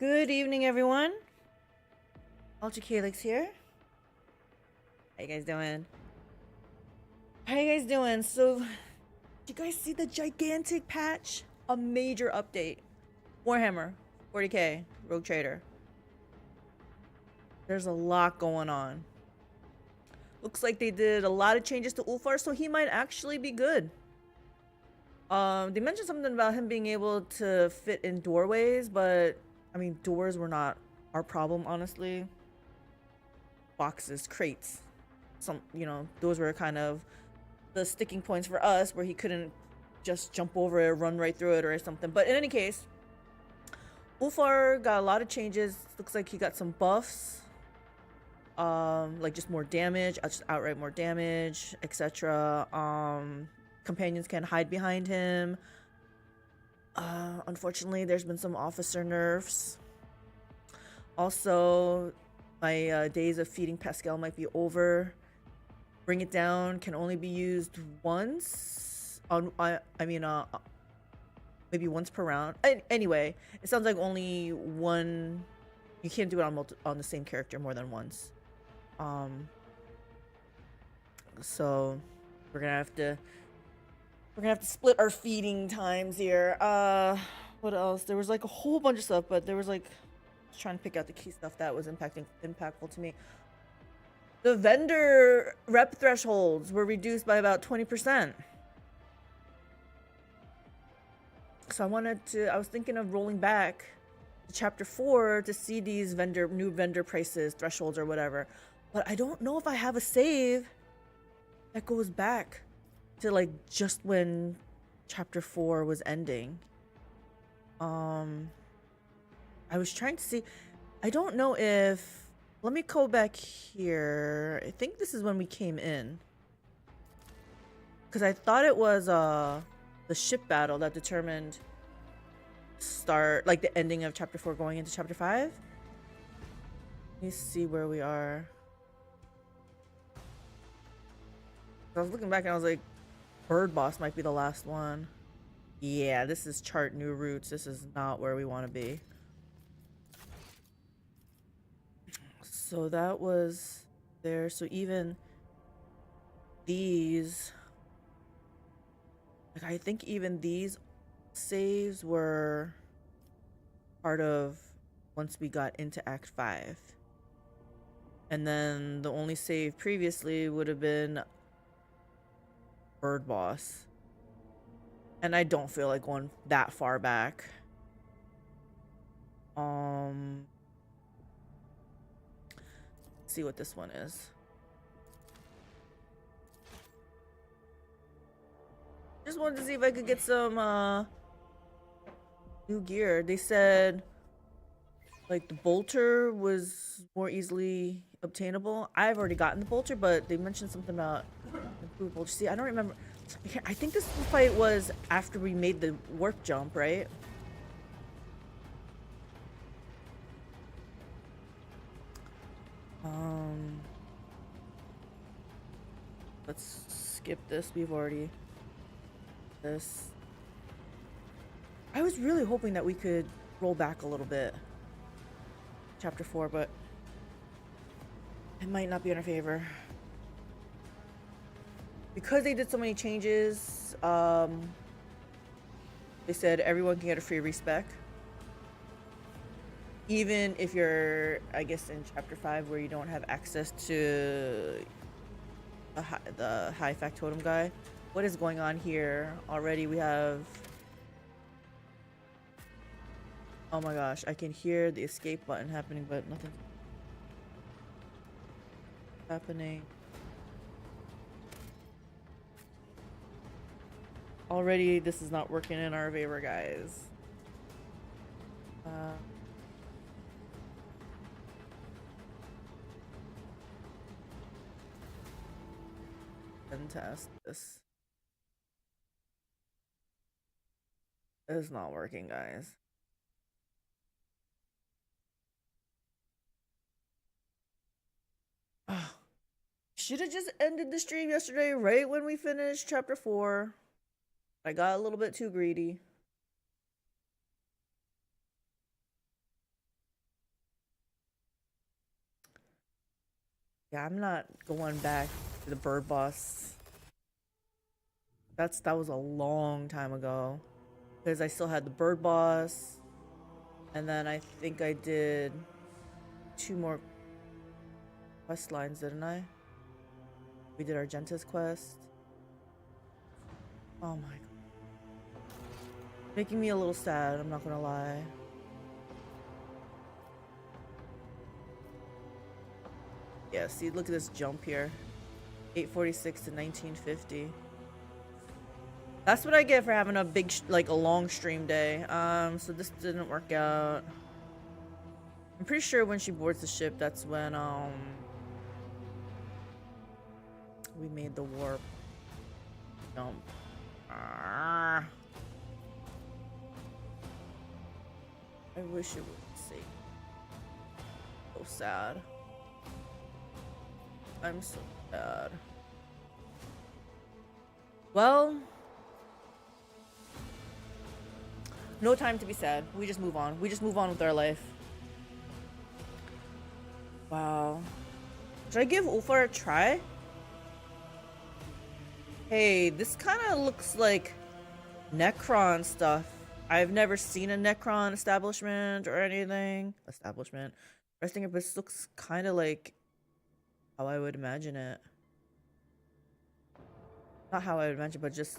Good evening, everyone. AlteredCalyx here. How you guys doing? How you guys doing? So, did you guys see the gigantic patch? A major update. Warhammer, 40k, Rogue Trader. There's a lot going on. Looks like they did a lot of changes to Ulfar, so he might actually be good. They mentioned something about him being able to fit in doorways, but I mean, doors were not our problem, honestly. Boxes, crates, those were kind of the sticking points for us, where he couldn't just jump over it, run right through it or something. But in any case, Ulfar got a lot of changes. Looks like he got some buffs, like just more damage, just outright more damage, etc. Companions can hide behind him. Unfortunately, there's been some officer nerfs. Also, my days of feeding Pascal might be over. Bring it down can only be used once on maybe once per round. Anyway, it sounds like only one. You can't do it on the same character more than once. So we're gonna have to split our feeding times here. What else? There was like a whole bunch of stuff, but there was like, I was trying to pick out the key stuff that was impactful to me. The vendor rep thresholds were reduced by about 20%. So I was thinking of rolling back to chapter 4 to see these new vendor prices, thresholds or whatever. But I don't know if I have a save that goes back to like just when chapter 4 was ending. I was trying to see. I don't know if, let me go back here. I think this is when we came in, because I thought it was the ship battle that determined the ending of chapter 4 going into chapter 5. Let me see where we are. I was looking back and I was like, Bird Boss might be the last one. Yeah, this is chart new routes. This is not where we want to be. So that was there. So even these, like, I think even these saves were part of once we got into Act 5. And then the only save previously would have been Bird Boss. And I don't feel like going that far back. Let's see what this one is. Just wanted to see if I could get some new gear. They said like the bolter was more easily obtainable. I've already gotten the bolter, but they mentioned something about improved bolter. See, I don't remember. I think this fight was after we made the warp jump, right? Let's skip this. We've already this. I was really hoping that we could roll back a little bit, chapter 4, but it might not be in our favor because they did so many changes. They said everyone can get a free respec, even if you're, I guess, in chapter 5 where you don't have access to the high factotum guy. What is going on here? Already we have, oh my gosh, I can hear the escape button happening, but nothing's happening. Already this is not working in our favor, guys. Test this. It's not working, guys. Should have just ended the stream yesterday right when we finished chapter 4. I got a little bit too greedy. Yeah, I'm not going back to the bird boss. That was a long time ago. Because I still had the bird boss. And then I think I did 2 more quest lines, didn't I? We did Argentis quest. Oh my god. Making me a little sad, I'm not gonna lie. Yeah, see, look at this jump here. 846 to 1950. That's what I get for having a big, like a long stream day. So this didn't work out. I'm pretty sure when she boards the ship, that's when, we made the warp jump. I wish it would save. So sad. I'm so sad. Well, no time to be sad. We just move on. We just move on with our life. Wow. Should I give Ulfar a try? Hey, this kind of looks like Necron stuff. I've never seen a Necron establishment or anything. Establishment. Resting up, this looks kind of like how I would imagine it. Not how I would imagine, but just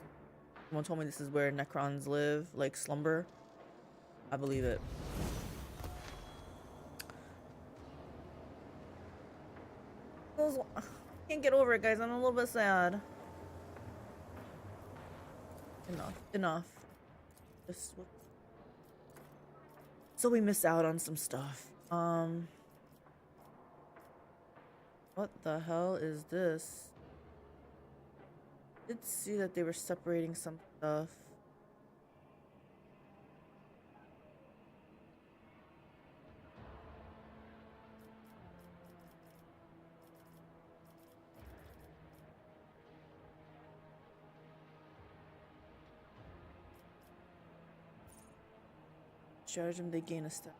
someone told me this is where Necrons live, like slumber. I believe it. I can't get over it, guys. I'm a little bit sad. Enough. So we missed out on some stuff. What the hell is this? I did see that they were separating some stuff. Stratagem, they gain a step.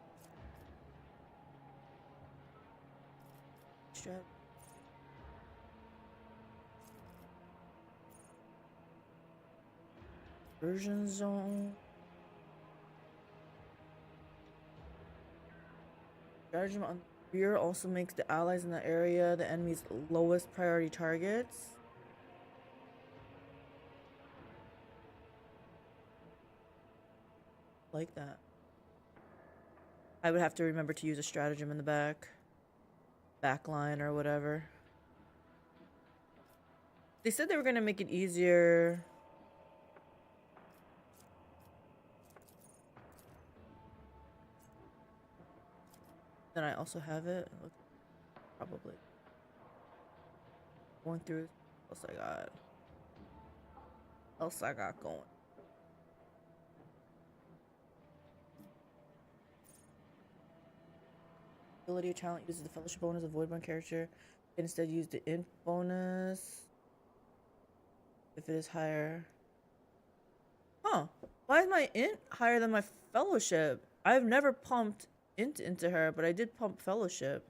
Version zone. Stratagem on the rear also makes the allies in the area the enemy's lowest priority targets. Like that. I would have to remember to use a stratagem in the back line or whatever. They said they were gonna make it easier. Then I also have it. Probably. Going through. What else I got going? Ability or talent uses the fellowship bonus of void one character. Instead use the int bonus if it is higher. Huh. Why is my int higher than my fellowship? I've never pumped int into her, but I did pump fellowship.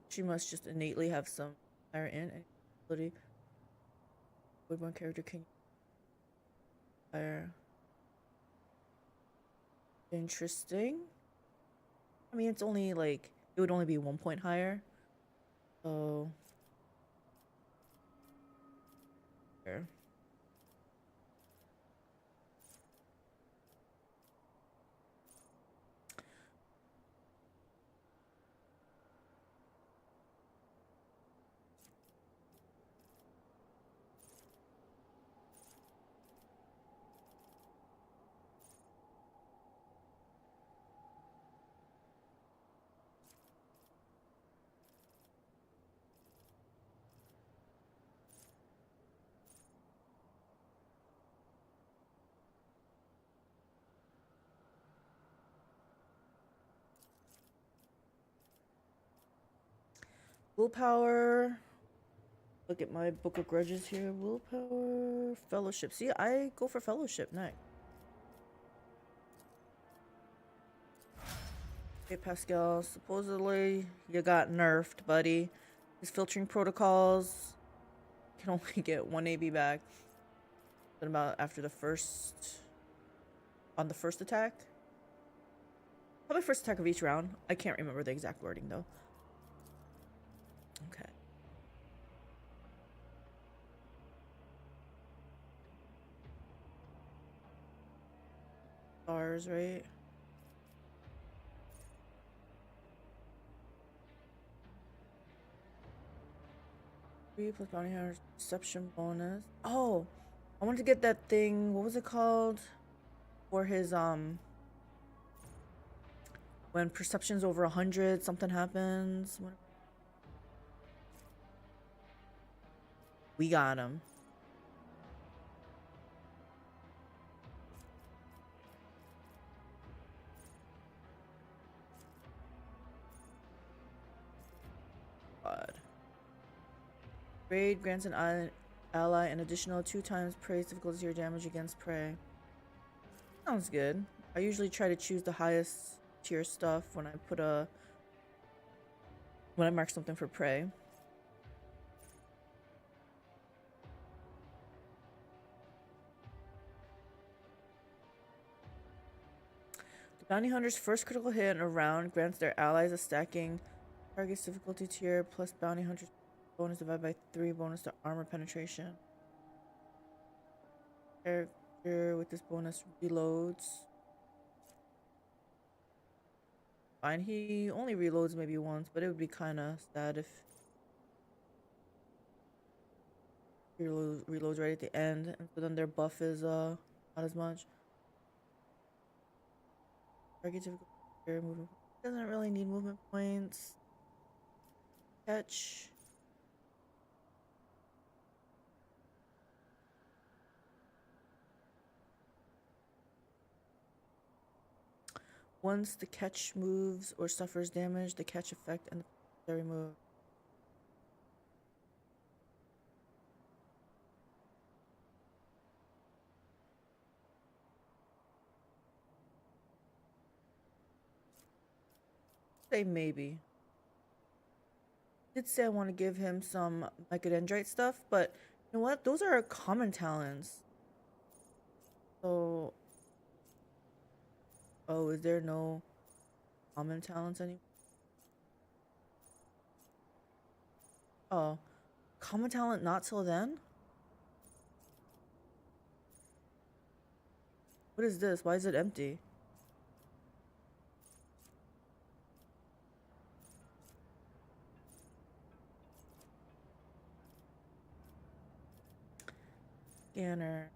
She must just innately have some higher int ability. Void one character can higher. Interesting. I mean, it's only like, it would only be 1 point higher. So. There. Willpower. Look at my book of grudges here. Willpower. Fellowship. See, I go for fellowship next. Okay, Pascal, supposedly you got nerfed, buddy. His filtering protocols can only get 1 AB back. What about after the first... on the first attack? Probably first attack of each round. I can't remember the exact wording, though. Okay. Stars, right? 3 plus bounty hunter perception bonus. Oh, I wanted to get that thing. What was it called? For his when perception's over 100, something happens. We got him. God. Raid grants an ally an additional 2 times praise difficulty to your damage against prey. Sounds good. I usually try to choose the highest tier stuff when I mark something for prey. The bounty hunter's first critical hit in a round grants their allies a stacking target's difficulty tier plus bounty hunter's bonus divided by 3 bonus to armor penetration. Character with this bonus reloads. Fine, he only reloads maybe once, but it would be kind of sad if he reloads right at the end, and so then their buff is not as much. Target difficulty movement doesn't really need movement points. Catch. Once the catch moves or suffers damage, the catch effect and the secondary move. Say maybe. I did say I want to give him some Mycodendrite stuff, but you know what? Those are common talents. So... oh, is there no common talents anymore? Oh. Common talent not till then? What is this? Why is it empty? Scanner.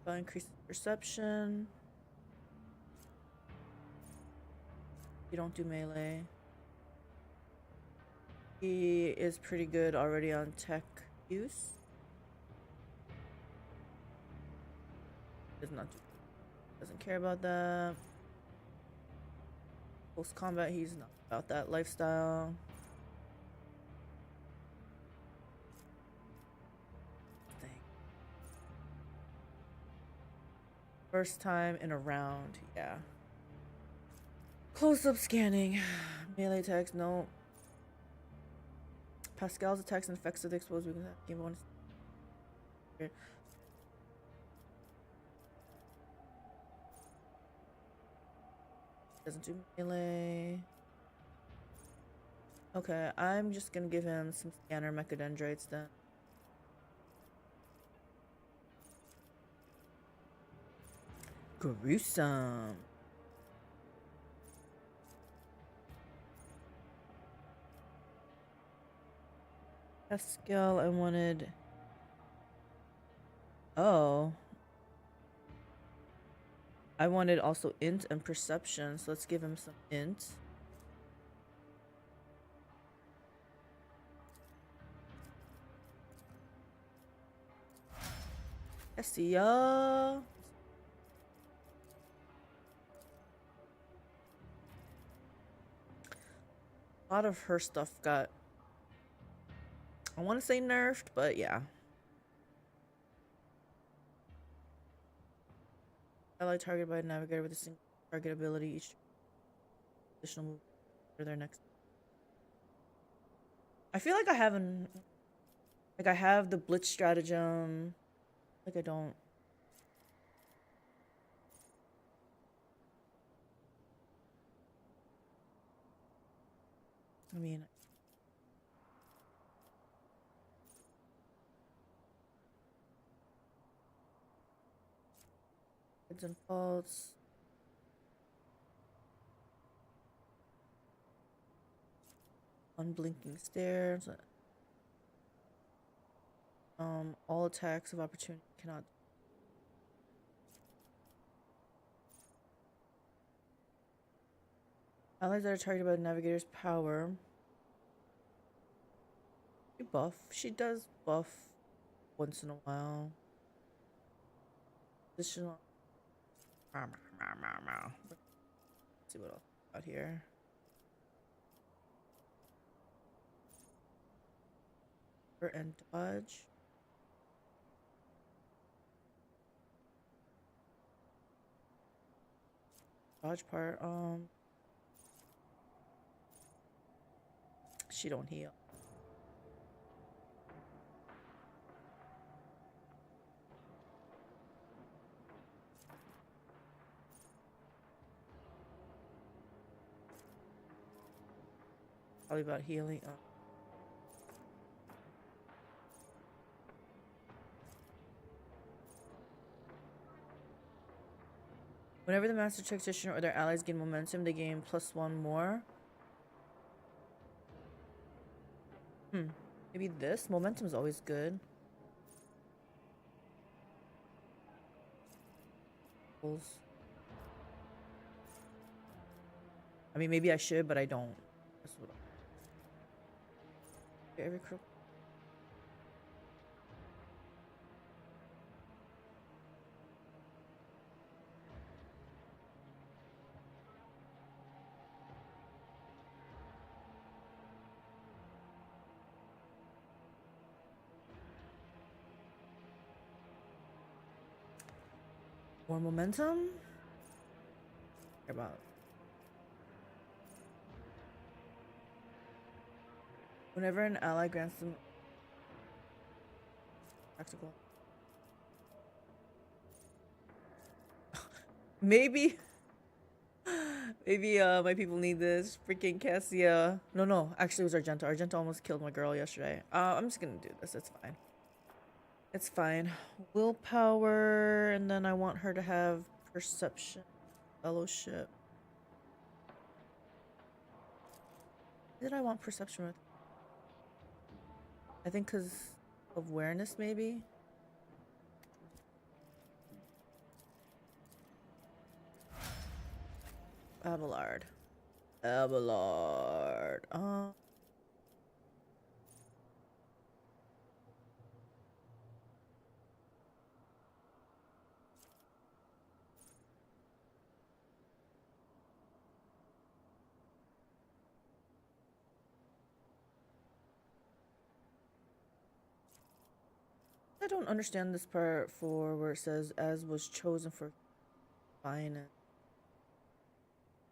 Increase perception. You don't do melee. He is pretty good already on tech use. Doesn't care about that. Post combat, he's not about that lifestyle. First time in a round, yeah. Close-up scanning. Melee attacks, no. Pascal's attacks and effects of the exposed weakness game bonus. Doesn't do melee. Okay, I'm just gonna give him some scanner mechadendrites then. Gruesome. Pascal, I wanted... oh. I wanted also int and perception, so let's give him some int. Essia. A lot of her stuff got, I want to say nerfed, but yeah. Ally targeted by a navigator with a single target ability each additional move for their next. I feel like I haven't. Like I have the blitz stratagem. Like I don't. I mean. Heads and faults. Unblinking stare. All attacks of opportunity cannot. Allies that are targeted by the navigator's power. She buff. She does buff once in a while. Additional. Let's see what else we got here. And dodge. Dodge part. She don't heal. Probably about healing. Whenever the master practitioner or their allies gain momentum, they gain +1 more. Maybe this? Momentum is always good. I mean, maybe I should, but I don't. That's what every crew. More momentum? Care about. Whenever an ally grants them practical. Maybe my people need this. Freaking Cassia. No, actually it was Argenta. Argenta almost killed my girl yesterday. I'm just gonna do this. It's fine. It's fine. Willpower, and then I want her to have perception, fellowship. What did I want perception with? I think because of awareness, maybe. Abelard. I don't understand this part for where it says as was chosen for finance.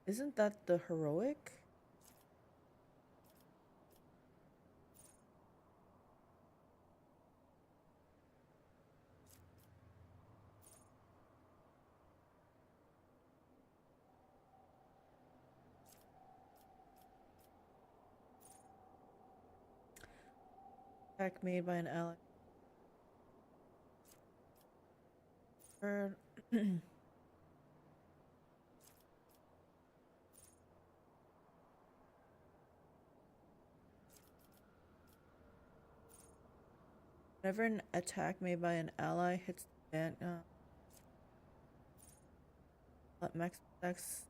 Isn't that the heroic? Attack made by an ally. Whenever an attack made by an ally hits the max attacks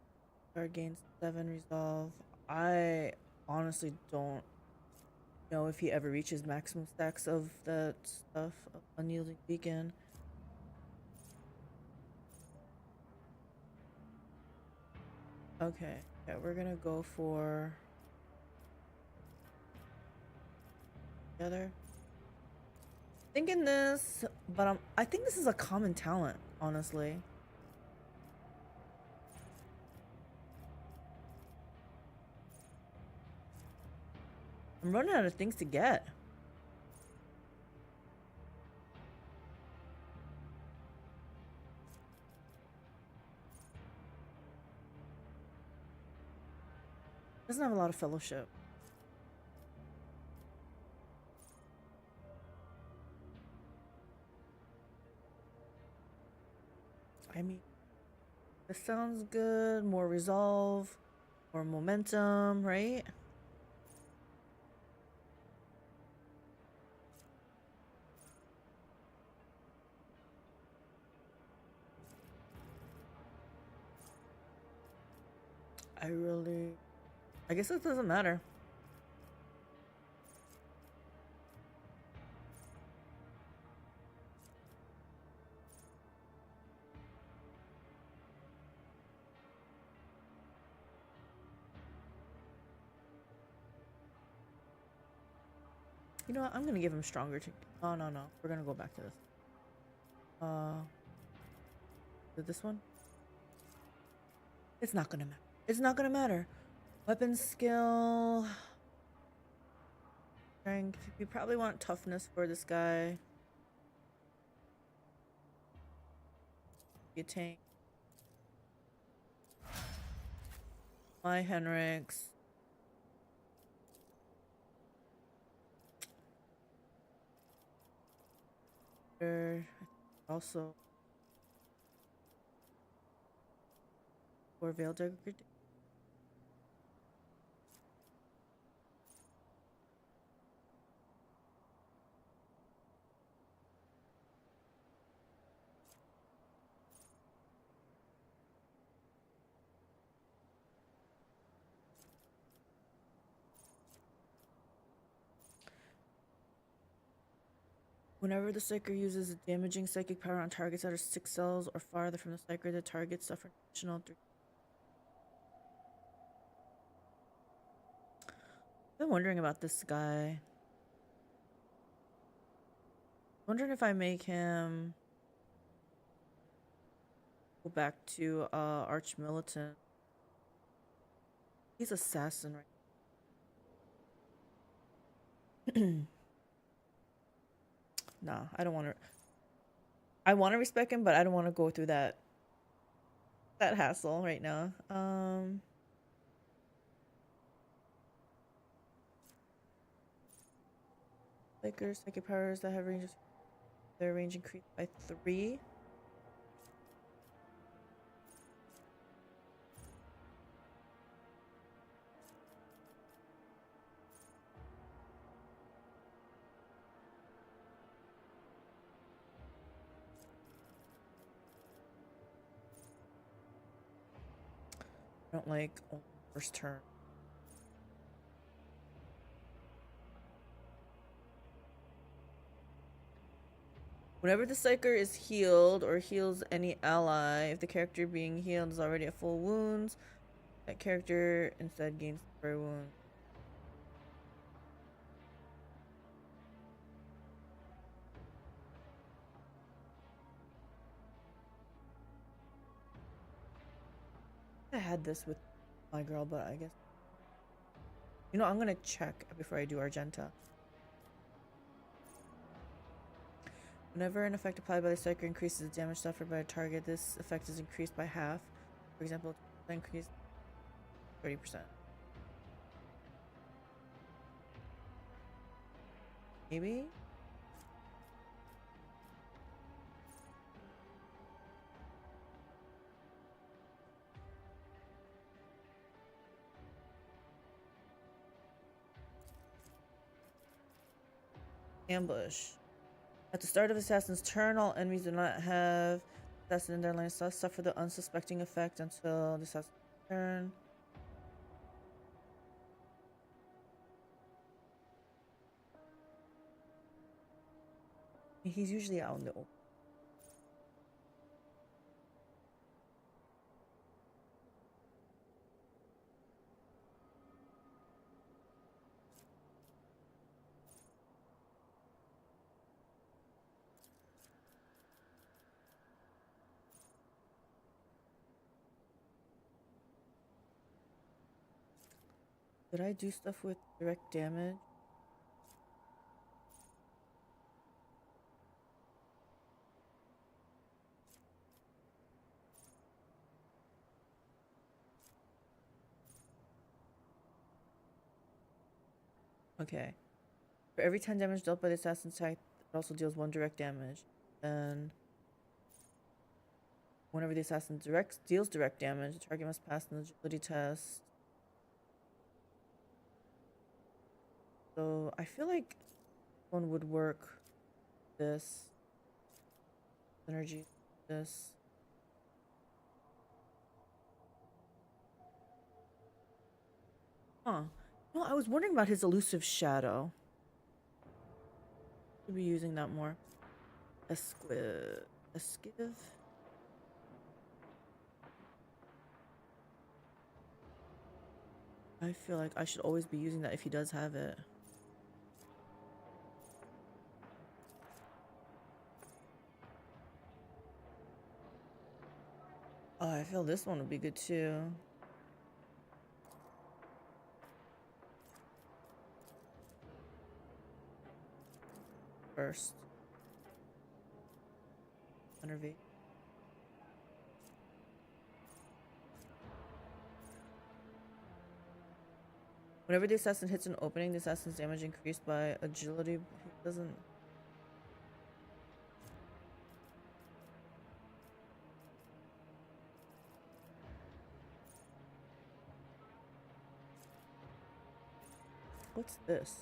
or gains 7 resolve. I honestly don't know if he ever reaches maximum stacks of that stuff of unyielding beacon. Okay, yeah, we're gonna go for together. Thinking this, but I think this is a common talent, honestly. I'm running out of things to get. Doesn't have a lot of fellowship. I mean, this sounds good. More resolve, more momentum, right? I guess it doesn't matter. You know what? I'm gonna give him stronger to. Oh no. We're gonna go back to this. Did this one? It's not gonna matter. It's not gonna matter. Weapon skill. Strength. You probably want toughness for this guy. You tank. My Henrix. Also. Or Veil Dagger. Whenever the Psyker uses a damaging psychic power on targets that are 6 cells or farther from the Psyker, the target suffers additional 3. I've been wondering about this guy. Wondering if I make him go back to Arch Militant. He's assassin, right? Nah, I don't want to. I want to respec him, but I don't want to go through that hassle right now. Psychic powers that have ranges. Their range increased by 3. I don't like first turn. Whenever the Psyker is healed or heals any ally, if the character being healed is already at full wounds, that character instead gains temporary wounds. I had this with my girl, but I guess. You know, I'm gonna check before I do Argenta. Whenever an effect applied by the Psyker increases the damage suffered by a target, this effect is increased by half. For example, increase 30%. Maybe? Ambush. At the start of Assassin's turn, all enemies do not have Assassin in their line of suffer the unsuspecting effect until the Assassin's turn. He's usually out in the open. Did I do stuff with direct damage? Okay. For every 10 damage dealt by the assassin's attack, it also deals 1 direct damage. And whenever the assassin deals direct damage, the target must pass an agility test. So I feel like one would work this synergy, this. Huh. No, I was wondering about his elusive shadow. Should be using that more. Esquive. I feel like I should always be using that if he does have it. Oh, I feel this one would be good too. First. Enervate. Whenever the assassin hits an opening, the assassin's damage increased by agility. He doesn't. What's this?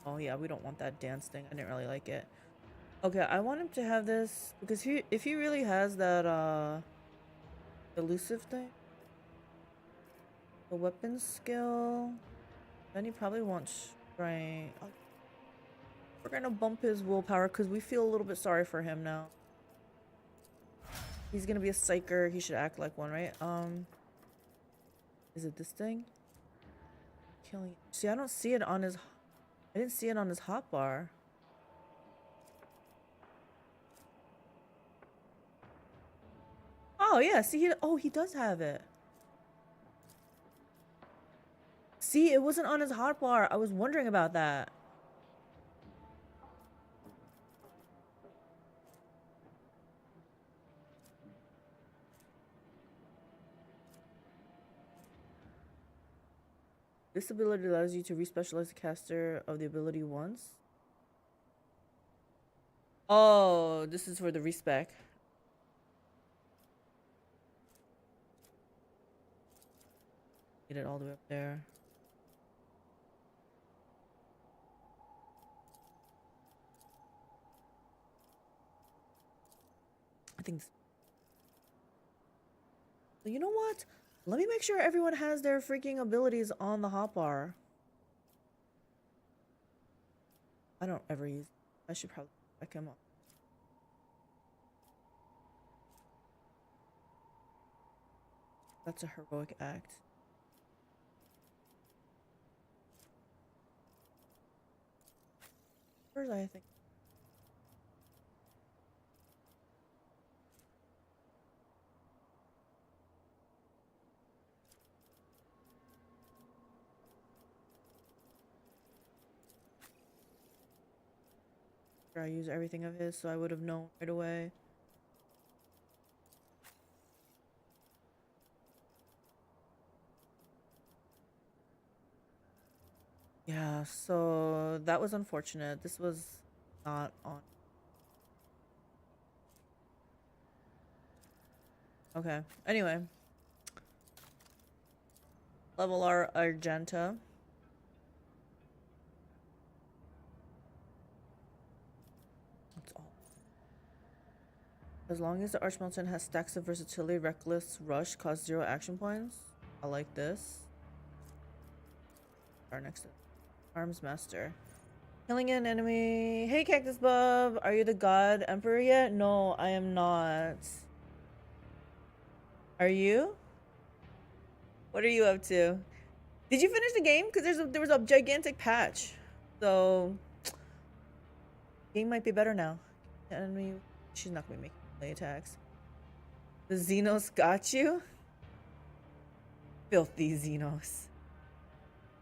Oh yeah, we don't want that dance thing. I didn't really like it. Okay, I want him to have this because if he really has that elusive thing, the weapon skill, then he probably wants strength. We're gonna bump his willpower because we feel a little bit sorry for him now. He's gonna be a psyker. He should act like one, right? Is it this thing? Killing. See, I don't see it on his. I didn't see it on his hotbar. Oh yeah, see, he does have it. See, it wasn't on his hotbar. I was wondering about that. This ability allows you to respecialize the caster of the ability once. Oh, this is for the respec. Get it all the way up there. I think. You know what? Let me make sure everyone has their freaking abilities on the hotbar. I don't ever use. I should probably check him up. That's a heroic act. Where's I think? I use everything of his, so I would have known right away. Yeah, so that was unfortunate. This was not on. Okay. Anyway. Level our Argenta. That's all. As long as the Archmelton has stacks of versatility, Reckless Rush costs 0 action points. I like this. Our next Arms Master. Killing an enemy. Hey, Cactus Bub. Are you the God Emperor yet? No, I am not. Are you? What are you up to? Did you finish the game? Because there was a gigantic patch. So, game might be better now. Enemy. She's not going to be making melee attacks. The Xenos got you? Filthy Xenos.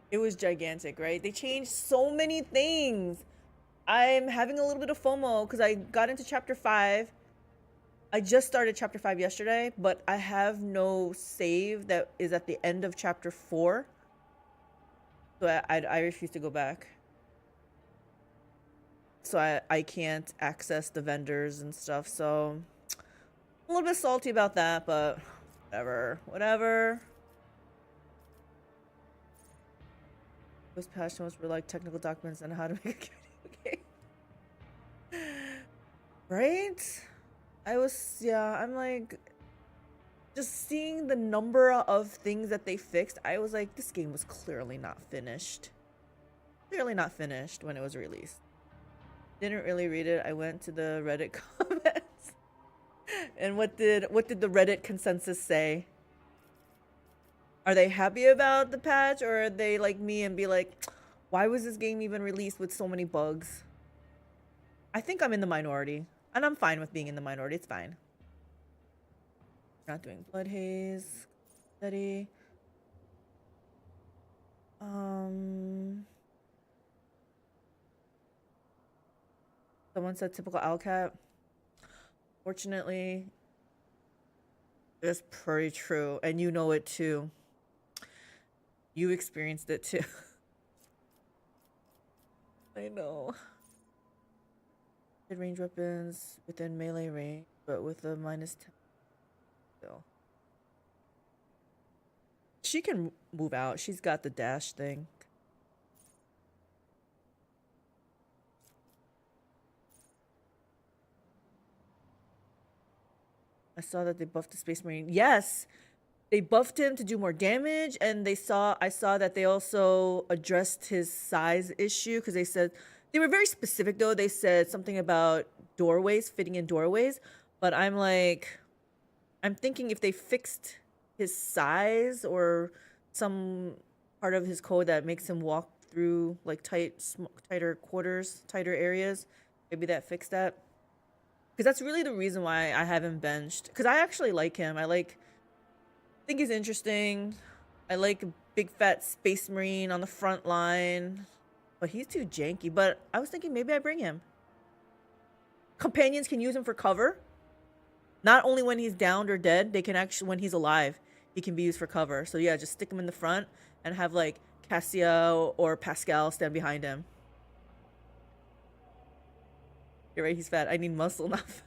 It was gigantic, right? They changed so many things. I'm having a little bit of FOMO because I got into chapter 5. I just started chapter 5 yesterday, but I have no save that is at the end of chapter 4. So I refuse to go back. So I can't access the vendors and stuff. So I'm a little bit salty about that, but whatever. Whatever. Those patch notes were like technical documents and how to make a community. Okay. Right? I'm like, just seeing the number of things that they fixed, I was like, this game was clearly not finished. Clearly not finished when it was released. Didn't really read it. I went to the Reddit comments. And what did the Reddit consensus say? Are they happy about the patch, or are they like me and be like, why was this game even released with so many bugs? I think I'm in the minority, and I'm fine with being in the minority. It's fine. Not doing blood haze. Steady. Someone said typical Owlcat. Fortunately, it's pretty true, and you know it too. You experienced it too. I know. Range weapons within melee range, but with a -10 still. She can move out. She's got the dash thing. I saw that they buffed the Space Marine. Yes! They buffed him to do more damage, and I saw that they also addressed his size issue, because they said they were very specific though. They said something about doorways, fitting in doorways, but I'm like, I'm thinking if they fixed his size or some part of his code that makes him walk through like tighter quarters, tighter areas, maybe that fixed that. Because that's really the reason why I haven't benched. Because I actually like him. Think he's interesting. I like a big fat Space Marine on the front line. But he's too janky. But I was thinking maybe I bring him. Companions can use him for cover. Not only when he's downed or dead, they can actually, when he's alive, he can be used for cover. So yeah, just stick him in the front and have like Cassia or Pascal stand behind him. You're right, he's fat. I need muscle, not fat.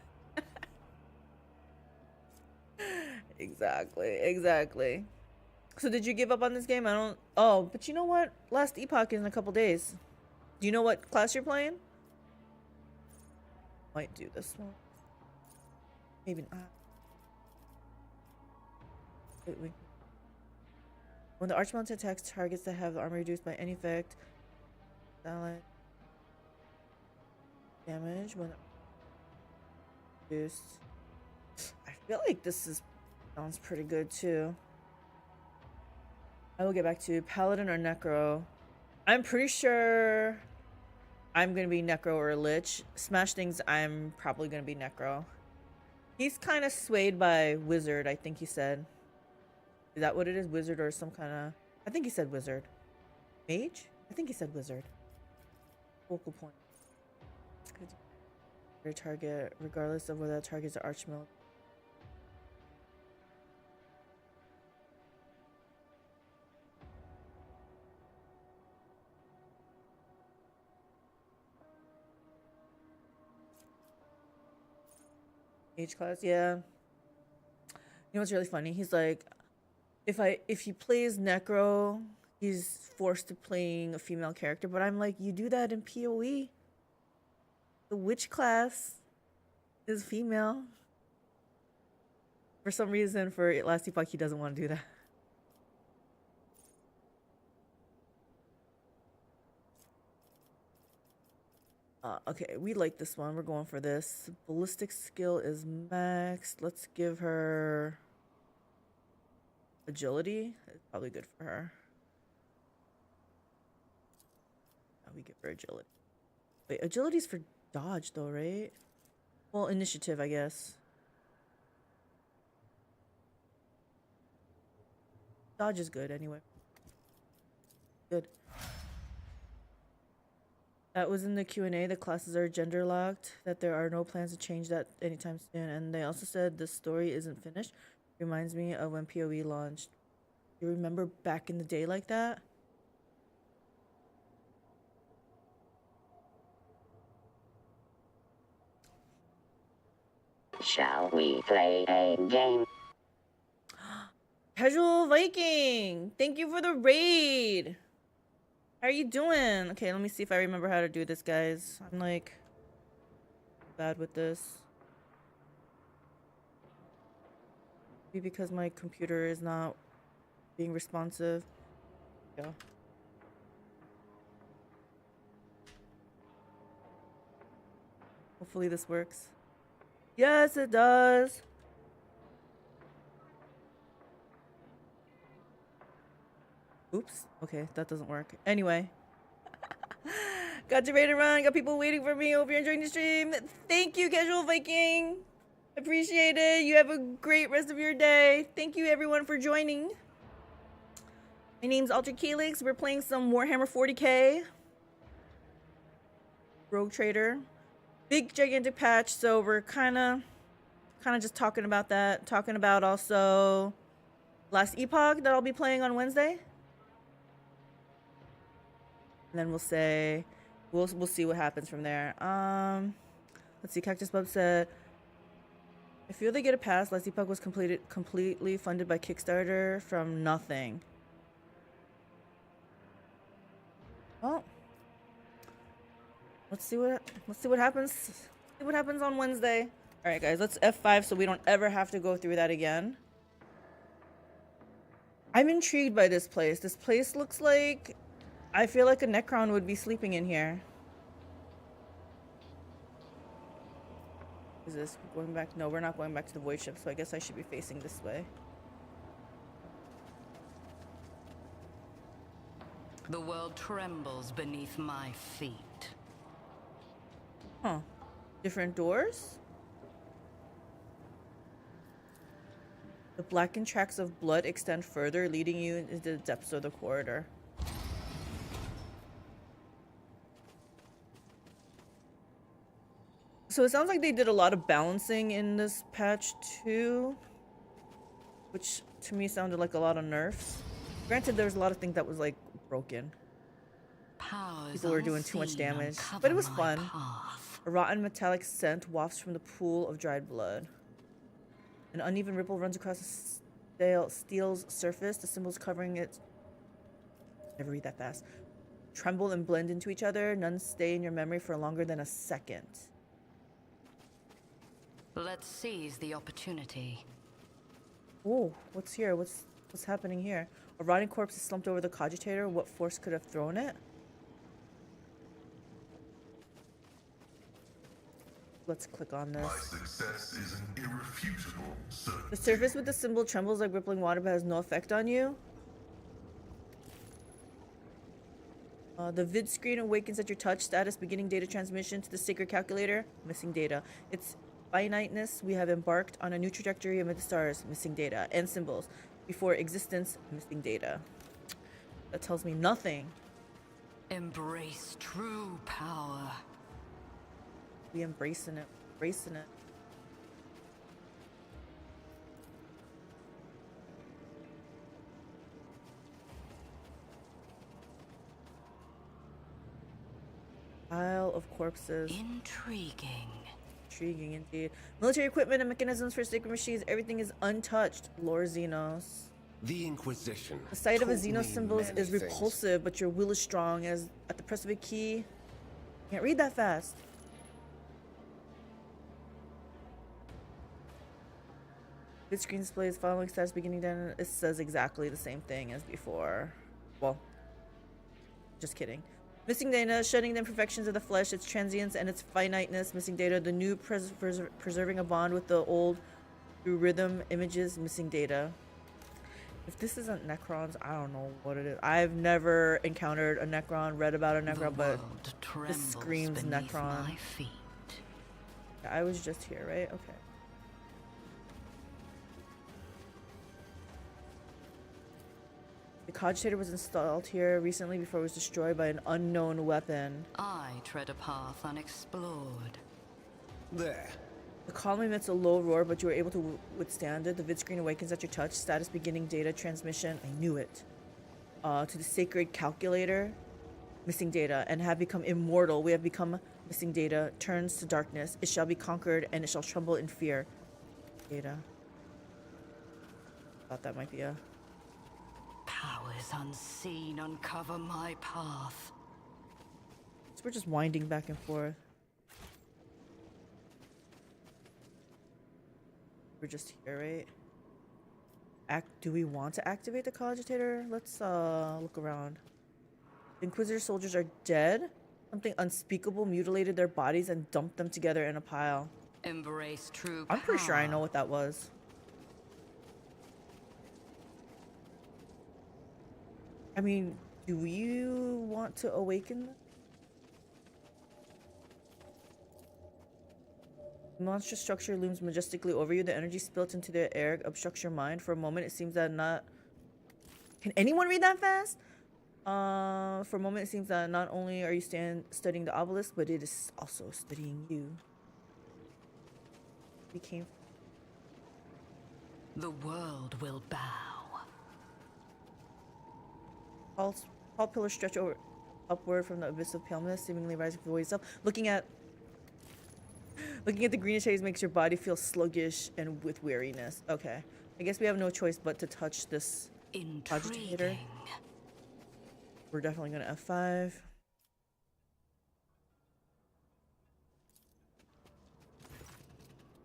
Exactly. So did you give up on this game? I don't... Oh, but you know what? Last Epoch is in a couple days. Do you know what class you're playing? Might do this one. Maybe not. Wait. When the Archmount attacks targets that have the armor reduced by any effect, damage when reduced. I feel like this sounds pretty good too. I will get back to Paladin or Necro. I'm pretty sure I'm gonna be Necro or Lich. Smash things, I'm probably gonna be Necro. He's kind of swayed by Wizard, I think he said. Is that what it is? Wizard or some kind of... I think he said Wizard. Mage? I think he said Wizard. Focal point. Your target, regardless of whether that target's an Archmage. Mage class, yeah. You know what's really funny? He's like, if he plays Necro, he's forced to playing a female character. But I'm like, you do that in PoE. The witch class is female. For some reason, for Last Epoch, he doesn't want to do that. Okay, we like this one. We're going for this. Ballistic skill is maxed. Let's give her agility. It's probably good for her. We give her agility. Wait, agility's for dodge though, right? Well, initiative, I guess. Dodge is good anyway. Good. That was in the Q&A. The classes are gender locked, that there are no plans to change that anytime soon. And they also said the story isn't finished. Reminds me of when PoE launched. You remember back in the day like that? Shall we play a game? Casual Viking, thank you for the raid. How are you doing? Okay, let me see if I remember how to do this, guys. I'm like bad with this. Maybe because my computer is not being responsive. Yeah. Hopefully this works. Yes, it does. Oops. Okay, that doesn't work. Anyway. Got you ready to run. Got people waiting for me. Hope you're enjoying the stream. Thank you, Casual Viking. Appreciate it. You have a great rest of your day. Thank you, everyone, for joining. My name's AlteredCalyx. We're playing some Warhammer 40k. Rogue Trader. Big, gigantic patch, so we're kind of just talking about that. Talking about also Last Epoch that I'll be playing on Wednesday. And then we'll say, we'll see what happens from there. Let's see. Cactus Bub said, I feel they get a pass. Last Epoch was completely funded by Kickstarter from nothing. Well, let's see what happens. See what happens on Wednesday. All right, guys. Let's F5 so we don't ever have to go through that again. I'm intrigued by this place. This place looks like, I feel like a Necron would be sleeping in here. Is this going back? No, we're not going back to the void ship, so I guess I should be facing this way. The world trembles beneath my feet. Huh. Different doors? The blackened tracks of blood extend further, leading you into the depths of the corridor. So it sounds like they did a lot of balancing in this patch too, which to me sounded like a lot of nerfs. Granted, there's a lot of things that was like broken. People were doing too much damage, but it was fun. Path. A rotten metallic scent wafts from the pool of dried blood. An uneven ripple runs across the steel's surface, the symbols covering it. Never read that fast. Tremble and blend into each other. None stay in your memory for longer than a second. Let's seize the opportunity. Oh, what's here? What's happening here? A rotting corpse is slumped over the cogitator. What force could have thrown it? Let's click on this. My success is an irrefutable certainty. The surface with the symbol trembles like rippling water but has no effect on you. The vid screen awakens at your touch. Status beginning data transmission to the sacred calculator. Missing data. It's finiteness. We have embarked on a new trajectory amid the stars. Missing data. And symbols. Before existence. Missing data. That tells me nothing. Embrace true power. We embracing it. Embracing it. Pile of corpses. Intriguing. Intriguing indeed. Military equipment and mechanisms for sacred machines. Everything is untouched. Lore Xenos. The Inquisition. The sight of a taught Xenos me symbol many is things. repulsive, but your will is strong. As at the press of a key. Can't read that fast. Vid screen displays following status beginning down. It says exactly the same thing as before. Well, just kidding. Missing data, shedding the imperfections of the flesh, its transience and its finiteness. Missing data, the new preserving a bond with the old through rhythm, images, missing data. If this isn't Necrons, I don't know what it is. I've never encountered a Necron, read about a Necron, but this screams Necron. My feet. I was just here, right? Okay. The cogitator was installed here recently before it was destroyed by an unknown weapon. I tread a path unexplored. There. The column emits a low roar, but you are able to withstand it. The vid screen awakens at your touch. Status beginning data transmission. I knew it. To the sacred calculator. Missing data. And have become immortal. We have become missing data. Turns to darkness. It shall be conquered and it shall tremble in fear. Data. Thought that might be a... Powers unseen uncover my path. So we're just winding back and forth. We're just here, right? Do we want to activate the cogitator? Let's look around. The Inquisitor soldiers are dead. Something unspeakable mutilated their bodies and dumped them together in a pile. Embrace true I'm pretty sure I power. know what that was. I mean, do you want to awaken them? The monstrous structure looms majestically over you. The energy spilt into the air obstructs your mind. For a moment, it seems that not... Can anyone read that fast? For a moment, it seems that not only are you studying the obelisk, but it is also studying you. We came... The world will bow. Tall pillars stretch upward from the abyss of paleness, seemingly rising for itself. Looking at the greenish haze makes your body feel sluggish and with weariness. Okay. I guess we have no choice but to touch this cogitator. We're definitely gonna F5.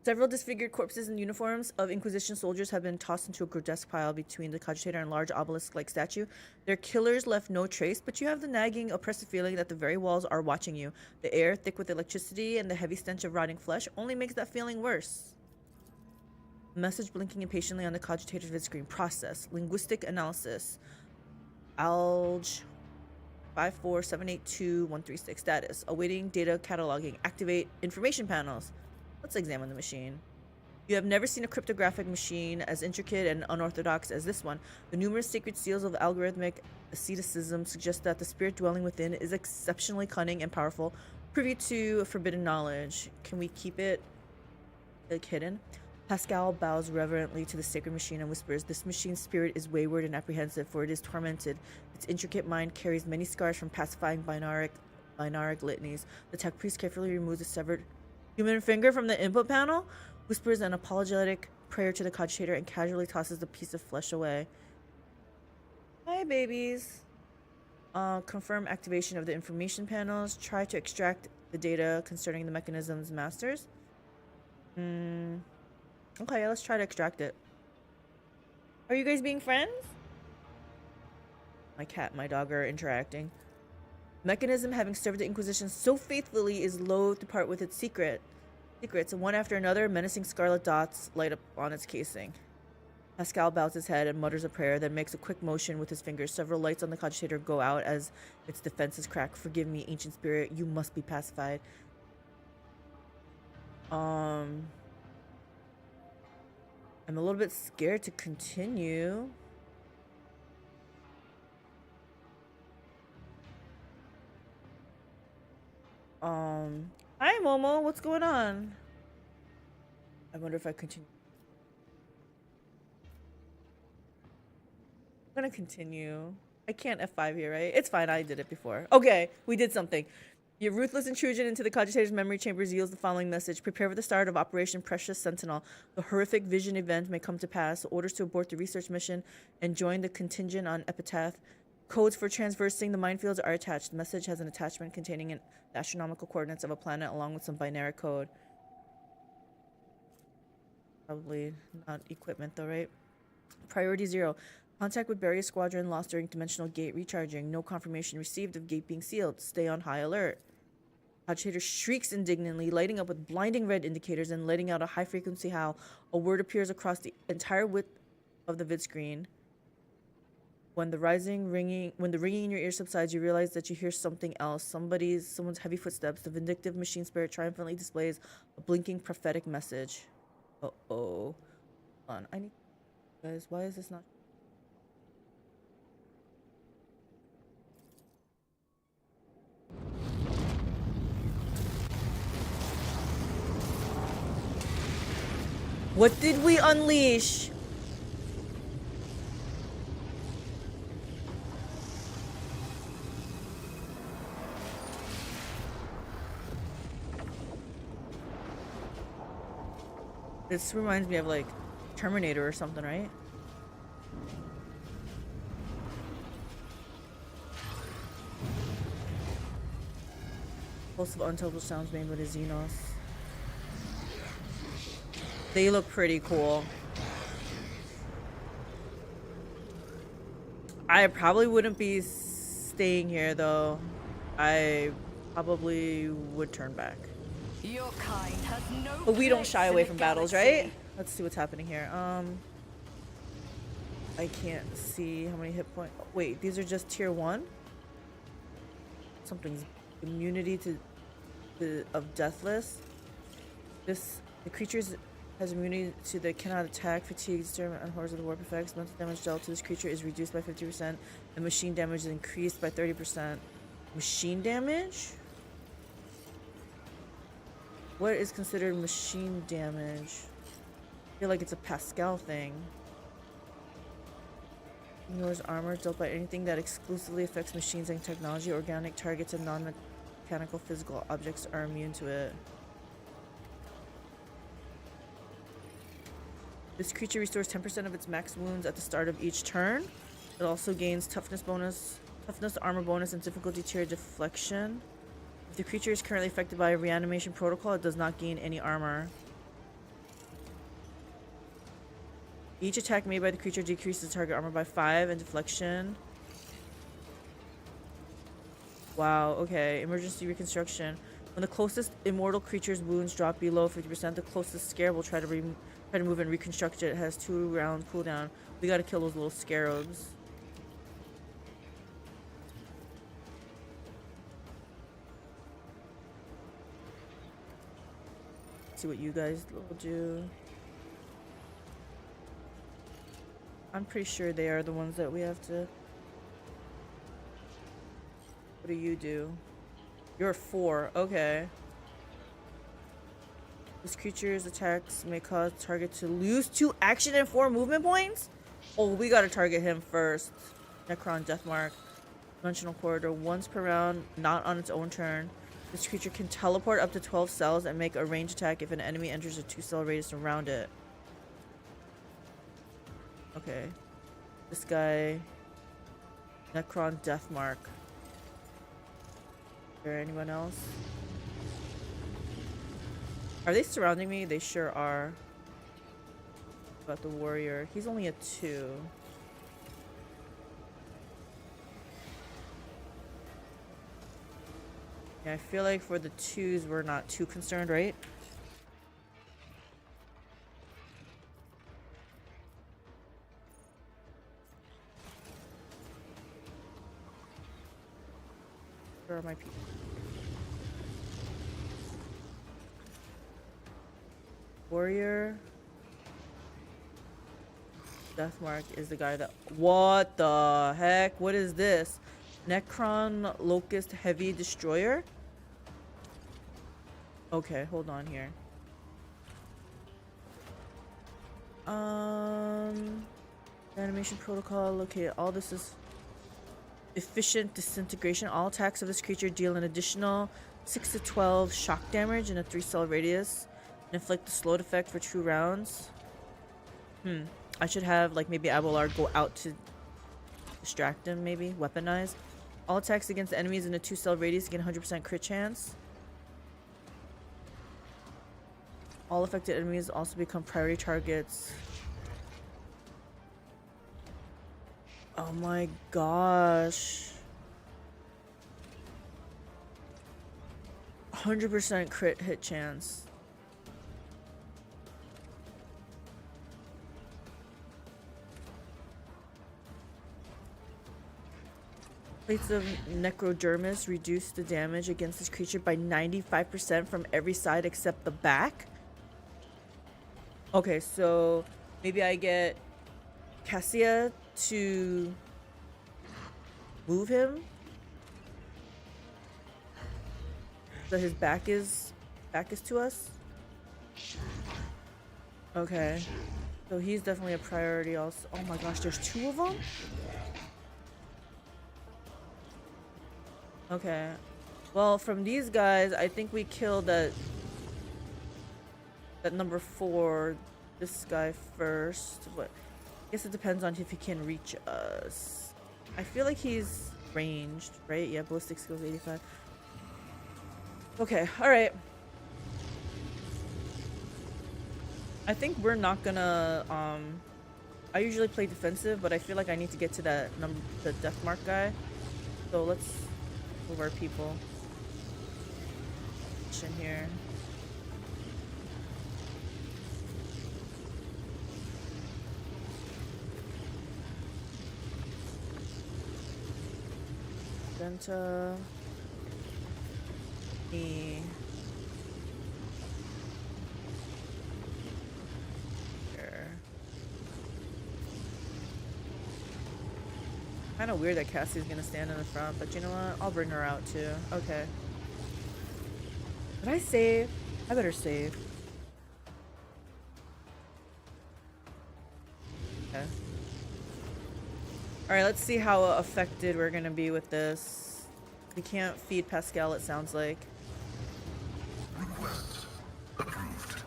Several disfigured corpses and uniforms of Inquisition soldiers have been tossed into a grotesque pile between the cogitator and large obelisk-like statue. Their killers left no trace, but you have the nagging, oppressive feeling that the very walls are watching you. The air, thick with electricity and the heavy stench of rotting flesh, only makes that feeling worse. Message blinking impatiently on the cogitator's vidscreen. Process. Linguistic analysis. Alge 54782-136. Status. Awaiting data cataloging. Activate information panels. Let's examine the machine. You have never seen a cryptographic machine as intricate and unorthodox as this one. The numerous sacred seals of algorithmic asceticism suggest that the spirit dwelling within is exceptionally cunning and powerful, privy to forbidden knowledge. Can we keep it like hidden? Pascal bows reverently to the sacred machine and whispers, "This machine's spirit is wayward and apprehensive, for it is tormented. Its intricate mind carries many scars from pacifying binaric litanies." The tech priest carefully removes a severed human finger from the input panel, whispers an apologetic prayer to the cogitator, and casually tosses the piece of flesh away. Hi, babies. Confirm activation of the information panels. Try to extract the data concerning the mechanism's masters. Okay, let's try to extract it. Are you guys being friends? My cat and my dog are interacting. Mechanism, having served the Inquisition so faithfully, is loath to part with its secrets, and one after another, menacing scarlet dots light up on its casing. Pascal bows his head and mutters a prayer, then makes a quick motion with his fingers. Several lights on the cogitator go out as its defenses crack. Forgive me, ancient spirit, you must be pacified. I'm a little bit scared to continue. Hi Momo, what's going on? I wonder if I continue. I'm gonna continue. I can't F5 here, right? It's fine, I did it before. Okay, we did something. Your ruthless intrusion into the cogitator's memory chambers yields the following message. Prepare for the start of Operation Precious Sentinel. The horrific vision event may come to pass. Orders to abort the research mission and join the contingent on Epitaph. Codes for transversing the minefields are attached. The message has an attachment containing the astronomical coordinates of a planet along with some binary code. Probably not equipment though, right? Priority 0. Contact with Barrier Squadron lost during dimensional gate recharging. No confirmation received of gate being sealed. Stay on high alert. Cogitator shrieks indignantly, lighting up with blinding red indicators and letting out a high-frequency howl. A word appears across the entire width of the vid screen. When the ringing in your ear subsides, you realize that you hear something else. Someone's heavy footsteps. The vindictive machine spirit triumphantly displays a blinking prophetic message. Uh-oh. Hold on, I need... Guys, why is this not... What did we unleash? This reminds me of like Terminator or something, right? Most of unintelligible sounds made by the Xenos. They look pretty cool. I probably wouldn't be staying here though. I probably would turn back. Your kind has no But we don't place shy in away the from battles, galaxy. right? Let's see what's happening here. I can't see how many hit points. Wait, these are just tier 1? Something's immunity of deathless. The creature's has immunity to the cannot attack, fatigue, discernment, and horrors of the warp effects. Mental damage dealt to this creature is reduced by 50%, and machine damage is increased by 30%. Machine damage? What is considered machine damage? I feel like it's a Pascal thing. Ignores armor dealt by anything that exclusively affects machines and technology. Organic targets and non-mechanical physical objects are immune to it. This creature restores 10% of its max wounds at the start of each turn. It also gains toughness bonus, toughness, armor bonus, and difficulty tier deflection. If the creature is currently affected by a reanimation protocol, it does not gain any armor. Each attack made by the creature decreases target armor by 5 and deflection. Wow, okay. Emergency reconstruction. When the closest immortal creature's wounds drop below 50%, the closest scarab will try to move and reconstruct it. It has 2-round cooldown. We gotta kill those little scarabs. See what you guys will do. I'm pretty sure they are the ones that we have to... What do you do? You're 4. Okay. This creature's attacks may cause the target to lose 2 action and 4 movement points? Oh, we gotta target him first. Necron Deathmark. Dimensional Corridor. Once per round, not on its own turn. This creature can teleport up to 12 cells and make a range attack if an enemy enters a 2-cell radius around it. Okay. This guy... Necron Deathmark. Is there anyone else? Are they surrounding me? They sure are. About the warrior. He's only a 2. Yeah, I feel like for the 2s we're not too concerned, right? Where are my people? Warrior. Deathmark is the guy that... What the heck? What is this? Necron Locust Heavy Destroyer? Okay, hold on here. Animation protocol. Okay, all this is efficient disintegration. All attacks of this creature deal an additional 6 to 12 shock damage in a 3-cell radius. Inflict the slowed effect for 2 rounds. I should have like maybe Abelard go out to distract him, maybe weaponize. All attacks against enemies in a 2-cell radius gain 100% crit chance. All affected enemies also become priority targets. Oh my gosh. 100% crit hit chance. Plates of Necrodermis reduce the damage against this creature by 95% from every side except the back. Okay, so maybe I get Cassia to move him so his back is to us. Okay, so he's definitely a priority also. Oh my gosh, there's 2 of them. Okay, well, from these guys I think we killed that at number 4, this guy first. But I guess it depends on if he can reach us. I feel like he's ranged, right? Yeah, ballistic skills 85. Okay, alright. I think we're not gonna, I usually play defensive, but I feel like I need to get to that the death mark guy. So let's move our people in here. Venta. Me. Here. Kind of weird that Cassie's gonna stand in the front, but you know what? I'll bring her out too. Okay. Did I save? I better save. Okay. Alright, let's see how affected we're gonna be with this. We can't feed Pascal, it sounds like. Request approved.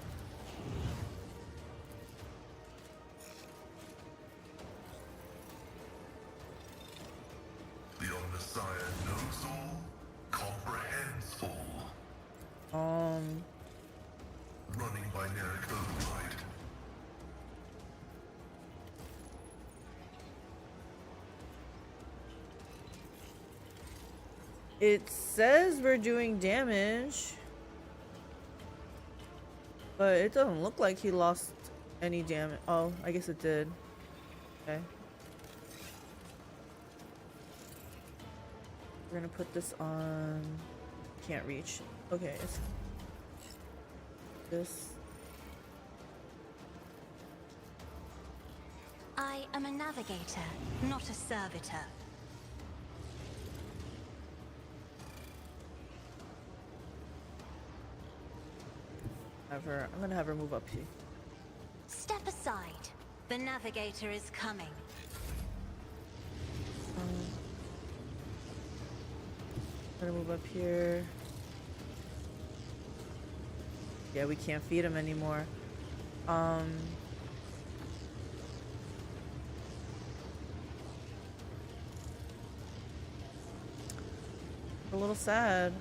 The Omnissiah knows all, comprehends all. Running binary override. It says we're doing damage, but it doesn't look like he lost any damage. Oh, I guess it did. Okay. We're gonna put this on. Can't reach. Okay, it's this. I am a navigator, not a servitor. I'm gonna have her move up here. Step aside. The navigator is coming. I'm gonna move up here. Yeah, we can't feed him anymore. A little sad.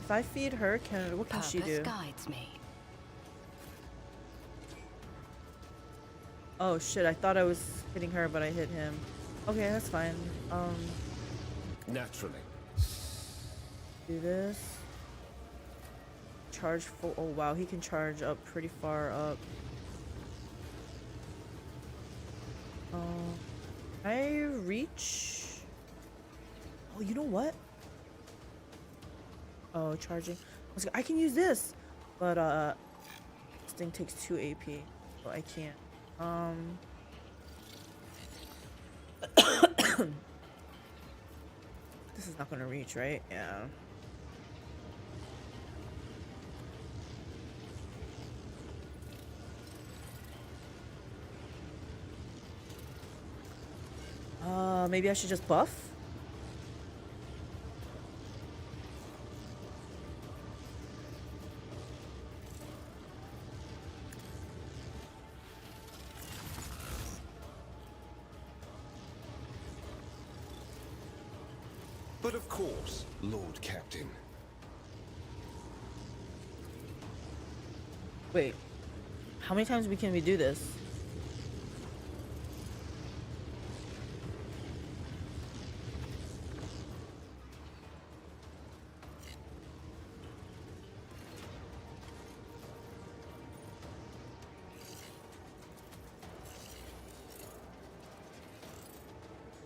If I feed her, what can she do? Guides me. Oh shit, I thought I was hitting her, but I hit him. Okay, that's fine. Naturally. Do this. Charge full. Oh wow, he can charge up pretty far up. I reach. Oh, you know what? Oh, charging. I can use this, but this thing takes 2 AP, so I can't. This is not gonna reach, right? Yeah. Maybe I should just buff? But of course, Lord Captain. Wait. How many times can we do this?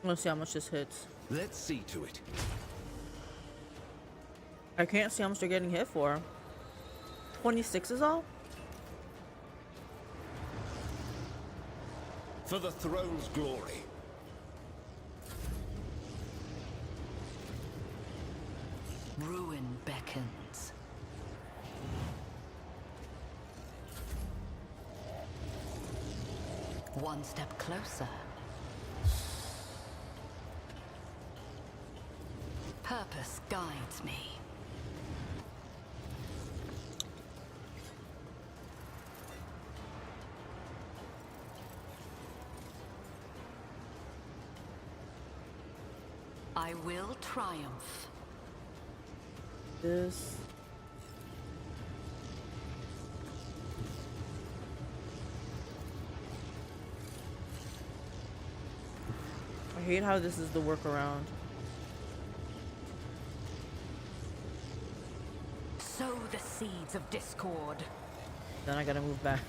Let's see how much this hits. Let's see to it. I can't see how much they're getting hit for. 26 is all? For the throne's glory. Ruin beckons. One step closer. Purpose guides me. I will triumph. This. I hate how this is the workaround. Sow the seeds of discord. Then I gotta move back.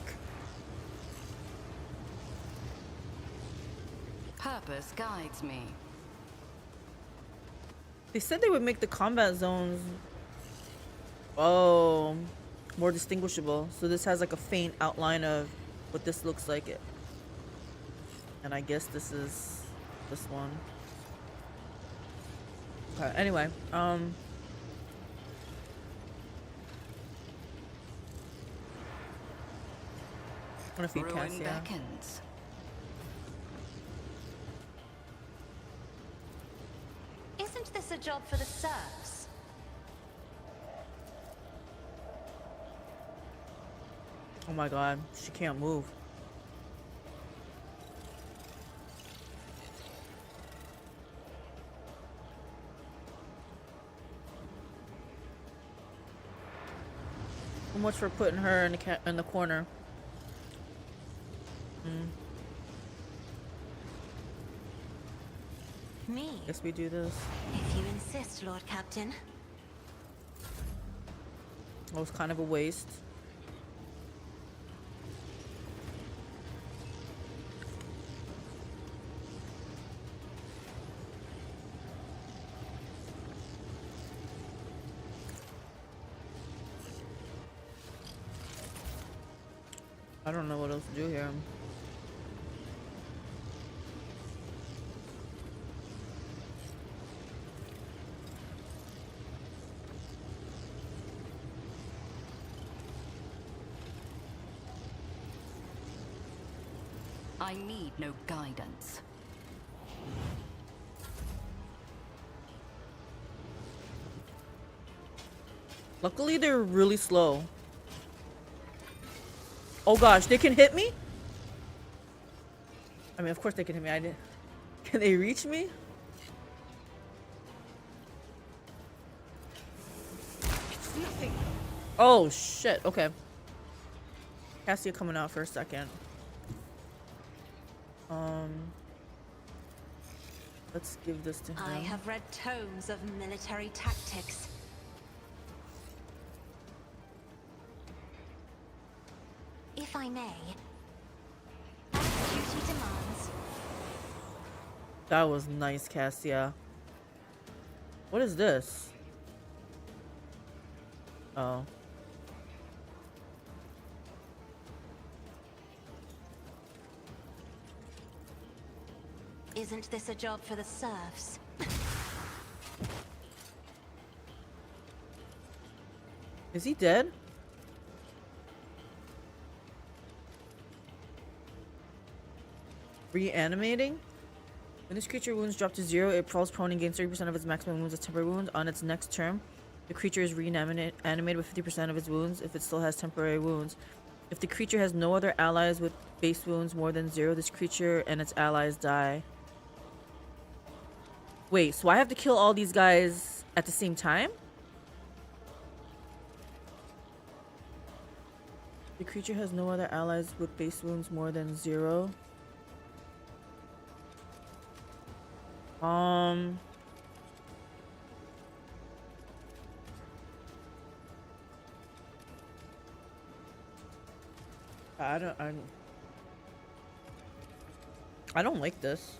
Purpose guides me. They said they would make the combat zones, oh, more distinguishable. So this has like a faint outline of what this looks like. It. And I guess this is this one. Okay, anyway, I'm gonna feed Ruin Cassia. beckons. Isn't this a job for the serfs? Oh my god, she can't move. So much for putting her in the corner. Me? Guess we do this. If you insist, Lord Captain. It was kind of a waste. I don't know what else to do here. I need no guidance. Luckily, they're really slow. Oh gosh, they can hit me? I mean, of course they can hit me. I didn't. Can they reach me? It's nothing. Oh shit. Okay. Cassia coming out for a second. Let's give this to him. I have read tomes of military tactics. If I may, as duty demands. That was nice, Cassia. What is this? Oh. Isn't this a job for the serfs? Is he dead? Reanimating? When this creature wounds drop to 0, it falls prone and gains 30% of its maximum wounds as temporary wounds. On its next turn, the creature is reanimated with 50% of its wounds if it still has temporary wounds. If the creature has no other allies with base wounds more than 0, this creature and its allies die. Wait, so I have to kill all these guys at the same time? The creature has no other allies with base wounds more than 0. I don't like this.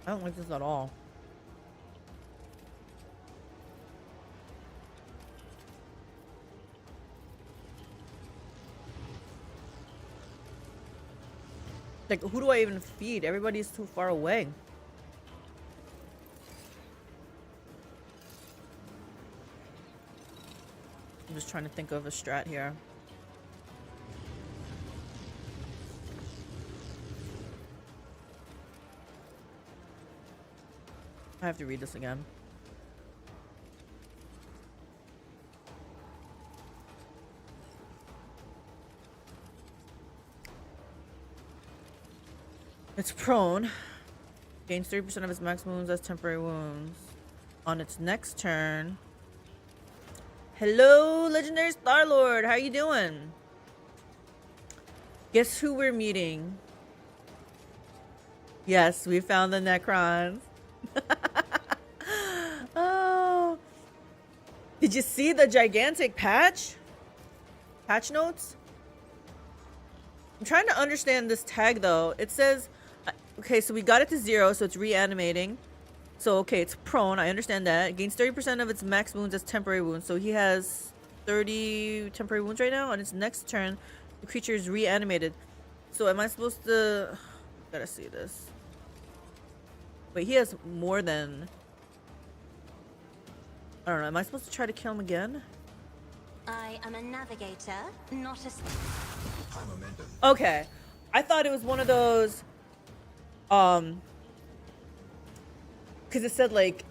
I don't like this at all. Like, who do I even feed? Everybody's too far away. just trying to think of a strat here. I have to read this again. It's prone. Gains 30% of its max wounds as temporary wounds. On its next turn. Hello, Legendary Star-Lord. How you doing? Guess who we're meeting? Yes, we found the Necrons. Oh. Did you see the gigantic patch? Patch notes? I'm trying to understand this tag though. It says, okay, so we got it to 0, so it's reanimating. So, okay, it's prone. I understand that. It gains 30% of its max wounds as temporary wounds. So he has 30 temporary wounds right now. On its next turn, the creature is reanimated. So am I supposed to... Gotta see this. Wait, he has more than... I don't know. Am I supposed to try to kill him again? I am a navigator, not a... Okay. I thought it was one of those... Because it said, like,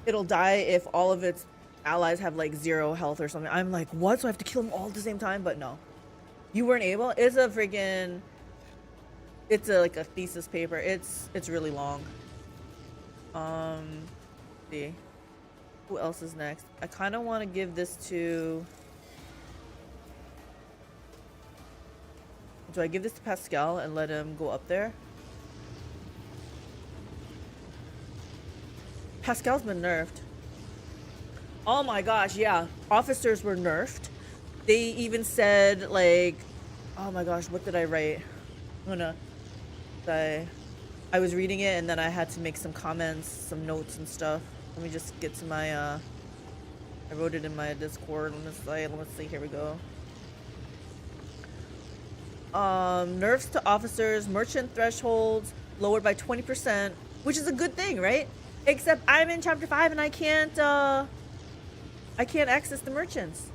it'll die if all of its allies have, like, 0 health or something. I'm like, what? So I have to kill them all at the same time? But no. You weren't able? It's a freaking... It's a, like, a thesis paper. It's really long. Let's see. Who else is next? I kind of want to give this to... Do I give this to Pascal and let him go up there? Pascal's been nerfed. Oh my gosh, yeah. Officers were nerfed. They even said, like... Oh my gosh, what did I write? I'm gonna... I was reading it and then I had to make some comments, some notes and stuff. Let me just get to my... I wrote it in my Discord on this site. Let's see, here we go. Nerfs to officers, merchant thresholds lowered by 20%, which is a good thing, right? Except I'm in chapter 5 and I can't access the merchants.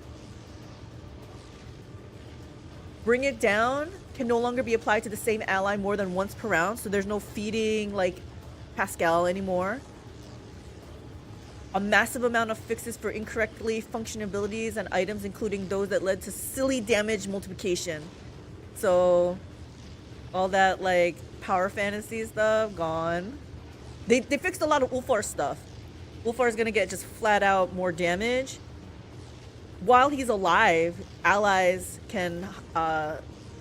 Bring it down can no longer be applied to the same ally more than once per round, so there's no feeding like Pascal anymore. A massive amount of fixes for incorrectly functioning abilities and items, including those that led to silly damage multiplication. So all that like power fantasy stuff gone. They fixed a lot of Ulfar stuff. Ulfar is gonna get just flat out more damage. While he's alive, allies can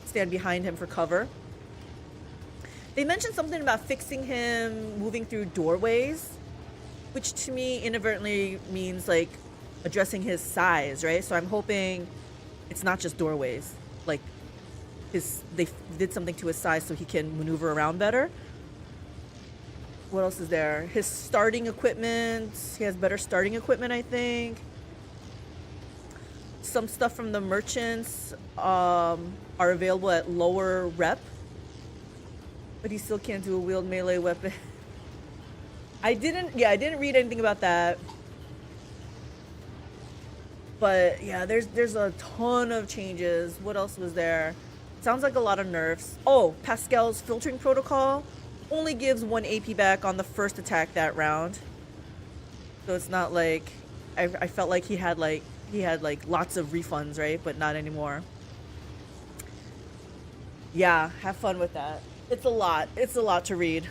stand behind him for cover. They mentioned something about fixing him moving through doorways, which to me inadvertently means like addressing his size, right? So I'm hoping it's not just doorways. Like they did something to his size so he can maneuver around better. What else is there? His starting equipment. He has better starting equipment, I think. Some stuff from the merchants are available at lower rep. But he still can't do a wield melee weapon. I didn't read anything about that. But yeah, there's a ton of changes. What else was there? Sounds like a lot of nerfs. Oh, Pascal's filtering protocol only gives 1 AP back on the first attack that round. So it's not like I felt like he had like lots of refunds, right? But not anymore. Yeah, have fun with that. It's a lot. It's a lot to read.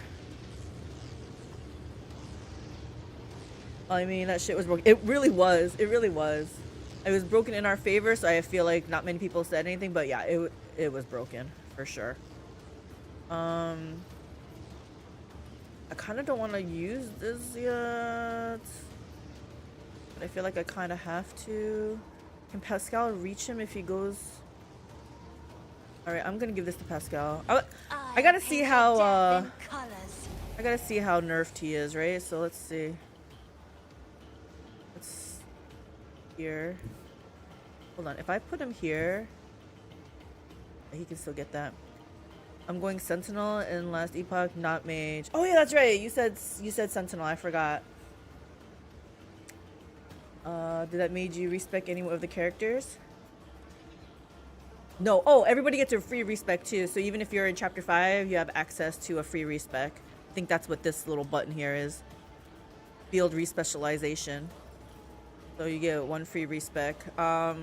I mean, that shit was broken. It really was. It really was. It was broken in our favor, so I feel like not many people said anything, but yeah, it was broken for sure. I kind of don't want to use this yet, but I feel like I kind of have to. Can Pascal reach him if he goes? All right, I'm gonna give this to Pascal. I gotta see how I gotta see how nerfed he is, right? So let's see. Let's here. Hold on. If I put him here, he can still get that. I'm going Sentinel in last epoch, not mage. Oh yeah, that's right. You said Sentinel. I forgot. Did that made you respec any of the characters? No. Oh, everybody gets a free respec too. So even if you're in chapter 5, you have access to a free respec. I think that's what this little button here is. Field respecialization. So you get 1 free respec. I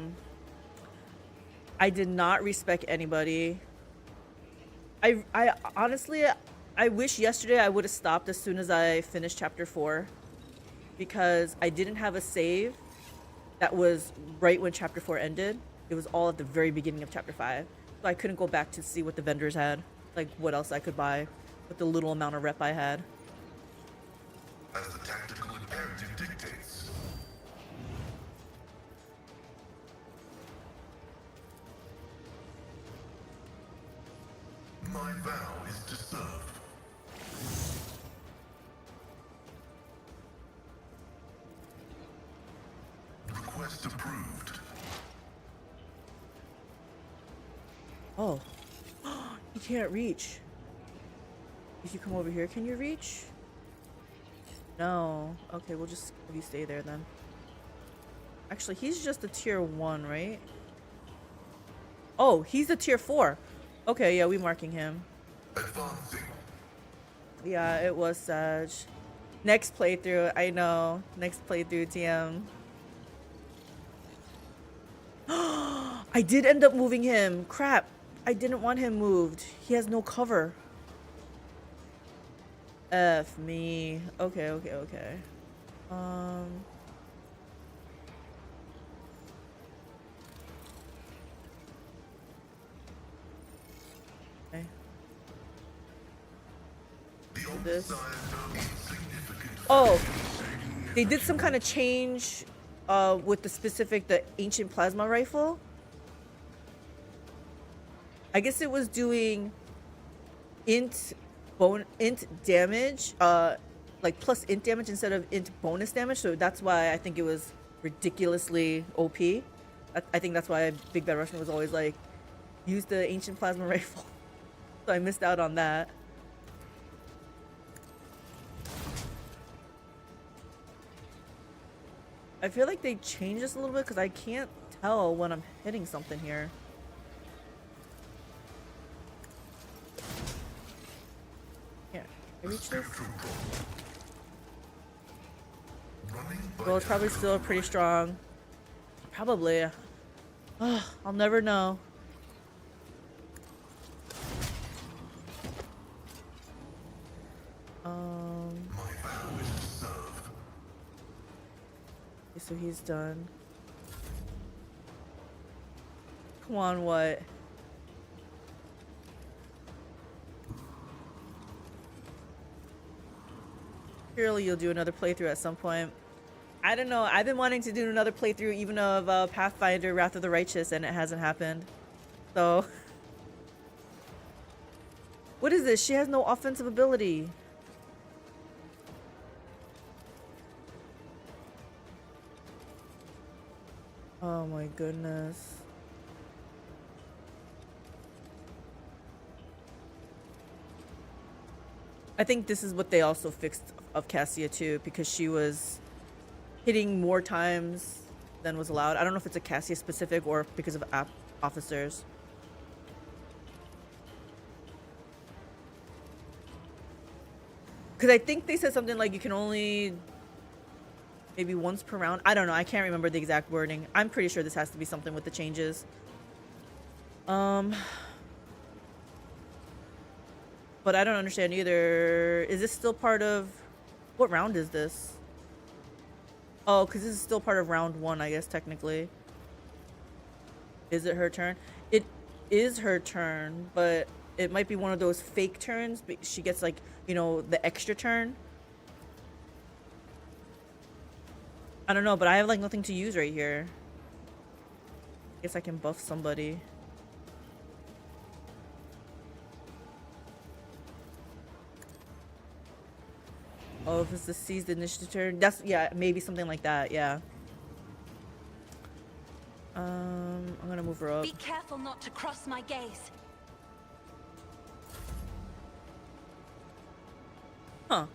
did not respec anybody. I honestly, I wish yesterday I would have stopped as soon as I finished chapter 4. Because I didn't have a save that was right when chapter 4 ended. It was all at the very beginning of chapter 5. So I couldn't go back to see what the vendors had. Like what else I could buy with the little amount of rep I had. As the tactical imperative dictates. My vow is to serve. Request approved. Oh. You can't reach. If you come over here, can you reach? No. Okay, we'll just have you stay there then. Actually, he's just a tier 1, right? Oh, he's a tier 4. Okay, yeah, we marking him. Advancing. Yeah, it was Sag. Next playthrough, I know. Next playthrough, TM. I did end up moving him. Crap. I didn't want him moved. He has no cover. F me. Okay. Okay. This. Oh, they did some kind of change with the ancient plasma rifle. I guess it was doing int damage, like plus int damage instead of int bonus damage. So that's why I think it was ridiculously OP. I think that's why Big Bad Russian was always like, use the ancient plasma rifle. So I missed out on that. I feel like they changed this a little bit because I can't tell when I'm hitting something here. Yeah, I reach this? Well, it's probably still pretty strong. Probably. Ugh, I'll never know. So he's done. Come on, what? Surely you'll do another playthrough at some point. I don't know. I've been wanting to do another playthrough even of Pathfinder Wrath of the Righteous, and it hasn't happened. So. What is this? She has no offensive ability. Oh my goodness. I think this is what they also fixed of Cassia too, because she was hitting more times than was allowed. I don't know if it's a Cassia specific or because of officers. Because I think they said something like you can only maybe once per round. I don't know. I can't remember the exact wording. I'm pretty sure this has to be something with the changes. But I don't understand either. Is this still part of... What round is this? Oh, because this is still part of round 1, I guess, technically. Is it her turn? It is her turn, but it might be one of those fake turns. She gets, like, you know, the extra turn. I don't know, but I have like nothing to use right here. Guess I can buff somebody. Oh, if it's the seized initiative turn, that's, yeah, maybe something like that. Yeah. I'm gonna move her up. Be careful not to cross my gaze. Huh.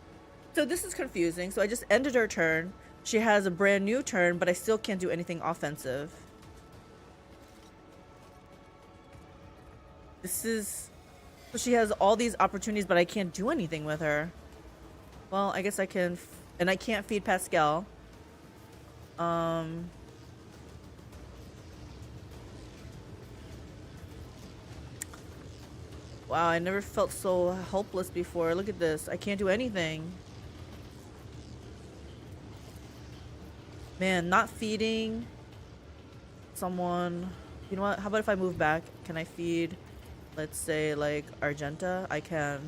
So this is confusing. So I just ended her turn. she has a brand new turn, but I still can't do anything offensive. This is... So she has all these opportunities, but I can't do anything with her. Well, I guess I can... And I can't feed Pascal. Wow, I never felt so helpless before. Look at this. I can't do anything. Man, not feeding someone. You know what? How about if I move back? Can I feed, let's say, like, Argenta? I can.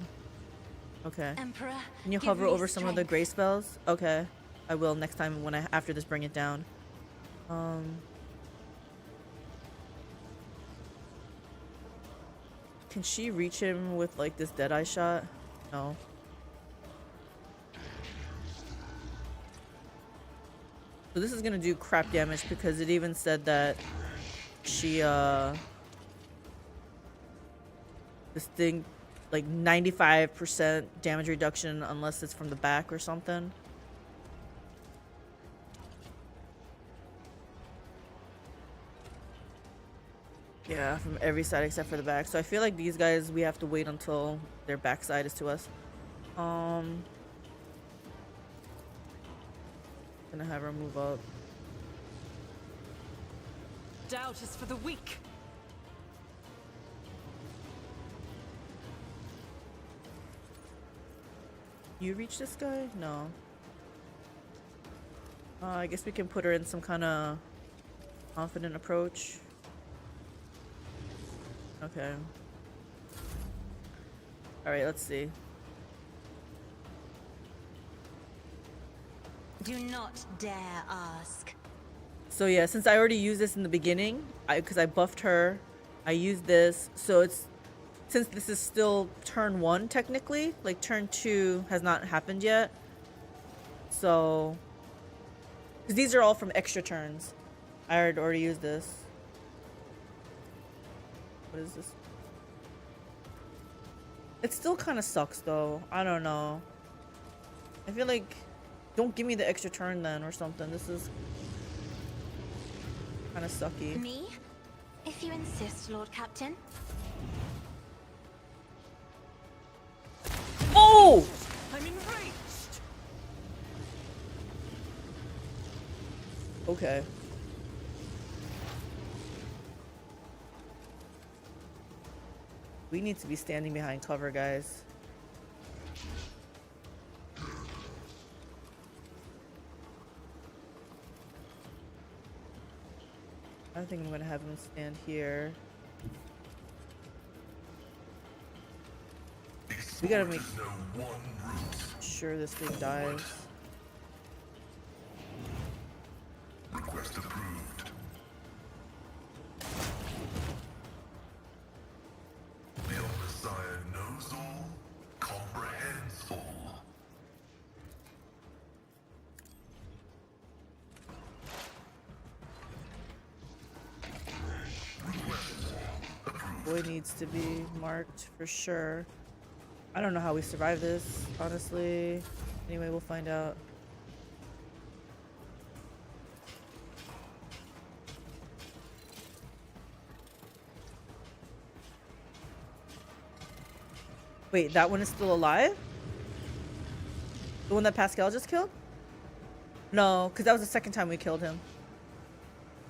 Okay. Emperor, Can you give hover me over some of the strength. gray spells? Okay. I will next time when after this bring it down. Can she reach him with like this Deadeye shot? No. So this is gonna do crap damage because it even said that she this thing like 95% damage reduction unless it's from the back or something. Yeah, from every side except for the back. So I feel like these guys, we have to wait until their backside is to us. Gonna have her move up. Doubt is for the weak. You reach this guy? No. I guess we can put her in some kind of confident approach. Okay. Alright, let's see. Do not dare ask. So yeah, since I already used this in the beginning, because I buffed her, I used this. So it's, since this is still turn 1 technically, like turn 2 has not happened yet. So, because these are all from extra turns. I had already used this. What is this? It still kind of sucks though. I don't know. I feel like, don't give me the extra turn then or something. This is kind of sucky. Me? If you insist, Lord Captain. Oh! I'm enraged. Okay. We need to be standing behind cover, guys. I think I'm gonna have him stand here. We gotta make Explorers know one route. sure this thing dies. Request approved. The Messiah knows all, comprehends all. Boy needs to be marked for sure. I don't know how we survive this, honestly. Anyway, we'll find out. Wait, that one is still alive? The one that Pascal just killed? No, because that was the second time we killed him.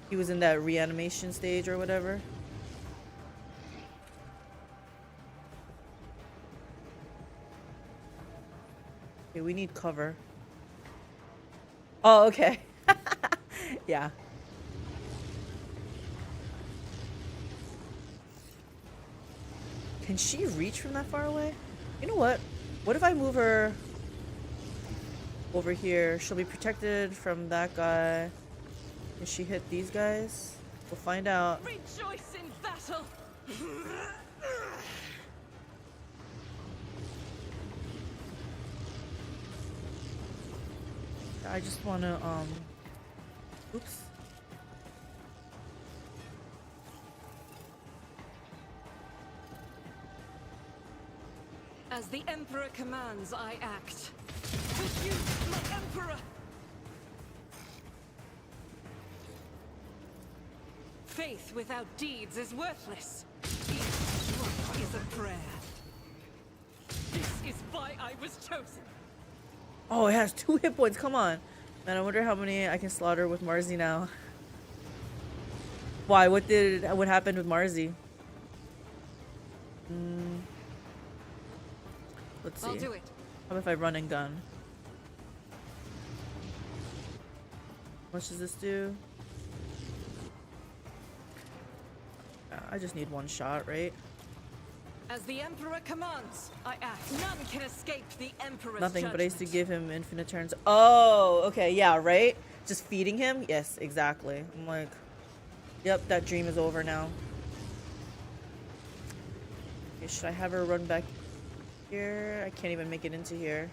He was in that reanimation stage or whatever. Okay, we need cover. Oh, okay. Yeah. Can she reach from that far away? You know what? What if I move her over here? She'll be protected from that guy. Can she hit these guys? We'll find out. Rejoice in battle. I just want to, oops. As the Emperor commands, I act. With you, my Emperor! Faith without deeds is worthless. Each drop is a prayer. This is why I was chosen. Oh, it has 2 hit points. Come on. Man, I wonder how many I can slaughter with Marzi now. Why? What happened with Marzi? Let's see. I'll do it. How if I run and gun? How much does this do? I just need 1 shot, right? As the Emperor commands, I act. None can escape the Emperor's Nothing, but I used to judgment. give him infinite turns. Oh, okay, yeah, right? Just feeding him? Yes, exactly. I'm like, yep, that dream is over now. Okay, should I have her run back here? I can't even make it into here.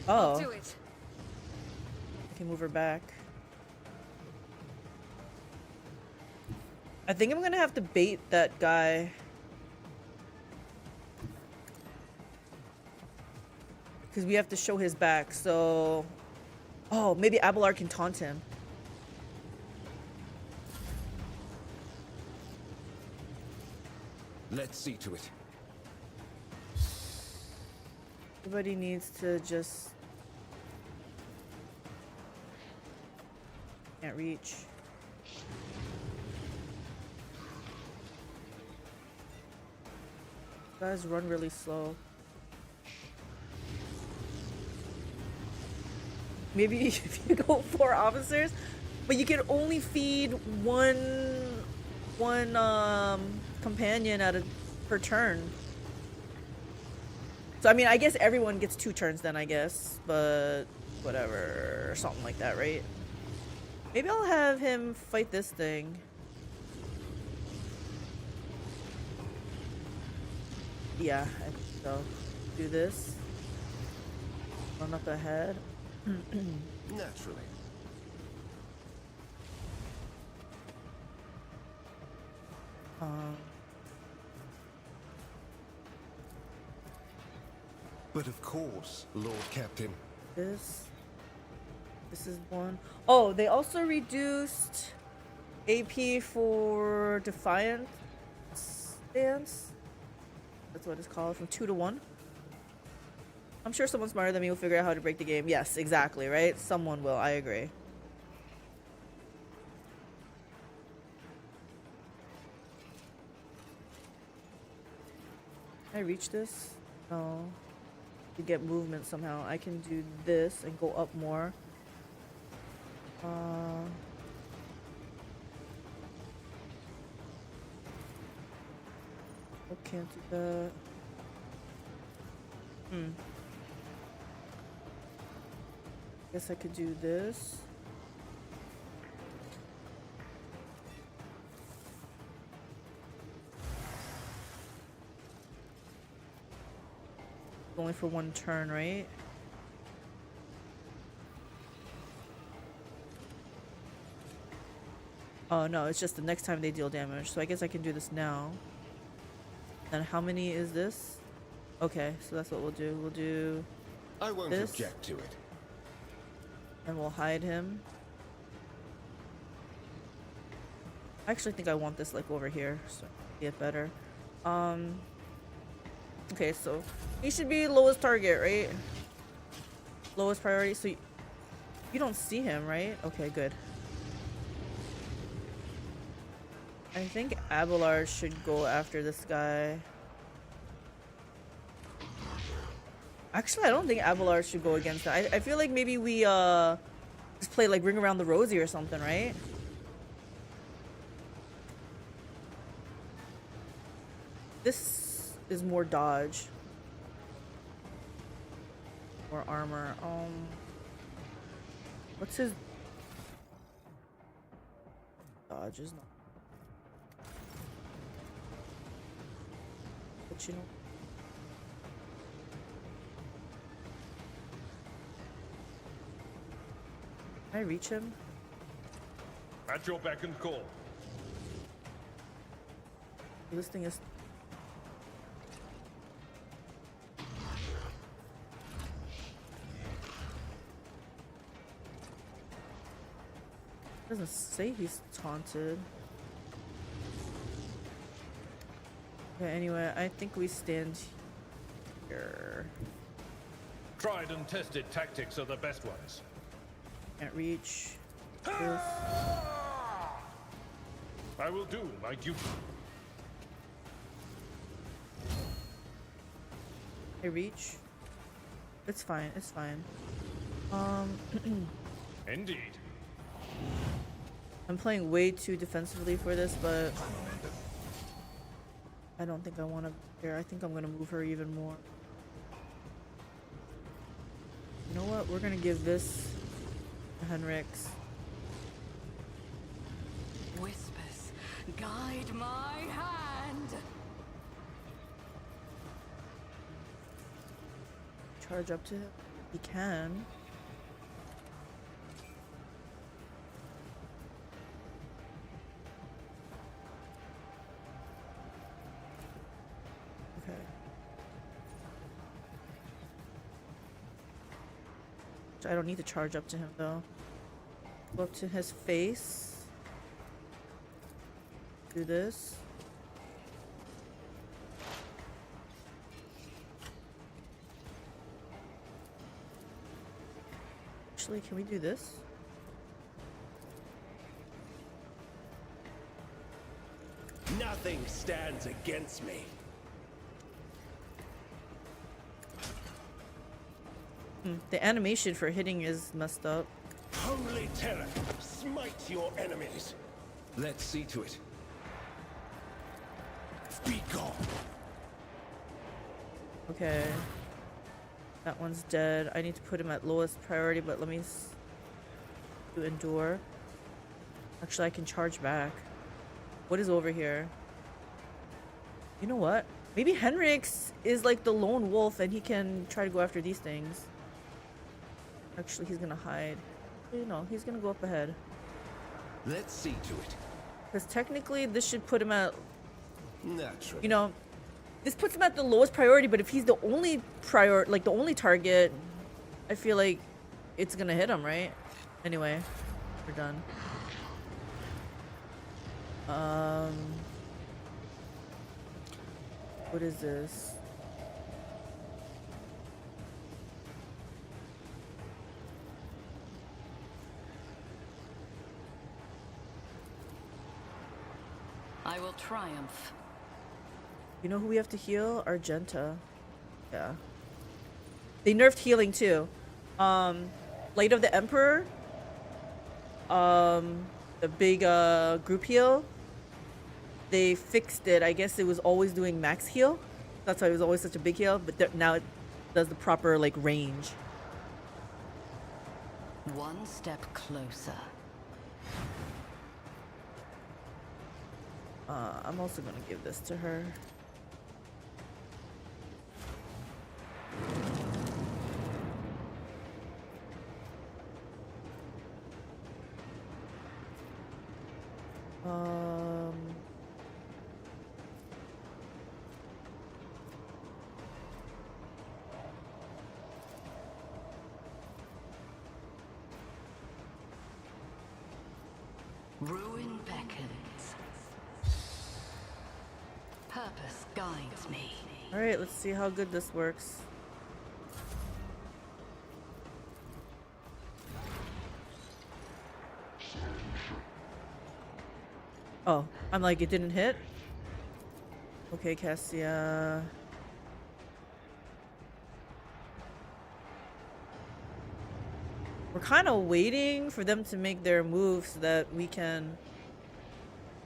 I'll Oh, do it. I can move her back. I think I'm gonna have to bait that guy. Because we have to show his back, so... Oh, maybe Abelard can taunt him. Let's see to it. Everybody needs to just... Can't reach. Guys run really slow. Maybe if you go 4 officers, but you can only feed one companion per turn. So I mean, I guess everyone gets 2 turns then, I guess, but whatever, something like that, right? Maybe I'll have him fight this thing. Yeah, I think so. Do this. Run up ahead. Naturally. But of course, Lord Captain. This is one. Oh, they also reduced AP for Defiant Stance. That's what it's called, from 2 to 1. I'm sure someone smarter than me will figure out how to break the game. Yes, exactly, right? Someone will, I agree. Can I reach this? No. To get movement somehow. I can do this and go up more. I can't do that. Guess I could do this. Only for 1 turn, right? Oh no, it's just the next time they deal damage. So I guess I can do this now. Then how many is this? Okay, so that's what we'll do. We'll do I won't this, object to it. and we'll hide him. I actually think I want this like over here, so I get better. Okay, so he should be lowest target, right? Lowest priority. So you don't see him, right? Okay, good. I think Abelard should go after this guy. Actually, I don't think Abelard should go against that. I feel like maybe we just play like Ring Around the Rosie or something, right? This is more dodge. More armor. What's his dodge is not. But you know. Can I reach him? At your beck and call. This thing is Doesn't say he's taunted. Okay, anyway, I think we stand here. Tried and tested tactics are the best ones. Can't reach. This. I will do my duty. I reach. It's fine. It's fine. Indeed. I'm playing way too defensively for this, but I don't think I want to here. I think I'm gonna move her even more. You know what? We're gonna give this to Henrik's. Whispers, guide my hand. Charge up to him. He can. Okay. I don't need to charge up to him though. Go up to his face. Do this. Actually, can we do this? Nothing stands against me. The animation for hitting is messed up. Holy terror, smite your enemies. Let's see to it. Be gone. Okay. That one's dead. I need to put him at lowest priority, but let me do endure. Actually, I can charge back. What is over here? You know what? Maybe Henrik's is like the lone wolf and he can try to go after these things. Actually, he's gonna hide. You know, he's gonna go up ahead. Let's see to it. Because technically, this should put him at, Naturally. you know, this puts him at the lowest priority, but if he's the only the only target, I feel like it's gonna hit him, right? Anyway, we're done. What is this? I will triumph. You know who we have to heal? Argenta. Yeah. They nerfed healing too. Light of the Emperor. The big group heal. They fixed it. I guess it was always doing max heal. That's why it was always such a big heal. But now it does the proper like range. One step closer. I'm also gonna give this to her. Ruin beckons. Purpose guides me. All right, let's see how good this works. Oh, I'm like, it didn't hit? Okay, Cassia. We're kind of waiting for them to make their move so that we can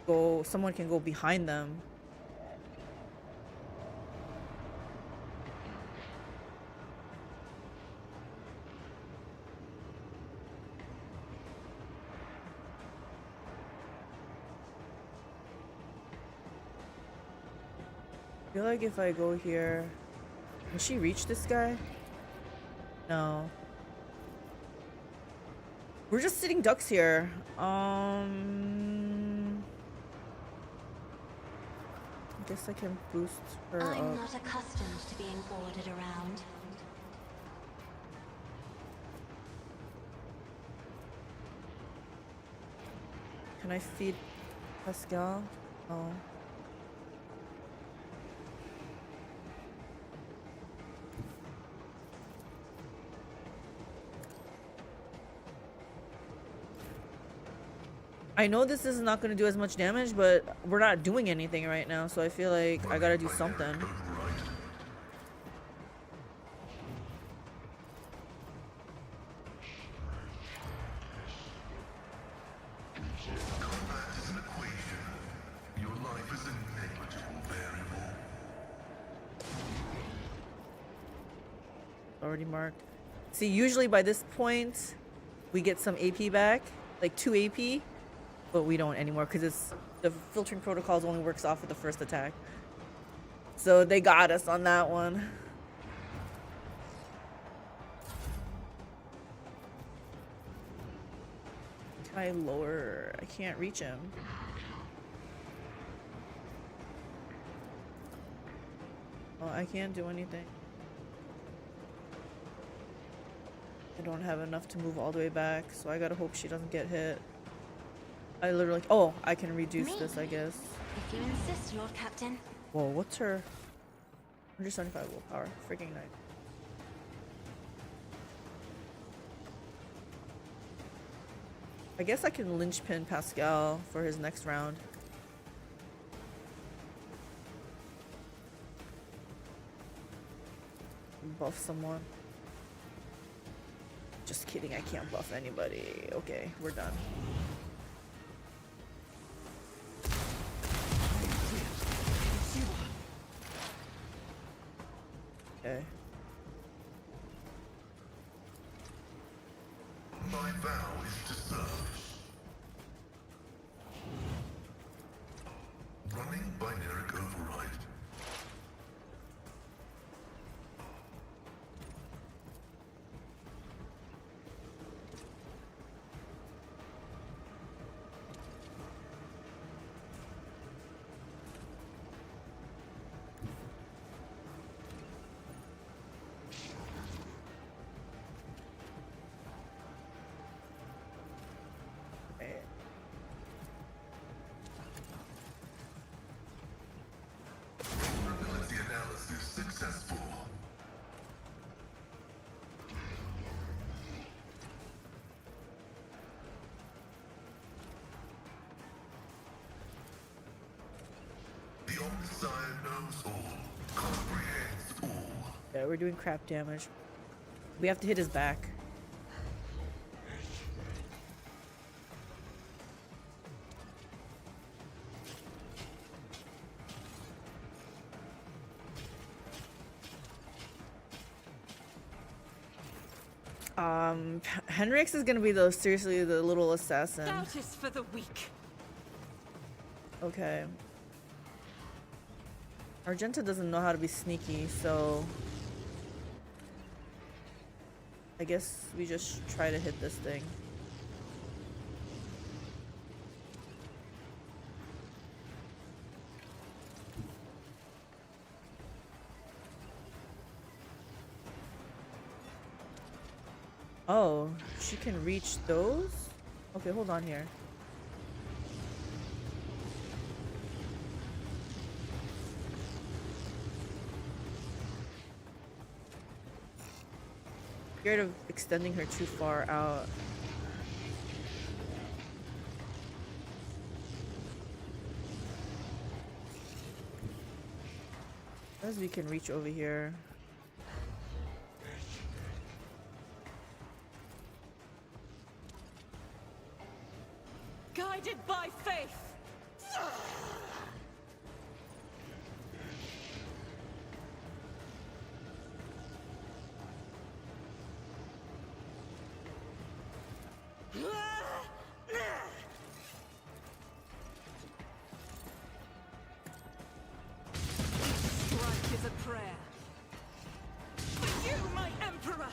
go, someone can go behind them. I feel like if I go here, can she reach this guy? No. We're just sitting ducks here. I guess I can boost her I'm up. not accustomed to being ordered around. Can I feed Pascal? Oh. I know this is not going to do as much damage, but we're not doing anything right now, so I feel like I gotta do something. Combat is an equation. Your life is a negligible variable. Already marked. See, usually by this point, we get some AP back, like 2 AP. But we don't anymore because it's the filtering protocols only works off of the first attack. So they got us on that one. Can I lower? I can't reach him. Oh, I can't do anything. I don't have enough to move all the way back, so I gotta hope she doesn't get hit. I literally... Oh, I can reduce this, I guess. If you insist, Lord Captain. Whoa, what's her... 175 willpower. Freaking nice. I guess I can linchpin Pascal for his next round. Buff someone. Just kidding, I can't buff anybody. Okay, we're done. Okay. My vow is to serve. Running binaric override. Vulnerability analysis successful. The Omniscient knows all, comprehends all. Yeah, we're doing crap damage. We have to hit his back. Henrix is gonna be seriously the little assassin. Doubt is for the weak. Okay. Argenta doesn't know how to be sneaky, so I guess we just try to hit this thing. Oh, she can reach those? Okay, hold on here. Scared of extending her too far out. As we can reach over here. Guided by faith. Strike is a prayer. For you, my emperor.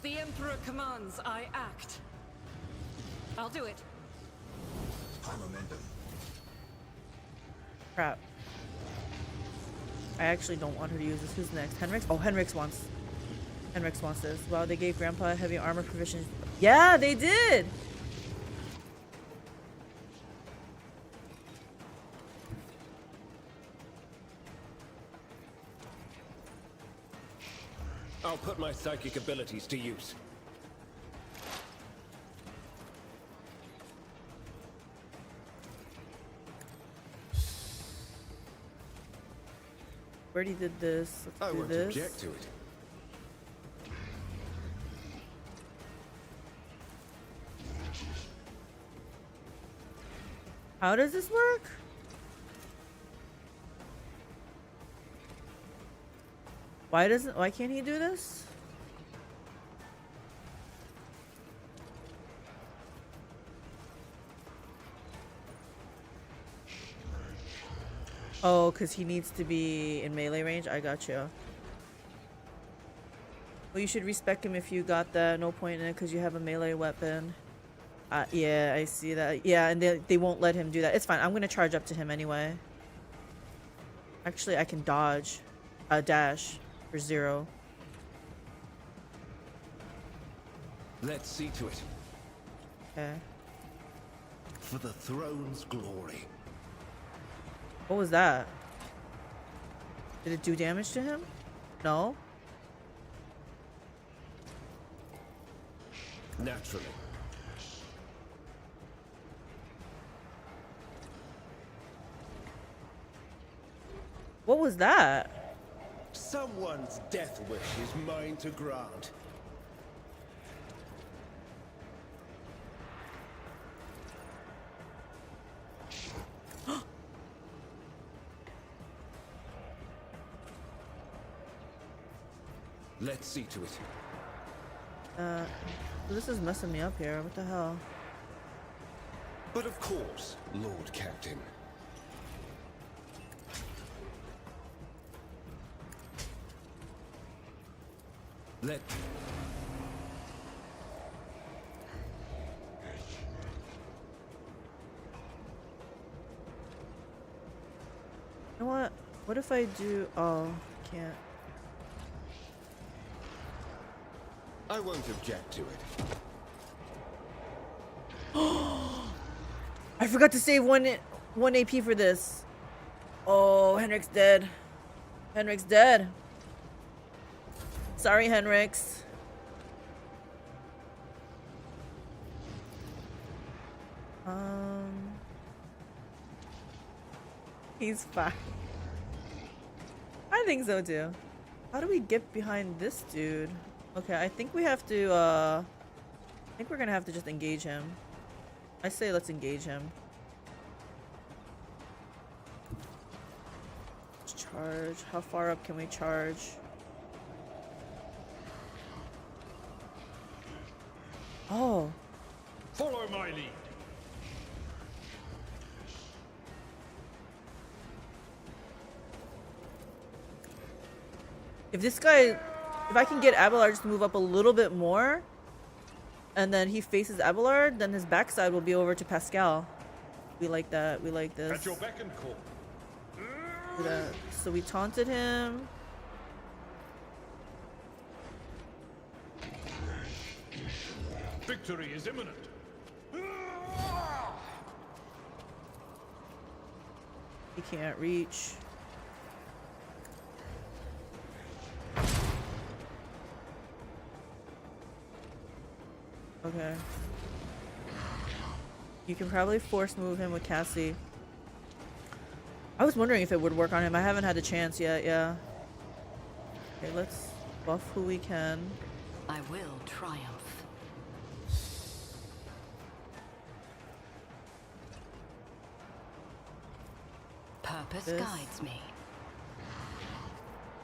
the Emperor commands, I act. I'll do it. High momentum. Crap. I actually don't want her to use this. Who's next? Henrix? Oh, Henrix wants this. Wow, they gave Grandpa heavy armor provisions. Yeah, they did! I'll put my psychic abilities to use. Already did this. I Let's do won't this. object to it. How does this work? Why can't he do this? Oh, because he needs to be in melee range? I got you. Well, you should respect him if you got that. No point in it because you have a melee weapon. Yeah, I see that. Yeah, and they won't let him do that. It's fine. I'm going to charge up to him anyway. Actually, I can dodge. Dash for 0. Let's see to it. Okay. For the throne's glory. What was that? Did it do damage to him? No? Naturally. What was that? Someone's death wish is mine to grant. Let's see to it. This is messing me up here. What the hell? But of course, Lord Captain. Let... You know what? What if I do... Oh, can't. I won't object to it. I forgot to save one AP for this. Oh, Henrik's dead. Henrik's dead. Sorry, Henrix. He's fine. I think so too. How do we get behind this dude? Okay, I think we have to, I think we're gonna have to just engage him. I say let's engage him. Let's charge. How far up can we charge? Oh. Follow my lead. If this guy, if I can get Abelard just to move up a little bit more, and then he faces Abelard, then his backside will be over to Pascal. We like that. We like this. At your beck and call. Do that. So we taunted him. Victory is imminent. He can't reach. Okay. You can probably force move him with Cassie. I was wondering if it would work on him. I haven't had a chance yet, yeah. Okay, let's buff who we can. I will triumph. Purpose This. guides me.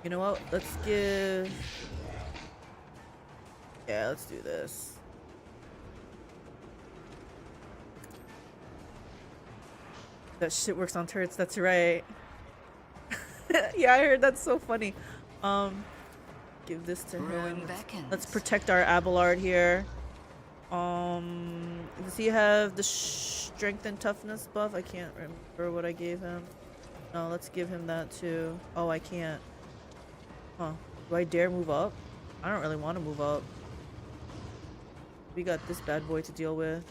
You know what? Let's give... Yeah, let's do this. That shit works on turrets, that's right. Yeah, I heard that's so funny. give this to Ruin him. beckons. Let's protect our Abelard here. Does he have the strength and toughness buff? I can't remember what I gave him. No, let's give him that too. Oh, I can't. Huh. Do I dare move up? I don't really want to move up. We got this bad boy to deal with.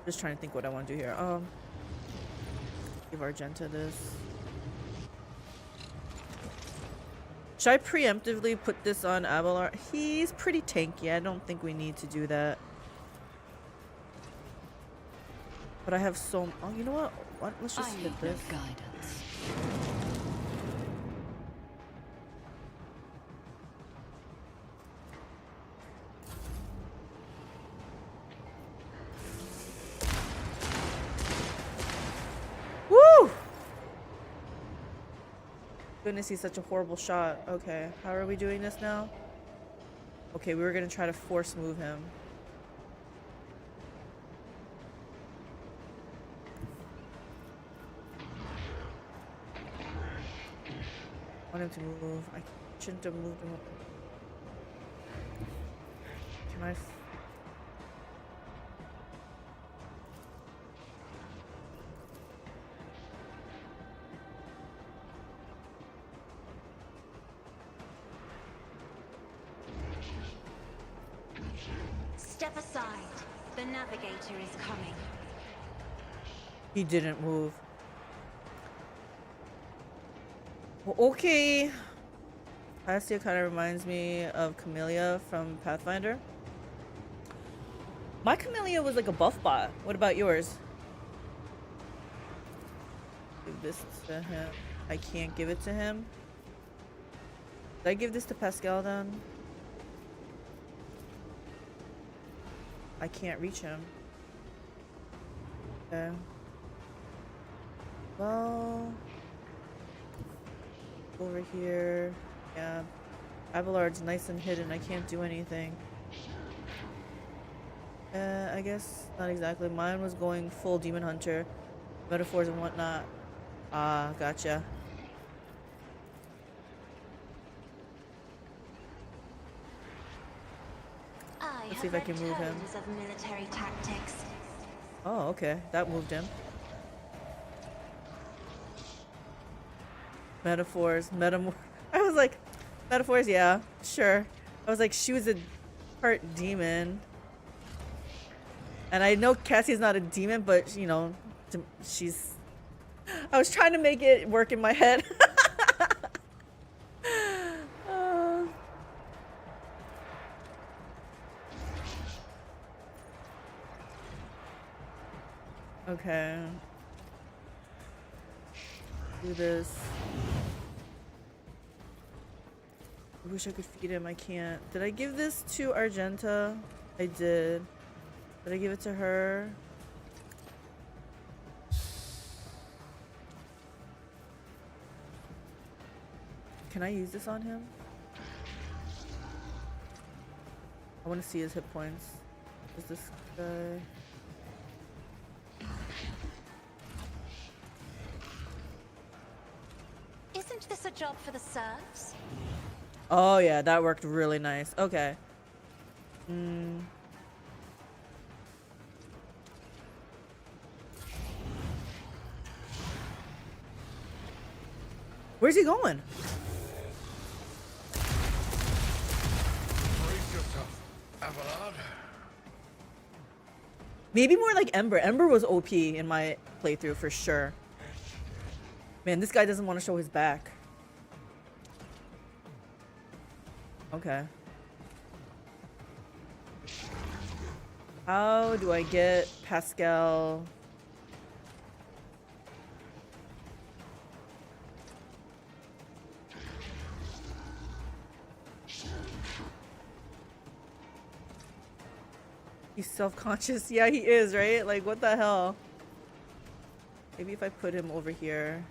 Just trying to think what I want to do here. Give Argenta this. Should I preemptively put this on Abelard? He's pretty tanky. I don't think we need to do that. But I have so... Oh, you know what? Let's just hit this. Guidance. Woo! Goodness, he's such a horrible shot. Okay, how are we doing this now? Okay, we were gonna try to force move him. I want him to move. I shouldn't have moved him. Can I? Step aside. The navigator is coming. He didn't move. Well, okay. Astia kind of reminds me of Camellia from Pathfinder. My Camellia was like a buff bot. What about yours? Give this to him. I can't give it to him. Did I give this to Pascal then? I can't reach him. Okay. Well, over here. Yeah. Abelard's nice and hidden. I can't do anything. I guess not exactly. Mine was going full Demon Hunter. Metaphors and whatnot. Ah, gotcha. Let's see if I can move him. Of military tactics. Oh, okay. That moved him. Metaphors. I was like, metaphors, yeah, sure. I was like, she was a part demon. And I know Cassie's not a demon, but, you know, she's... I was trying to make it work in my head. Okay. Do this. I wish I could feed him. I can't. Did I give this to Argenta? I did. Did I give it to her? Can I use this on him? I want to see his hit points. Is this guy? Isn't this a job for the serfs? Oh yeah, that worked really nice. Okay. Where's he going? Brace yourself, Abelard. Maybe more like Ember. Ember was OP in my playthrough for sure. Man, this guy doesn't want to show his back. Okay. How do I get Pascal? He's self-conscious. Yeah, he is, right? Like, what the hell? Maybe if I put him over here.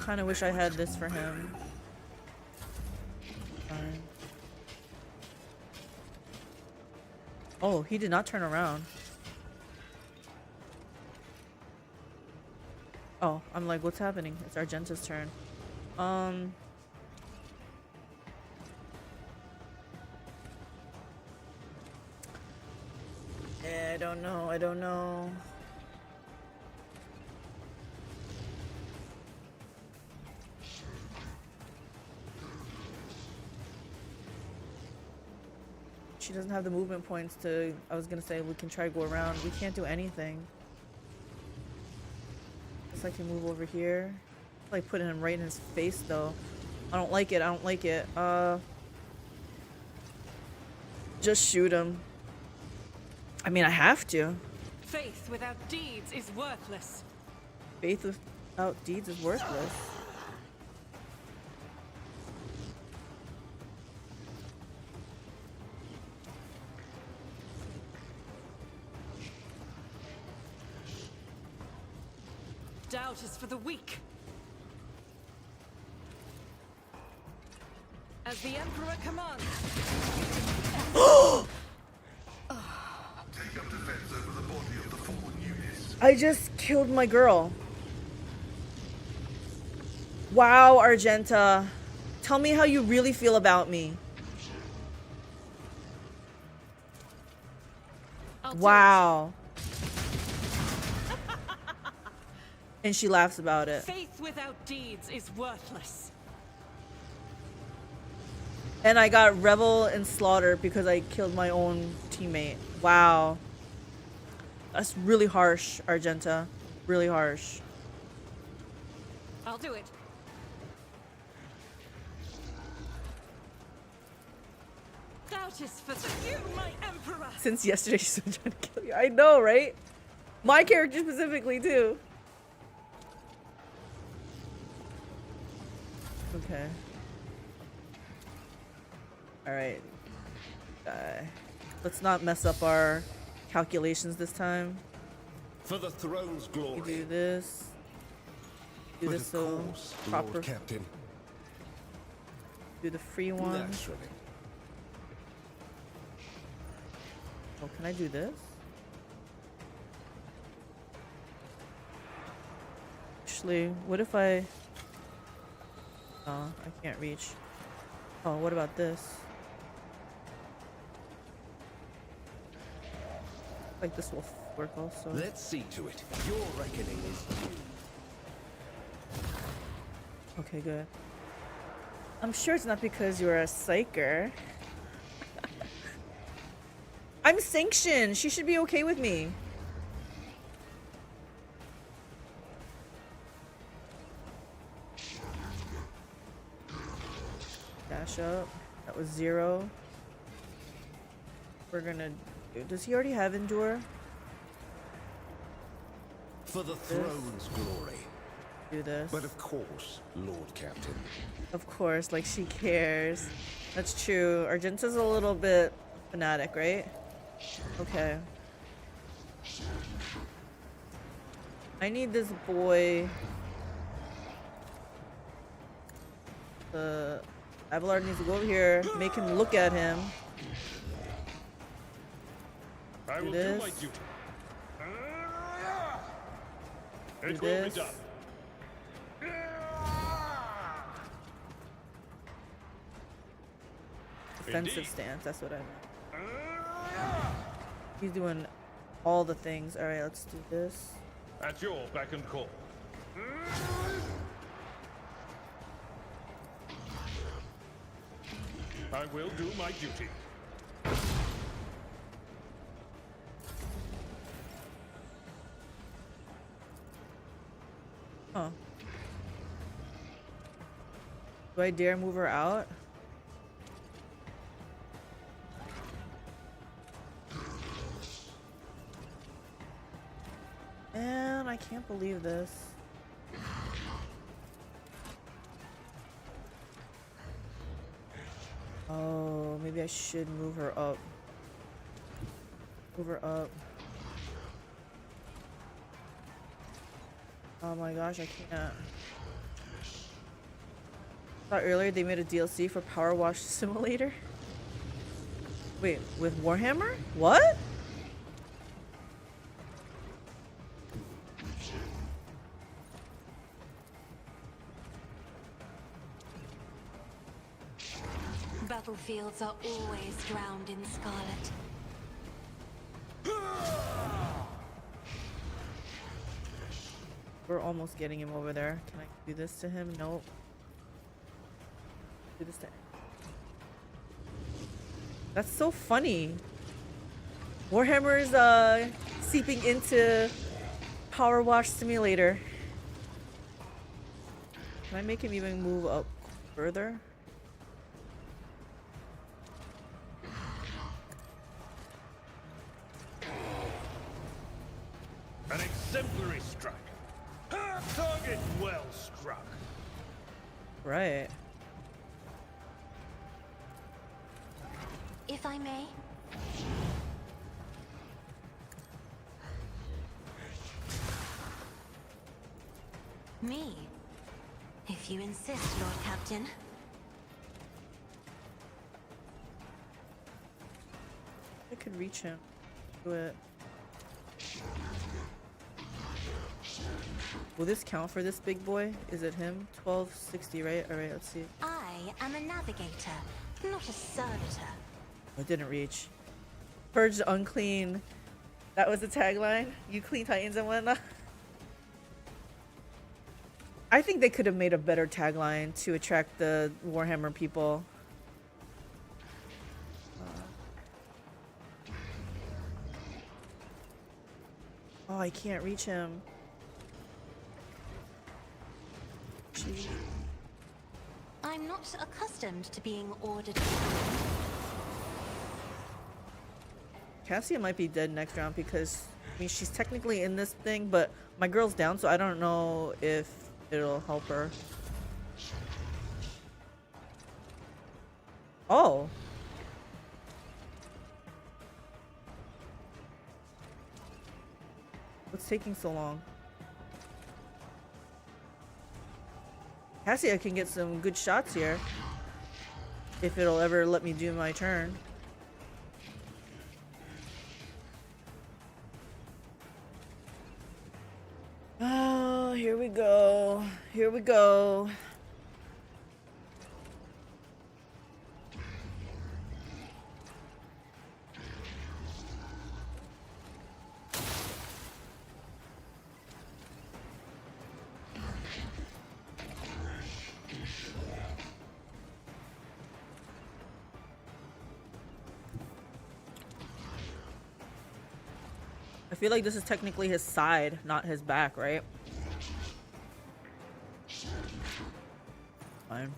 kind of wish I had this for him. Fine. Oh, he did not turn around. Oh, I'm like, what's happening? It's Argenta's turn. Yeah, I don't know. I don't know. She doesn't have the movement points to... I was gonna say we can try to go around. We can't do anything. Guess I can move over here. Like putting him right in his face though. I don't like it. I don't like it. Just shoot him. I mean, I have to. Faith without deeds is worthless. Faith without deeds is worthless. Doubt is for the weak. As the Emperor commands. Take up defense over the body of the fallen units. I just killed my girl. Wow, Argenta. Tell me how you really feel about me. Wow. And she laughs about it. Faith without deeds is worthless. And I got rebel and slaughter because I killed my own teammate. Wow. That's really harsh, Argenta. Really harsh. I'll do it. Doubt is for the you, my Emperor. Since yesterday she's been trying to kill you. I know, right? My character specifically, too. Okay. Alright. Let's not mess up our calculations this time. For the throne's glory. We do this. Do But this of so course, proper. Lord Captain. Do the free one. Naturally. Oh, can I do this? Actually, what if I... Oh, I can't reach. Oh, what about this? Like this will work also. Let's see to it. Your reckoning is due. Okay, good. I'm sure it's not because you're a psyker. I'm sanctioned. She should be okay with me. Dash up. That was 0. We're gonna... Does he already have endure? For the throne's glory. Do this. But of course, Lord Captain. Of course, like she cares. That's true. Argenta's a little bit fanatic, right? Okay. I need this boy. Abelard needs to go over here, make him look at him. I will this. do my duty. Do It will be this. done. Defensive Indeed. stance, that's what I meant. He's doing all the things. Alright, let's do this. At your beck and call. I will do my duty. Huh. Do I dare move her out? Man, I can't believe this. Oh, maybe I should move her up. Move her up. Oh my gosh, I can't. Thought earlier they made a DLC for Power Wash Simulator. Wait, with Warhammer? What? Battlefields are always drowned in scarlet. We're almost getting him over there. Can I do this to him? Nope. Do this to him. That's so funny. Warhammer is seeping into Power Wash Simulator. Can I make him even move up further? An exemplary strike. Target well struck. Right. If I may. Me? If you insist, Lord Captain. I could reach him. Do it. Will this count for this big boy? Is it him? 1260, right? Alright, let's see. I am a navigator, not a servitor. It didn't reach. Purged unclean. That was the tagline. You clean titans and whatnot. I think they could have made a better tagline to attract the Warhammer people. Oh, I can't reach him. Jeez. I'm not accustomed to being ordered. Cassia might be dead next round because, I mean, she's technically in this thing, but my girl's down, so I don't know if it'll help her. Oh. What's taking so long? Cassia can get some good shots here. If it'll ever let me do my turn. Oh, here we go. Here we go. I feel like this is technically his side, not his back, right? Fine.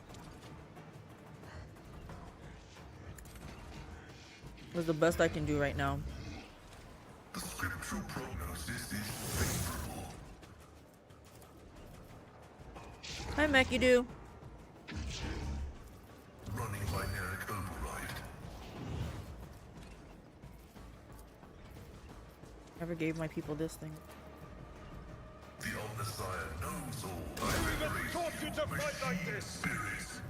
That's the best I can do right now. The scriptural prognosis is favorable. Hi, Mekidoo. Running binaric override. Never gave my people this thing. The Omnissiah knows all. Who even taught you to fight like this? Spirits.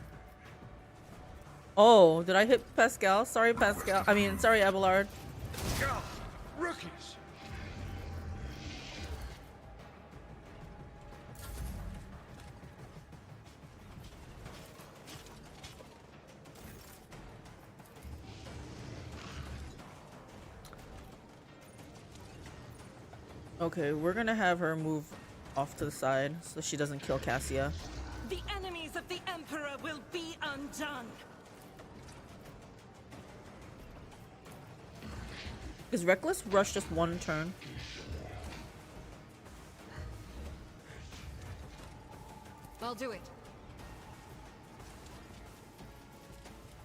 Oh, did I hit Pascal? Sorry, Pascal. I mean, sorry, Abelard. Gah! Rookies! Okay, we're gonna have her move off to the side so she doesn't kill Cassia. The enemies of the Emperor will be undone. Is Reckless Rush just one turn? I'll do it.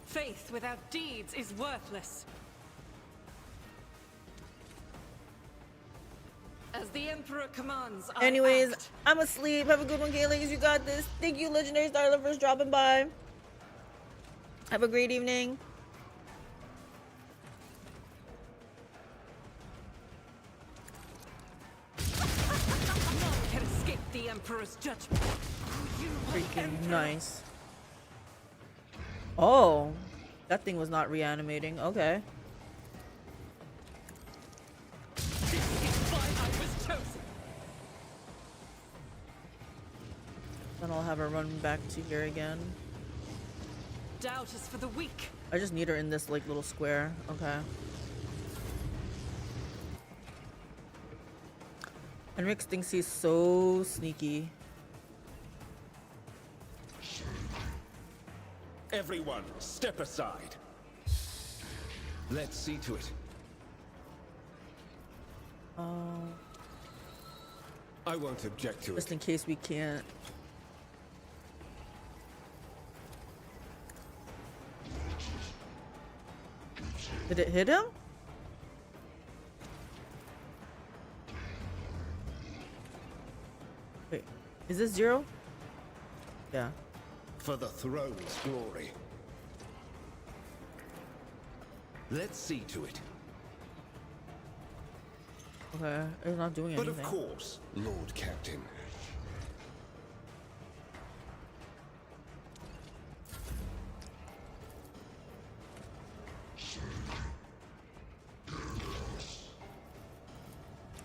Faith without deeds is worthless. As the Emperor commands, I Anyways, act. I'm asleep. Have a good one, Calyx. You got this. Thank you, Legendary Starler, for dropping by. Have a great evening. None can escape the Emperor's judgment. You will Freaking Emperor. nice. Oh, that thing was not reanimating. Okay. This is why I was chosen. Then I'll have her run back to here again. Doubt is for the weak. I just need her in this like little square. Okay. Henrik thinks he's so sneaky. Everyone, step aside. Let's see to it. I won't object to Just it. in case we can't. Did it hit him? Wait, is this 0? Yeah. For the throne's glory. Let's see to it. Okay, it's not doing But anything. of course, Lord Captain.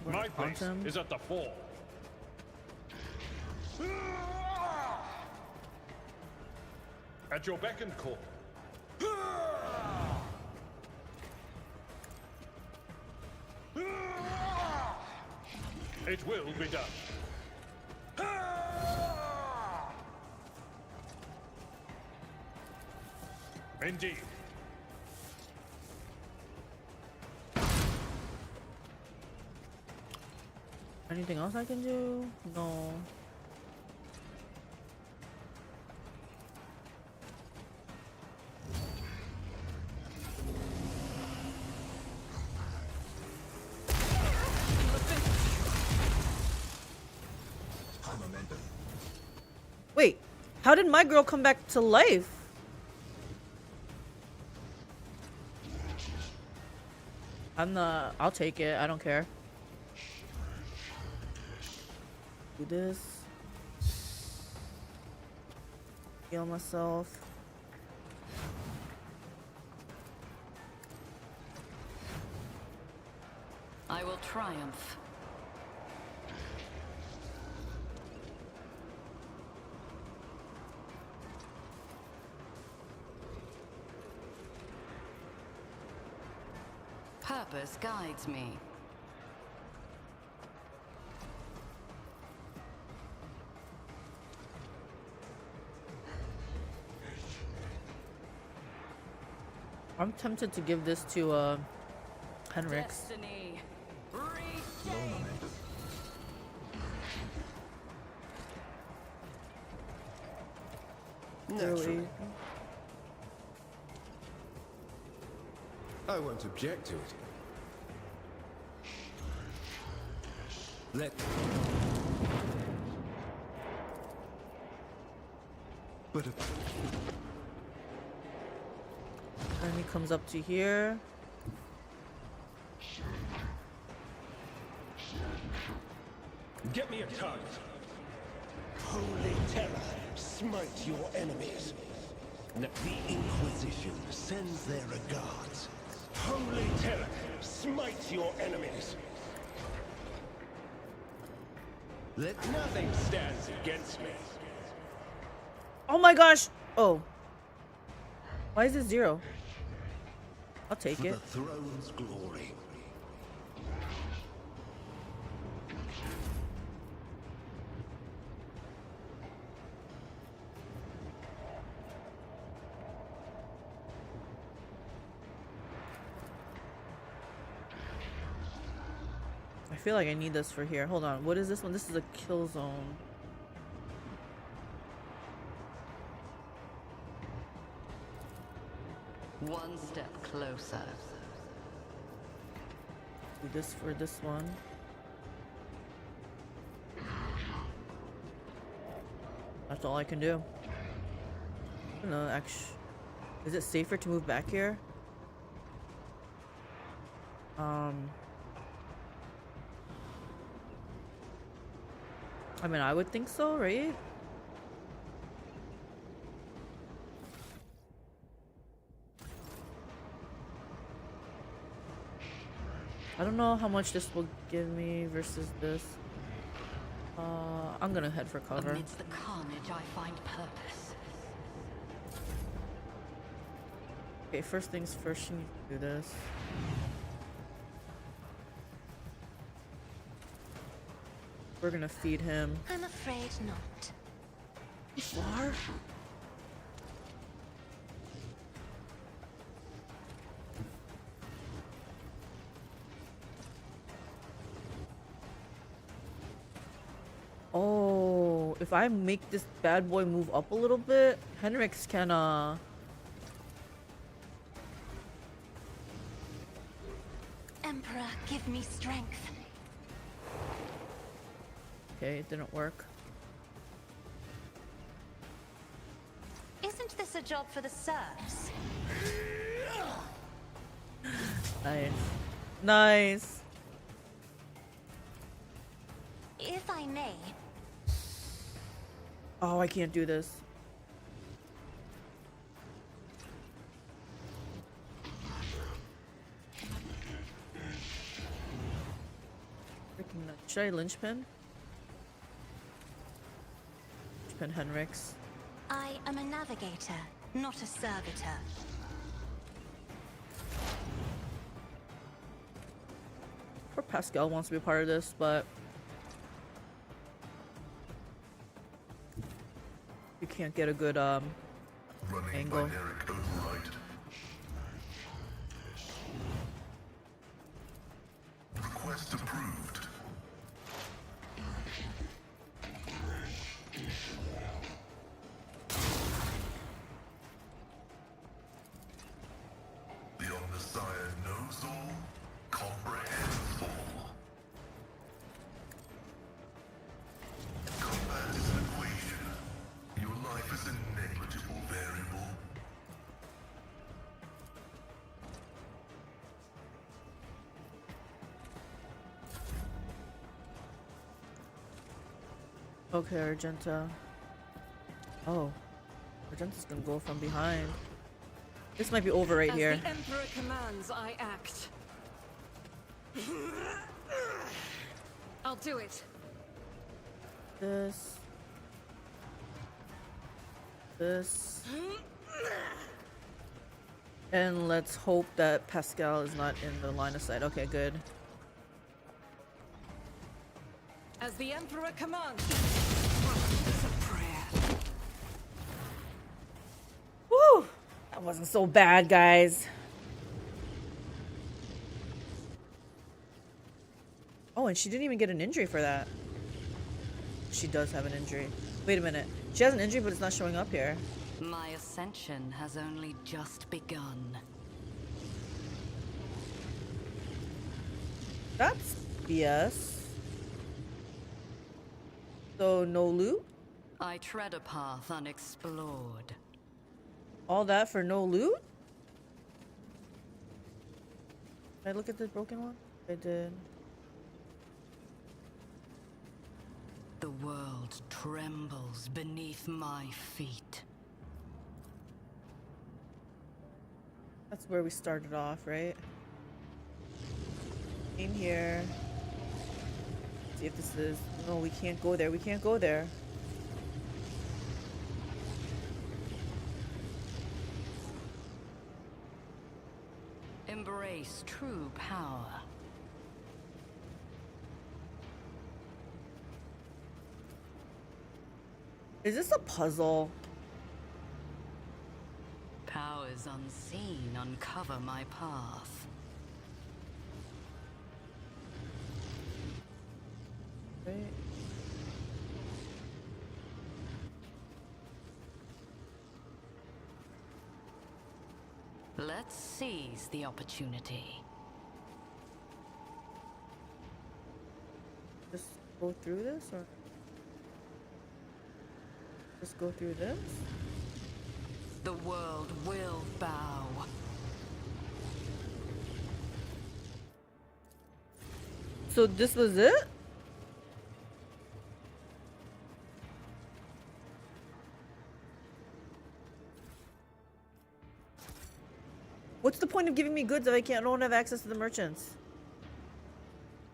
We're My gonna taunt place him. is at the fore. At your beck and call. It will be done. Indeed. Anything else I can do? No. Wait, how did my girl come back to life? I'll take it. I don't care. Do this. Heal myself. I will triumph. Purpose guides me. I'm tempted to give this to Henrik. Destiny. Reshape. Naturally. I won't object to it. Let... But... And he comes up to here. Get me a target. Holy terror, smite your enemies. The Inquisition sends their regards. Holy terror, smite your enemies. Let nothing stand against me. Oh my gosh! Oh. Why is it 0? I'll take For it. the throne's glory. I feel like I need this for here. Hold on. What is this one? This is a kill zone. One step closer. Do this for this one. That's all I can do. No, actually, is it safer to move back here? I mean, I would think so, right? I don't know how much this will give me versus this. I'm gonna head for cover. Amidst the carnage, I find purpose. Okay, first things first, you need to do this. We're gonna feed him. I'm afraid not. Far? Oh, if I make this bad boy move up a little bit, Henrix can Emperor, give me strength. Okay, it didn't work. Isn't this a job for the serfs? Nice. Nice. If I may, Oh, I can't do this. Freaking nuts. Should I linchpin? Linchpin Henrix. I am a navigator, not a servitor. Poor Pascal wants to be a part of this, but you can't get a good Running angle. binaric override. Request approved. The Omnissiah knows all, comprehends all. Combat is an equation. Your life is a negligible variable. Okay, Argenta. Oh. Argenta's gonna go from behind. This might be over right As here. the Emperor commands, I act. I'll do it. This. This. And let's hope that Pascal is not in the line of sight. Okay, good. As the Emperor commands. It's a prayer. Woo! That wasn't so bad, guys. Oh, and she didn't even get an injury for that. She does have an injury. Wait a minute. She has an injury, but it's not showing up here. My ascension has only just begun. That's BS. So, no loot? I tread a path unexplored. All that for no loot? Did I look at the broken one? I did. The world trembles beneath my feet. That's where we started off, right? In here. See if this is... No, we can't go there. We can't go there. Embrace true power. Is this a puzzle? Powers unseen uncover my path. Right. Let's seize the opportunity. Just go through this, or just go through this? The world will bow. So this was it? What's the point of giving me goods if I don't have access to the merchants?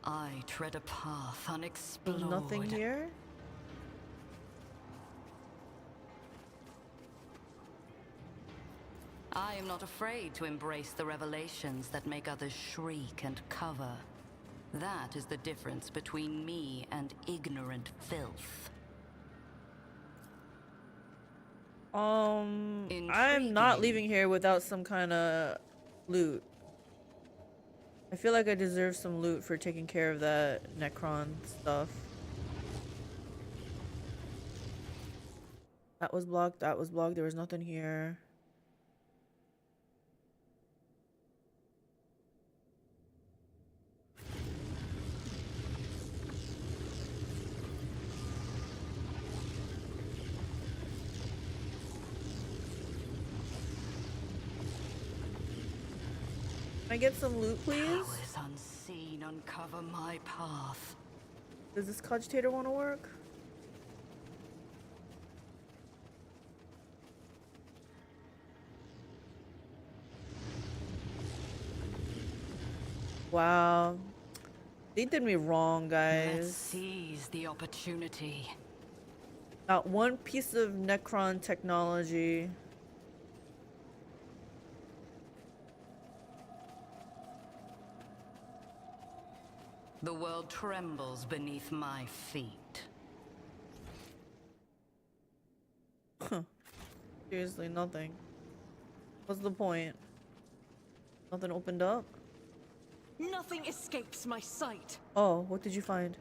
I tread a path There's unexplored. nothing here. I am not afraid to embrace the revelations that make others shriek and cover. That is the difference between me and ignorant filth. I'm Intriguing. not leaving here without some kind of loot. I feel like I deserve some loot for taking care of that Necron stuff. That was blocked, that was blocked, there was nothing here. Can I get some loot, please? Powers unseen uncover my path. Does this cogitator want to work? Wow. They did me wrong, Let's guys. seize the opportunity. Not one piece of Necron technology. The world trembles beneath my feet. Seriously, nothing. What's the point? Nothing opened up? Nothing escapes my sight. Oh, what did you find?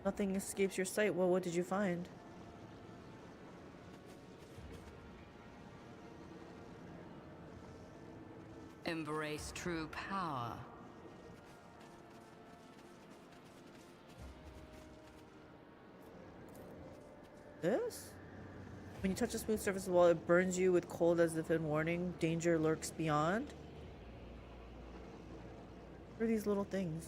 Nothing escapes your sight. Well, what did you find? Embrace true power. This? When you touch a smooth surface of the wall, it burns you with cold as if in warning. Danger lurks beyond. What are these little things?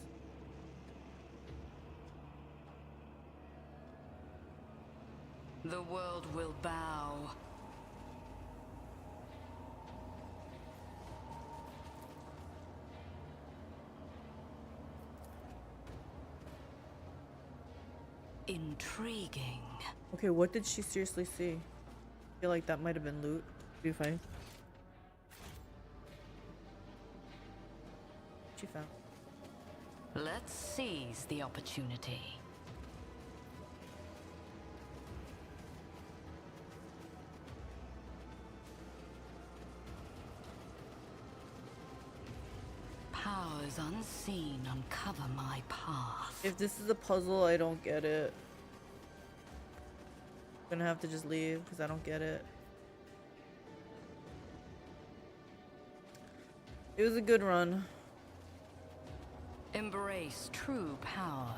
The world will bow. Intriguing. Okay, what did she seriously see? I feel like that might have been loot. What do you find? She found. Let's seize the opportunity. Powers unseen uncover my path. If this is a puzzle, I don't get it. I'm gonna have to just leave because I don't get it. It was a good run. Embrace true power.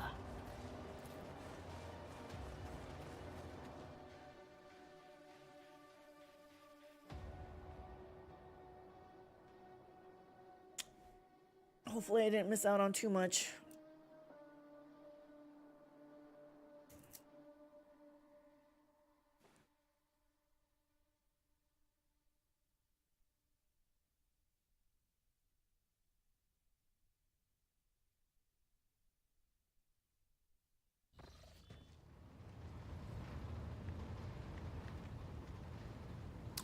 Hopefully I didn't miss out on too much.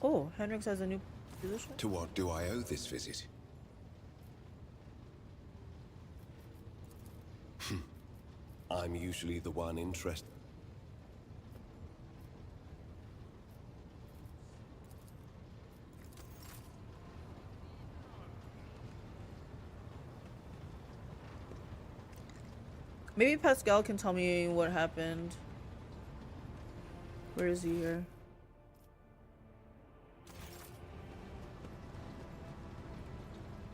Oh, Hendrix has a new position. To what do I owe this visit? I'm usually the one interested. Maybe Pascal can tell me what happened. Where is he here?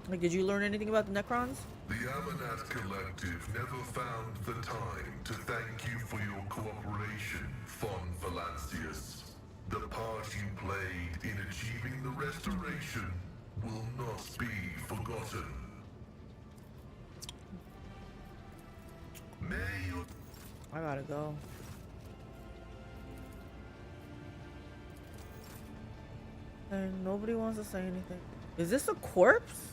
Like, did you learn anything about the Necrons? The Amanat Collective never found the time to thank you for your cooperation, Von Valancius. The part you played in achieving the restoration will not be forgotten. May your... I gotta go. And nobody wants to say anything. Is this a corpse?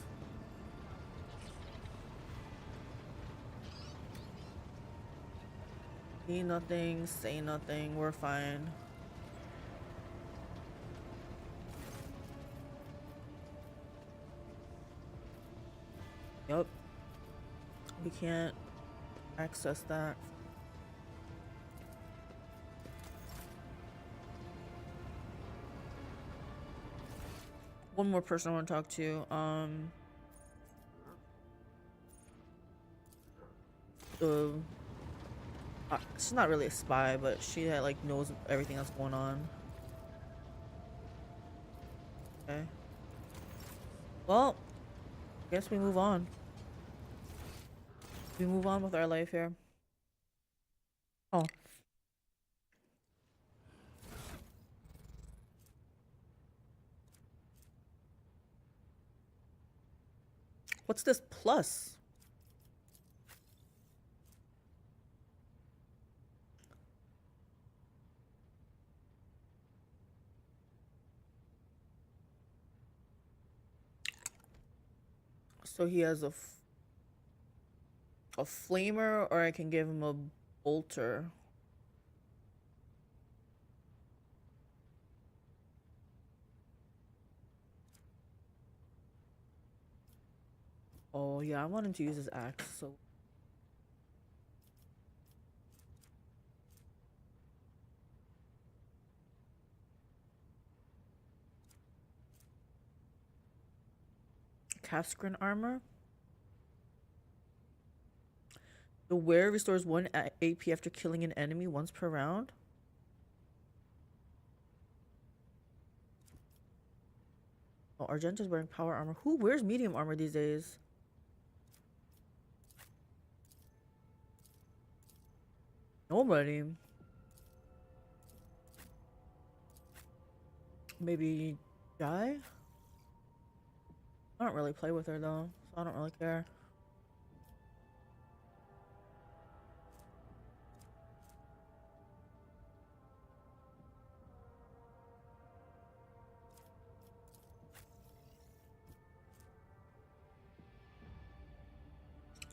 See nothing, say nothing, we're fine. Yup. We can't access that. One more person I want to talk to. She's not really a spy, but she like knows everything that's going on. Okay. Well, I guess we move on. We move on with our life here. Oh. What's this plus? So he has a flamer, or I can give him a bolter. Oh yeah, I want him to use his axe, so Kaskrin armor. The wearer restores 1 AP after killing an enemy once per round. Oh, Argenta's wearing power armor. Who wears medium armor these days? Nobody. Maybe Jai? I don't really play with her though, so I don't really care.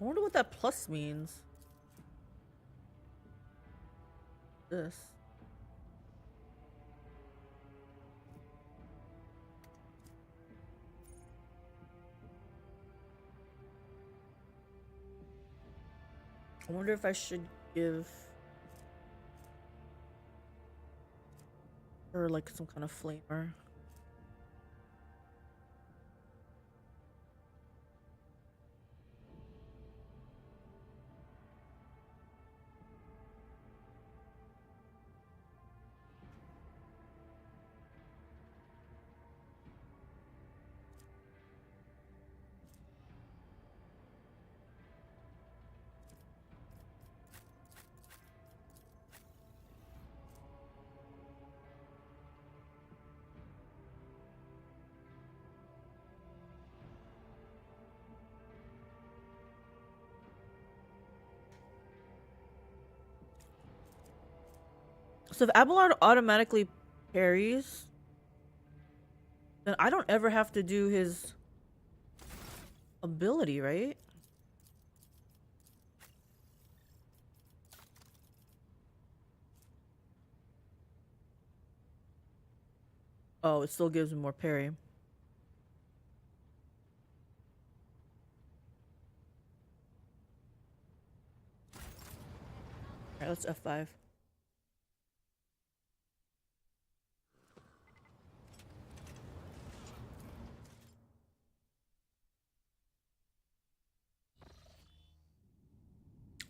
I wonder what that plus means. This. I wonder if I should give her like some kind of flamer. So if Abelard automatically parries, then I don't ever have to do his ability, right? Oh, it still gives him more parry. Alright, let's F5.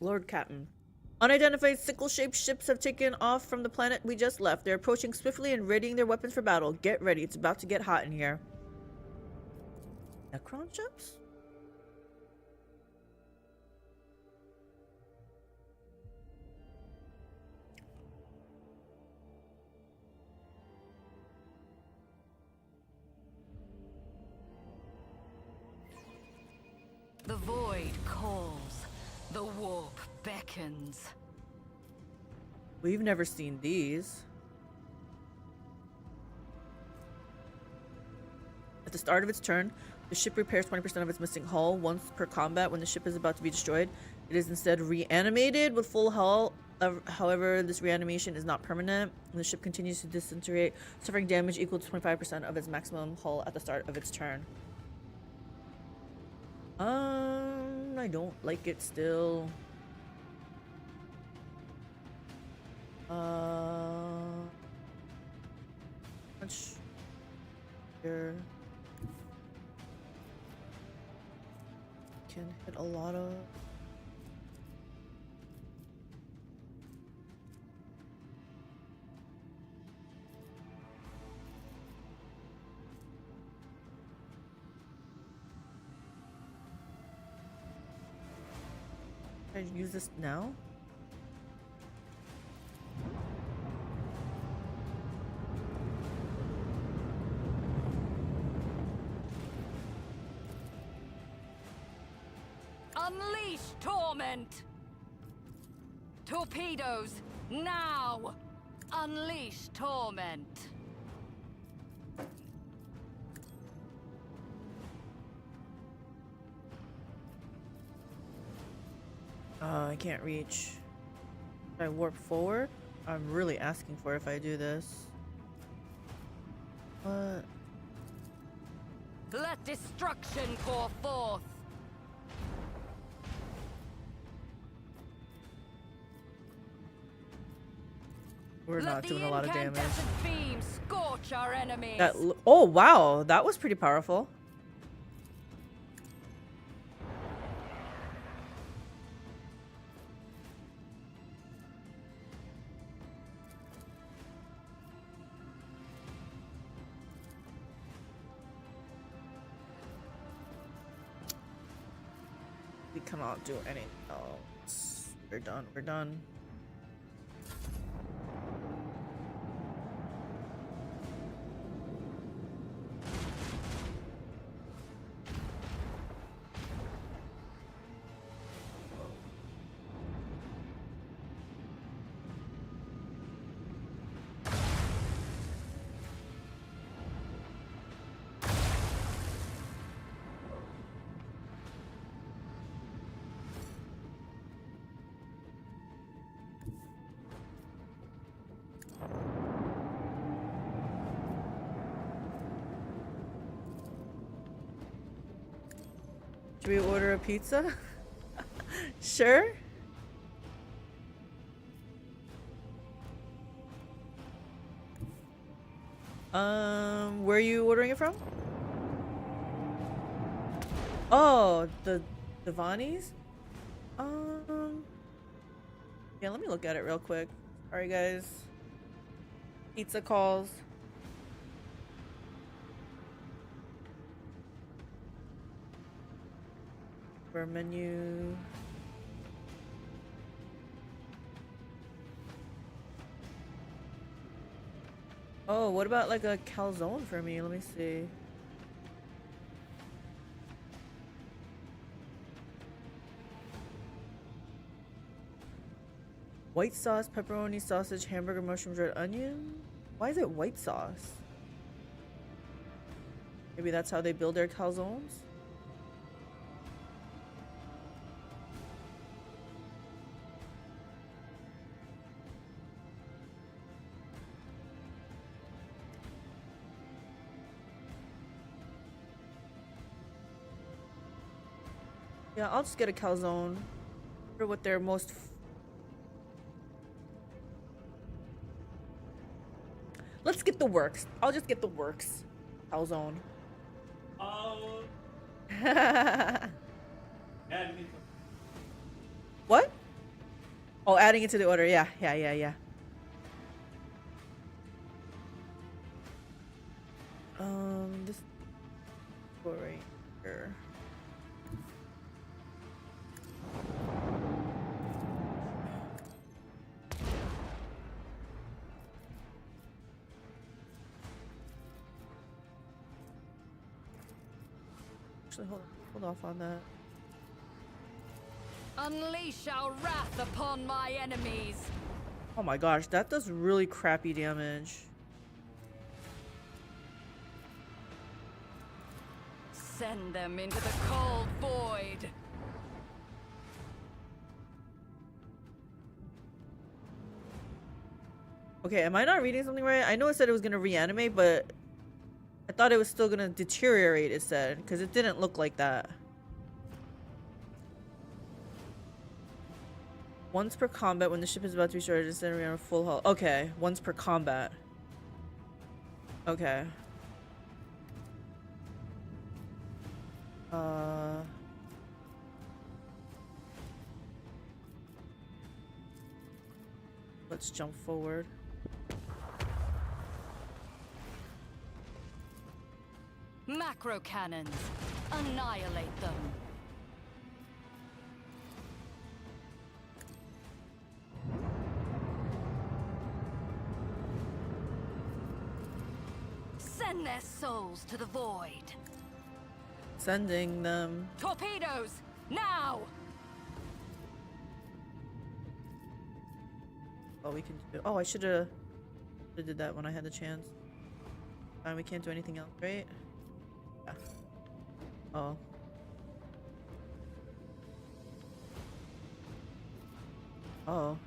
Lord Captain. Unidentified sickle-shaped ships have taken off from the planet we just left. They're approaching swiftly and readying their weapons for battle. Get ready. It's about to get hot in here. Necron ships? The void calls. The warp beckons. We've never seen these. At the start of its turn, The ship repairs 20% of its missing hull once per combat. When the ship is about to be destroyed, it is instead reanimated with full hull. However, this reanimation is not permanent, and the ship continues to disintegrate, suffering damage equal to 25% of its maximum hull at the start of its turn. I don't like it still. Much here. Can hit a lot of. Can I use this now? Unleash torment! Torpedoes, now! Unleash torment! I can't reach. Should I warp forward? I'm really asking for it if I do this. What? Let destruction pour forth! We're not doing a lot of damage. Beam scorch our enemies. Oh wow, that was pretty powerful. We cannot do anything else. We're done. We're done. Should we order a pizza? Sure. Where are you ordering it from? Oh, the Devani's? Yeah, let me look at it real quick. Alright guys. Pizza calls. For menu. Oh, what about like a calzone for me? Let me see. White sauce, pepperoni, sausage, hamburger, mushrooms, red onion? Why is it white sauce? Maybe that's how they build their calzones? Yeah, I'll just get a calzone for what they're most. Let's get the works. I'll just get the works. Calzone. What? Oh, adding it to the order. Yeah. This right here. Actually, hold off on that. Unleash our wrath upon my enemies. Oh my gosh, that does really crappy damage. Send them into the cold void. Okay, am I not reading something right? I know it said it was gonna reanimate, but I thought it was still gonna deteriorate, it said, because it didn't look like that. Once per combat, when the ship is about to be started, it's then on full hull. Okay, once per combat. Okay. Let's jump forward. Macro cannons. Annihilate them. Send their souls to the void. Sending them. Torpedoes! Now! Oh, we can do. Oh, I should have did that when I had the chance. Fine, we can't do anything else, right? Yeah. Oh. Oh.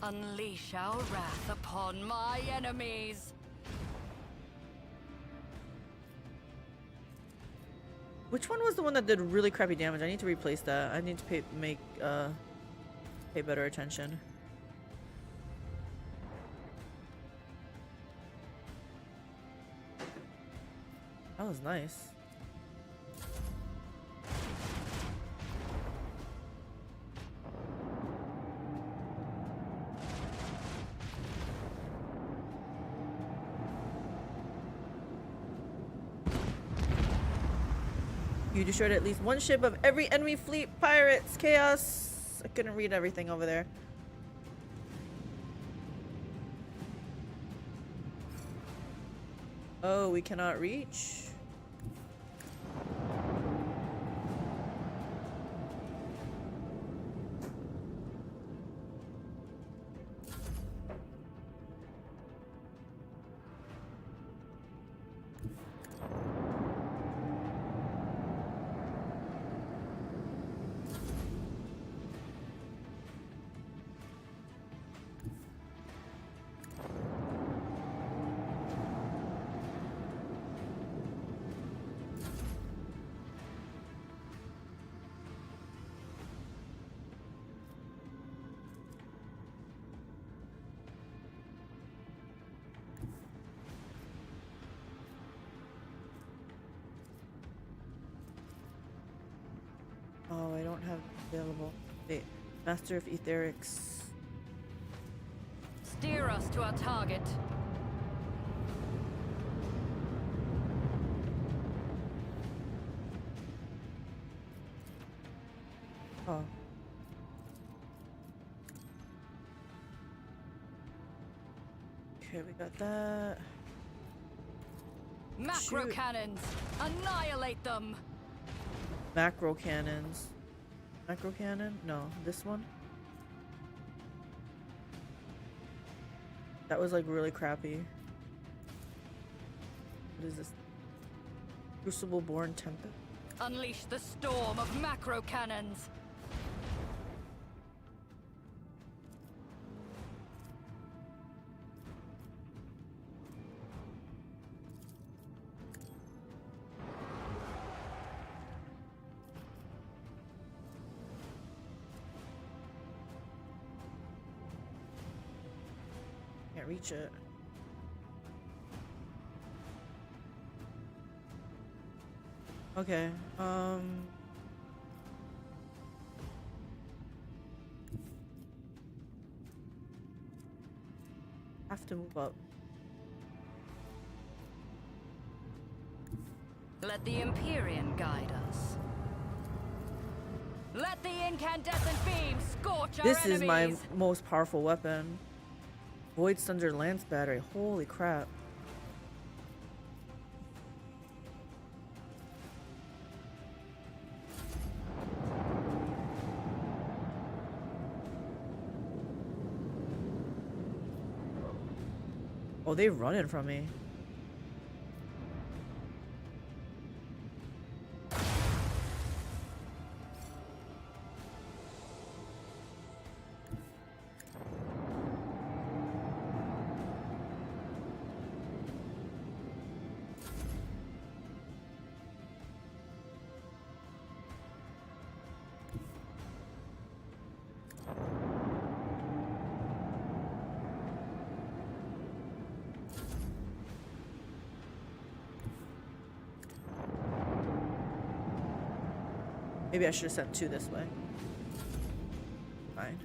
Unleash our wrath upon my enemies. Which one was the one that did really crappy damage? I need to replace that. I need to pay better attention. That was nice. You destroyed at least one ship of every enemy fleet. Pirates, chaos. I couldn't read everything over there. Oh, we cannot reach. Oh, I don't have available. Wait, Master of Etherics. Steer us to our target. Oh. Okay, we got that. Macro Shoot. cannons. Annihilate them. Macro cannons. Macro cannon? No, this one. That was like really crappy. What is this? Crucible Born Tempest. Unleash the storm of macro cannons. Can't reach it. Okay, have to move up. Let the Empyrean guide us. Let the incandescent beam scorch our This enemies. is my most powerful weapon. Void Thunder Lance Battery. Holy crap. Oh, they running from me. Maybe I should have sent 2 this way. Fine.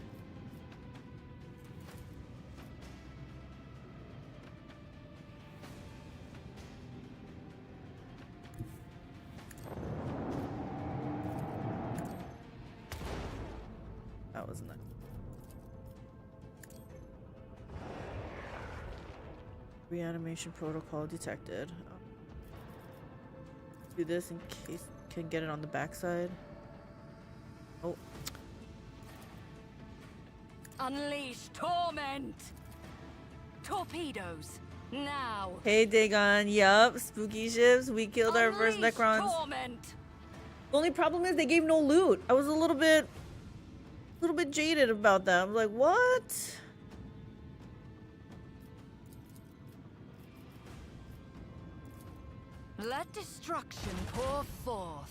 That was nice. Reanimation protocol detected. Do this in case I can get it on the backside. Oh. Unleash torment! Torpedoes, now! Hey Dagon, yup, spooky ships. We killed our first Unleash Necrons. torment! The only problem is they gave no loot. I was a little bit jaded about that. I'm like, what? Let destruction pour forth.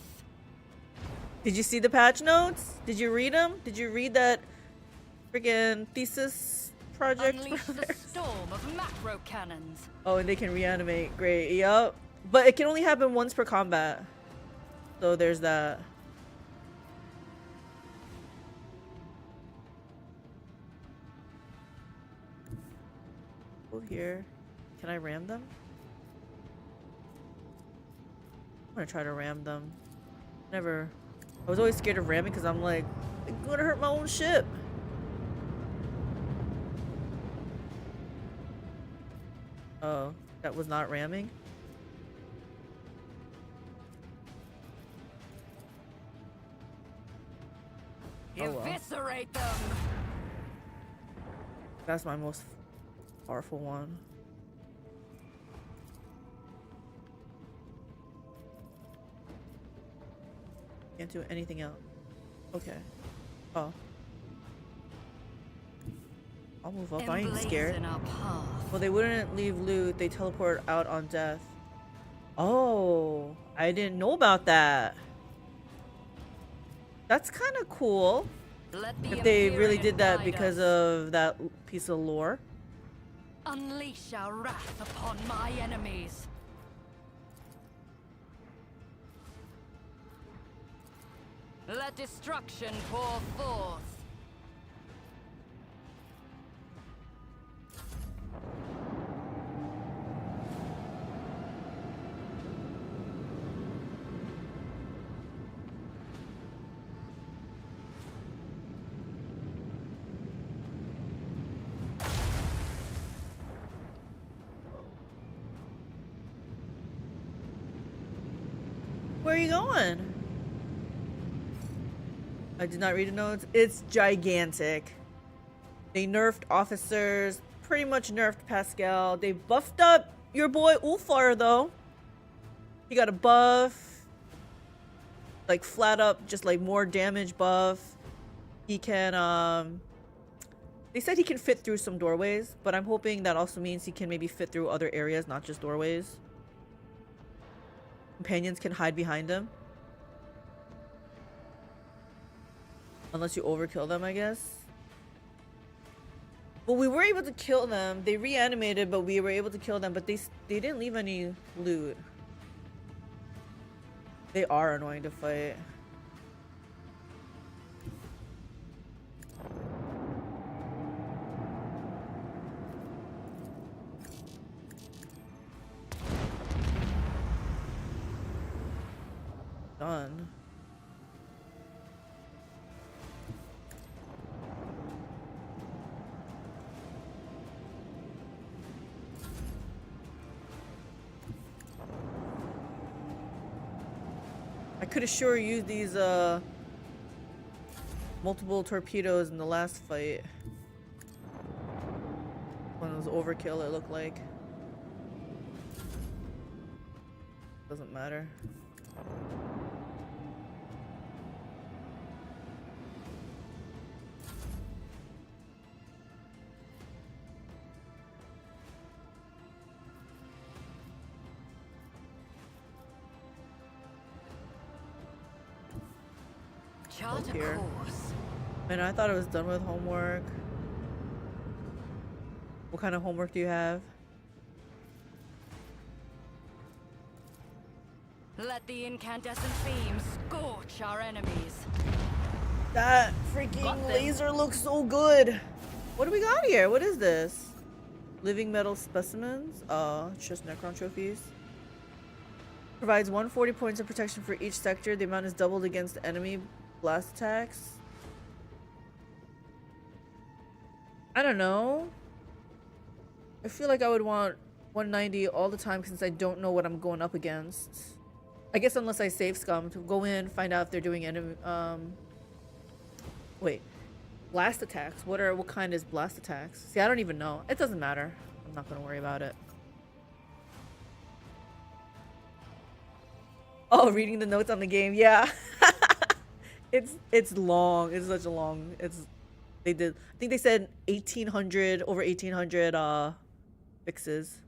Did you see the patch notes? Did you read them? Did you read that freaking thesis project? Unleash the storm of macro cannons. Oh, and they can reanimate. Great. Yup. But it can only happen once per combat. So there's that. Over here. Can I ram them? I'm gonna try to ram them. Never. I was always scared of ramming because I'm like, I'm gonna hurt my own ship. Oh, that was not ramming? Oh, well. Eviscerate them! That's my most powerful one. Can't do anything else. Okay. Oh. I'll move up. I ain't scared. Emblazon our path. Well, they wouldn't leave loot. They teleport out on death. Oh, I didn't know about that. That's kind of cool. Let the If they really Empyrean did that guide because us. of that piece of lore. Unleash our wrath upon my enemies. Let destruction pour forth. Where are you going? I did not read the notes. It's gigantic. They nerfed officers, pretty much nerfed Pascal. They buffed up your boy Ulfar though. He got a buff. Like flat up, just like more damage buff. He can they said he can fit through some doorways, but I'm hoping that also means he can maybe fit through other areas, not just doorways. Companions can hide behind him. Unless you overkill them, I guess. Well, we were able to kill them. They reanimated, but we were able to kill them. But they didn't leave any loot. They are annoying to fight. Done. I could have sure used these multiple torpedoes in the last fight. When it was overkill, it looked like. Doesn't matter. Chart a Here. course. And I thought I was done with homework. What kind of homework do you have? Let the incandescent beam scorch our enemies. That freaking laser looks so good. What do we got here? What is this? Living metal specimens? It's just Necron trophies. Provides 140 points of protection for each sector. The amount is doubled against enemy blast attacks. I don't know. I feel like I would want 190 all the time since I don't know what I'm going up against. I guess unless I save scum to go in, find out if they're doing enemy wait. Blast attacks. What kind is blast attacks? See, I don't even know. It doesn't matter. I'm not gonna worry about it. Oh, reading the notes on the game. Yeah. It's long. It's such a long. They did. I think they said 1800 over 1800 fixes.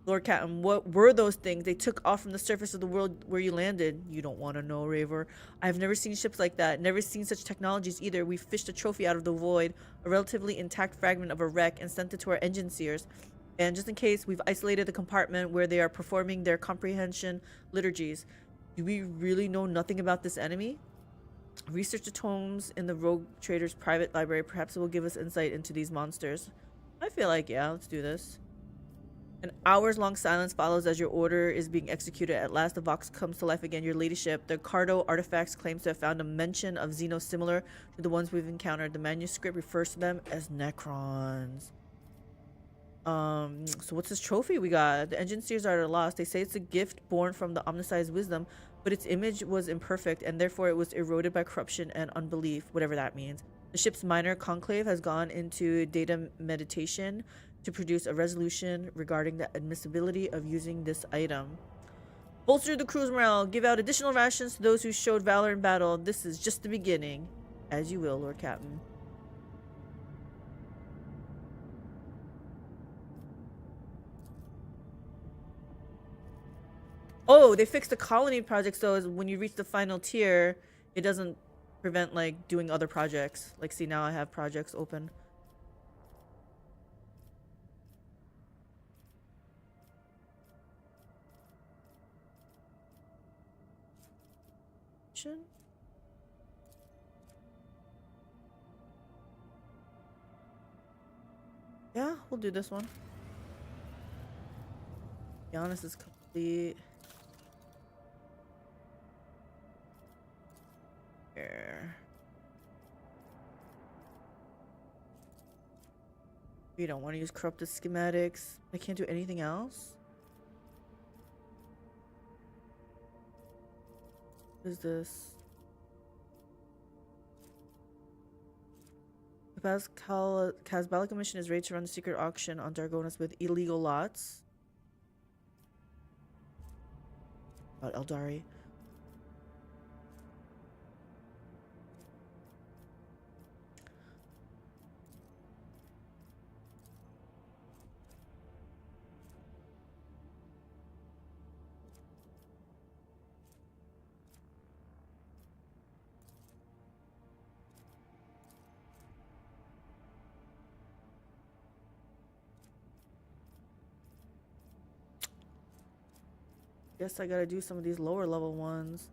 Lord Captain, what were those things they took off from the surface of the world where you landed? You don't want to know, Raver. I've never seen ships like that. Never seen such technologies either. We fished a trophy out of the void, a relatively intact fragment of a wreck, and sent it to our engine seers. And just in case, we've isolated the compartment where they are performing their comprehension liturgies. Do we really know nothing about this enemy? Research the tomes in the rogue trader's private library. Perhaps it will give us insight into these monsters. I feel like, yeah, let's do this. An hours-long silence follows as your order is being executed. At last, the Vox comes to life again. Your ladyship, the Cardo artifacts claims to have found a mention of Xenos similar to the ones we've encountered. The manuscript refers to them as Necrons. So what's this trophy we got? The engine seers are at a loss. They say it's a gift born from the omnisci's wisdom, but its image was imperfect, and therefore it was eroded by corruption and unbelief, whatever that means. The ship's minor conclave has gone into data meditation to produce a resolution regarding the admissibility of using this item. Bolster the crew's morale. Give out additional rations to those who showed valor in battle. This is just the beginning. As you will, Lord Captain. Oh, they fixed the colony project, so when you reach the final tier, it doesn't prevent like doing other projects. Like, see, now I have projects open. Yeah, we'll do this one. Giannis is complete. Here. We don't want to use corrupted schematics. I can't do anything else. What is this? The Casbala Commission is ready to run a secret auction on Dargonis with illegal lots. About Eldari. Guess I gotta do some of these lower level ones.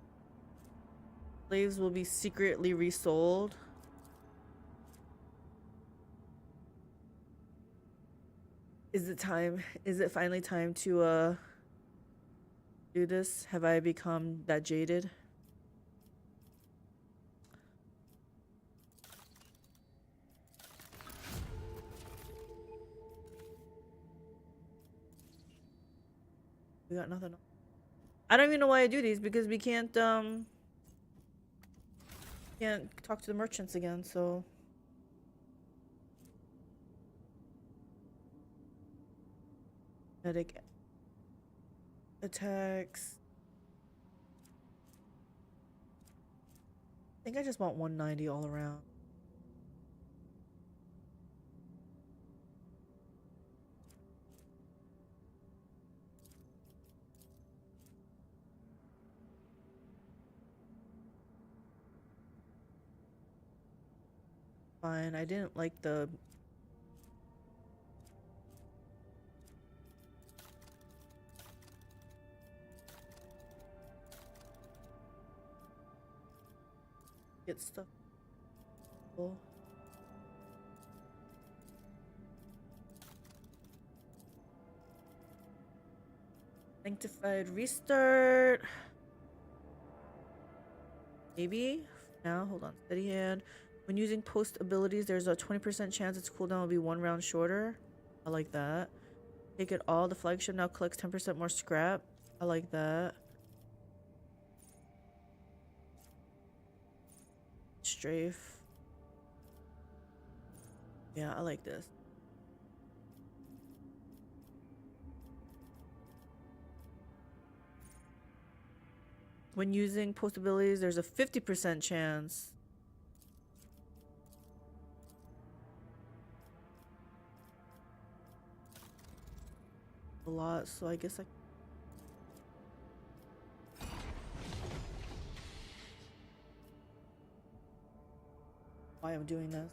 Slaves will be secretly resold. Is it time? Is it finally time to do this? Have I become that jaded? We got nothing. I don't even know why I do these because we can't talk to the merchants again, so medic. Attacks. I think I just want 190 all around. Fine, I didn't like the get stuff. Cool. Sanctified restart. Maybe now. Hold on. Steady hand. When using post abilities, there's a 20% chance its cooldown will be 1 round shorter. I like that. Take it all. The flagship now collects 10% more scrap. I like that. Strafe. Yeah, I like this. When using post abilities, there's a 50% chance. A lot, so I guess why I'm doing this.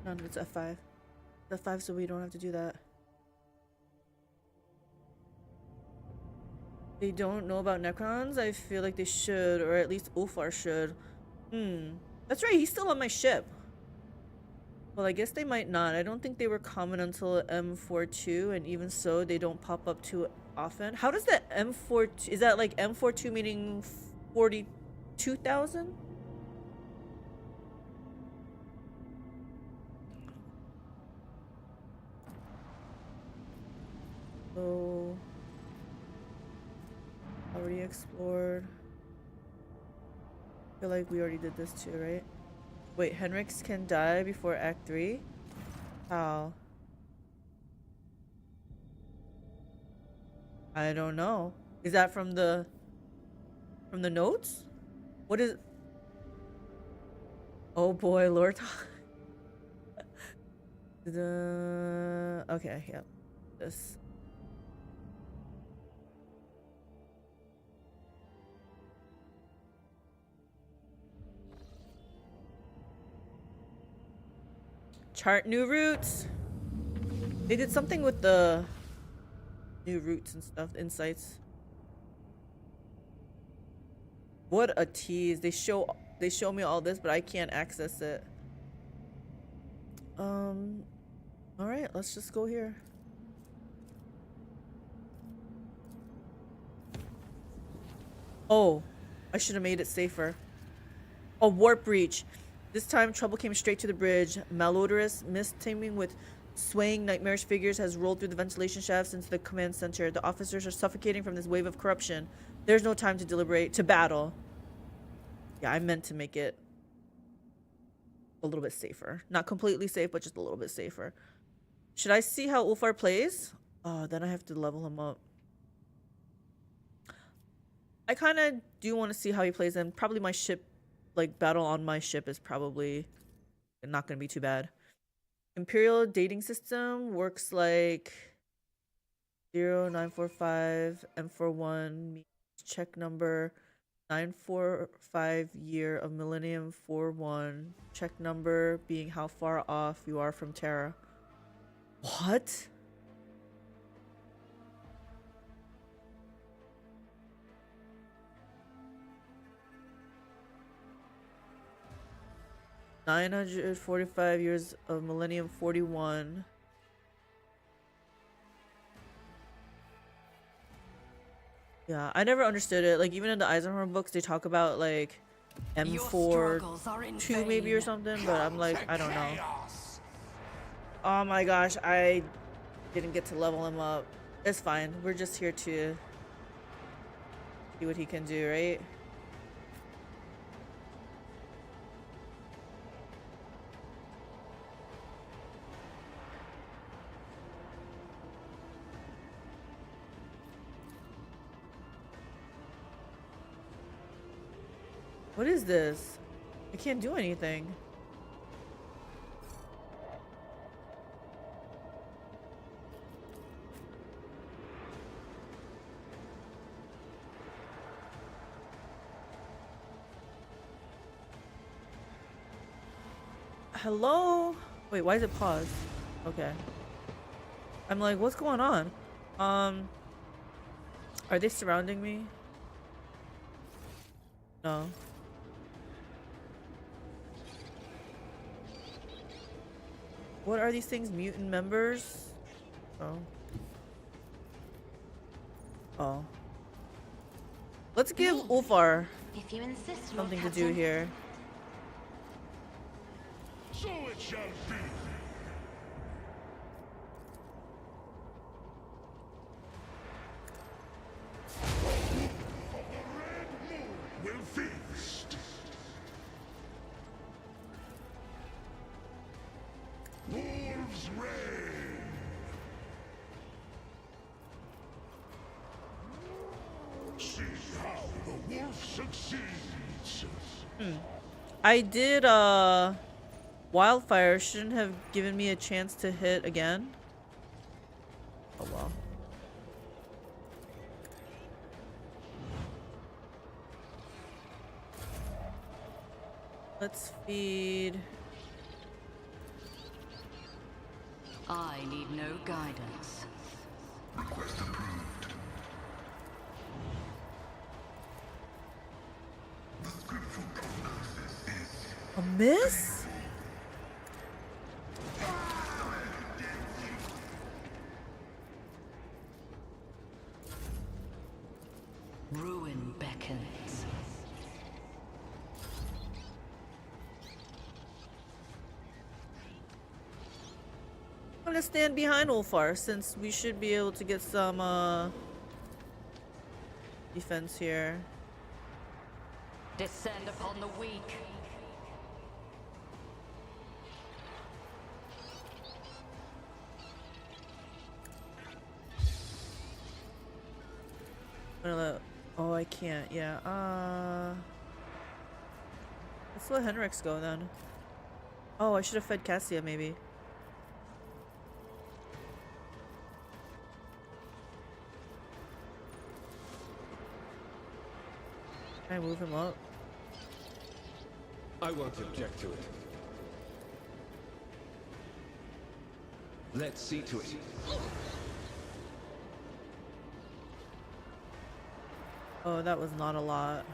No, it's F5. F5 so we don't have to do that. They don't know about Necrons? I feel like they should, or at least Ulfar should. That's right, he's still on my ship. Well, I guess they might not. I don't think they were common until M42, and even so, they don't pop up too often. How does that M42... Is that like M42 meaning 42,000? So... Already explored. I feel like we already did this too, right? Wait, Henrix can die before Act 3? How? I don't know. Is that from the notes? What is... Oh boy, Lord. Okay, yeah. This. Chart new routes. They did something with the new routes and stuff, insights. What a tease. They show me all this, but I can't access it. All right, let's just go here. Oh, I should have made it safer. A warp breach. This time, trouble came straight to the bridge. Malodorous mist teeming with swaying nightmarish figures has rolled through the ventilation shafts into the command center. The officers are suffocating from this wave of corruption. There's no time to deliberate, to battle. Yeah, I meant to make it a little bit safer. Not completely safe, but just a little bit safer. Should I see how Ulfar plays? Oh, then I have to level him up. I kind of do want to see how he plays, and probably my ship, like battle on my ship, is probably not going to be too bad. Imperial dating system works like 0945 M41 means check number 945 year of millennium 41. Check number being how far off you are from Terra. What? "945 years of millennium 41. Yeah, I never understood it. Like, even in the Eisenhower books, they talk about, like, M42 maybe or something, but I'm like, I don't know. Oh my gosh, I didn't get to level him up. It's fine. We're just here to see what he can do, right? What is this? I can't do anything. Hello? Wait, why is it paused? Okay. I'm like, what's going on? Are they surrounding me? No. What are these things? Mutant members? Oh. Oh. Let's give Ulfar If you insist, Lord something to Captain. do here. So it shall be. Will feast. Wolves reign. See how the wolf succeeds. I did, Wildfire shouldn't have given me a chance to hit again. Oh well. Let's feed. I need no guidance. Request approved. The scriptural prognosis is A miss? Ruin beckons. I'm gonna stand behind Ulfar since we should be able to get some defense here. Descend upon the weak. I'm gonna let, oh, I can't. Yeah. Let's let Henrix go then. Oh, I should have fed Cassia maybe. Can I move him up? I won't object to it. Let's see to it. Oh, that was not a lot.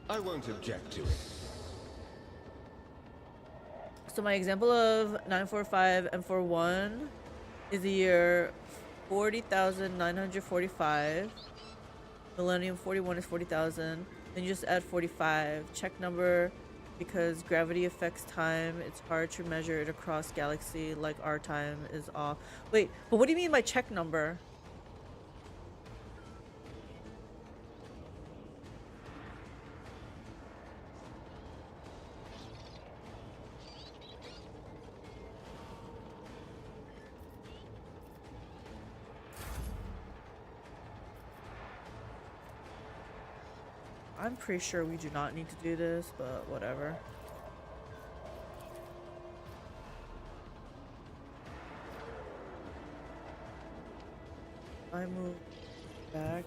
I won't object to it. So my example of 945 and 41 is the year 40,945. Millennium 41 is 40,000. Then you just add 45. Check number, because gravity affects time. It's hard to measure it across galaxy like our time is off. Wait, but what do you mean by check number? I'm pretty sure we do not need to do this, but whatever. I move back.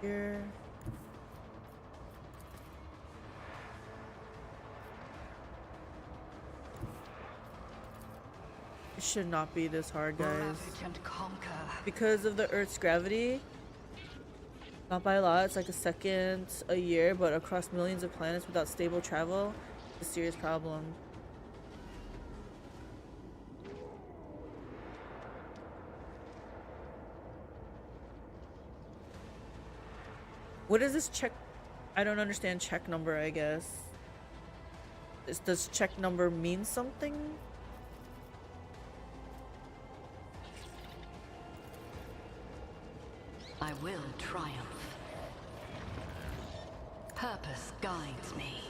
Here. It should not be this hard, guys. Ravage and conquer. Because of the Earth's gravity, not by a lot, it's like a second a year, but across millions of planets without stable travel, it's a serious problem. What is this check? I don't understand check number, I guess. Does check number mean something? I will triumph. Purpose guides me.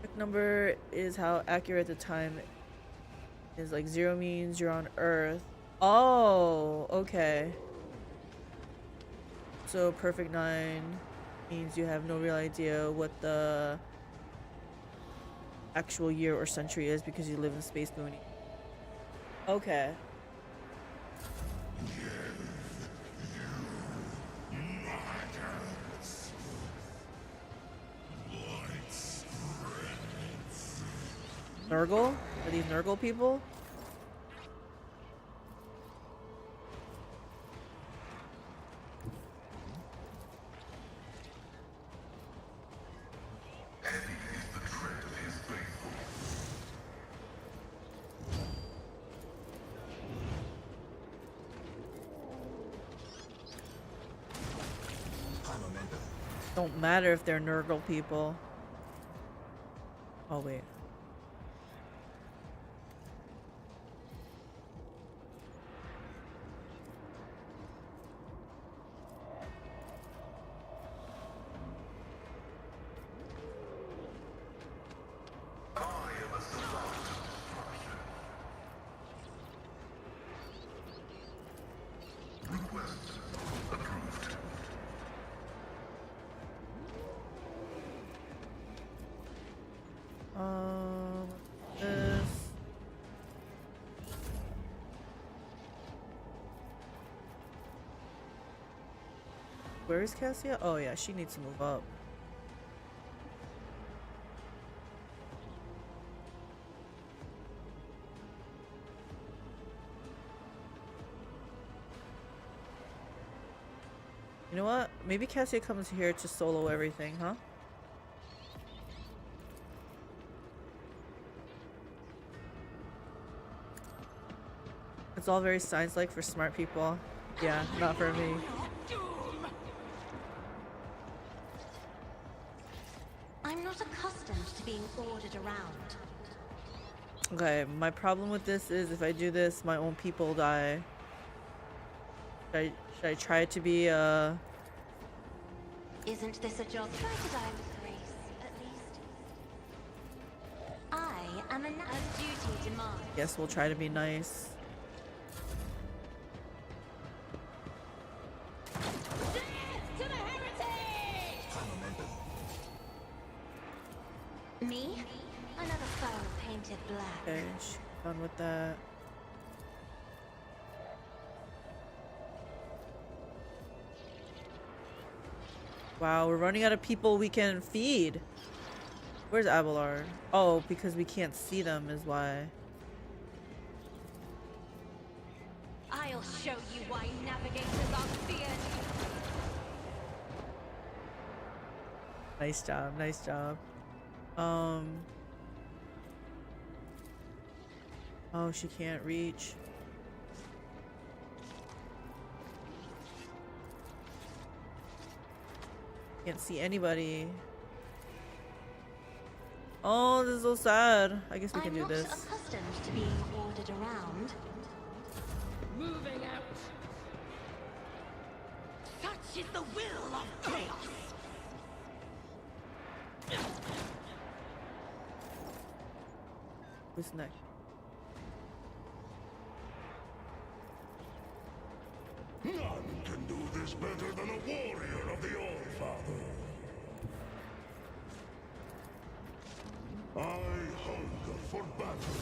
Check number is how accurate the time is. Like 0 means you're on Earth. Oh, okay. So perfect 9 means you have no real idea what the actual year or century is because you live in Space Mooney. Okay. Nurgle? Are these Nurgle people? Don't matter if they're Nurgle people. Oh wait. This. Where is Cassia? Oh yeah, she needs to move up. You know what? Maybe Cassia comes here to solo everything, huh? It's all very science-like for smart people. Yeah, not for me. I'm not accustomed to being ordered around. Okay, my problem with this is if I do this, my own people die. Should I try to be Isn't this a job? Try to die with grace, at least. I am a duty demand. Guess we'll try to be nice. Me? Another foe painted black. Okay, done with that. Wow, we're running out of people we can feed. Where's Abelard? Oh, because we can't see them is why. I'll show you why navigators are feared. Nice job, nice job. Oh, she can't reach. Can't see anybody. Oh, this is so sad. I guess we can do this. I'm not accustomed to being ordered around. Moving out. Such is the will of chaos. Who's next? None can do this better than a warrior of the All-Father. I hunger for battle.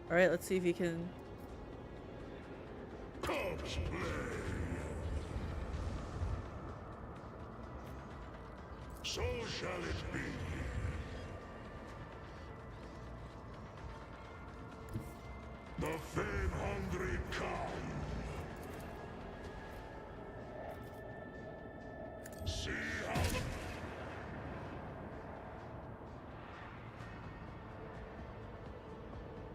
All right, let's see if he can. Corpse play. So shall it be. The fame-hungry come. See how the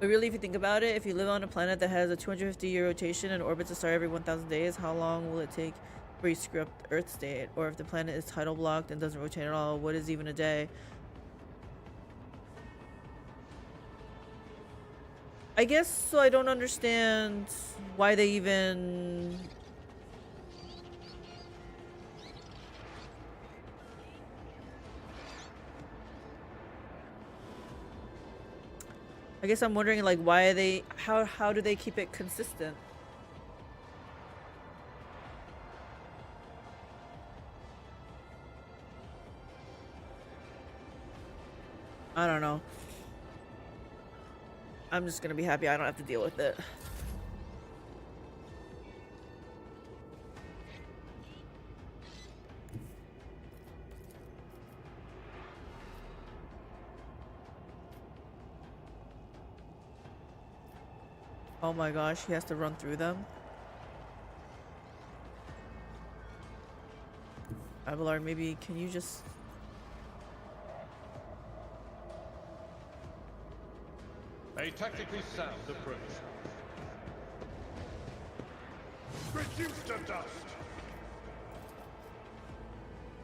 But really, if you think about it, if you live on a planet that has a 250-year rotation and orbits a star every 1,000 days, how long will it take before you screw up the Earth state? Or if the planet is tidal blocked and doesn't rotate at all, what is even a day? I guess so. I don't understand why they even. I guess I'm wondering like why are they how do they keep it consistent? I don't know. I'm just gonna be happy I don't have to deal with it. Oh my gosh, he has to run through them. Abelard, maybe can you just... A tactically sound approach. Reduced to dust.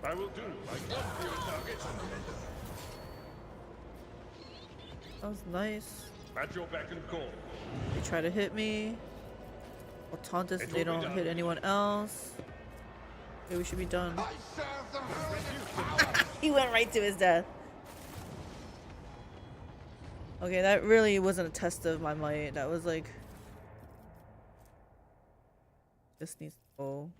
I will do my gun for your target. That was nice. At your beck and call. They try to hit me. I'll taunt us if they don't hit anyone else. Okay, we should be done. He went right to his death. Okay, that really wasn't a test of my might. That was like... This needs to go.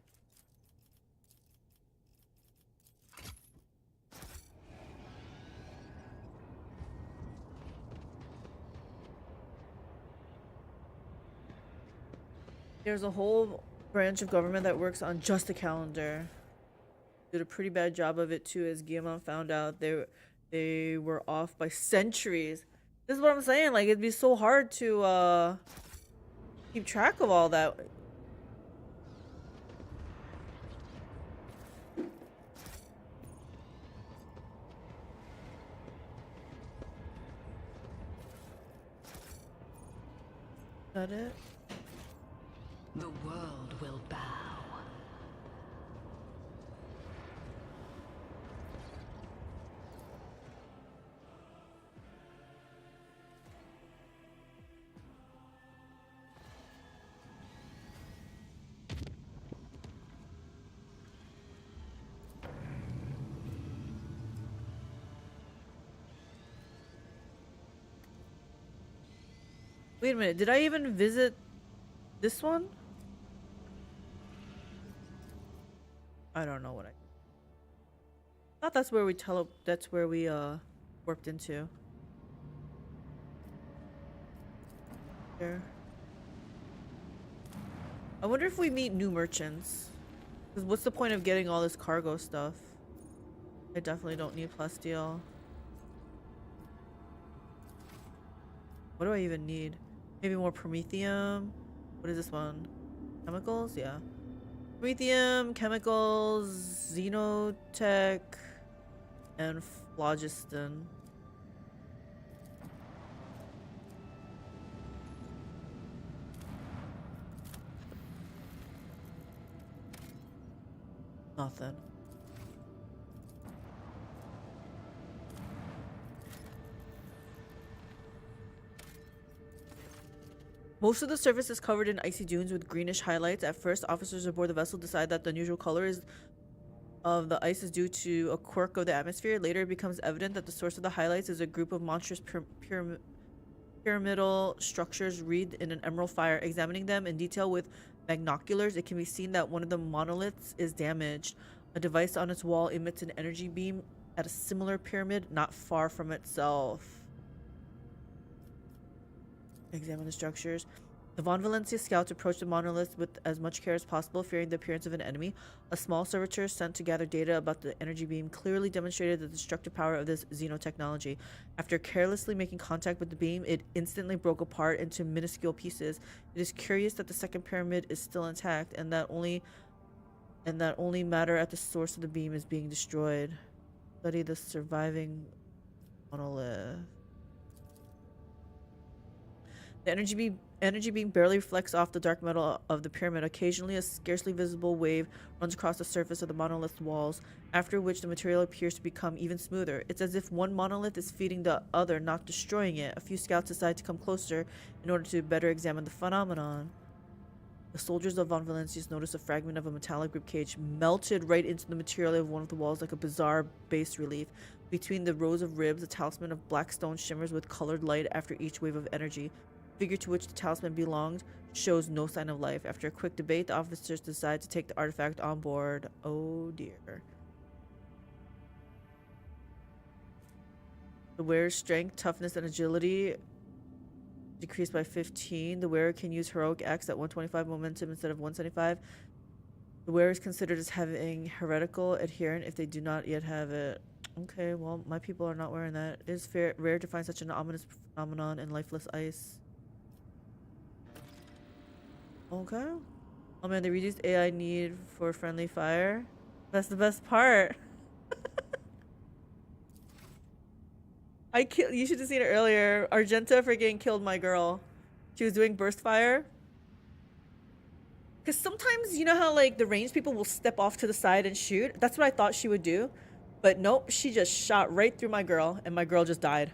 There's a whole branch of government that works on just a calendar. Did a pretty bad job of it too, as Guillemot found out. They were off by centuries. This is what I'm saying. Like, it'd be so hard to keep track of all that. Is that it? The world will bow. Wait a minute, did I even visit this one? I don't know what I thought. That's where we warped into. There. I wonder if we meet new merchants. Because what's the point of getting all this cargo stuff? I definitely don't need plasteel. What do I even need? Maybe more promethium. What is this one? Chemicals? Yeah. Promethium, chemicals, xenotech, and phlogiston. Nothing. Most of the surface is covered in icy dunes with greenish highlights. At first, officers aboard the vessel decide that the unusual color of the ice is due to a quirk of the atmosphere. Later, it becomes evident that the source of the highlights is a group of monstrous pyramidal structures wreathed in an emerald fire. Examining them in detail with binoculars, it can be seen that one of the monoliths is damaged. A device on its wall emits an energy beam at a similar pyramid not far from itself. Examine the structures. The Von Valencia scouts approached the monolith with as much care as possible, fearing the appearance of an enemy. A small servitor sent to gather data about the energy beam clearly demonstrated the destructive power of this xenotechnology. After carelessly making contact with the beam, it instantly broke apart into minuscule pieces. It is curious that the second pyramid is still intact, and that only matter at the source of the beam is being destroyed. Study the surviving monolith. The energy beam barely reflects off the dark metal of the pyramid. Occasionally, a scarcely visible wave runs across the surface of the monolith's walls, after which the material appears to become even smoother. It's as if one monolith is feeding the other, not destroying it. A few scouts decide to come closer in order to better examine the phenomenon. The soldiers of Von Valancius notice a fragment of a metallic ribcage melted right into the material of one of the walls like a bizarre bas relief. Between the rows of ribs, a talisman of black stone shimmers with colored light after each wave of energy. The figure to which the talisman belonged shows no sign of life. After a quick debate, the officers decide to take the artifact on board. Oh dear. The wearer's strength, toughness, and agility decreased by 15. The wearer can use heroic acts at 125 momentum instead of 175. The wearer is considered as having heretical adherent if they do not yet have it. Okay, well, my people are not wearing that. It is rare to find such an ominous phenomenon in lifeless ice. Okay. Oh man, they reduced AI need for friendly fire. That's the best part. You should have seen it earlier. Argenta freaking killed my girl. She was doing burst fire. Because sometimes, you know how like the ranged people will step off to the side and shoot? That's what I thought she would do. But nope, she just shot right through my girl and my girl just died.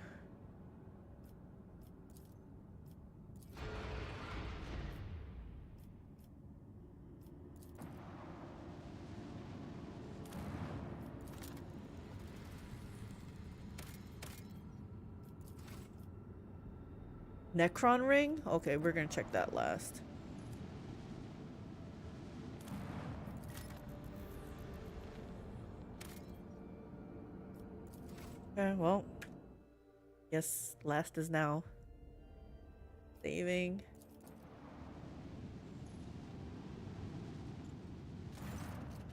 Necron ring? Okay, we're gonna check that last. Okay, well. Yes, last is now. Saving.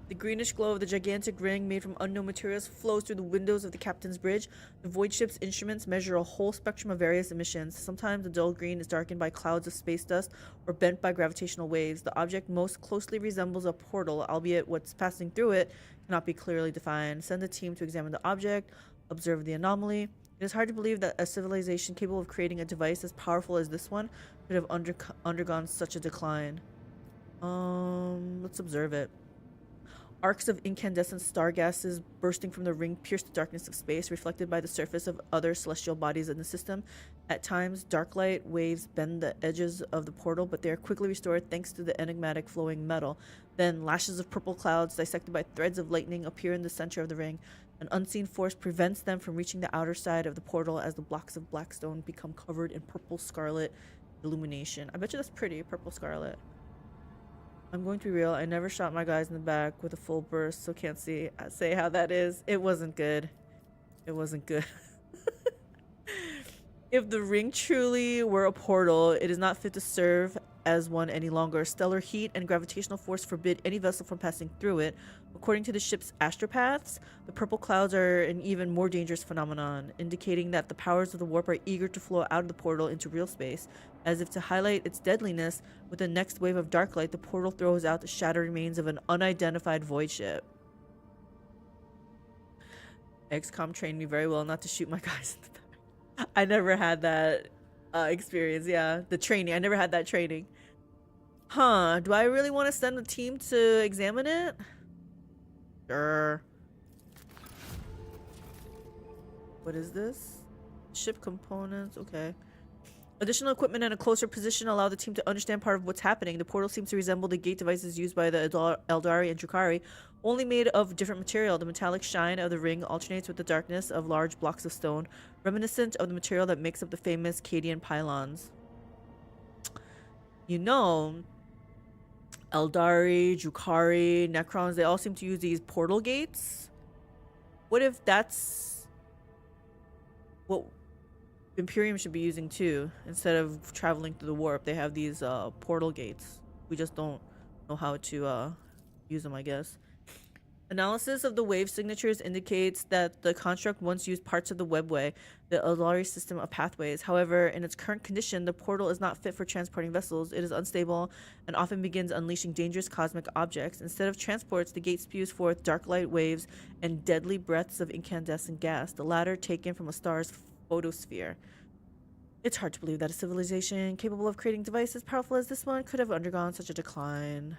The greenish glow of the gigantic ring made from unknown materials flows through the windows of the captain's bridge. The void ship's instruments measure a whole spectrum of various emissions. Sometimes the dull green is darkened by clouds of space dust or bent by gravitational waves. The object most closely resembles a portal, albeit what's passing through it cannot be clearly defined. Send a team to examine the object, observe the anomaly. It is hard to believe that a civilization capable of creating a device as powerful as this one could have undergone such a decline. Let's observe it. Arcs of incandescent star gases bursting from the ring pierce the darkness of space, reflected by the surface of other celestial bodies in the system. At times, dark light waves bend the edges of the portal, but they are quickly restored thanks to the enigmatic flowing metal. Then, lashes of purple clouds, dissected by threads of lightning, appear in the center of the ring. An unseen force prevents them from reaching the outer side of the portal as the blocks of black stone become covered in purple scarlet illumination. I bet you that's pretty, purple scarlet. I'm going to be real. I never shot my guys in the back with a full burst, so can't say how that is. It wasn't good. It wasn't good. If the ring truly were a portal, it is not fit to serve as one any longer. Stellar heat and gravitational force forbid any vessel from passing through it. According to the ship's astropaths, the purple clouds are an even more dangerous phenomenon, indicating that the powers of the warp are eager to flow out of the portal into real space. As if to highlight its deadliness, with the next wave of dark light, the portal throws out the shattered remains of an unidentified void ship. XCOM trained me very well not to shoot my guys in the back. I never had that experience. Yeah, the training. I never had that training. Huh, do I really want to send a team to examine it? Sure. What is this? Ship components. Okay. Additional equipment and a closer position allow the team to understand part of what's happening. The portal seems to resemble the gate devices used by the Eldari and Drukhari, only made of different material. The metallic shine of the ring alternates with the darkness of large blocks of stone, reminiscent of the material that makes up the famous Cadian pylons. You know, Eldari, Drukhari, Necrons, they all seem to use these portal gates. What if that's what Imperium should be using too? Instead of traveling through the warp, they have these portal gates. We just don't know how to use them, I guess. Analysis of the wave signatures indicates that the construct once used parts of the webway, the Eldari system of pathways. However, in its current condition, the portal is not fit for transporting vessels. It is unstable and often begins unleashing dangerous cosmic objects. Instead of transports, the gate spews forth dark light waves and deadly breaths of incandescent gas, the latter taken from a star's photosphere. It's hard to believe that a civilization capable of creating devices as powerful as this one could have undergone such a decline.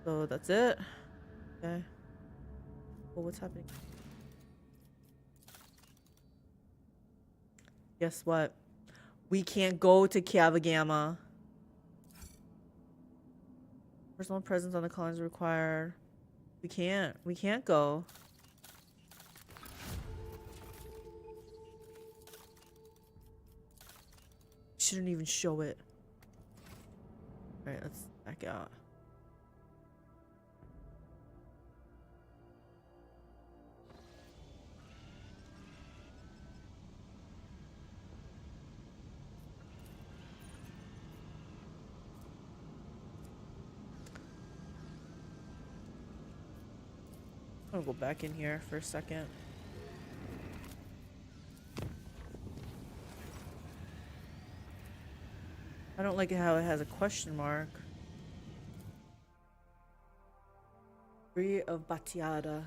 So that's it. Okay. Well, what's happening? Guess what? We can't go to Kiavagama. Personal presence on the colonies required. We can't. We can't go. Shouldn't even show it. Alright, let's back out. I'm gonna go back in here for a second. I don't like how it has a question mark. Tree of Batiada.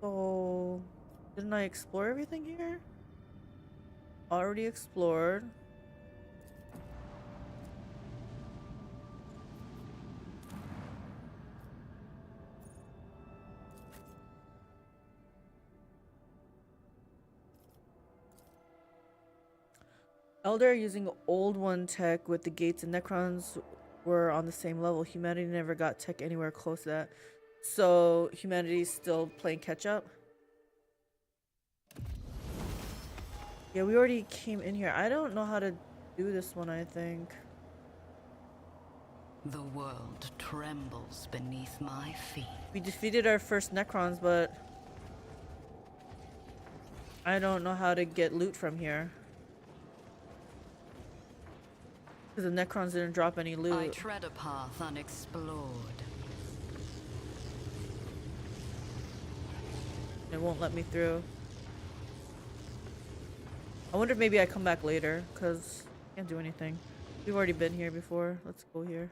So, didn't I explore everything here? Already explored. Elder are using old one tech with the gates and Necrons were on the same level. Humanity never got tech anywhere close to that. So humanity's still playing catch up. Yeah, we already came in here. I don't know how to do this one, I think. The world trembles beneath my feet. We defeated our first Necrons, but I don't know how to get loot from here. Because the Necrons didn't drop any loot. I tread a path unexplored. It won't let me through. I wonder if maybe I come back later, because I can't do anything. We've already been here before. Let's go here.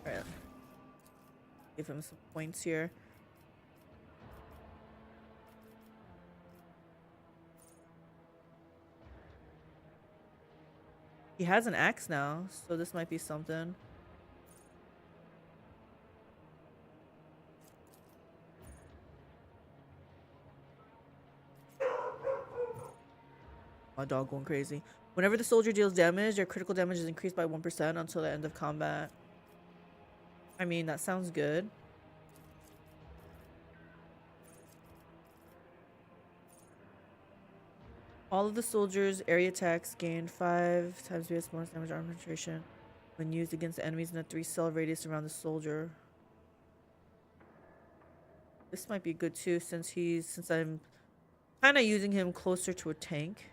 Alright. Give him some points here. He has an axe now, so this might be something. My dog going crazy. Whenever the soldier deals damage, their critical damage is increased by 1% until the end of combat. I mean, that sounds good. All of the soldiers' area attacks gain 5 times base bonus damage armor penetration when used against enemies in a 3-cell radius around the soldier. This might be good too, since I'm kind of using him closer to a tank.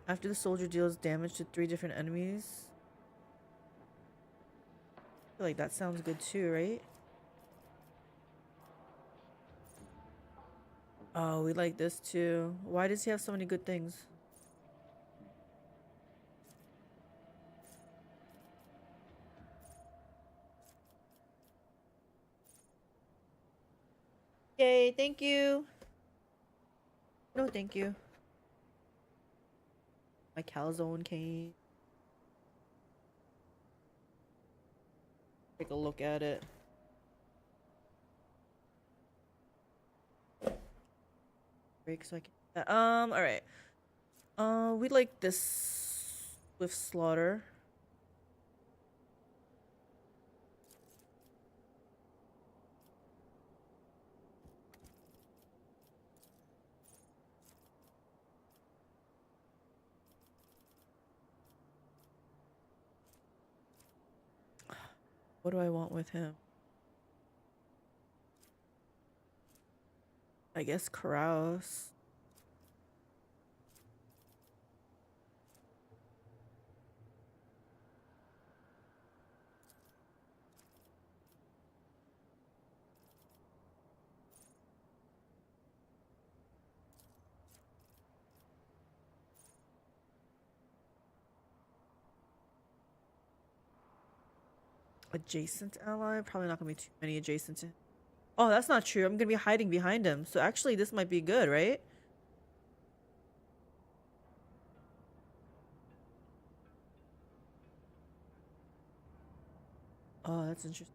After the soldier deals damage to 3 different enemies. I feel like that sounds good too, right? Oh, we like this too. Why does he have so many good things? Yay, thank you. No, thank you. My calzone cane. Take a look at it. Break so I can. All right. We like this with slaughter. What do I want with him? I guess Carouse. Adjacent ally? Probably not gonna be too many adjacent to. Oh, that's not true. I'm gonna be hiding behind him. So actually, this might be good, right? Oh, that's interesting.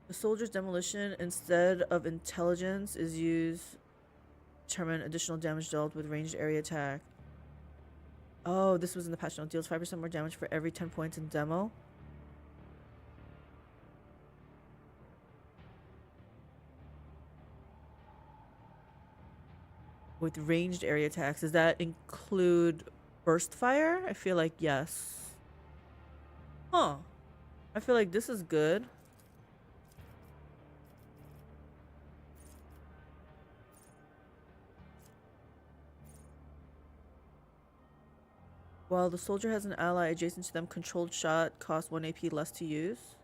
The soldier's demolition instead of intelligence is used to determine additional damage dealt with ranged area attack. Oh, this was in the patch note. Deals 5% more damage for every 10 points in demo. With ranged area attacks, does that include burst fire? I feel like yes. Huh. I feel like this is good. While the soldier has an ally adjacent to them, controlled shot costs 1 AP less to use.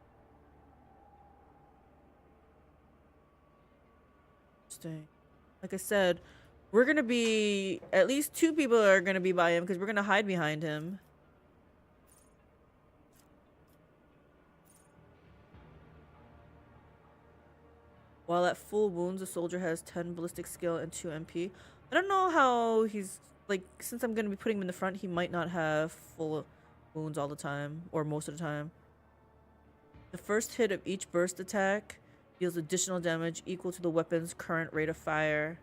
Interesting. Like I said, we're gonna be, at least 2 people are gonna be by him because we're gonna hide behind him. While at full wounds, the soldier has 10 ballistic skill and 2 MP. I don't know how he's, like, since I'm gonna be putting him in the front, he might not have full wounds all the time, or most of the time. The first hit of each burst attack deals additional damage equal to the weapon's current rate of fire.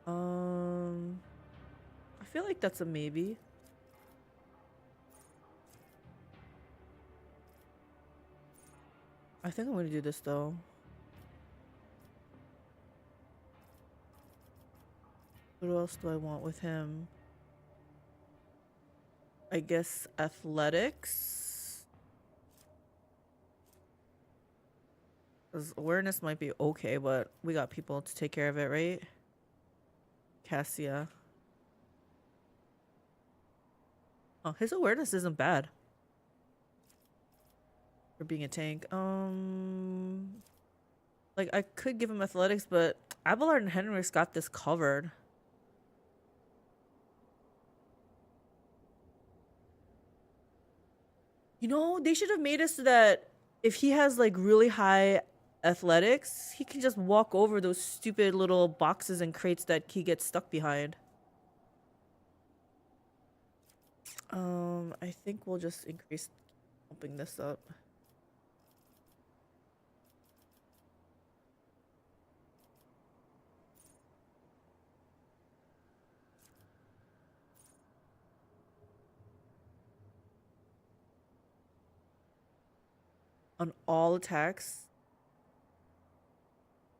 I feel like that's a maybe. I think I'm gonna do this though. What else do I want with him? I guess athletics. 'Cause awareness might be okay, but we got people to take care of it, right? Cassia. Oh, his awareness isn't bad. For being a tank. Like, I could give him athletics, but Abelard and Henrik's got this covered. You know, they should have made it so that if he has, like, really high athletics, he can just walk over those stupid little boxes and crates that he gets stuck behind. I think we'll just increase pumping this up. On all attacks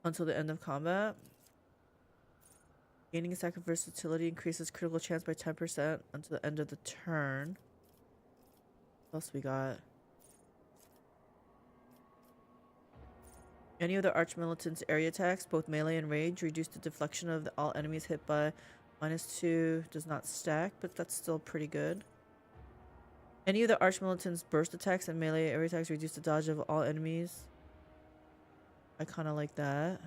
until the end of combat. Gaining attack versatility increases critical chance by 10% until the end of the turn. What else we got? Any of the Archmilitant's area attacks, both melee and rage, reduce the deflection of all enemies hit by -2. Does not stack, but that's still pretty good. Any of the Archmilitant's burst attacks and melee area attacks reduce the dodge of all enemies. I kind of like that.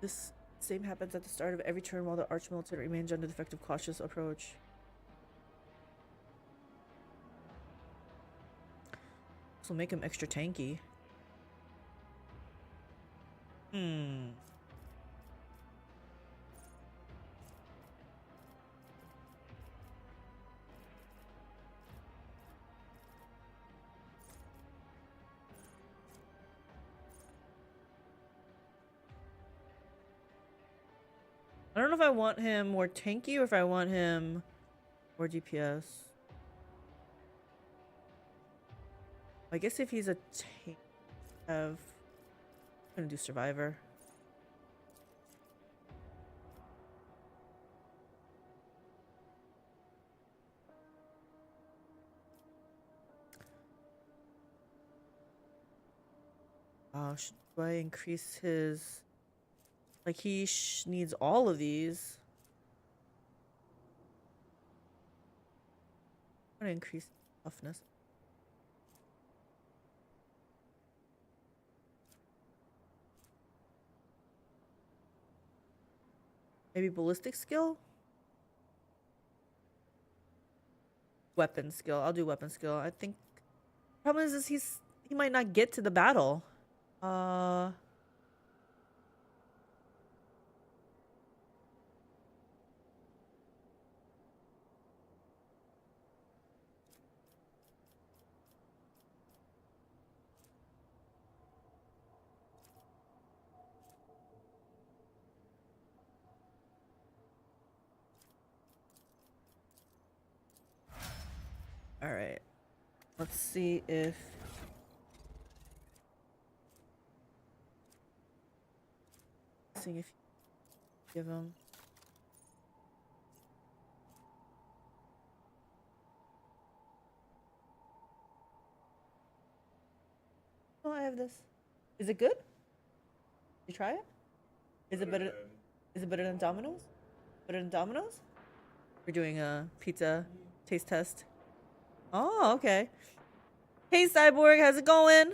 This same happens at the start of every turn while the Archmilitant remains under the effect of cautious approach. This will make him extra tanky. I don't know if I want him more tanky or if I want him more DPS. I guess if he's a tank, I'm gonna do Survivor. Do I increase his... Like, he needs all of these. I'm gonna increase toughness. Maybe ballistic skill? Weapon skill. I'll do weapon skill. I think... Problem is he might not get to the battle. All right. Let's see if... See if you give him... Oh, I have this. Is it good? You try it? Is it better? Is it better than Domino's? Better than Domino's? We're doing a pizza taste test. Oh, okay. Hey, Cyborg, how's it going?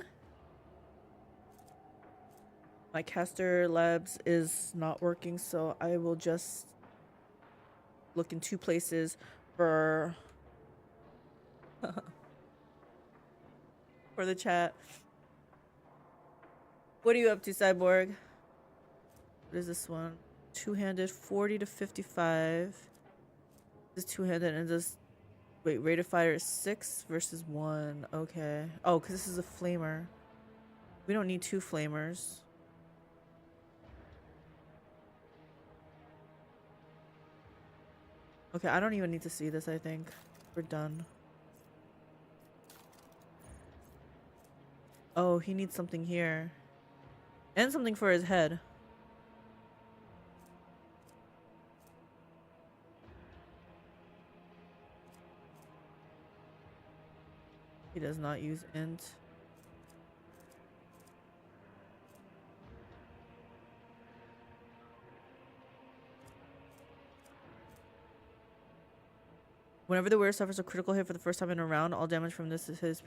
My caster labs is not working, so I will just look in two places for for the chat. What are you up to, Cyborg? What is this one? Two-handed, 40 to 55. This two-handed and this... Wait, rate of fire is 6 versus 1. Okay. Oh, because this is a flamer. We don't need 2 flamers. Okay, I don't even need to see this, I think. We're done. Oh, he needs something here. And something for his head. He does not use int. Whenever the wearer suffers a critical hit for the first time in a round, all damage from this is his.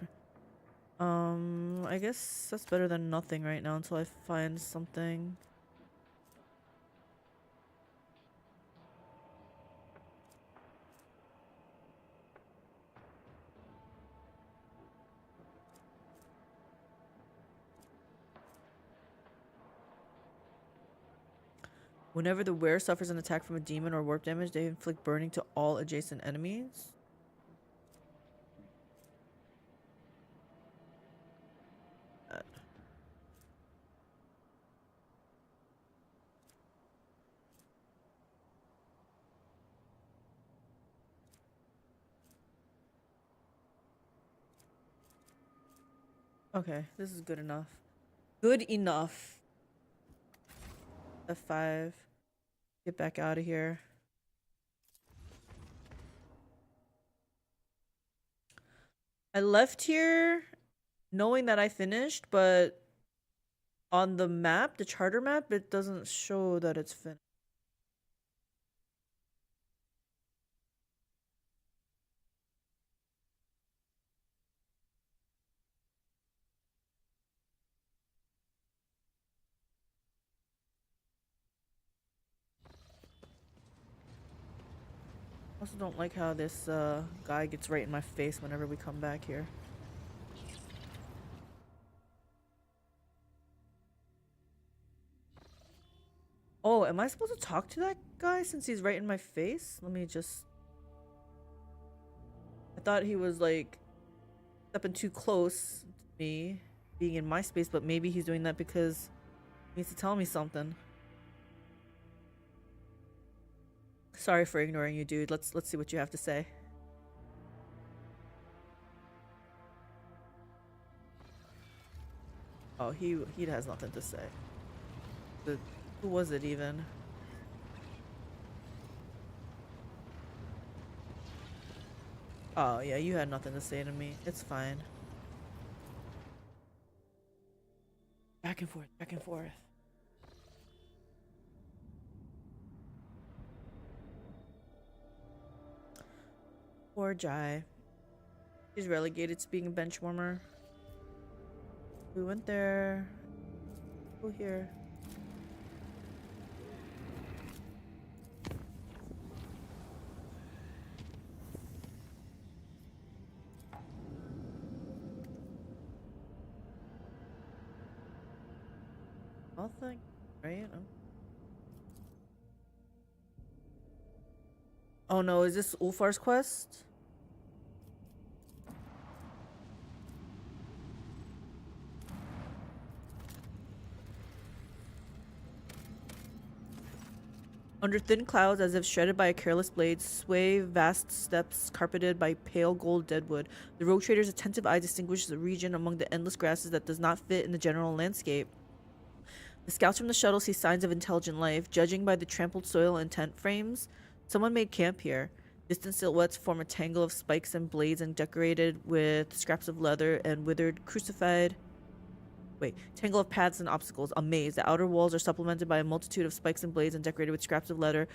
I guess that's better than nothing right now until I find something. Whenever the wearer suffers an attack from a demon or warp damage, they inflict burning to all adjacent enemies. Okay, this is good enough. Good enough. F5. Get back out of here. I left here knowing that I finished, but on the map, the charter map, it doesn't show that it's finished. I also don't like how this guy gets right in my face whenever we come back here. Oh, am I supposed to talk to that guy since he's right in my face? Let me just... I thought he was like stepping too close to me being in my space, but maybe he's doing that because he needs to tell me something. Sorry for ignoring you, dude. Let's see what you have to say. Oh, he has nothing to say. Who was it even? Oh yeah, you had nothing to say to me. It's fine. Back and forth, back and forth. Poor Jai. He's relegated to being a bench warmer. We went there. Go here. Nothing, right? Oh no, is this Ulfar's quest? Under thin clouds, as if shredded by a careless blade, sway vast steppes carpeted by pale gold deadwood. The rogue trader's attentive eye distinguishes a region among the endless grasses that does not fit in the general landscape. The scouts from the shuttle see signs of intelligent life. Judging by the trampled soil and tent frames, someone made camp here. Distant silhouettes form a tangle of spikes and blades and decorated with scraps of leather and withered crucified... tangle of paths and obstacles. A maze. The outer walls are supplemented by a multitude of spikes and blades and decorated with scraps of leather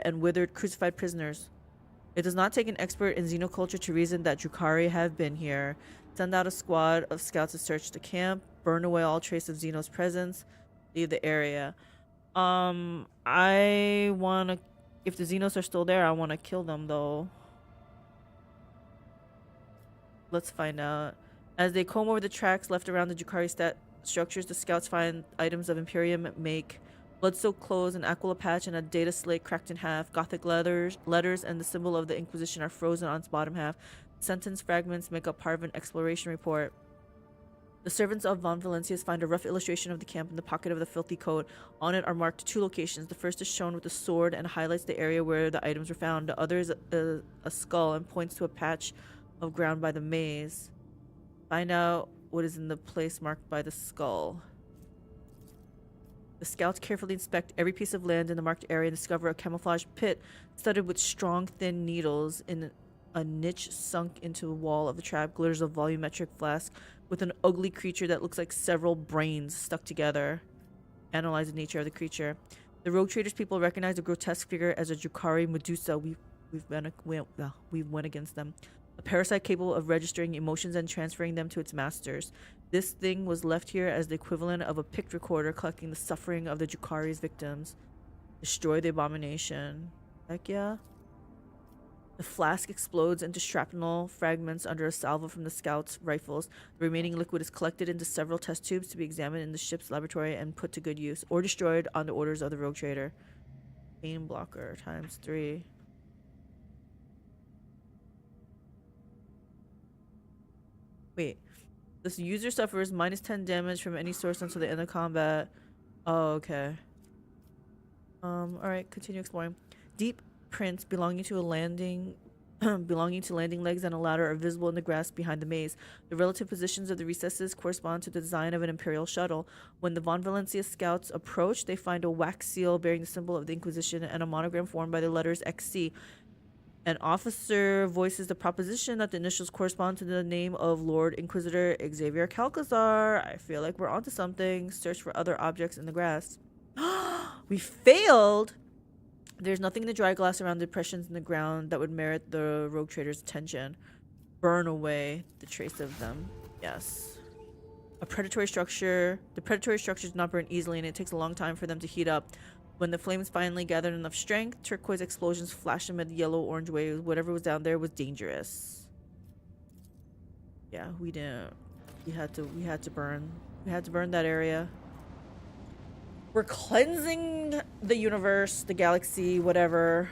and withered crucified prisoners. It does not take an expert in xenoculture to reason that Drukhari have been here. Send out a squad of scouts to search the camp, burn away all trace of Xeno's presence, leave the area. I wanna... If the Xenos are still there, I wanna kill them though. Let's find out. As they comb over the tracks left around the Drukhari structures, the scouts find items of Imperium make, blood-soaked clothes, an aquila patch, and a data slate cracked in half. Gothic letters and the symbol of the Inquisition are frozen on its bottom half. Sentence fragments make up part of an exploration report. The servants of Von Valencius find a rough illustration of the camp in the pocket of the filthy coat. On it are marked 2 locations. The first is shown with a sword and highlights the area where the items were found. The other is a skull and points to a patch of ground by the maze. Find out what is in the place marked by the skull. The scouts carefully inspect every piece of land in the marked area and discover a camouflage pit studded with strong, thin needles. In a niche sunk into the wall of the trap glitters a volumetric flask with an ugly creature that looks like several brains stuck together. Analyze the nature of the creature. The rogue traders people recognize the grotesque figure as a Drukhari Medusa. We went against them. A parasite capable of registering emotions and transferring them to its masters. This thing was left here as the equivalent of a picked recorder collecting the suffering of the Drukhari's victims. Destroy the abomination. Heck yeah. The flask explodes into shrapnel fragments under a salvo from the scouts' rifles. The remaining liquid is collected into several test tubes to be examined in the ship's laboratory and put to good use, or destroyed on the orders of the rogue trader. Pain blocker ×3. Wait. This user suffers -10 damage from any source until the end of combat. Oh, okay. Alright, continue exploring. Deep prints belonging to landing legs and a ladder are visible in the grass behind the maze. The relative positions of the recesses correspond to the design of an Imperial shuttle. When the Von Valencia scouts approach, they find a wax seal bearing the symbol of the Inquisition and a monogram formed by the letters XC. An officer voices the proposition that the initials correspond to the name of Lord Inquisitor Xavier Calcazar. I feel like we're onto something. Search for other objects in the grass. We failed! There's nothing in the dry glass around depressions in the ground that would merit the rogue trader's attention. Burn away the trace of them. Yes. A predatory structure. The predatory structures do not burn easily, and it takes a long time for them to heat up. When the flames finally gathered enough strength, turquoise explosions flashed amid yellow-orange waves. Whatever was down there was dangerous. Yeah, we didn't. We had to burn. We had to burn that area. We're cleansing the universe, the galaxy, whatever.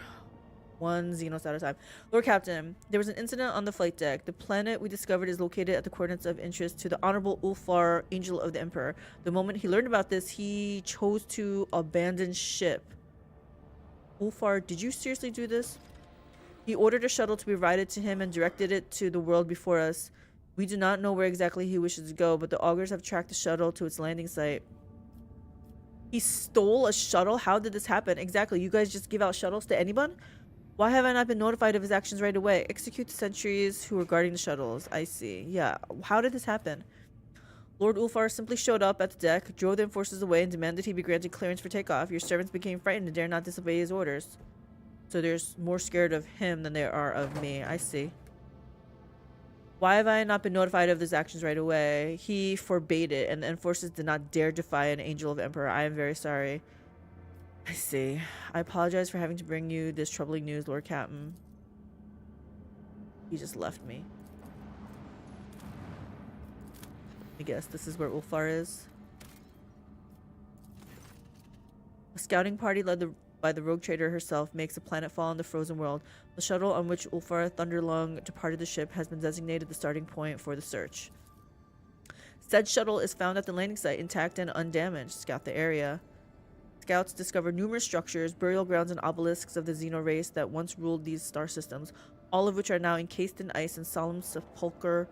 One Xenos at a time. Lord Captain, there was an incident on the flight deck. The planet we discovered is located at the coordinates of interest to the Honorable Ulfar, Angel of the Emperor. The moment he learned about this, he chose to abandon ship. Ulfar, did you seriously do this? He ordered a shuttle to be righted to him and directed it to the world before us. We do not know where exactly he wishes to go, but the augurs have tracked the shuttle to its landing site. He stole a shuttle? How did this happen? Exactly. You guys just give out shuttles to anyone? Why have I not been notified of his actions right away? Execute the sentries who were guarding the shuttles. I see. Yeah. How did this happen? Lord Ulfar simply showed up at the deck, drove the enforcers away, and demanded he be granted clearance for takeoff. Your servants became frightened and dare not disobey his orders. So there's more scared of him than there are of me. I see. Why have I not been notified of his actions right away? He forbade it, and the enforcers did not dare defy an angel of Emperor. I am very sorry. I see. I apologize for having to bring you this troubling news, Lord Captain. He just left me. I guess this is where Ulfar is. A scouting party led by the rogue trader herself makes a planetfall in the frozen world. The shuttle on which Ulfar Thunderlung departed the ship has been designated the starting point for the search. Said shuttle is found at the landing site intact and undamaged. Scout the area. Scouts discover numerous structures, burial grounds, and obelisks of the Xeno race that once ruled these star systems, all of which are now encased in ice and solemn sepulchral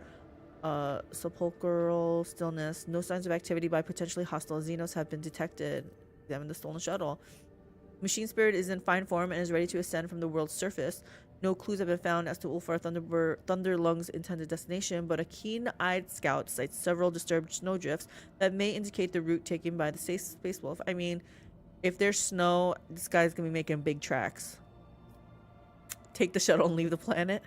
stillness. No signs of activity by potentially hostile Xenos have been detected. Examine the stolen shuttle. Machine Spirit is in fine form and is ready to ascend from the world's surface. No clues have been found as to Ulfar Thunderlung's intended destination, but a keen-eyed scout sights several disturbed snowdrifts that may indicate the route taken by the Space Wolf. I mean, if there's snow, this guy's gonna be making big tracks. Take the shuttle and leave the planet.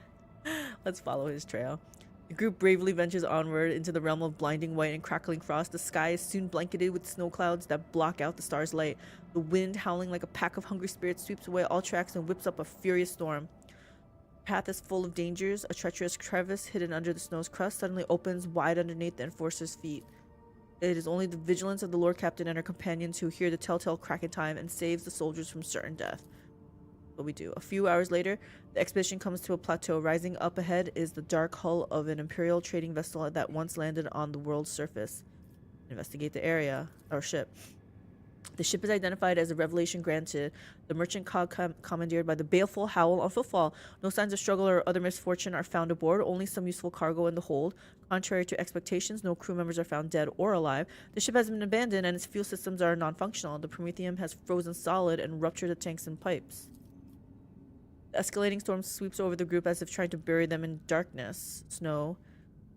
Let's follow his trail. The group bravely ventures onward into the realm of blinding white and crackling frost. The sky is soon blanketed with snow clouds that block out the star's light. The wind, howling like a pack of hungry spirits, sweeps away all tracks and whips up a furious storm. The path is full of dangers. A treacherous crevice hidden under the snow's crust suddenly opens wide underneath the enforcer's feet. It is only the vigilance of the Lord Captain and her companions who hear the telltale crack in time and saves the soldiers from certain death. What we do. A few hours later, the expedition comes to a plateau. Rising up ahead is the dark hull of an Imperial trading vessel that once landed on the world's surface. Investigate the area, or ship. The ship is identified as a revelation granted. The merchant cog commandeered by the baleful Howl on footfall. No signs of struggle or other misfortune are found aboard, only some useful cargo in the hold. Contrary to expectations, no crew members are found dead or alive. The ship has been abandoned and its fuel systems are non-functional. The Prometheum has frozen solid and ruptured the tanks and pipes. The escalating storm sweeps over the group as if trying to bury them in darkness, snow,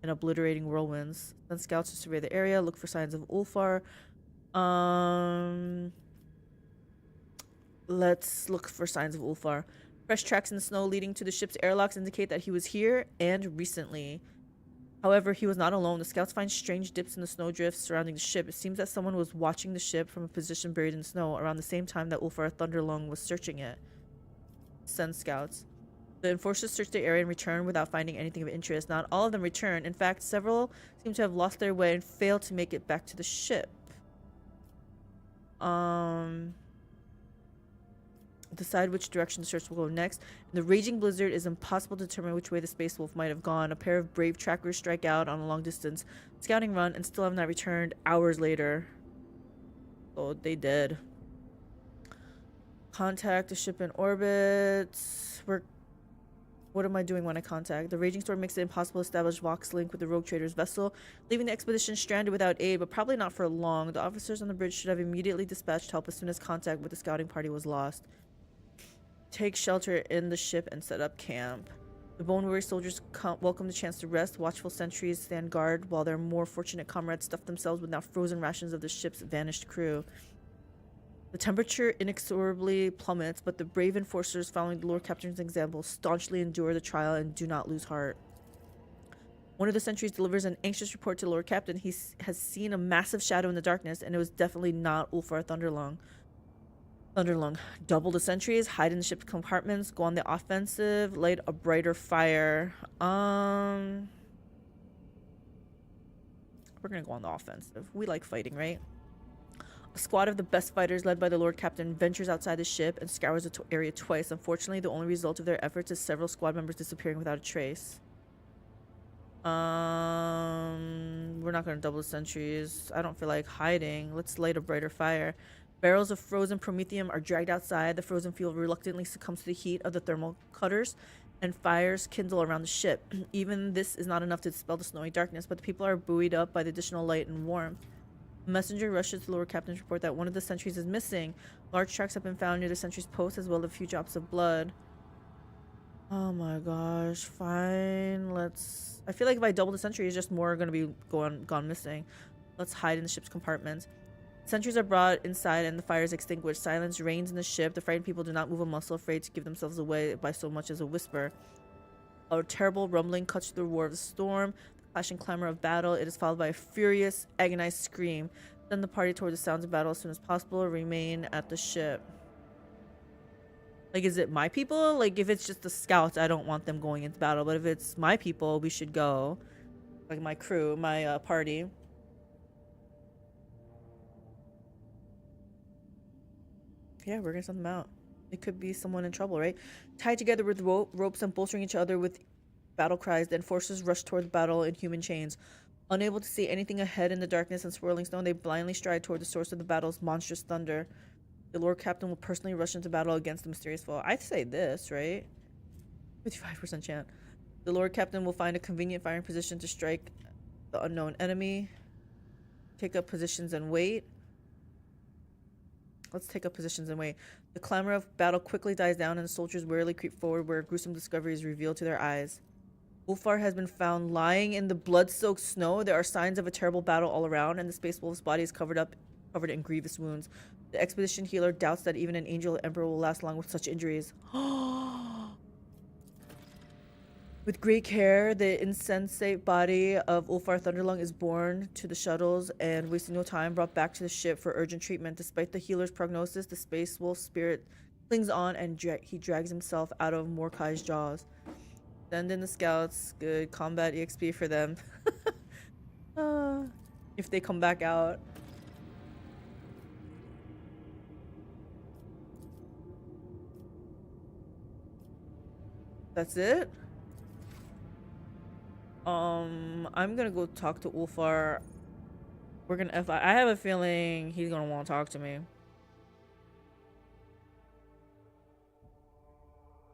and obliterating whirlwinds. Then scouts to survey the area, look for signs of Ulfar. Let's look for signs of Ulfar. Fresh tracks in the snow leading to the ship's airlocks indicate that he was here and recently. However, he was not alone. The scouts find strange dips in the snowdrifts surrounding the ship. It seems that someone was watching the ship from a position buried in snow around the same time that Ulfar Thunderlung was searching it. Send scouts. The enforcers search the area and return without finding anything of interest. Not all of them return. In fact, several seem to have lost their way and failed to make it back to the ship. Decide which direction the search will go next. In the raging blizzard, it is impossible to determine which way the Space Wolf might have gone. A pair of brave trackers strike out on a long distance scouting run and still have not returned hours later. Oh, they did. Contact the ship in orbit. What am I doing when I contact? The raging storm makes it impossible to establish Vox link with the rogue trader's vessel, leaving the expedition stranded without aid, but probably not for long. The officers on the bridge should have immediately dispatched help as soon as contact with the scouting party was lost. Take shelter in the ship and set up camp. The bone-weary soldiers welcome the chance to rest. Watchful sentries stand guard while their more fortunate comrades stuff themselves with now frozen rations of the ship's vanished crew. The temperature inexorably plummets, but the brave enforcers following the Lord Captain's example staunchly endure the trial and do not lose heart. One of the sentries delivers an anxious report to Lord Captain. He has seen a massive shadow in the darkness, and it was definitely not Ulfar Thunderlung. Double the sentries, hide in the ship's compartments, go on the offensive, light a brighter fire. We're gonna go on the offensive. We like fighting, right? A squad of the best fighters led by the Lord Captain ventures outside the ship and scours the area twice. Unfortunately, the only result of their efforts is several squad members disappearing without a trace. We're not going to double the sentries. I don't feel like hiding. Let's light a brighter fire. Barrels of frozen promethium are dragged outside. The frozen fuel reluctantly succumbs to the heat of the thermal cutters, and fires kindle around the ship. Even this is not enough to dispel the snowy darkness, but the people are buoyed up by the additional light and warmth. A messenger rushes to the Lord Captain's report that one of the sentries is missing. Large tracks have been found near the sentry's post, as well as a few drops of blood. Oh my gosh. Fine. I feel like if I double the sentry, it's just more going to be gone missing. Let's hide in the ship's compartments. Sentries are brought inside and the fire is extinguished. Silence reigns in the ship. The frightened people do not move a muscle, afraid to give themselves away by so much as a whisper. A terrible rumbling cuts through the roar of the storm, the clashing clamor of battle. It is followed by a furious, agonized scream. Send the party toward the sounds of battle as soon as possible. Remain at the ship. Like, is it my people? Like, if it's just the scouts, I don't want them going into battle. But if it's my people, we should go. Like, my crew, my party. Yeah, we're gonna send them out. It could be someone in trouble, right? Tied together with ropes and bolstering each other with battle cries, the enforcers rush toward the battle in human chains. Unable to see anything ahead in the darkness and swirling snow, they blindly stride toward the source of the battle's monstrous thunder. The Lord Captain will personally rush into battle against the mysterious foe. I'd say this, right? 55% chance. The Lord Captain will find a convenient firing position to strike the unknown enemy. Take up positions and wait. Let's take up positions and wait. The clamor of battle quickly dies down and the soldiers wearily creep forward where a gruesome discovery is revealed to their eyes. Ulfar has been found lying in the blood-soaked snow. There are signs of a terrible battle all around, and the Space Wolf's body is covered in grievous wounds. The expedition healer doubts that even an angel emperor will last long with such injuries. With great care, the insensate body of Ulfar Thunderlung is borne to the shuttles and, wasting no time, brought back to the ship for urgent treatment. Despite the healer's prognosis, the Space Wolf's spirit clings on and he drags himself out of Mordecai's jaws. Send in the scouts. Good combat EXP for them. If they come back out. That's it? I'm gonna go talk to Ulfar. We're gonna I have a feeling he's gonna want to talk to me.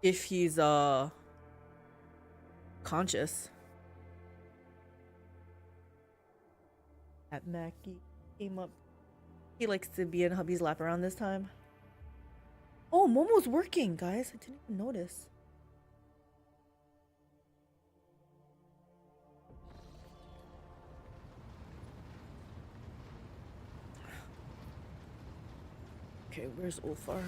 If he's conscious. That Mackie came up. He likes to be in hubby's lap around this time. Oh, Momo's working, guys. I didn't even notice. Okay, where's Ulfar?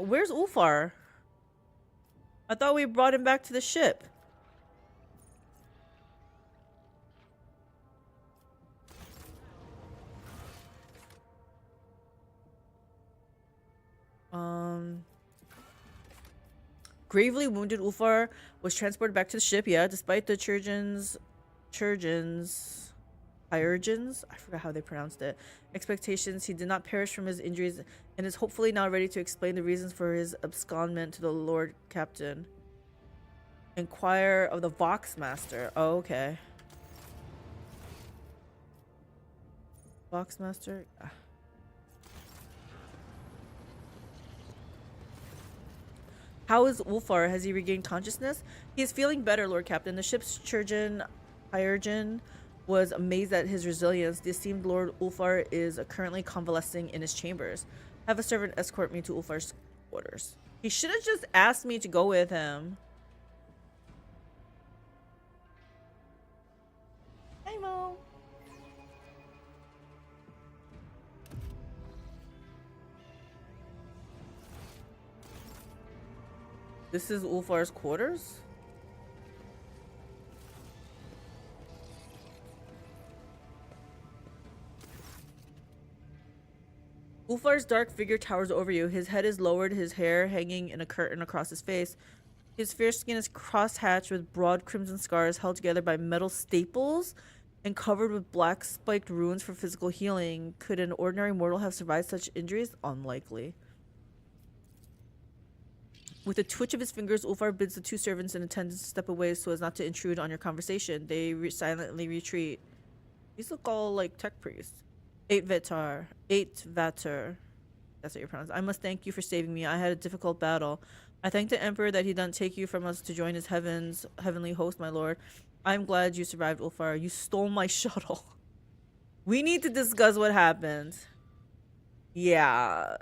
Where's Ulfar? I thought we brought him back to the ship. Gravely wounded Ulfar was transported back to the ship, yeah, despite the Churgens, I forgot how they pronounced it, expectations. He did not perish from his injuries and is hopefully now ready to explain the reasons for his abscondment to the Lord Captain. Inquire of the Voxmaster. Oh, okay. Voxmaster? How is Ulfar? Has he regained consciousness? He is feeling better, Lord Captain. The ship's Churgen was amazed at his resilience. The esteemed Lord Ulfar is currently convalescing in his chambers. Have a servant escort me to Ulfar's quarters. He should have just asked me to go with him. Hi, Mo. This is Ulfar's quarters? Ulfar's dark figure towers over you. His head is lowered, his hair hanging in a curtain across his face. His fierce skin is cross-hatched with broad crimson scars held together by metal staples and covered with black spiked runes for physical healing. Could an ordinary mortal have survived such injuries? Unlikely. With a twitch of his fingers, Ulfar bids the two servants and attendants step away so as not to intrude on your conversation. They silently retreat. These look all like tech priests. 8 Vatar. That's what you're pronouncing. I must thank you for saving me. I had a difficult battle. I thank the Emperor that he did not take you from us to join his heavenly host, my lord. I'm glad you survived, Ulfar. You stole my shuttle. We need to discuss what happened. Yeah.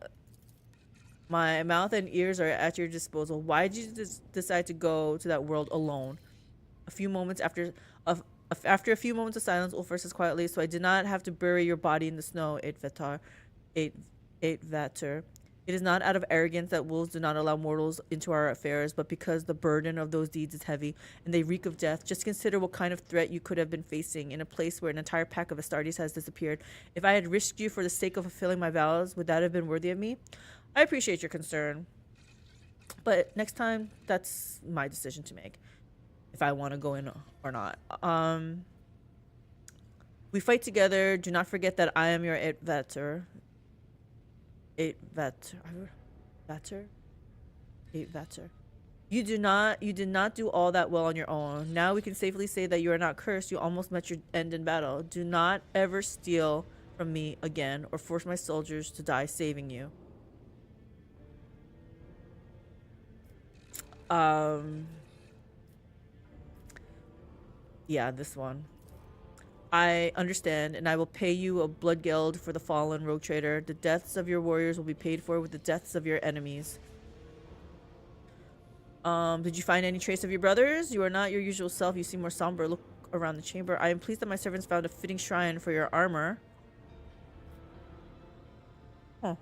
My mouth and ears are at your disposal. Why did you decide to go to that world alone? A few moments after a few moments of silence, Ulfar says quietly, so I did not have to bury your body in the snow, Vater. It is not out of arrogance that wolves do not allow mortals into our affairs, but because the burden of those deeds is heavy and they reek of death. Just consider what kind of threat you could have been facing in a place where an entire pack of Astartes has disappeared. If I had risked you for the sake of fulfilling my vows, would that have been worthy of me? I appreciate your concern, but next time, that's my decision to make. If I want to go in or not. We fight together. Do not forget that I am your Vater. Vater. You did not do all that well on your own. Now we can safely say that you are not cursed. You almost met your end in battle. Do not ever steal from me again or force my soldiers to die saving you. Yeah, this one. I understand, and I will pay you a blood guild for the fallen rogue trader. The deaths of your warriors will be paid for with the deaths of your enemies. Did you find any trace of your brothers? You are not your usual self. You seem more somber. Look around the chamber. I am pleased that my servants found a fitting shrine for your armor. Huh.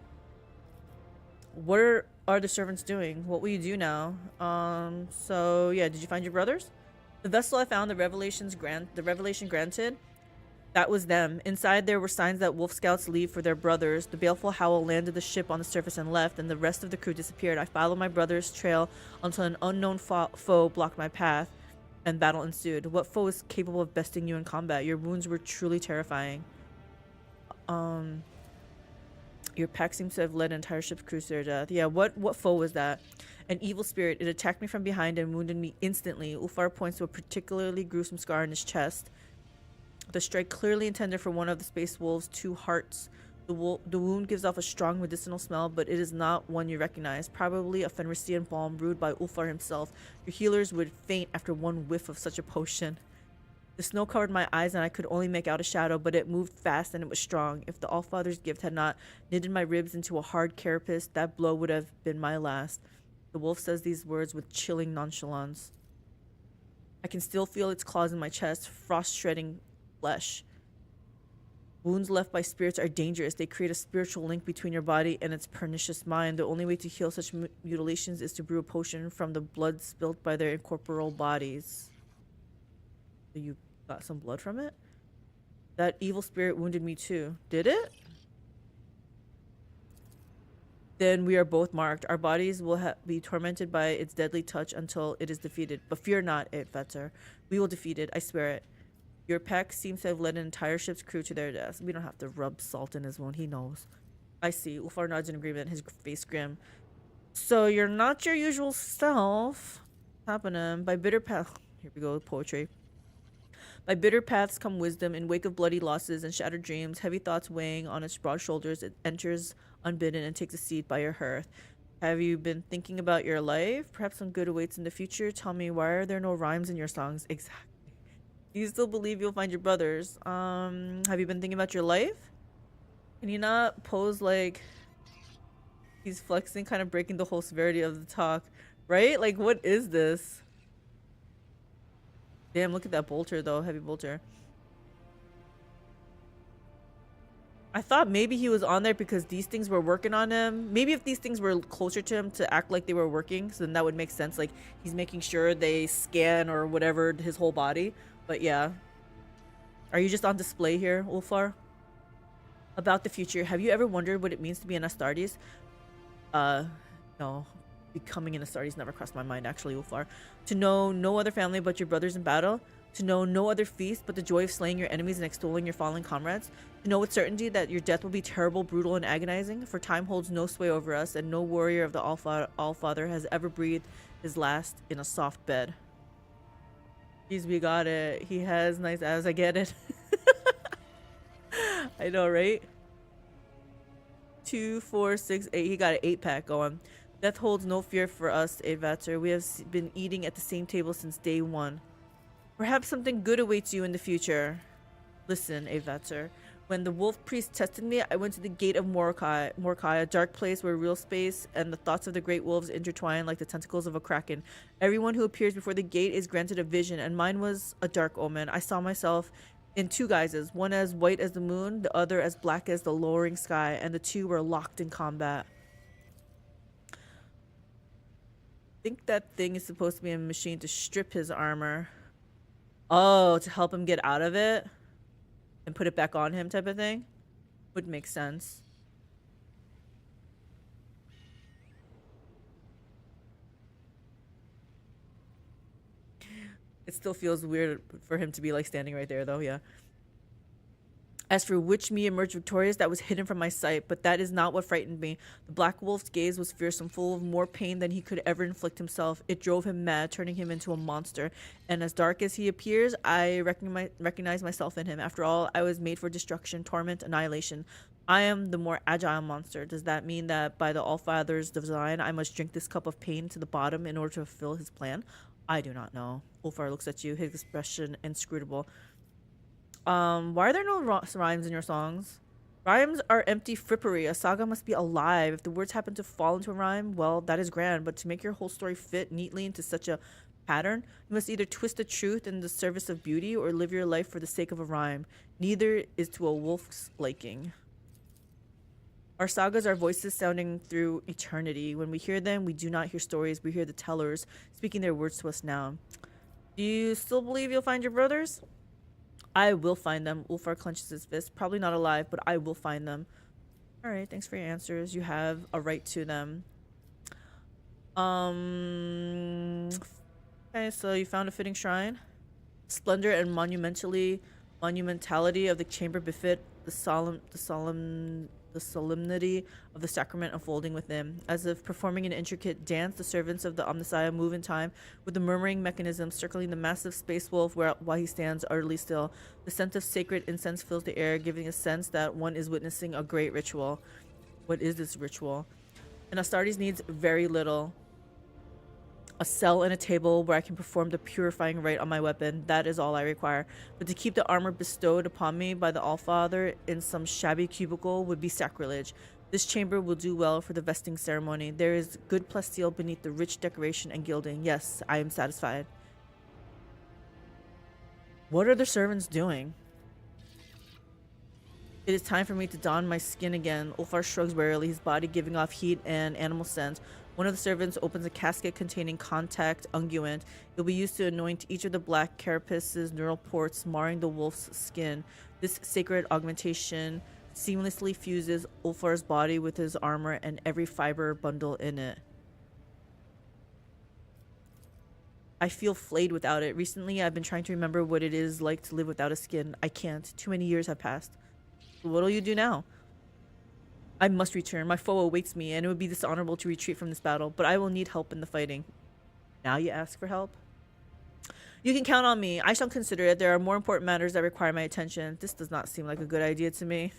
What are the servants doing? What will you do now? So yeah, did you find your brothers? The vessel I found, the revelation granted, that was them. Inside there were signs that wolf scouts leave for their brothers. The baleful howl landed the ship on the surface and left, and the rest of the crew disappeared. I followed my brother's trail until an unknown foe blocked my path, and battle ensued. What foe is capable of besting you in combat? Your wounds were truly terrifying. Your pack seems to have led an entire ship's crew to their death. Yeah, what foe was that? An evil spirit. It attacked me from behind and wounded me instantly. Ulfar points to a particularly gruesome scar in his chest. The strike clearly intended for one of the space wolves' 2 hearts. The wound gives off a strong medicinal smell, but it is not one you recognize. Probably a Fenrisian balm brewed by Ulfar himself. Your healers would faint after one whiff of such a potion. The snow covered my eyes and I could only make out a shadow, but it moved fast and it was strong. If the Allfather's gift had not knitted my ribs into a hard carapace, that blow would have been my last. The wolf says these words with chilling nonchalance. I can still feel its claws in my chest, frost-shredding flesh. Wounds left by spirits are dangerous. They create a spiritual link between your body and its pernicious mind. The only way to heal such mutilations is to brew a potion from the blood spilt by their incorporeal bodies. So you got some blood from it? That evil spirit wounded me too. Did it? Then we are both marked. Our bodies will be tormented by its deadly touch until it is defeated. But fear not, Vater. We will defeat it. I swear it. Your pack seems to have led an entire ship's crew to their deaths. We don't have to rub salt in his wound. He knows. I see. Ulfar nods in agreement, his face grim. So you're not your usual self. Happening. By bitter path. Here we go, poetry. By bitter paths come wisdom. In wake of bloody losses and shattered dreams, heavy thoughts weighing on its broad shoulders, it enters unbidden and takes a seat by your hearth. Have you been thinking about your life? Perhaps some good awaits in the future. Tell me, why are there no rhymes in your songs? Exactly. Do you still believe you'll find your brothers? Have you been thinking about your life? Can you not pose like he's flexing, kind of breaking the whole severity of the talk, right? Like, what is this? Damn, look at that bolter though, heavy bolter. I thought maybe he was on there because these things were working on him. Maybe if these things were closer to him to act like they were working, so then that would make sense. Like, he's making sure they scan or whatever his whole body. But yeah. Are you just on display here, Ulfar? About the future, have you ever wondered what it means to be an Astartes? No. Becoming an Astartes never crossed my mind, actually, Ulfar. To know no other family but your brothers in battle. To know no other feast but the joy of slaying your enemies and extolling your fallen comrades. To know with certainty that your death will be terrible, brutal, and agonizing. For time holds no sway over us, and no warrior of the Allfather has ever breathed his last in a soft bed. Jeez, we got it. He has nice abs. I get it. I know, right? 2, 4, 6, 8. He got an 8-pack going. Death holds no fear for us, Vater. We have been eating at the same table since day 1. Perhaps something good awaits you in the future. Listen, Vater. When the wolf priest tested me, I went to the gate of Mordecai, a dark place where real space and the thoughts of the great wolves intertwine like the tentacles of a kraken. Everyone who appears before the gate is granted a vision, and mine was a dark omen. I saw myself in two guises, one as white as the moon, the other as black as the lowering sky, and the two were locked in combat. I think that thing is supposed to be a machine to strip his armor. Oh, to help him get out of it and put it back on him type of thing? Would make sense. It still feels weird for him to be like standing right there though, yeah. As for which me emerged victorious, that was hidden from my sight, but that is not what frightened me. The black wolf's gaze was fearsome, full of more pain than he could ever inflict himself. It drove him mad, turning him into a monster. And as dark as he appears, I recognize myself in him. After all, I was made for destruction, torment, annihilation. I am the more agile monster. Does that mean that by the Allfather's design, I must drink this cup of pain to the bottom in order to fulfill his plan? I do not know. Ulfar looks at you, his expression inscrutable. Why are there no rhymes in your songs? Rhymes are empty frippery. A saga must be alive. If the words happen to fall into a rhyme, well, that is grand. But to make your whole story fit neatly into such a pattern, you must either twist the truth in the service of beauty or live your life for the sake of a rhyme. Neither is to a wolf's liking. Our sagas are voices sounding through eternity. When we hear them, we do not hear stories. We hear the tellers speaking their words to us now. Do you still believe you'll find your brothers? I will find them. Ulfar clenches his fist. Probably not alive, but I will find them. All right, thanks for your answers. You have a right to them. Okay, so you found a fitting shrine. Splendor and monumentality of the chamber befit the solemnity of the sacrament unfolding within. As if performing an intricate dance, the servants of the Omnissiah move in time with the murmuring mechanism circling the massive space wolf while he stands utterly still. The scent of sacred incense fills the air, giving a sense that one is witnessing a great ritual. What is this ritual? And Astartes needs very little. A cell and a table where I can perform the purifying rite on my weapon. That is all I require. But to keep the armor bestowed upon me by the Allfather in some shabby cubicle would be sacrilege. This chamber will do well for the vesting ceremony. There is good plasteel beneath the rich decoration and gilding. Yes, I am satisfied. What are the servants doing? It is time for me to don my skin again. Ulfar shrugs wearily, his body giving off heat and animal scent. One of the servants opens a casket containing contact unguent. It will be used to anoint each of the black carapace's neural ports, marring the wolf's skin. This sacred augmentation seamlessly fuses Ulfar's body with his armor and every fiber bundle in it. I feel flayed without it. Recently, I've been trying to remember what it is like to live without a skin. I can't. Too many years have passed. What'll you do now? I must return. My foe awaits me, and it would be dishonorable to retreat from this battle, but I will need help in the fighting. Now you ask for help? You can count on me. I shall consider it. There are more important matters that require my attention. This does not seem like a good idea to me.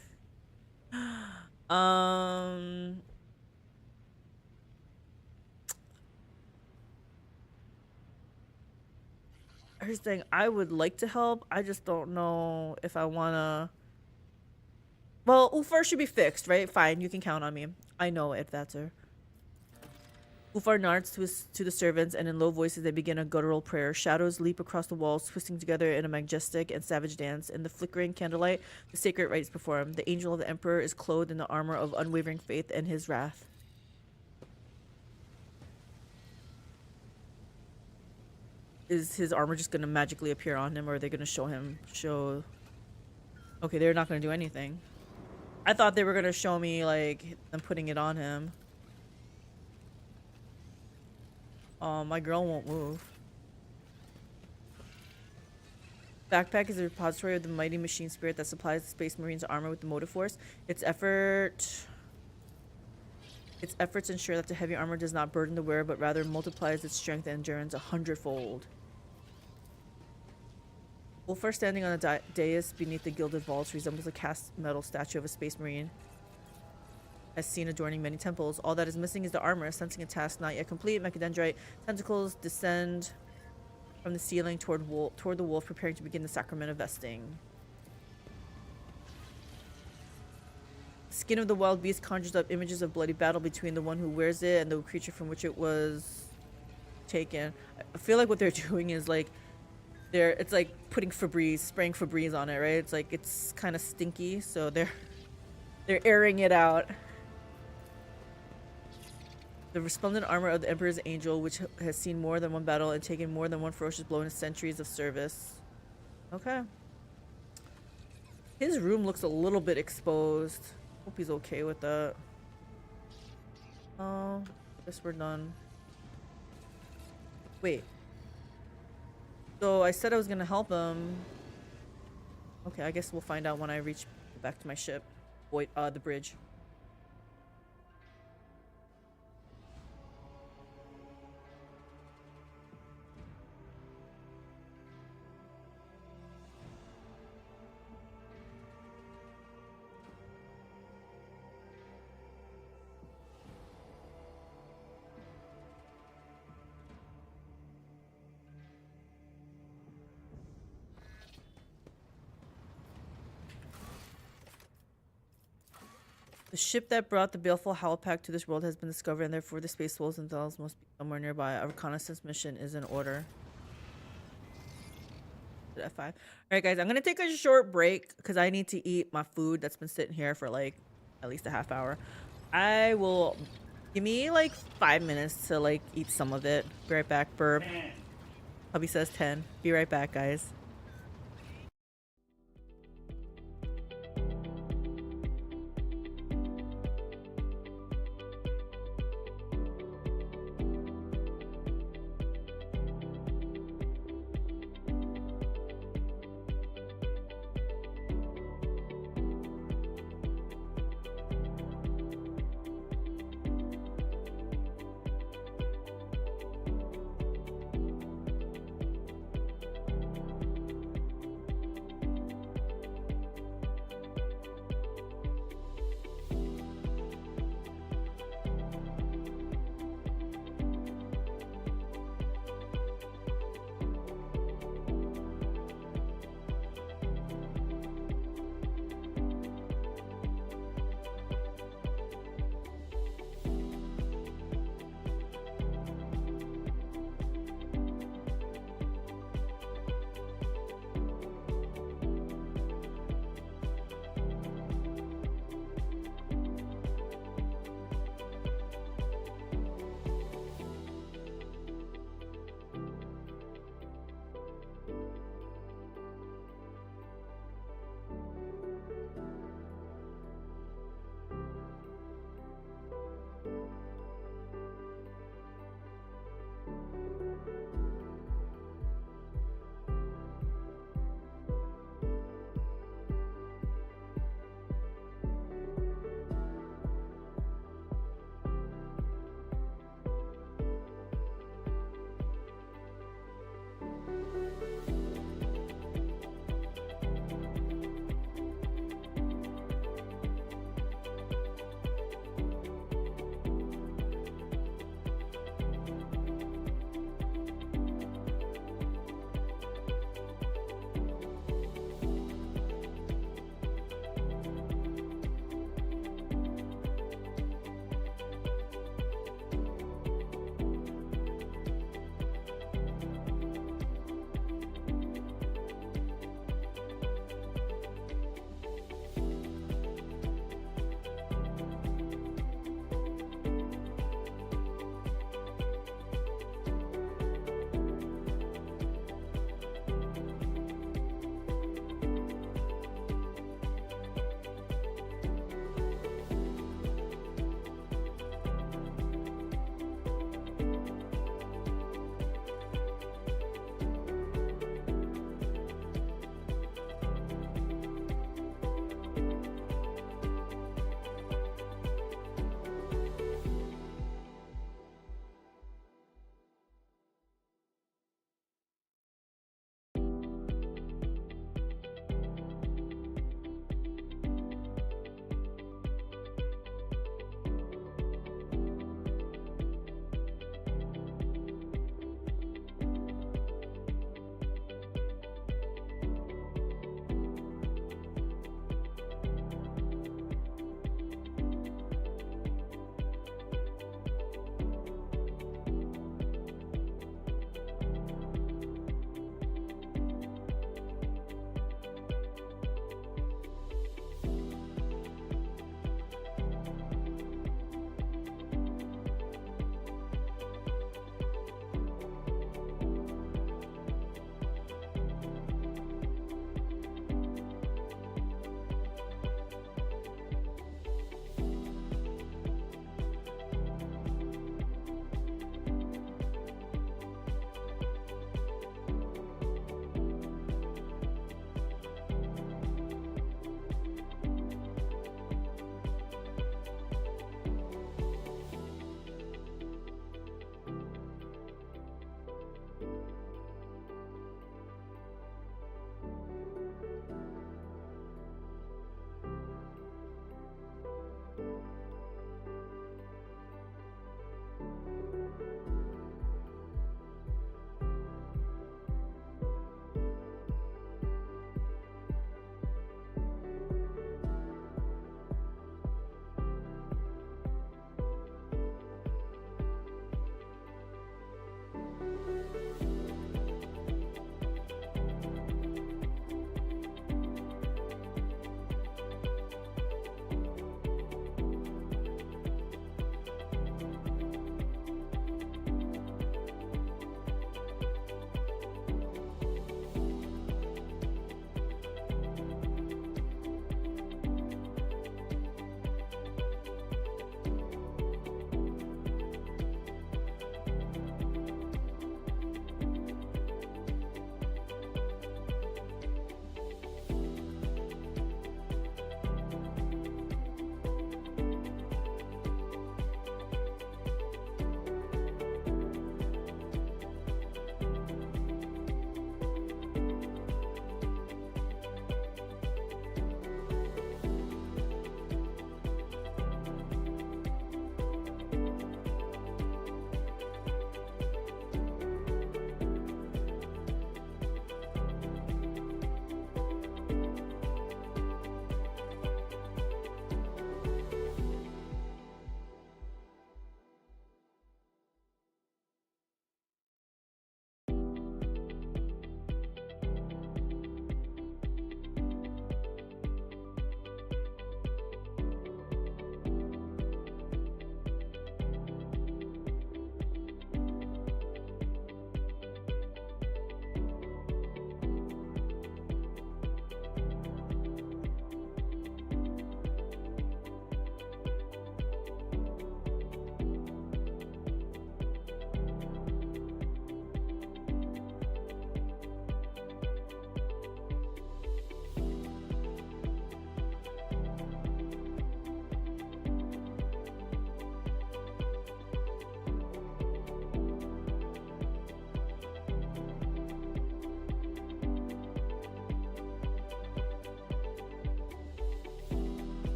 Here's the thing. I would like to help. I just don't know if I want to... Well, Ulfar should be fixed, right? Fine, you can count on me. I know it, that's her. Ulfar nods to the servants, and in low voices they begin a guttural prayer. Shadows leap across the walls, twisting together in a majestic and savage dance. In the flickering candlelight, the sacred rite is performed. The angel of the emperor is clothed in the armor of unwavering faith and his wrath. Is his armor just going to magically appear on him, or are they going to show... Okay, they're not going to do anything. I thought they were going to show me, like, them putting it on him. Oh, my girl won't move. Backpack is a repository of the mighty machine spirit that supplies the Space Marine's armor with the motive force. Its efforts ensure that the heavy armor does not burden the wearer, but rather multiplies its strength and endurance 100-fold. Ulfar, standing on a dais beneath the gilded vaults, resembles a cast metal statue of a space marine as seen adorning many temples. All that is missing is the armor. Sensing a task not yet complete, Mechadendrite tentacles descend from the ceiling toward the wolf, preparing to begin the sacrament of vesting. Skin of the wild beast conjures up images of bloody battle between the one who wears it and the creature from which it was taken. I feel like what they're doing is like it's like putting Febreze, spraying Febreze on it, right? It's like it's kind of stinky, so they're airing it out. The resplendent armor of the Emperor's Angel, which has seen more than one battle and taken more than one ferocious blow in his centuries of service. Okay. His room looks a little bit exposed. Hope he's okay with that. Oh, guess we're done. Wait. So I said I was gonna help him. Okay, I guess we'll find out when I reach back to my ship. Wait, the bridge. The ship that brought the baleful Owlcat to this world has been discovered, and therefore the space wolves themselves must be somewhere nearby. A reconnaissance mission is in order. F5. Alright guys, I'm gonna take a short break because I need to eat my food that's been sitting here for like at least a half hour. I will give me like 5 minutes to like eat some of it. Be right back. Burp. Hubby says 10. Be right back, guys.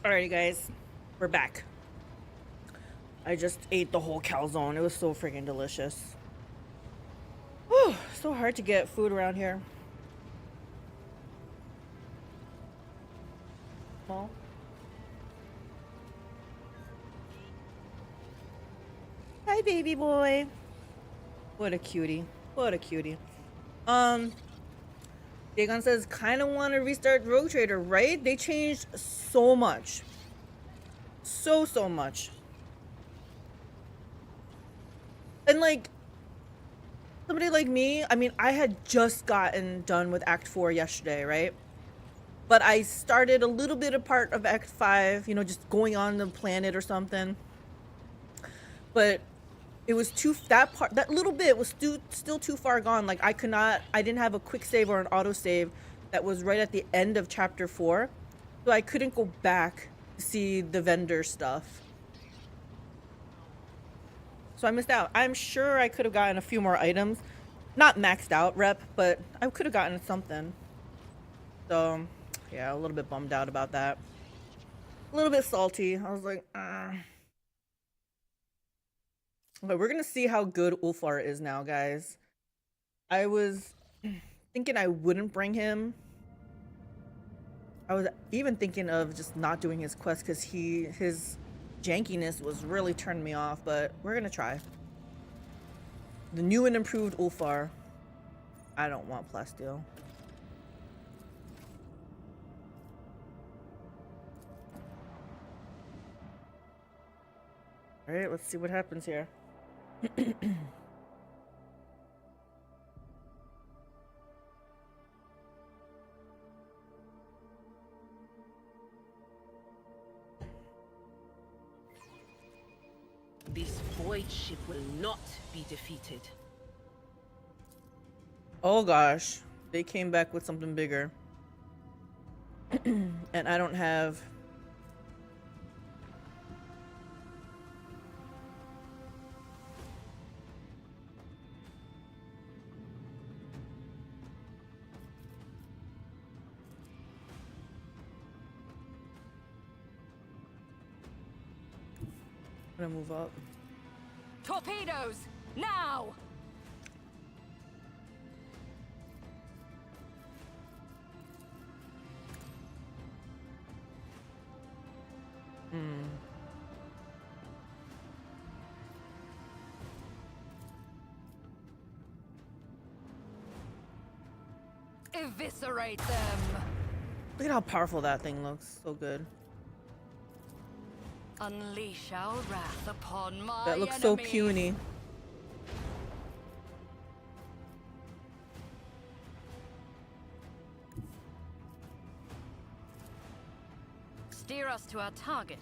Alrighty, guys, we're back. I just ate the whole calzone. It was so freaking delicious. Whew, so hard to get food around here. Well, hi, baby boy. What a cutie. What a cutie. Dagon says, kind of want to restart Rogue Trader, right? They changed so much. So much. And like, somebody like me, I mean, I had just gotten done with Act 4 yesterday, right? But I started a little bit of part of Act 5, you know, just going on the planet or something. But it was that little bit was still too far gone. Like, I didn't have a quick save or an auto save that was right at the end of chapter 4. So I couldn't go back to see the vendor stuff. So I missed out. I'm sure I could have gotten a few more items. Not maxed out rep, but I could have gotten something. So, yeah, a little bit bummed out about that. A little bit salty. I was like, Okay, we're gonna see how good Ulfar is now, guys. I was thinking I wouldn't bring him. I was even thinking of just not doing his quest because his jankiness was really turning me off, but we're gonna try. The new and improved Ulfar. I don't want plasteel. Alright, let's see what happens here. This void ship will not be defeated. Oh gosh, they came back with something bigger. And I don't have... I'm gonna move up. Torpedoes! Now! Eviscerate them! Look at how powerful that thing looks. So good. Unleash our wrath upon my That looks so enemies. puny. Steer us to our target.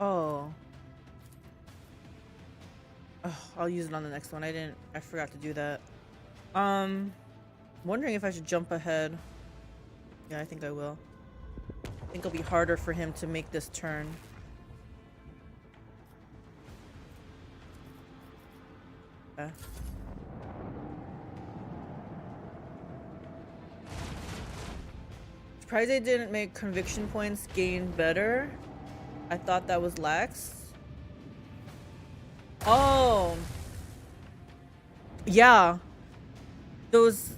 Oh. Ugh, I'll use it on the next one. I forgot to do that. Wondering if I should jump ahead. Yeah, I think I will. I think it'll be harder for him to make this turn. Okay. Surprised they didn't make conviction points gain better. I thought that was lax. Oh. Yeah. Those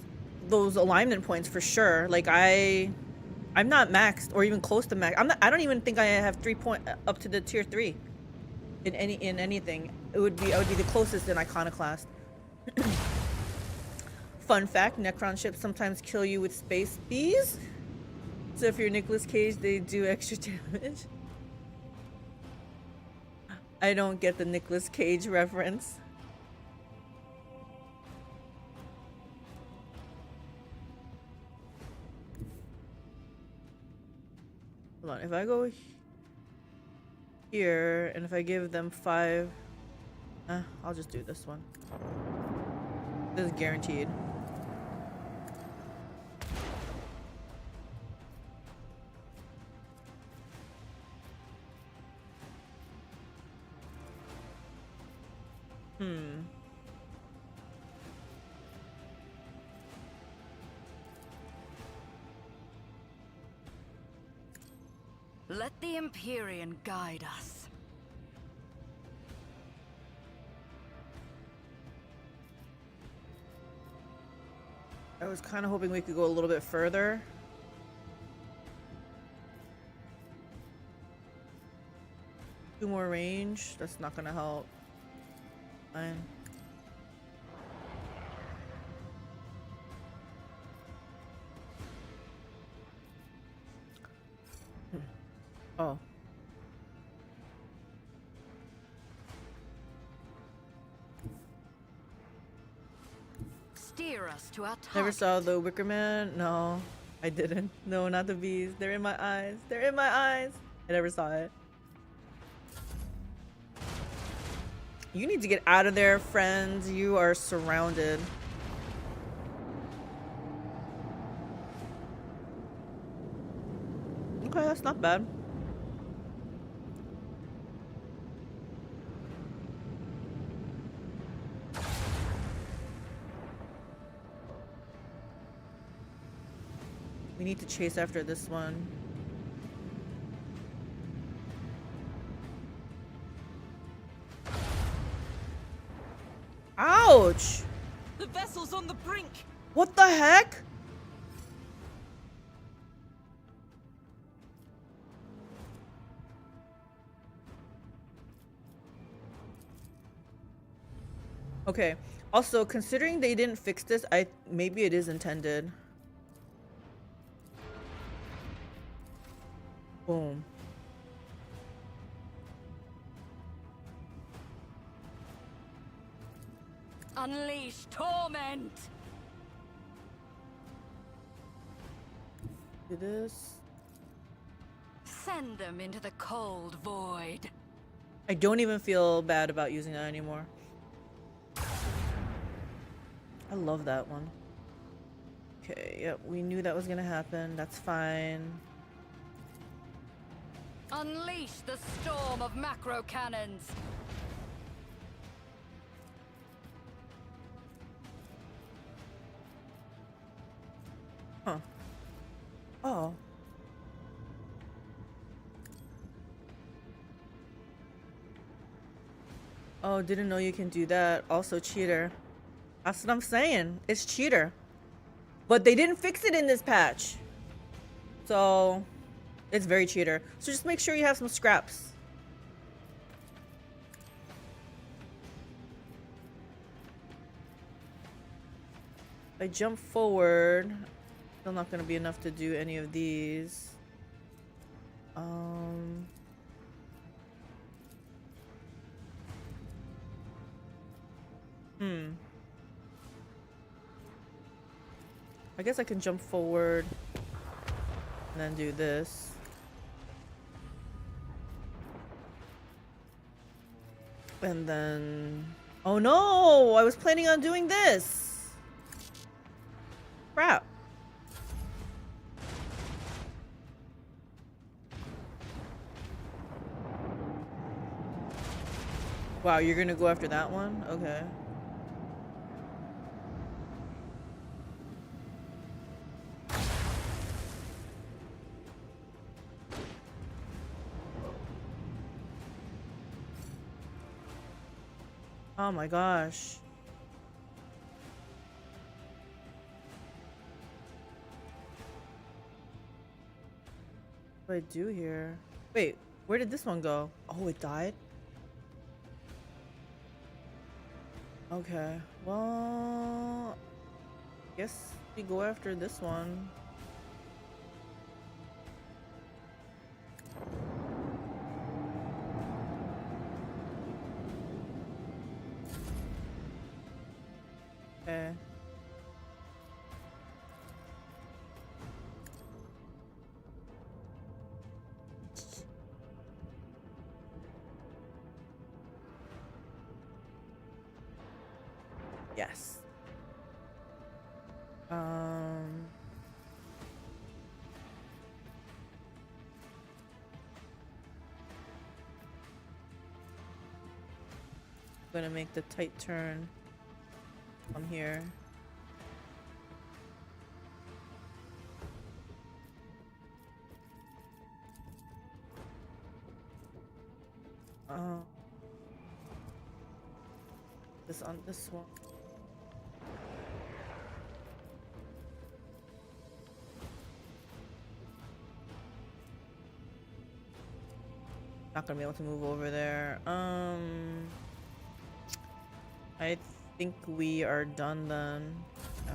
alignment points for sure. Like I'm not maxed or even close to max. I don't even think I have 3 point up to the tier 3 in anything. I would be the closest in Iconoclast. Fun fact, Necron ships sometimes kill you with space bees. So if you're Nicolas Cage, they do extra damage. I don't get the Nicolas Cage reference. Hold on, if I go here and if I give them 5 I'll just do this one. This is guaranteed. Let the Empyrean guide us. I was kind of hoping we could go a little bit further. Two more range. That's not gonna help. Fine. Oh. Steer us to our target. Never saw the Wicker Man? No, I didn't. No, not the bees. They're in my eyes. They're in my eyes. I never saw it. You need to get out of there, friends. You are surrounded. Okay, that's not bad. We need to chase after this one. Ouch! The vessel's on the brink. What the heck? Okay. Also, considering they didn't fix this, maybe it is intended. Boom. Unleash torment. Do this. Send them into the cold void. I don't even feel bad about using that anymore. I love that one. Okay, yep, we knew that was gonna happen. That's fine. Unleash the storm of macro cannons. Huh. Oh. Oh, didn't know you can do that. Also cheater. That's what I'm saying. It's cheater. But they didn't fix it in this patch. So it's very cheater. So just make sure you have some scraps. If I jump forward, still not gonna be enough to do any of these. I guess I can jump forward and then do this. And then... Oh no! I was planning on doing this! Crap. Wow, you're gonna go after that one? Okay. Oh my gosh. What do I do here? Wait, where did this one go? Oh, it died? Okay, well, guess we go after this one. Okay. Yes. Gonna make the tight turn on here. This on this one. Not gonna be able to move over there. I think we are done then. Yeah.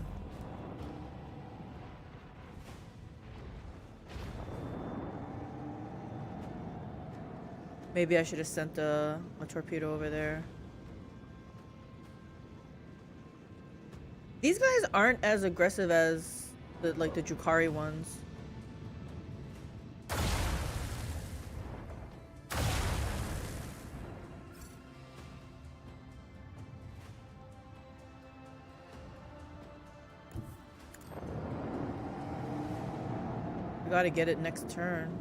Maybe I should have sent a torpedo over there. These guys aren't as aggressive as the Drukhari ones. I gotta get it next turn.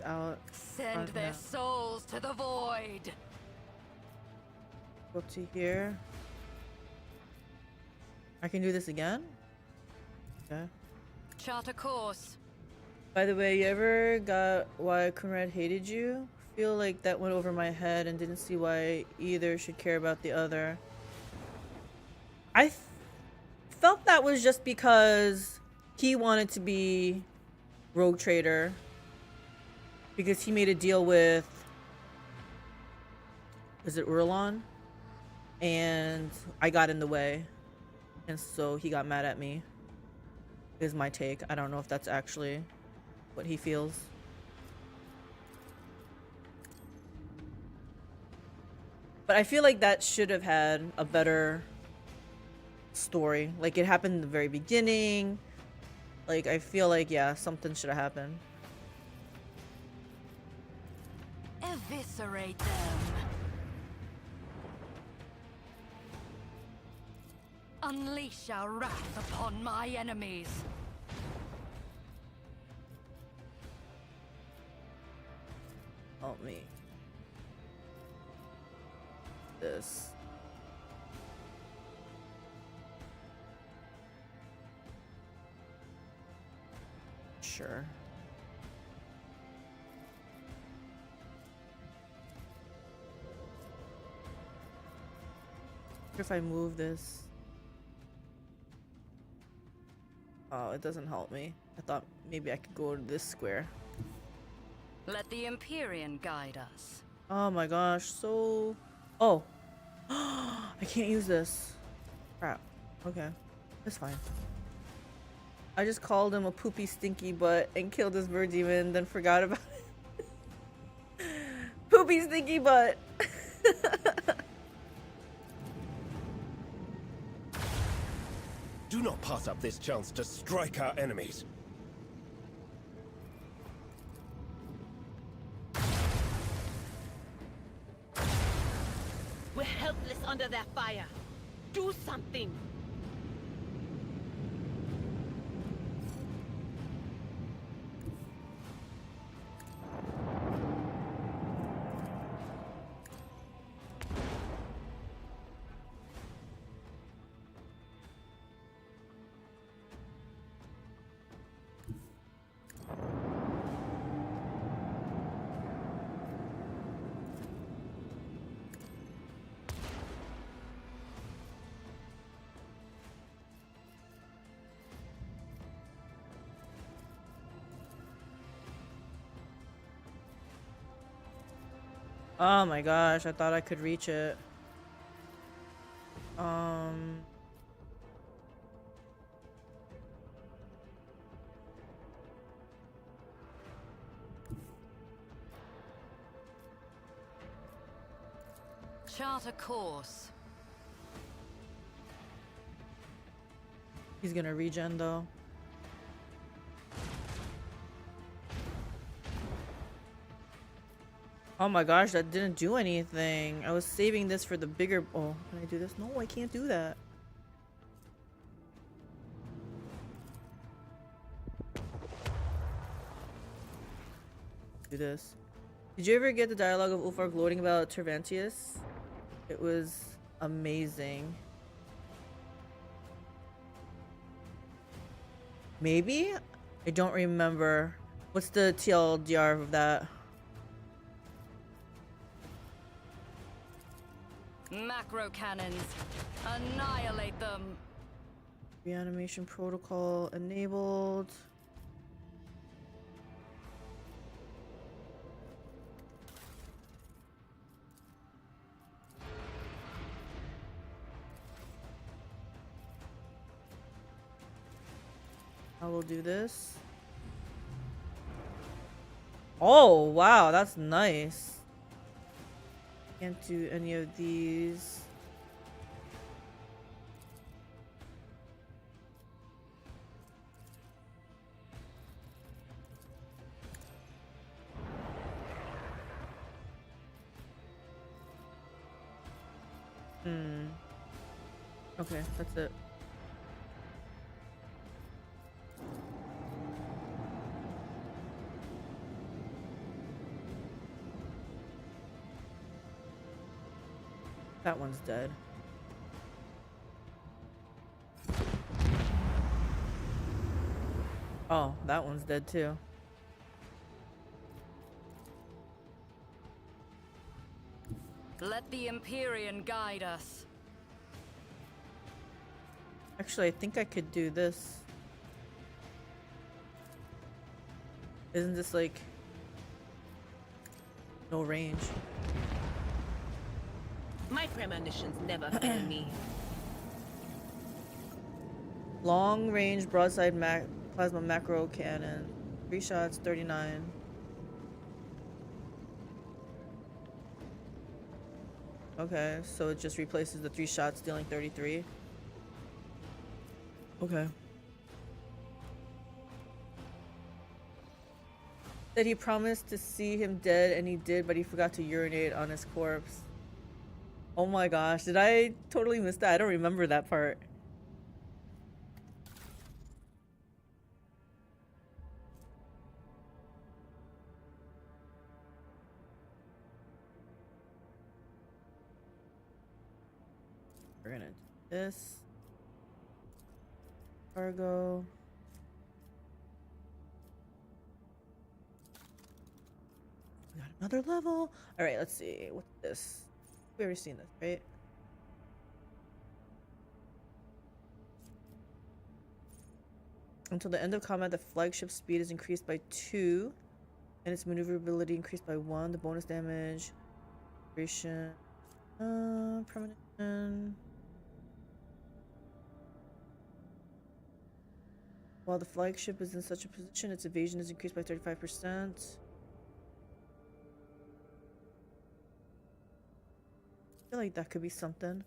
Out. Send their souls to the void. Go to here. I can do this again? Okay. Chart a course. By the way, you ever got why Conrad hated you? Feel like that went over my head and didn't see why either should care about the other. I felt that was just because he wanted to be Rogue Trader. Because he made a deal with, is it Urlon? And I got in the way. And so he got mad at me. Is my take. I don't know if that's actually what he feels. But I feel like that should have had a better story. Like it happened in the very beginning. Like I feel like, yeah, something should have happened. Eviscerate them. Unleash our wrath upon my enemies. Help me. This. Sure. If I move this. Oh, it doesn't help me. I thought maybe I could go to this square. Let the Empyrean guide us. Oh my gosh, so... Oh. I can't use this. Crap. Okay. That's fine. I just called him a poopy stinky butt and killed his bird demon, then forgot about it. Poopy stinky butt! Do not pass up this chance to strike our enemies. We're helpless under their fire. Do something. Oh my gosh, I thought I could reach it. Chart a course. He's gonna regen though. Oh my gosh, that didn't do anything. I was saving this for the bigger. Oh, can I do this? No, I can't do that. Do this. Did you ever get the dialogue of Ulfar gloating about Tervantius? It was amazing. Maybe? I don't remember. What's the TLDR of that? Macro cannons. Annihilate them. Reanimation protocol enabled. I will do this. Oh, wow, that's nice. Can't do any of these. Okay, that's it. That one's dead. Oh, that one's dead too. Let the Empyrean guide us. Actually, I think I could do this. Isn't this like no range? My premonitions never fail me. Long range broadside plasma macro cannon. 3 shots, 39. Okay, so it just replaces the 3 shots, dealing 33. Okay. Said he promised to see him dead, and he did, but he forgot to urinate on his corpse. Oh my gosh, did I totally miss that? I don't remember that part. We're gonna do this. Cargo. We got another level. All right, let's see. What's this? We've already seen this, right? Until the end of combat, the flagship speed is increased by 2, and its maneuverability increased by 1. The bonus damage, duration, premonition. While the flagship is in such a position, its evasion is increased by 35%. I feel like that could be something.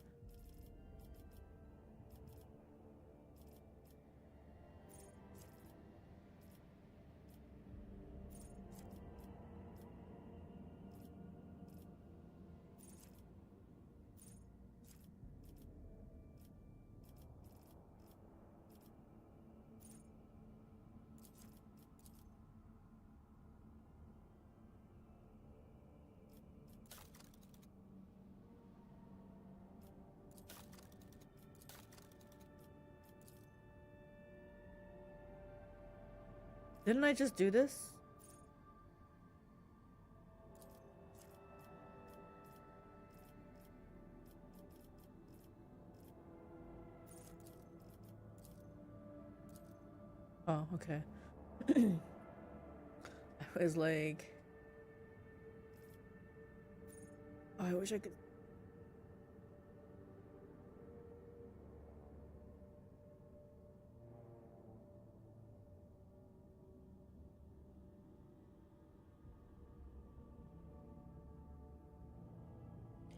Didn't I just do this? Oh, okay. I was like, oh, I wish I could.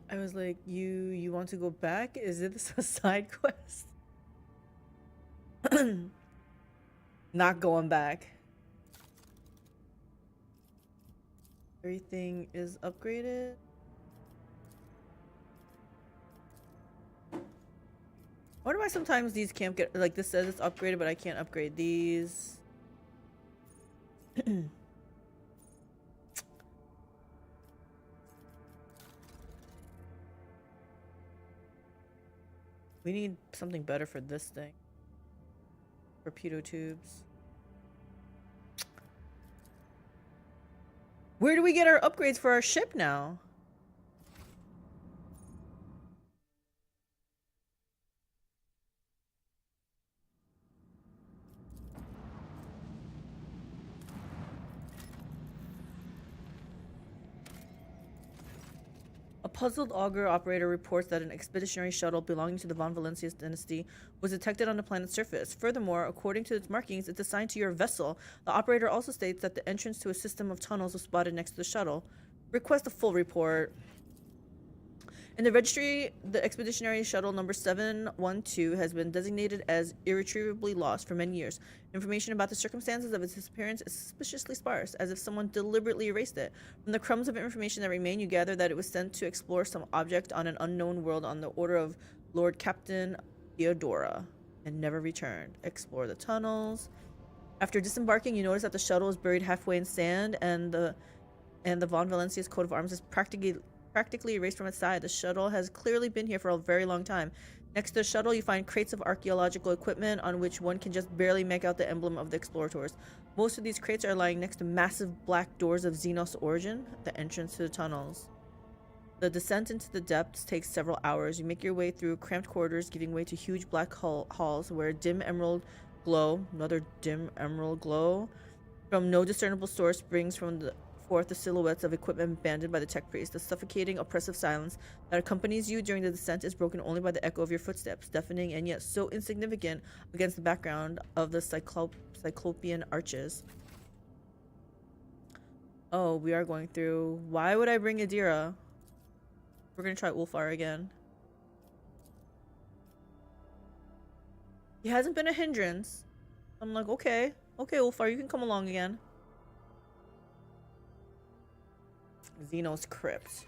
I was like, you want to go back? Is this a side quest? Not going back. Everything is upgraded. I wonder why sometimes these can't get, like, this says it's upgraded, but I can't upgrade these. We need something better for this thing. Torpedo tubes. Where do we get our upgrades for our ship now? A puzzled augur operator reports that an expeditionary shuttle belonging to the Von Valencius dynasty was detected on the planet's surface. Furthermore, according to its markings, it's assigned to your vessel. The operator also states that the entrance to a system of tunnels was spotted next to the shuttle. Request a full report. In the registry, the expeditionary shuttle number 712 has been designated as irretrievably lost for many years. Information about the circumstances of its disappearance is suspiciously sparse, as if someone deliberately erased it. From the crumbs of information that remain, you gather that it was sent to explore some object on an unknown world on the order of Lord Captain Theodora and never returned. Explore the tunnels. After disembarking, you notice that the shuttle is buried halfway in sand, and the Von Valencius coat of arms is practically erased from its side. The shuttle has clearly been here for a very long time. Next to the shuttle, you find crates of archaeological equipment on which one can just barely make out the emblem of the explorators. Most of these crates are lying next to massive black doors of Xenos origin, the entrance to the tunnels. The descent into the depths takes several hours. You make your way through cramped corridors, giving way to huge black halls where another dim emerald glow, from no discernible source springs forth the silhouettes of equipment abandoned by the tech priest. The suffocating, oppressive silence that accompanies you during the descent is broken only by the echo of your footsteps, deafening and yet so insignificant against the background of the cyclopean arches. Oh, we are going through. Why would I bring Adira? We're gonna try Ulfar again. He hasn't been a hindrance. I'm like, okay, Ulfar, you can come along again. Xenos crypt.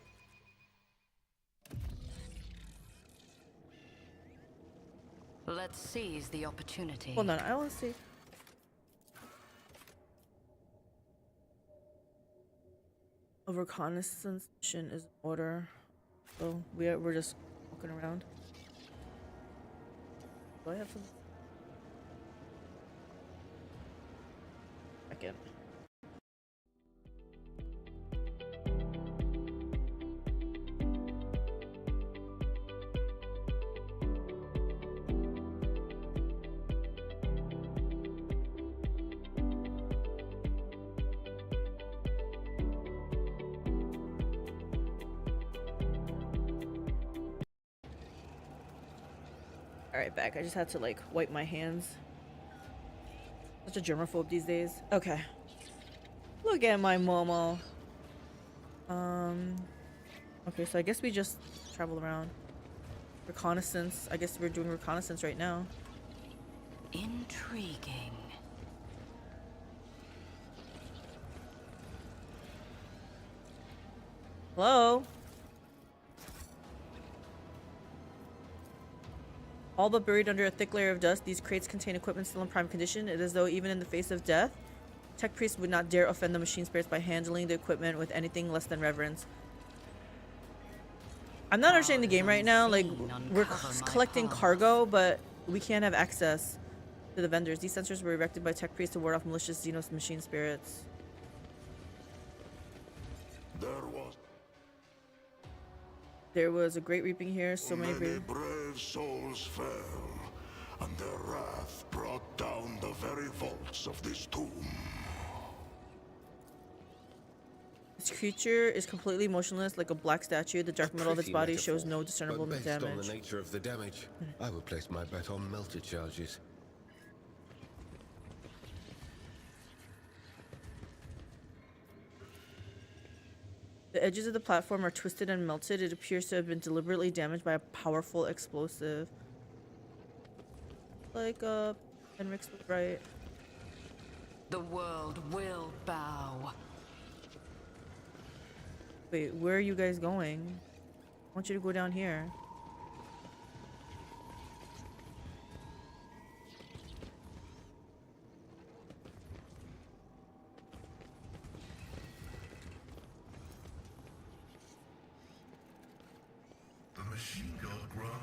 Let's seize the opportunity. Hold on, I want to see. A reconnaissance mission is in order. So we're just walking around. Do I have some? Second. Alright, back. I just had to like wipe my hands. Such a germaphobe these days. Okay. Look at my Momo. Okay, so I guess we just travel around. Reconnaissance. I guess we're doing reconnaissance right now. Intriguing. Hello? All but buried under a thick layer of dust, these crates contain equipment still in prime condition. It is as though even in the face of death, tech priests would not dare offend the machine spirits by handling the equipment with anything less than reverence. I'm not understanding the game right now. Like, we're collecting cargo, but we can't have access to the vendors. These sensors were erected by tech priests to ward off malicious Xenos machine spirits. There was a great reaping here, so many brave souls fell, and their wrath brought down the very vaults of this tomb. This creature is completely motionless, like a black statue. The dark metal of its body shows no discernible but based damage. on the nature of the damage, I would place my bet on melted charges. The edges of the platform are twisted and melted. It appears to have been deliberately damaged by a powerful explosive. Like, Henrik's was right. The world will bow. Wait, where are you guys going? I want you to go down here.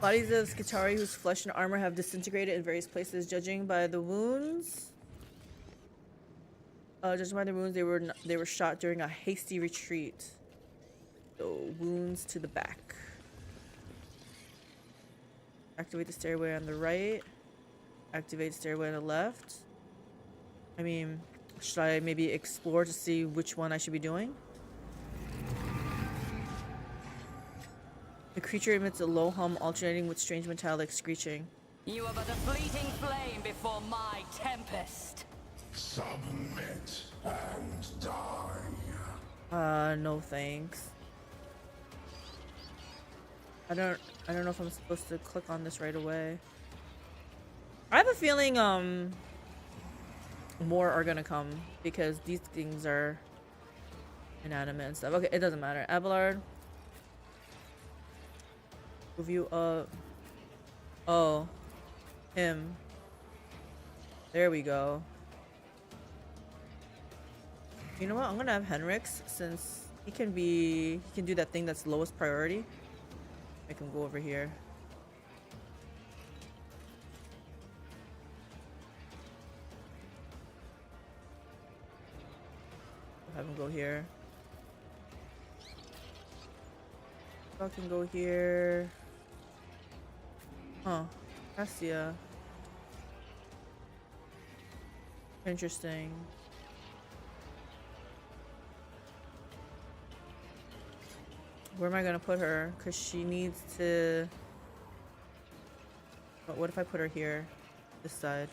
Bodies of Skitari whose flesh and armor have disintegrated in various places, judging by the wounds. Judging by the wounds, they were shot during a hasty retreat. So wounds to the back. Activate the stairway on the right. Activate the stairway on the left. I mean, should I maybe explore to see which one I should be doing? The creature emits a low hum alternating with strange metallic screeching. You are but a fleeting flame before my tempest. Submit and die. No thanks. I don't know if I'm supposed to click on this right away. I have a feeling more are gonna come because these things are inanimate and stuff. Okay, it doesn't matter. Abelard. Move you up. Oh. Him. There we go. You know what? I'm gonna have Henrik's since he can do that thing that's lowest priority. I can go over here. Have him go here. I can go here. Huh. Cassia. Interesting. Where am I gonna put her? Because she needs to... But what if I put her here? This side.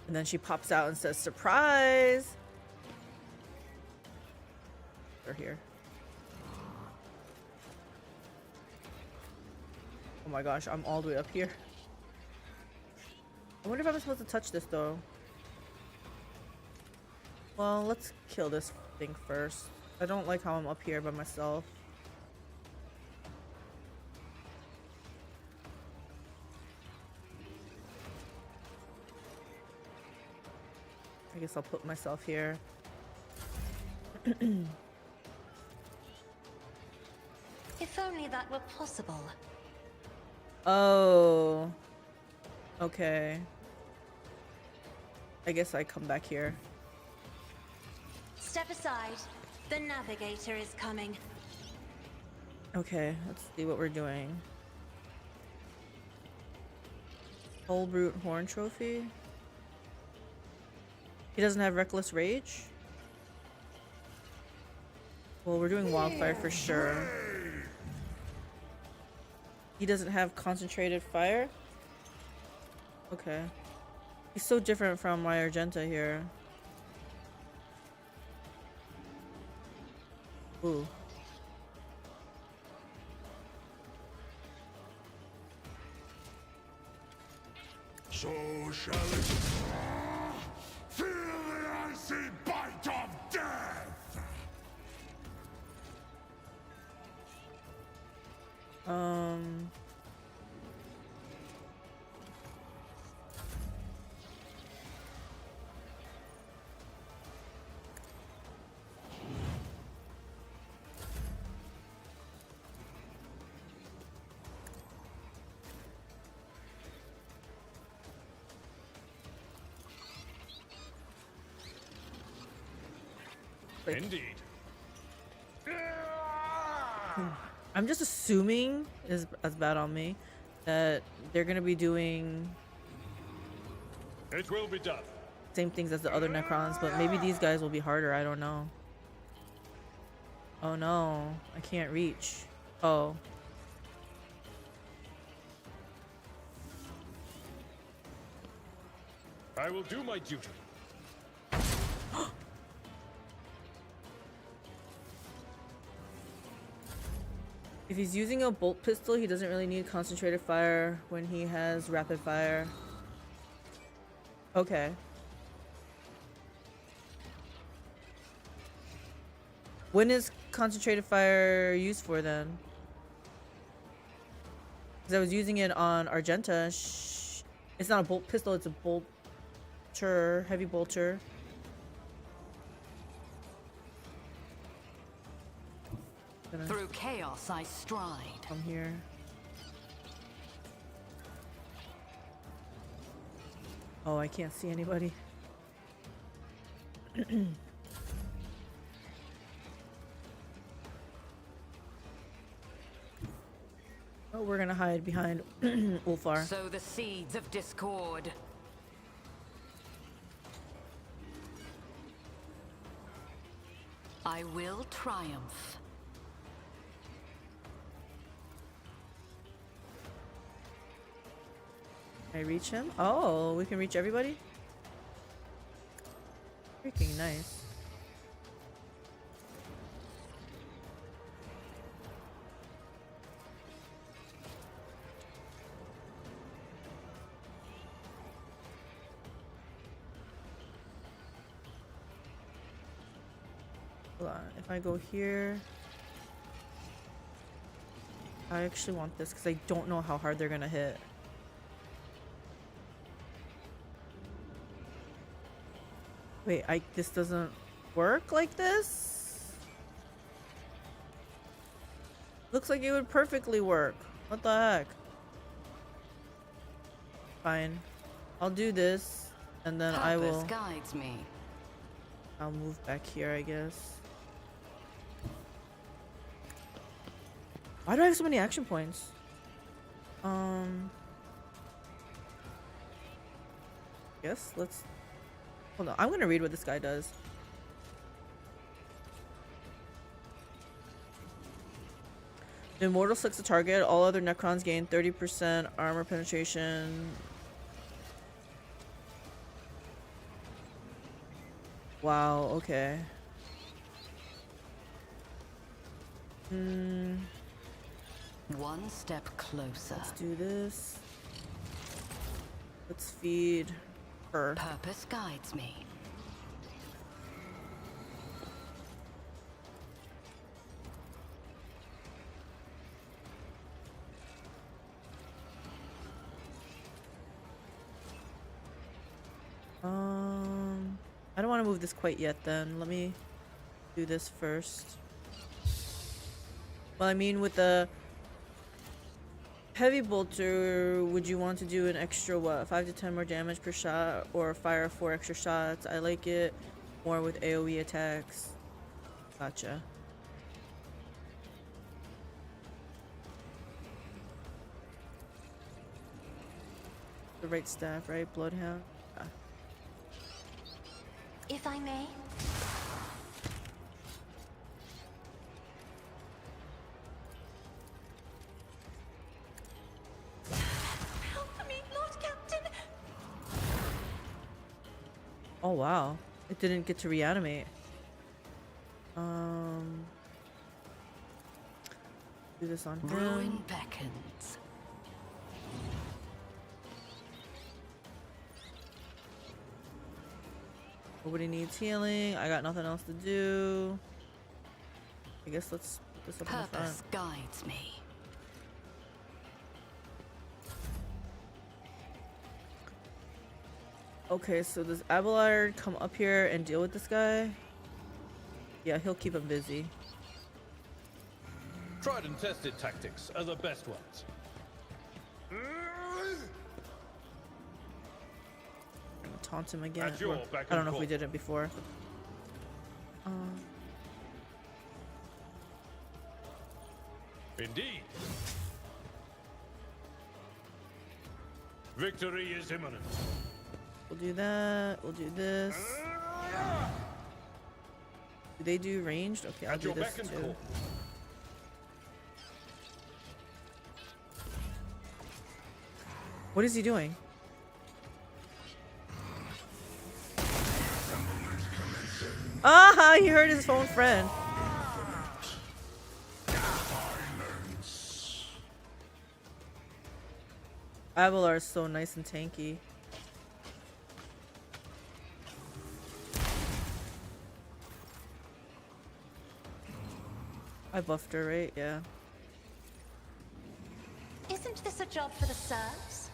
And then she pops out and says, surprise! Put her here. Oh my gosh, I'm all the way up here. I wonder if I'm supposed to touch this though. Well, let's kill this thing first. I don't like how I'm up here by myself. I guess I'll put myself here. If only that were possible. Oh. Okay. I guess I come back here. Step aside. The navigator is coming. Okay, let's see what we're doing. Whole Brute Horn Trophy. He doesn't have Reckless Rage? Well, we're doing Wildfire for sure. He doesn't have Concentrated Fire? Okay. He's so different from my Argenta here. Ooh. So shall it feel the icy bite of death. Indeed. I'm just assuming, is as bad on me, that they're gonna be doing It will be done. same things as the other Necrons, but maybe these guys will be harder, I don't know. Oh no, I can't reach. Oh. I will do my duty. If he's using a bolt pistol, he doesn't really need concentrated fire when he has rapid fire. Okay. When is concentrated fire used for then? Because I was using it on Argenta. It's not a bolt pistol, it's a bolter, heavy bolter. Through chaos I stride. Come here. Oh, I can't see anybody. Oh, we're gonna hide behind Ulfar. Sow the seeds of discord. I will triumph. Can I reach him? Oh, we can reach everybody? Freaking nice. Hold on, if I go here, I actually want this because I don't know how hard they're gonna hit. Wait, this doesn't work like this? Looks like it would perfectly work. What the heck? Fine. I'll do this and then I will guides me. I'll move back here, I guess. Why do I have so many action points? Guess let's hold on. I'm gonna read what this guy does. The Immortal selects the target. All other Necrons gain 30% armor penetration. Wow, okay. One step closer. Let's do this. Let's feed her. Purpose guides me. I don't want to move this quite yet then. Let me do this first. Well, I mean, with the heavy bolter, would you want to do an extra, what, 5 to 10 more damage per shot or fire 4 extra shots? I like it more with AoE attacks. Gotcha. The right staff, right? Bloodhound. Yeah. If I may. Help me, Lord Captain. Oh wow, it didn't get to reanimate. Do this on him. Ruin beckons. Nobody needs healing. I got nothing else to do. I guess let's put this up in the front. Purpose guides me. Okay, so does Abelard come up here and deal with this guy? Yeah, he'll keep him busy. Tried and tested tactics are the best ones. Taunt him again. At your Or, beck I don't and know if we call. did it before. Indeed. Victory is imminent. We'll do that. We'll do this. Do they do ranged? Okay, I'll At do your this beck and too. call. What is he doing? Ah, he heard his phone friend. Avalar is so nice and tanky. I buffed her, right? Yeah. Isn't this a job for the serfs?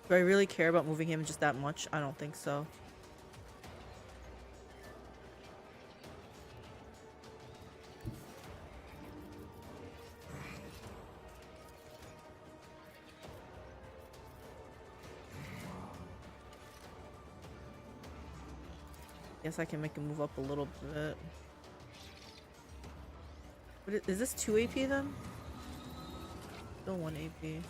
Do I really care about moving him just that much? I don't think so. Guess I can make him move up a little bit. Is this 2 AP then? Still 1 AP.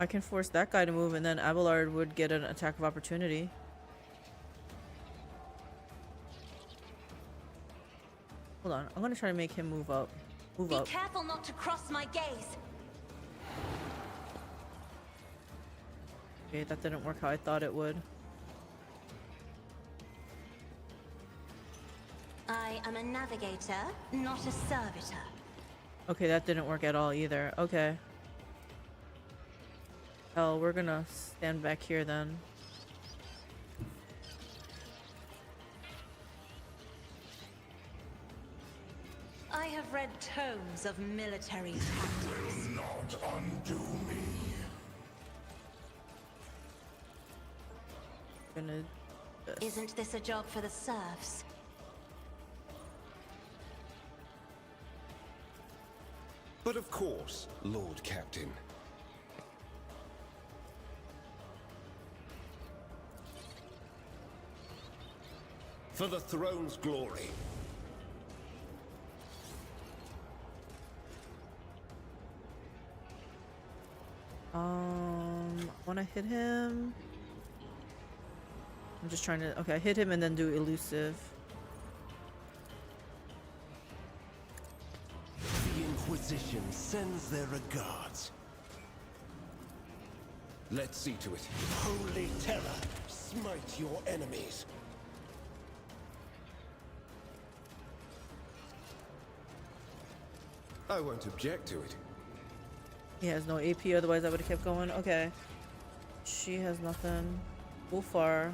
I can force that guy to move and then Abelard would get an attack of opportunity. Hold on, I'm gonna try to make him move up. Move Be up. careful not to cross my gaze. Okay, that didn't work how I thought it would. I am a navigator, not a servitor. Okay, that didn't work at all either. Okay. Hell, we're gonna stand back here then. I have read tomes of military tactics. Will not undo me. Gonna. Isn't this a job for the serfs? But of course, Lord Captain. For the throne's glory. I wanna hit him. I'm just trying to. Okay, hit him and then do elusive. The Inquisition sends their regards. Let's see to it. Holy terror, smite your enemies. I won't object to it. He has no AP, otherwise I would have kept going. Okay. She has nothing. Ulfar.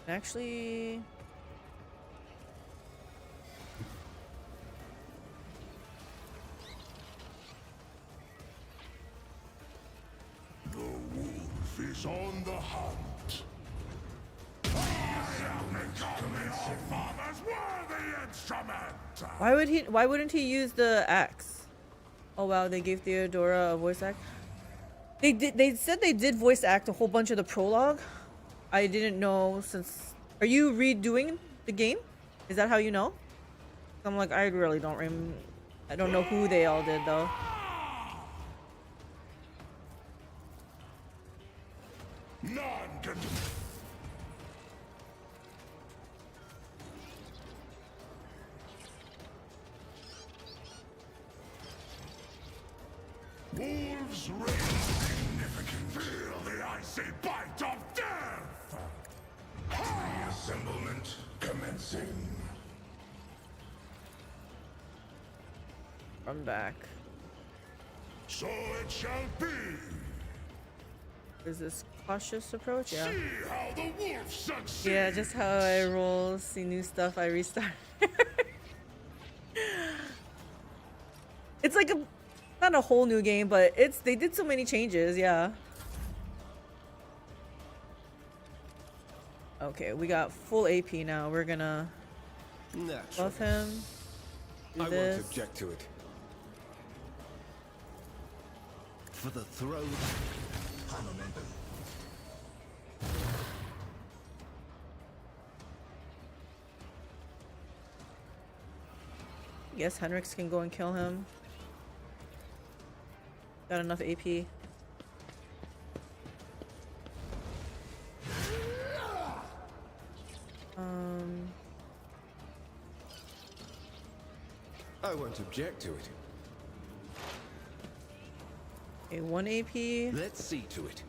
Actually, The wolf is on the hunt. I shall become your father's worthy instrument. why wouldn't he use the axe? Oh wow, they gave Theodora a voice act. They said they did voice act a whole bunch of the prologue. I didn't know since. Are you redoing the game? Is that how you know? I'm like, I really don't I don't know who they all did though. None can. Wolves raise significant. Feel the icy bite of death. Reassemblement commencing. I'm back. So it shall be. Is this cautious approach? Yeah. See how the wolf succeeds. Yeah, just how I roll, see new stuff, I restart. It's like not a whole new game, but they did so many changes, yeah. Okay, we got full AP now. We're gonna buff him. Do I this. won't object to it. For the throne. Guess Henrix can go and kill him. Got enough AP. I won't object to it. Okay, 1 AP. Let's see to it.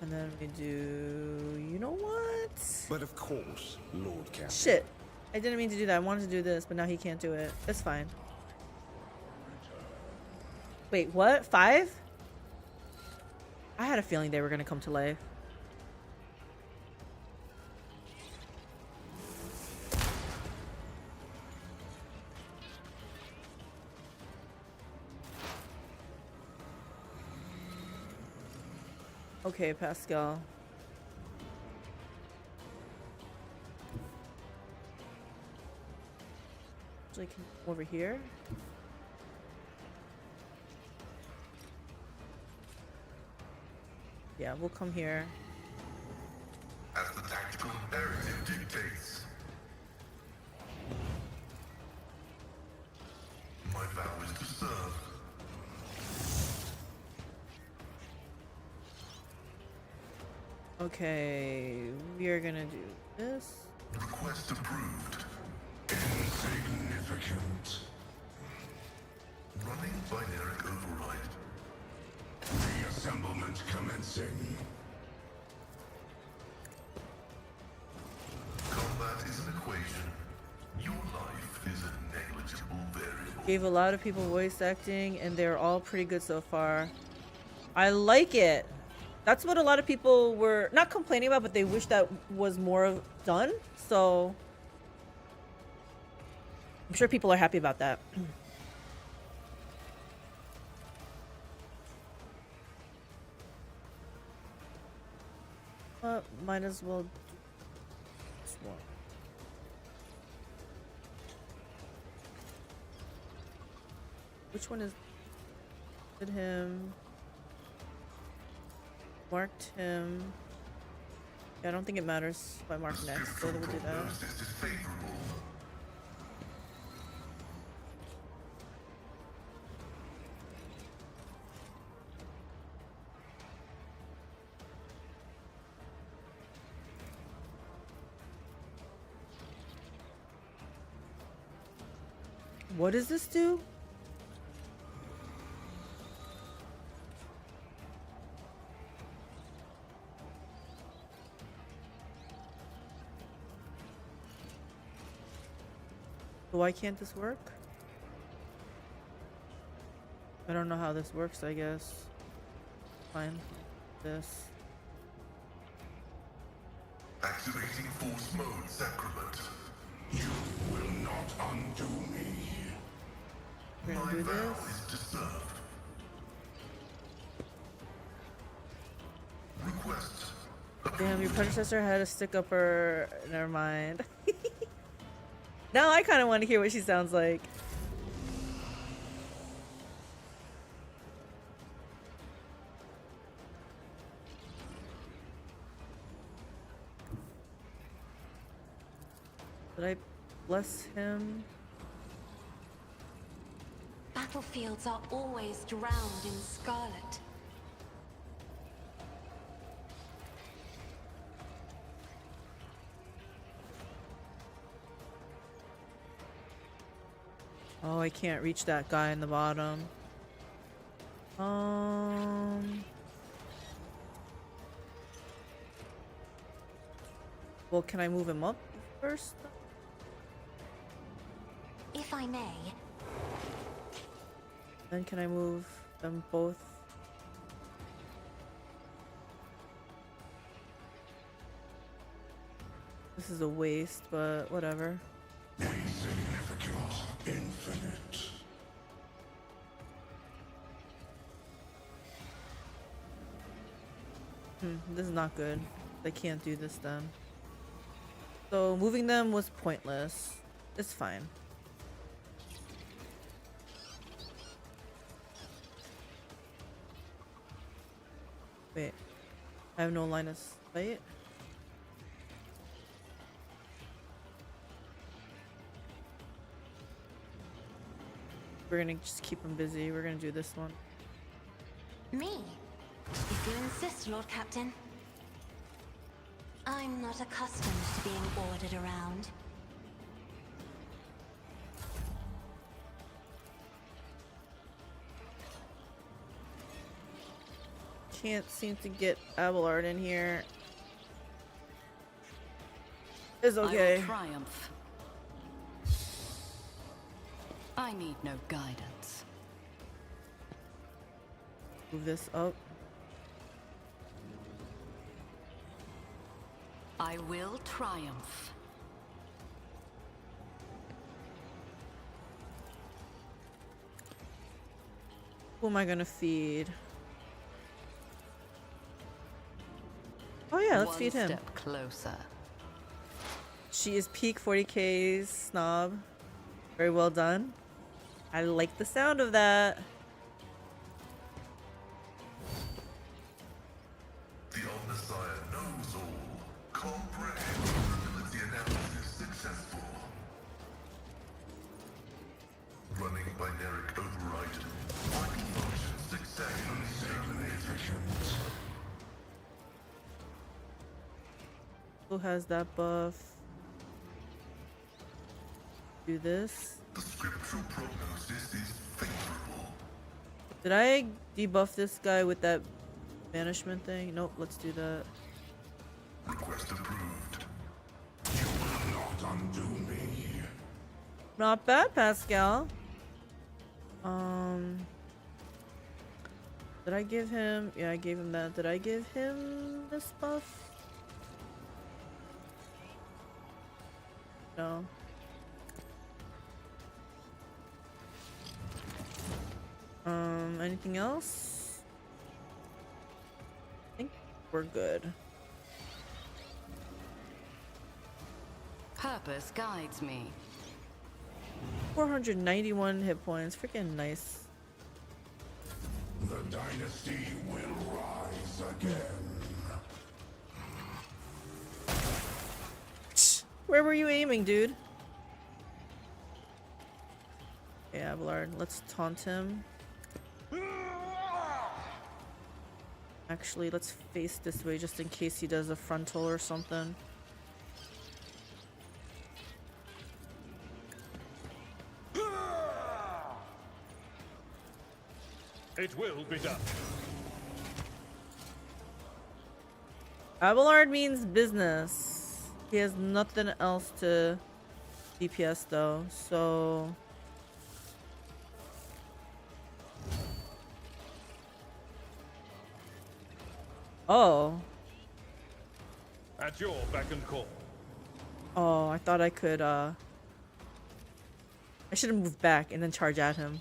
And then we do... You know what? But of course, Lord Captain. Shit. I didn't mean to do that. I wanted to do this, but now he can't do it. It's fine. Wait, what? 5? I had a feeling they were going to come to life. Okay, Pascal. Actually, can over here. Yeah, we'll come here. As the tactical imperative dictates. My vow is to serve. Okay, we are gonna do this. Request approved. Insignificant. Running binaric override. Reassemblement commencing. Combat is an equation. Your life is a negligible variable. Gave a lot of people voice acting, and they're all pretty good so far. I like it. That's what a lot of people were not complaining about, but they wish that was more done. So I'm sure people are happy about that. Might as well do this one. Which one is... Did him... Marked him. Yeah, I don't think it matters if I mark next, so we'll do that. What does this do? Why can't this work? I don't know how this works, I guess. Fine. This. Activating force mode sacrament. You will not undo me. We're gonna My do vow this. is to serve. Request. Damn, your predecessor had a stick up her. Never mind. Now I kind of want to hear what she sounds like. Did I bless him? Battlefields are always drowned in scarlet. Oh, I can't reach that guy in the bottom. Well, can I move him up first? If I may. Then can I move them both? This is a waste, but whatever. Insignificant. Infinite. This is not good. They can't do this then. So moving them was pointless. It's fine. Wait. I have no line of sight. We're gonna just keep them busy. We're gonna do this one. Me? If you insist, Lord Captain. I'm not accustomed to being ordered around. can't seem to get Abelard in here. It's I okay. will triumph. I need no guidance. Move this up. I will triumph. Who am I gonna feed? Oh yeah, let's feed him. One step closer. She is peak 40k snob. Very well done. I like the sound of that. The Omnissiah knows all. Comprehend. Ability analysis successful. Running binaric override. Vital function successfully terminated. Who has that buff? Do this. The scriptural prognosis is favorable. Did I debuff this guy with that banishment thing? Nope, let's do that. Request approved. You will not undo me. Not bad, Pascal. Did I give him? Yeah, I gave him that. Did I give him this buff? No. Anything else? I think we're good. Purpose guides me. 491 hit points. Freaking nice. The dynasty will rise again. Where were you aiming, dude? Okay, Abelard, let's taunt him. Actually, let's face this way just in case he does a frontal or something. It will be done. Abelard means business. He has nothing else to DPS though, so... Oh. At your beck and call. Oh, I thought I could, I should have moved back and then charge at him.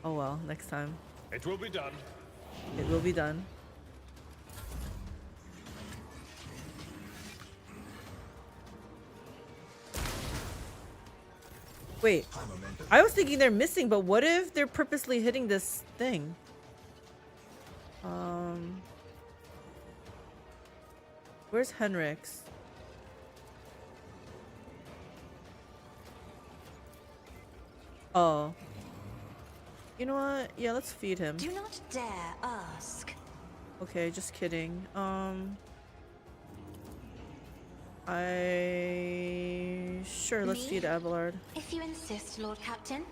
Oh well, next time. It will be done. It will be done. Wait, I was thinking they're missing, but what if they're purposely hitting this thing? Where's Henrik's? Oh. You know what? Yeah, let's feed him. Do not dare ask. Okay, just kidding. Sure, let's Me? feed Abelard. If you insist, Lord Captain.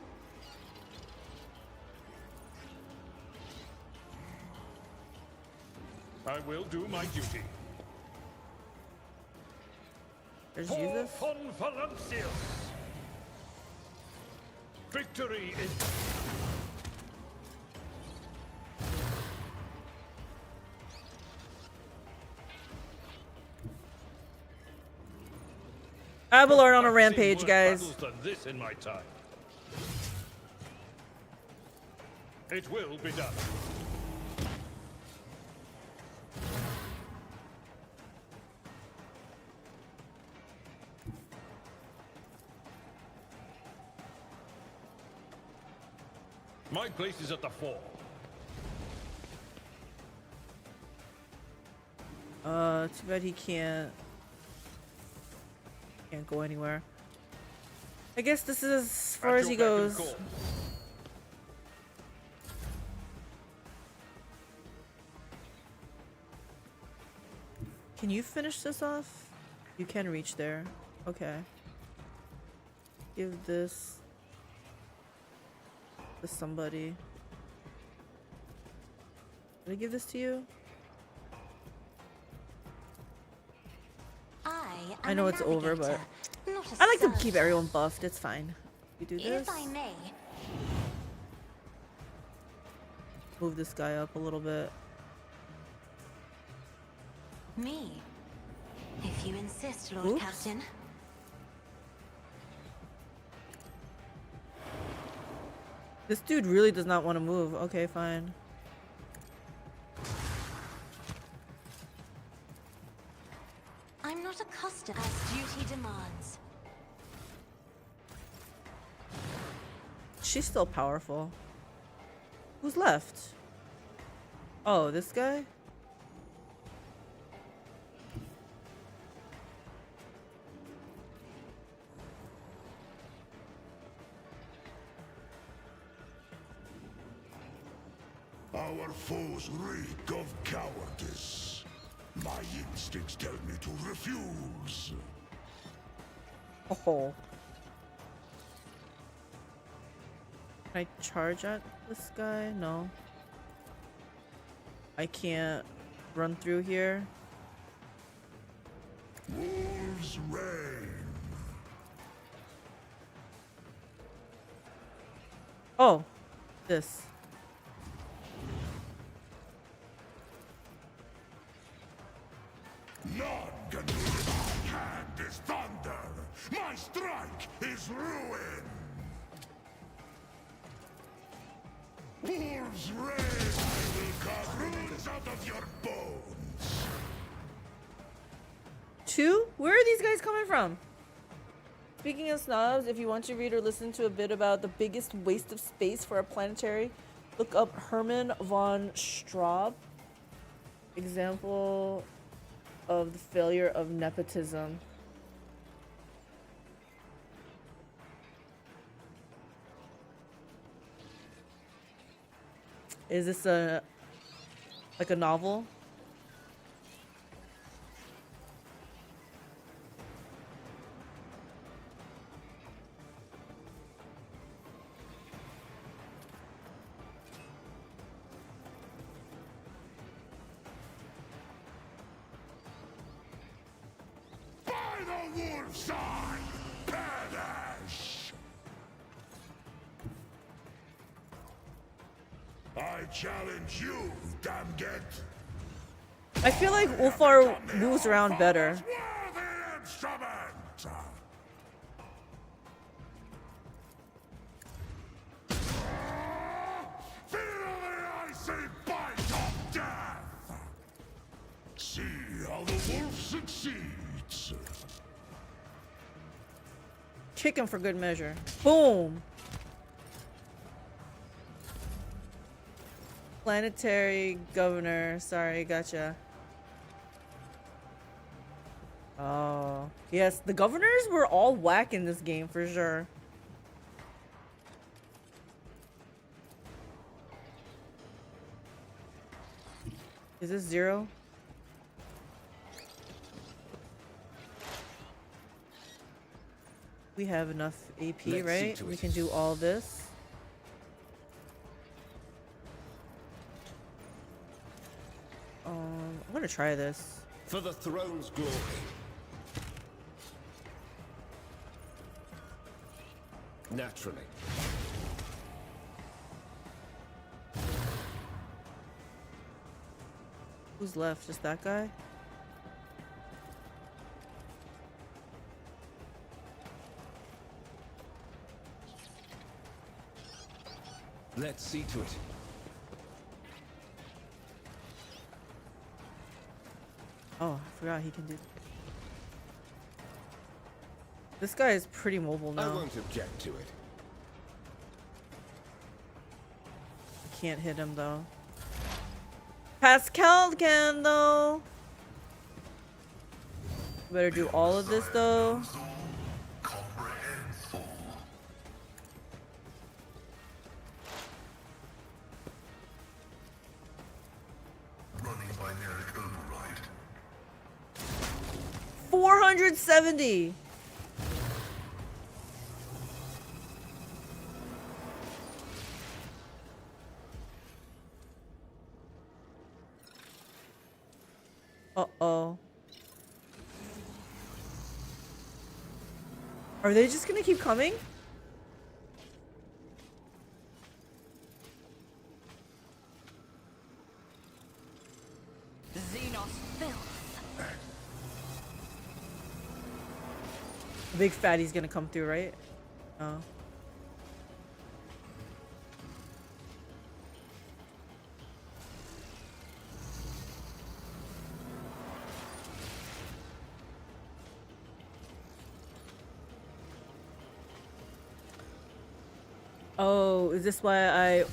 I will do my duty. There's For Jesus. Valancius. Victory is... Abelard on a I've seen rampage, worse guys. battles than this in my time. It will be done. My place is at the fore. Too bad he can't go anywhere. I guess this is as far At as he your beck and goes. call. Can you finish this off? You can reach there. Okay. Give this to somebody. Did I give this to you? I know it's over, but I like to keep everyone buffed. It's fine. You do this. If I may. Move this guy up a little bit. Me. If you insist, Lord Oops. Captain. This dude really does not want to move. Okay, fine. I'm not accustomed as duty demands. She's still powerful. Who's left? Oh, this guy? Our foes reek of cowardice. My instincts tell me to refuse. Oh. Can I charge at this guy? No. I can't run through here. Wolves reign. Oh, this. None can do it. My hand is thunder. My strike is ruin. Wolves reign. I will carve runes out of your bones. Two? Where are these guys coming from? Speaking of snobs, if you want to read or listen to a bit about the biggest waste of space for a planetary, look up Hermann von Straub. Example of the failure of nepotism. Is this like a novel? By the wolf's eye, perish! I challenge you, Damget. I feel like Ulfar moves around better. Worthy instrument! Feel the icy bite of death! See how the wolf succeeds. Kick him for good measure. Boom! Planetary governor. Sorry, gotcha. Oh. Yes, the governors were all whack in this game for sure. Is this 0? We have enough AP, right? We can do all this. I'm gonna try this. For the throne's glory. Naturally. Who's left? Just that guy? Let's see to it. Oh, I forgot he can do. This guy is pretty mobile I now. won't object to it. Can't hit him though. Pascal can though. Better do all of this though. Comprehensile. Running binaric override. 470. Uh-oh. Are they just gonna keep coming? Xenos filth. The big fatty's gonna come through, right? Oh. Oh, is this why I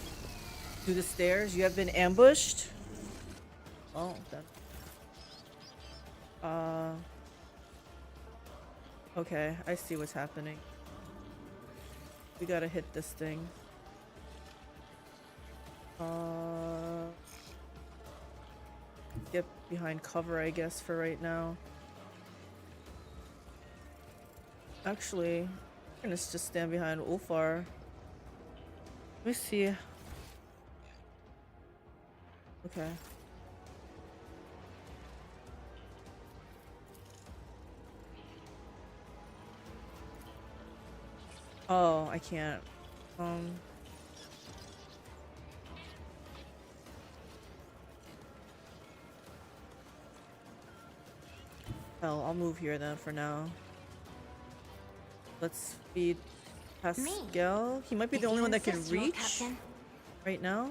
do the stairs? You have been ambushed? Oh, that. Okay, I see what's happening. We gotta hit this thing. Get behind cover, I guess, for right now. Actually, I'm gonna just stand behind Ulfar. Let me see. Okay. Oh, I can't. Hell, I'll move here then for now. Let's feed Pascal. He might be the only one that can reach right now.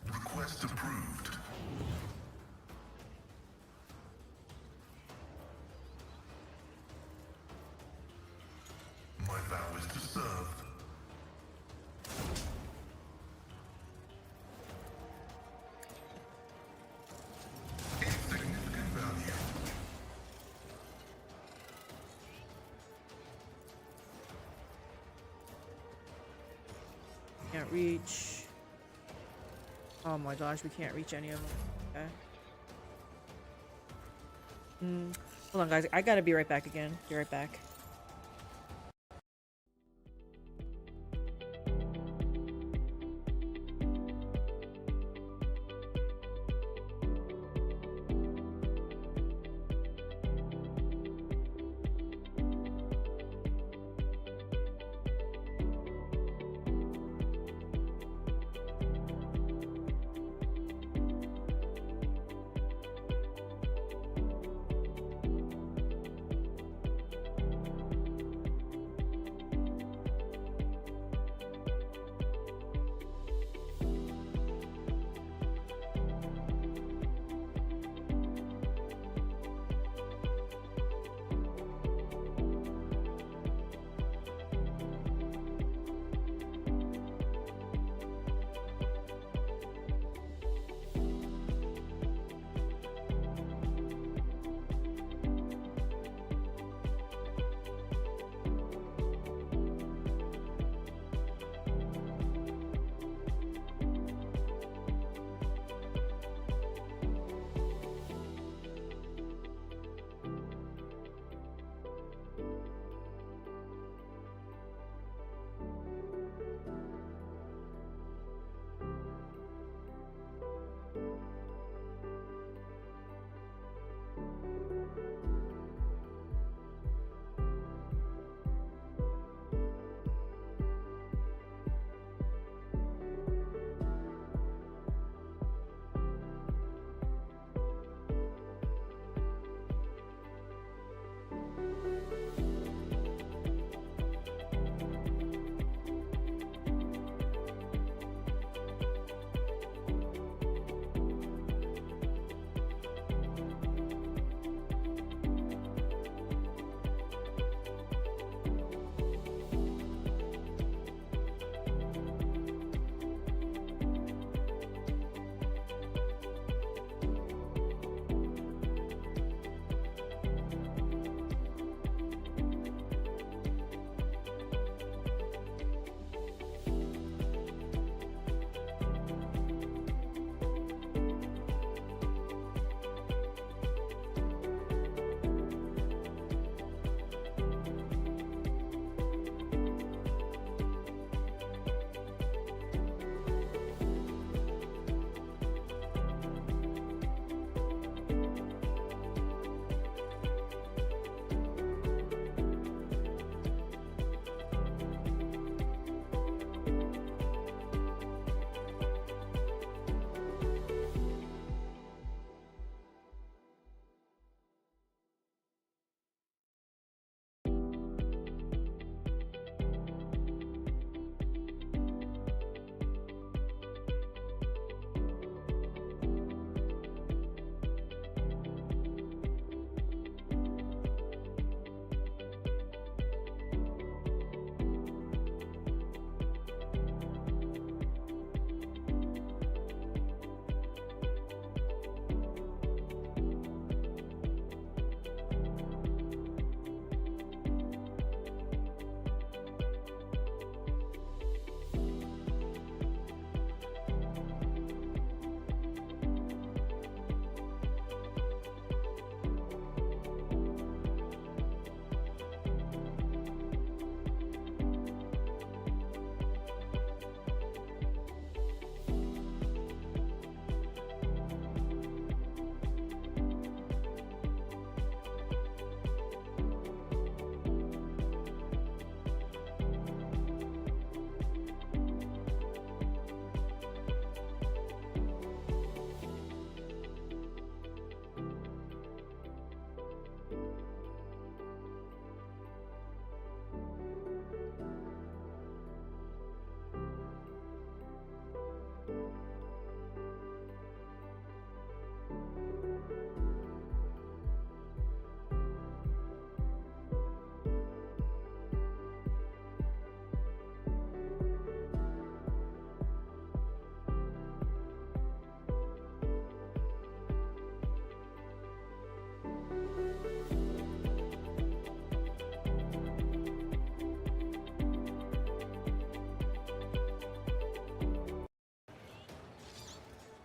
Request approved. My vow is to serve. Insignificant value. Can't reach. Oh my gosh, we can't reach any of them. Okay. Hold on, guys. I gotta be right back again. Be right back.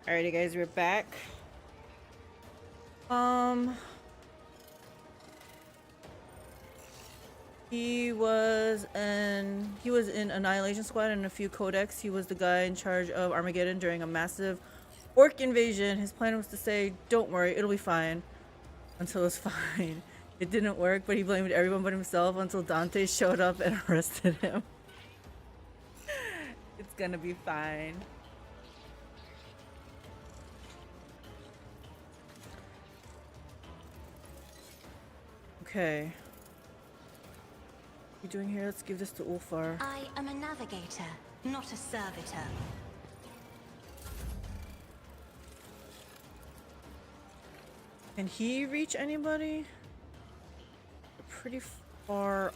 Alrighty guys, we're back. He was in Annihilation Squad and a few codex. He was the guy in charge of Armageddon during a massive orc invasion. His plan was to say, "Don't worry, it'll be fine," until it's fine. It didn't work, but he blamed everyone but himself until Dante showed up and arrested him. It's gonna be fine. Okay. What are you doing here? Let's give this to Ulfar. I am a navigator, not a servitor. Can he reach anybody? They're pretty far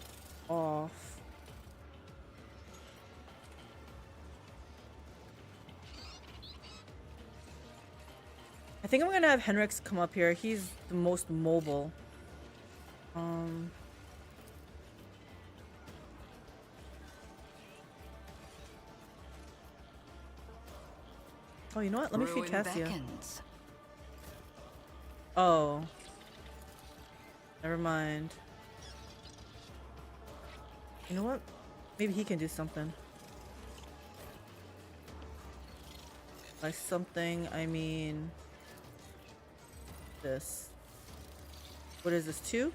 off. I think I'm gonna have Henrix come up here. He's the most mobile. Oh, you know what? Let me feed Ruin Cassia. beckons. Oh. Never mind. You know what? Maybe he can do something. By something, I mean... this. What is this, 2?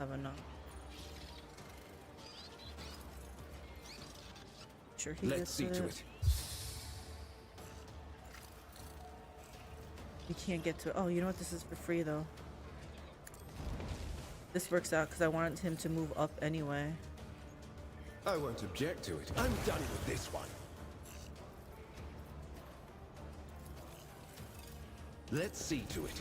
I don't know. Sure he Let's gets see to it. We can't get to it. Oh, you know what? This is for free, though. This works out because I wanted him to move up anyway. I won't object to it. I'm done with this one. Let's see to it.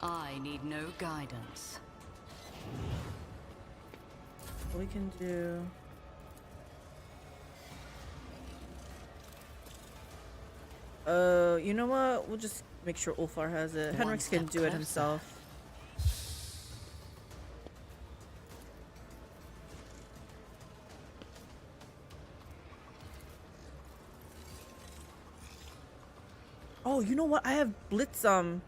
I need no guidance. What we can do... you know what? We'll just make sure Ulfar has it. One Henrix can step do it closer. himself. Oh, you know what? I have Blitz, I'll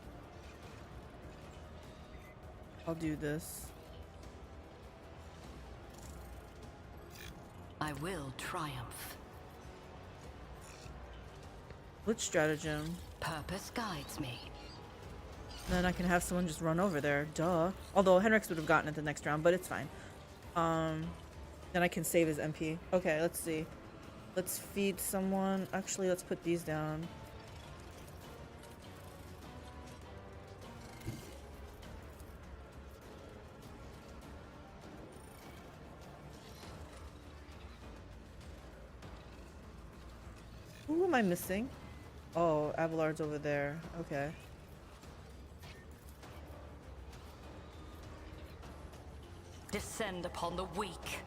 do this. I will triumph. Blitz stratagem. Purpose guides me. Then I can have someone just run over there. Duh. Although Henrix would have gotten it the next round, but it's fine. Then I can save his MP. Okay, let's see. Let's feed someone. Actually, let's put these down. Who am I missing? Oh, Abelard's over there. Okay. Descend upon the weak.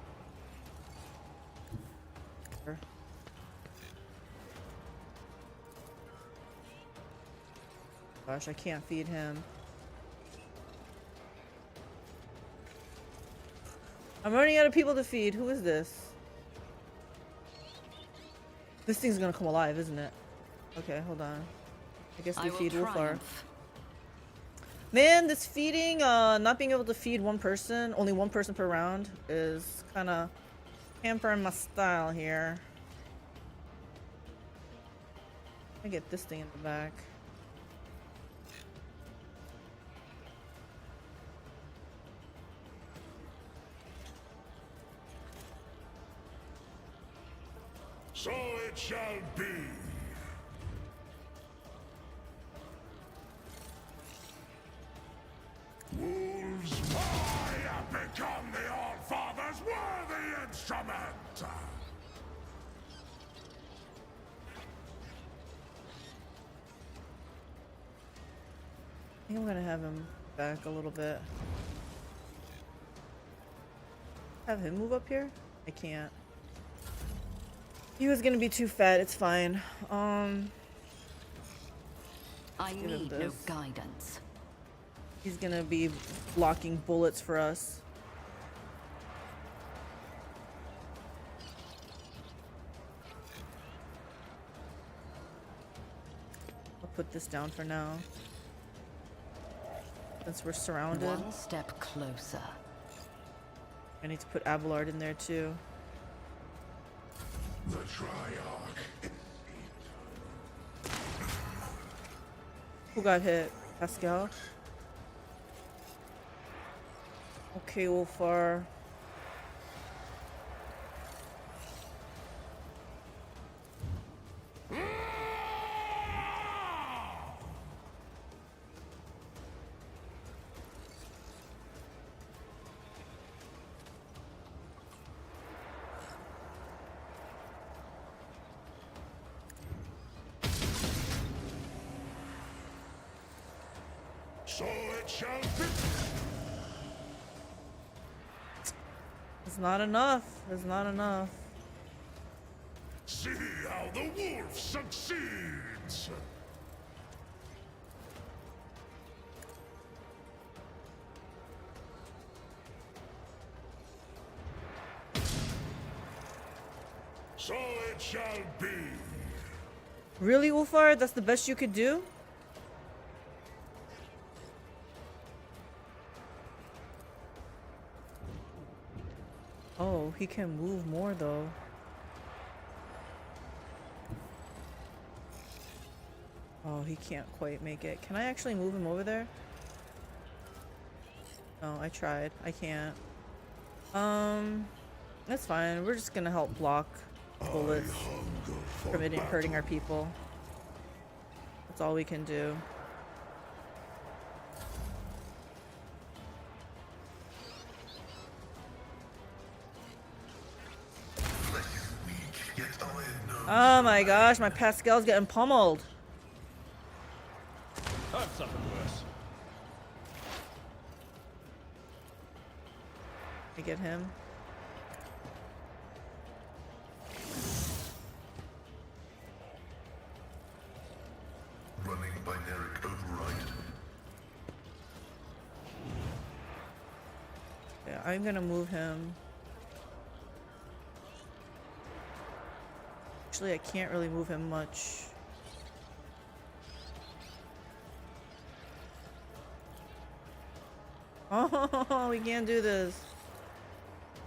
Gosh, I can't feed him. I'm running out of people to feed. Who is this? This thing's gonna come alive, isn't it? Okay, hold on. I guess we feed Ulfar. Man, this feeding, not being able to feed one person, only one person per round, is kind of hampering my style here. I get this thing in the back. So it shall be. Wolves, I have become the All-Father's worthy instrument! I think I'm gonna have him back a little bit. Have him move up here? I can't. He was gonna be too fat, it's fine. I Give him need no this. guidance. He's gonna be blocking bullets for us. I'll put this down for now. Since we're surrounded. One step closer. I need to put Abelard in there too. The Triarch. Who got hit? Pascal? Okay, Wolfar. So it shall be. It's not enough. It's not enough. See how the wolf succeeds. So it shall be. Really, Wolfar? That's the best you could do? Oh, he can move more though. Oh, he can't quite make it. Can I actually move him over there? No, I tried. I can't. That's fine. We're just gonna help block bullets from it hurting our people. That's all we can do. Oh my gosh, my Pascal's getting pummeled. I've suffered worse. I get him. Running binaric override. Yeah, I'm gonna move him. Actually, I can't really move him much. Oh, we can't do this.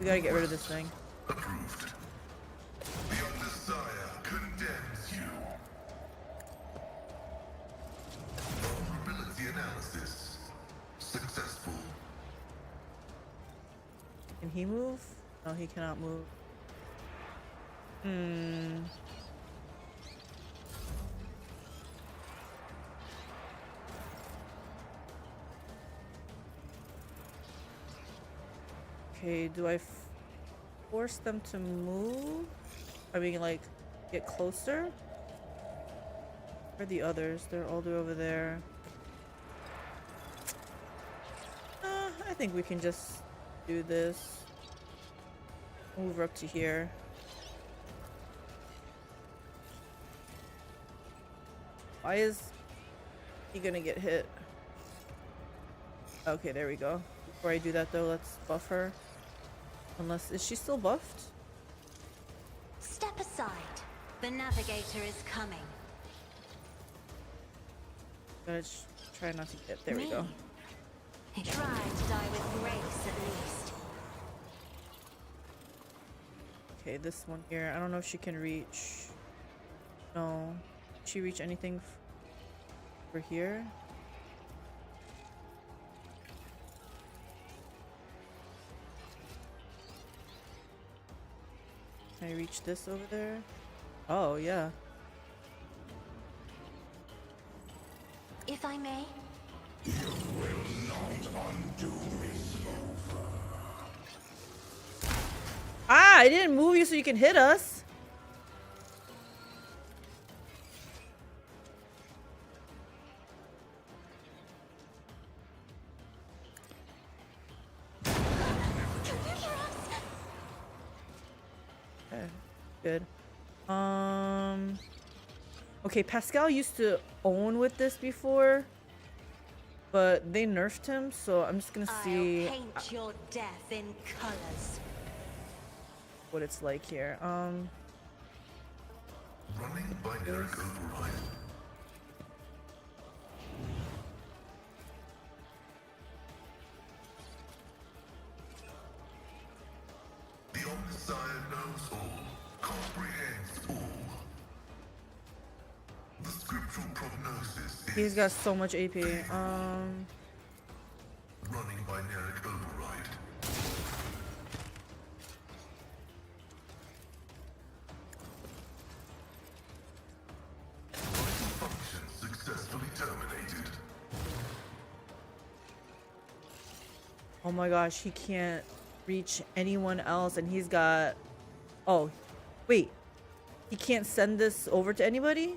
We gotta get rid of this thing. Approved. The Messiah condemns you. Vulnerability analysis successful. Can he move? No, he cannot move. Okay, do I force them to move? I mean, like, get closer? Where are the others? They're all the way over there. I think we can just do this. Move her up to here. Why is he gonna get hit? Okay, there we go. Before I do that though, let's buff her. Unless, is she still buffed? Step aside. The navigator is coming. Gotta try not to get, there we go. Try to die with grace at least. Okay, this one here. I don't know if she can reach. No. Can she reach anything over here? Can I reach this over there? Oh, yeah. If I may. You will not undo me, Ah, I didn't move you so you can hit us. Okay, good. Okay, Pascal used to own with this before, but they nerfed him, so I'm just gonna see I'll paint your death in colors. what it's like here. Running binary override. The Omnissiah knows all, comprehends all. The scriptural prognosis is He's got so much AP. running binary override. Vital function successfully terminated. Oh my gosh, he can't reach anyone else, and he's got. Oh, wait. He can't send this over to anybody?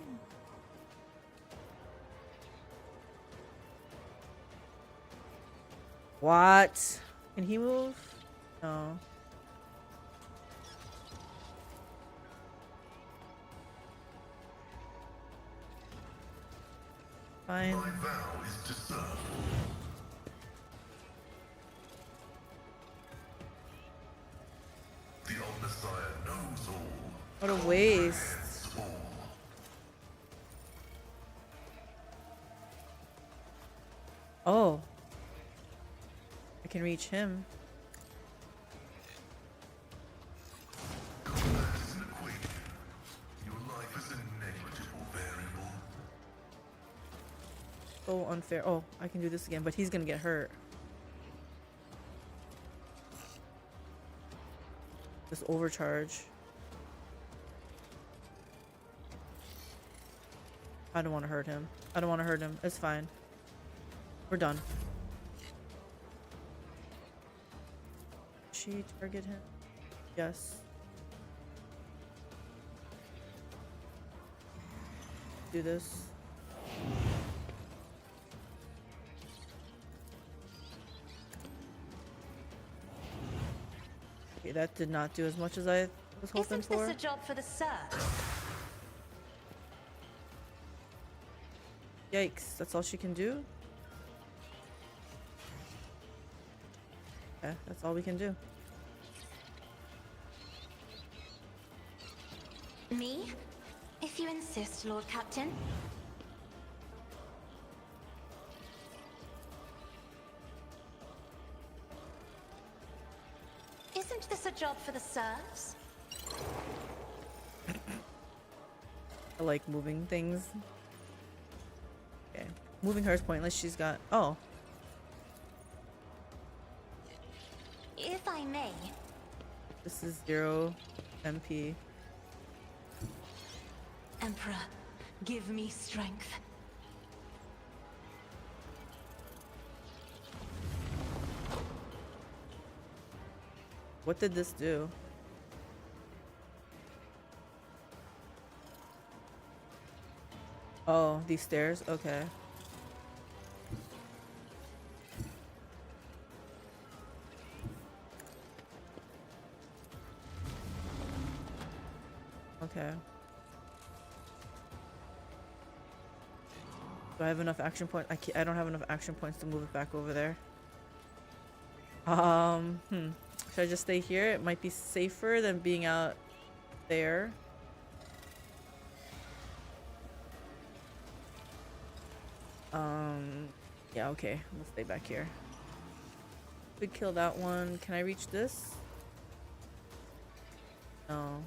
What? Can he move? No. Fine. My vow is to serve. The Omnissiah knows all. What a waste. comprehends all. Oh. I can reach him. Combat is an equation. Your life is a negligible variable. So unfair. Oh, I can do this again, but he's gonna get hurt. This overcharge. I don't want to hurt him. I don't want to hurt him. It's fine. We're done. She target him? Yes. Do this. Okay, that did not do as much as I was hoping Isn't for. this a job for the serfs? Yikes, that's all she can do? Yeah, that's all we can do. Me? If you insist, Lord Captain. Isn't this a job for the serfs? I like moving things. Okay. Moving her is pointless. She's got... Oh. If I may. This is 0 MP. Emperor, give me strength. What did this do? Oh, these stairs? Okay. Okay. Do I have enough action point? I don't have enough action points to move it back over there. Should I just stay here? It might be safer than being out there. Yeah, okay. We'll stay back here. Could kill that one. Can I reach this? No.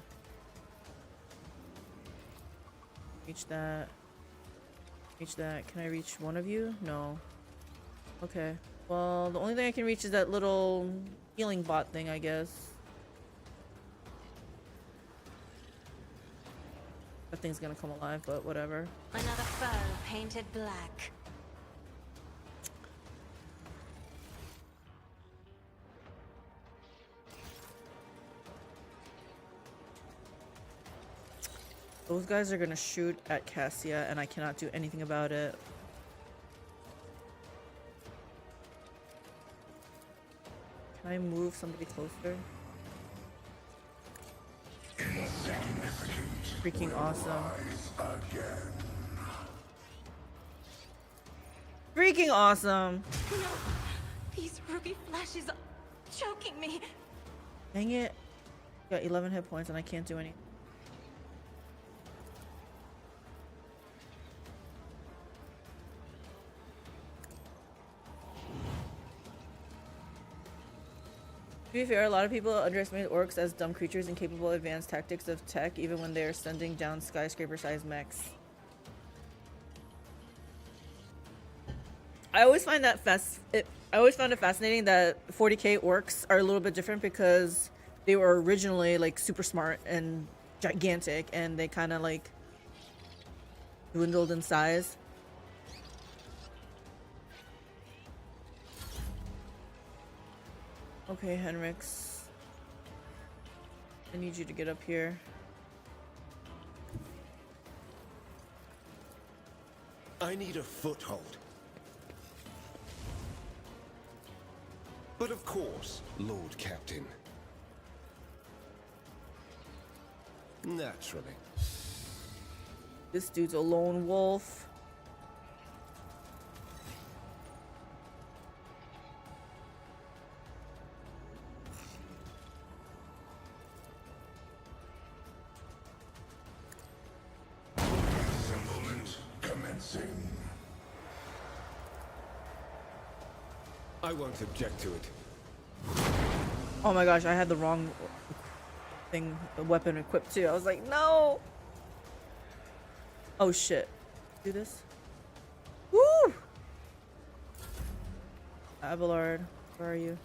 Reach that. Reach that. Can I reach one of you? No. Okay. Well, the only thing I can reach is that little healing bot thing, I guess. That thing's gonna come alive, but whatever. Another foe painted black. Those guys are gonna shoot at Cassia, and I cannot do anything about it. Can I move somebody closer? Insignificant. Freaking awesome. Again. Freaking awesome. No! These ruby flashes are choking me. Dang it. Got 11 hit points and I can't do any. To be fair, a lot of people underestimate orcs as dumb creatures incapable of advanced tactics of tech, even when they are sending down skyscraper-sized mechs. I always find that I always found it fascinating that 40k orcs are a little bit different because they were originally like super smart and gigantic, and they kind of like dwindled in size. Okay, Henrix. I need you to get up here. I need a foothold. But of course, Lord Captain. Naturally. This dude's a lone wolf. Assemblement commencing. I won't object to it. Oh my gosh, I had the wrong thing, the weapon equipped too. I was like, no. Oh shit. Do this. Woo! Abelard, where are you?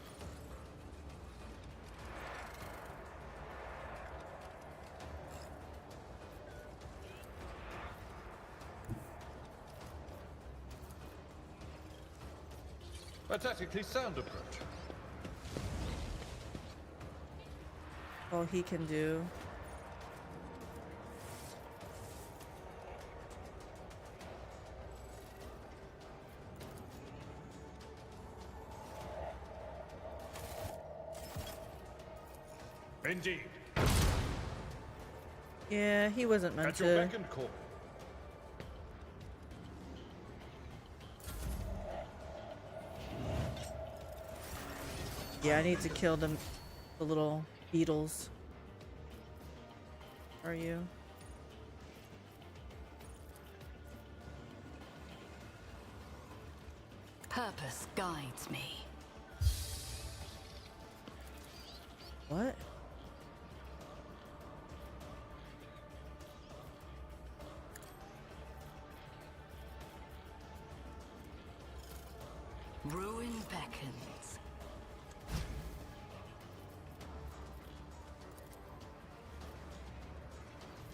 A tactically sound approach. All he can do. Indeed. Yeah, he wasn't meant At your to. beck and call. Yeah, I need to kill the little beetles. Where are you? Purpose guides me. What? Ruin beckons.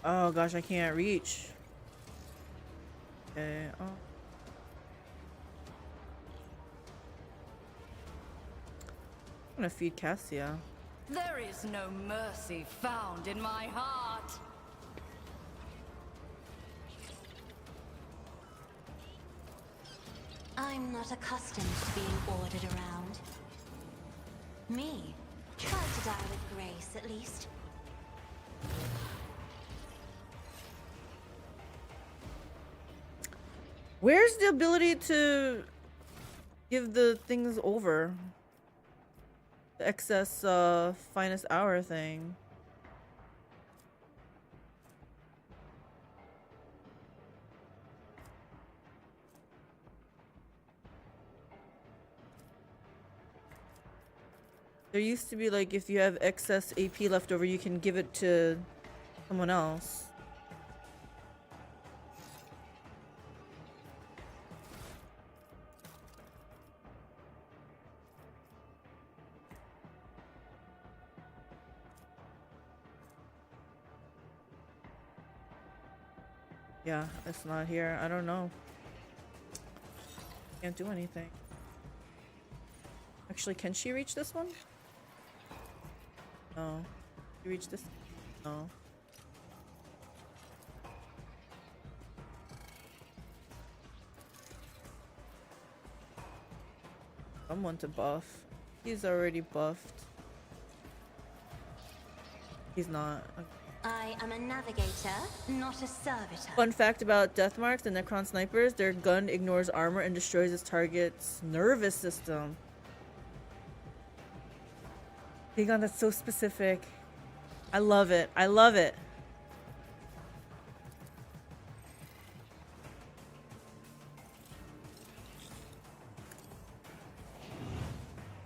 Oh gosh, I can't reach. Okay. Oh. I'm gonna feed Cassia. There is no mercy found in my heart. I'm not accustomed to being ordered around. Me? Try to die with grace, at least. Where's the ability to give the things over? The excess finest hour thing. There used to be like if you have excess AP left over, you can give it to someone else. Yeah, it's not here. I don't know. Can't do anything. Actually, can she reach this one? No. She reach this? No. Someone to buff. He's already buffed. He's not. Okay. I am a navigator, not a servitor. Fun fact about death marks, the Necron snipers, their gun ignores armor and destroys its target's nervous system. Dagon, that's so specific. I love it. I love it.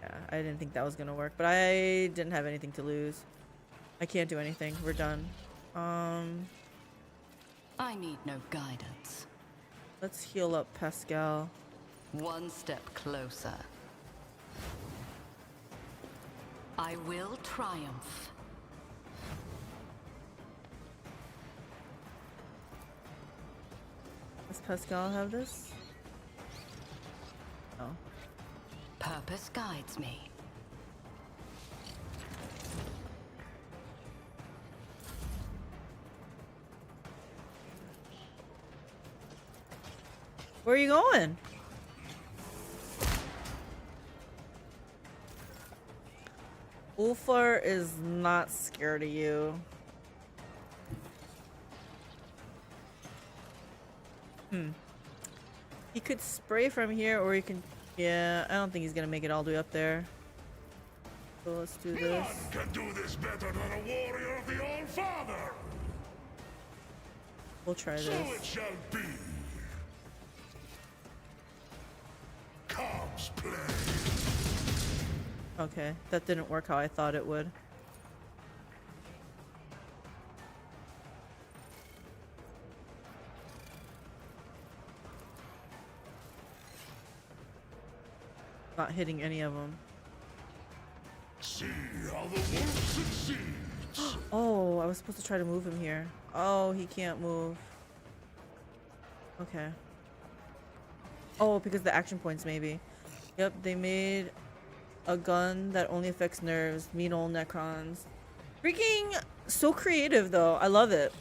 Yeah, I didn't think that was gonna work, but I didn't have anything to lose. I can't do anything. We're done. I need no guidance. Let's heal up Pascal. One step closer. I will triumph. Does Pascal have this? Oh. Purpose guides me. Where are you going? Ulfar is not scared of you. He could spray from here, or he can... Yeah, I don't think he's gonna make it all the way up there. So let's do this. None can do this better than a warrior of the All-Father. We'll try So it this. shall be. Comes play. Okay, that didn't work how I thought it would. Not hitting any of them. See how the wolf succeeds. Oh, I was supposed to try to move him here. Oh, he can't move. Okay. Oh, because the action points, maybe. Yep, they made a gun that only affects nerves. Mean old Necrons. Freaking so creative, though. I love it.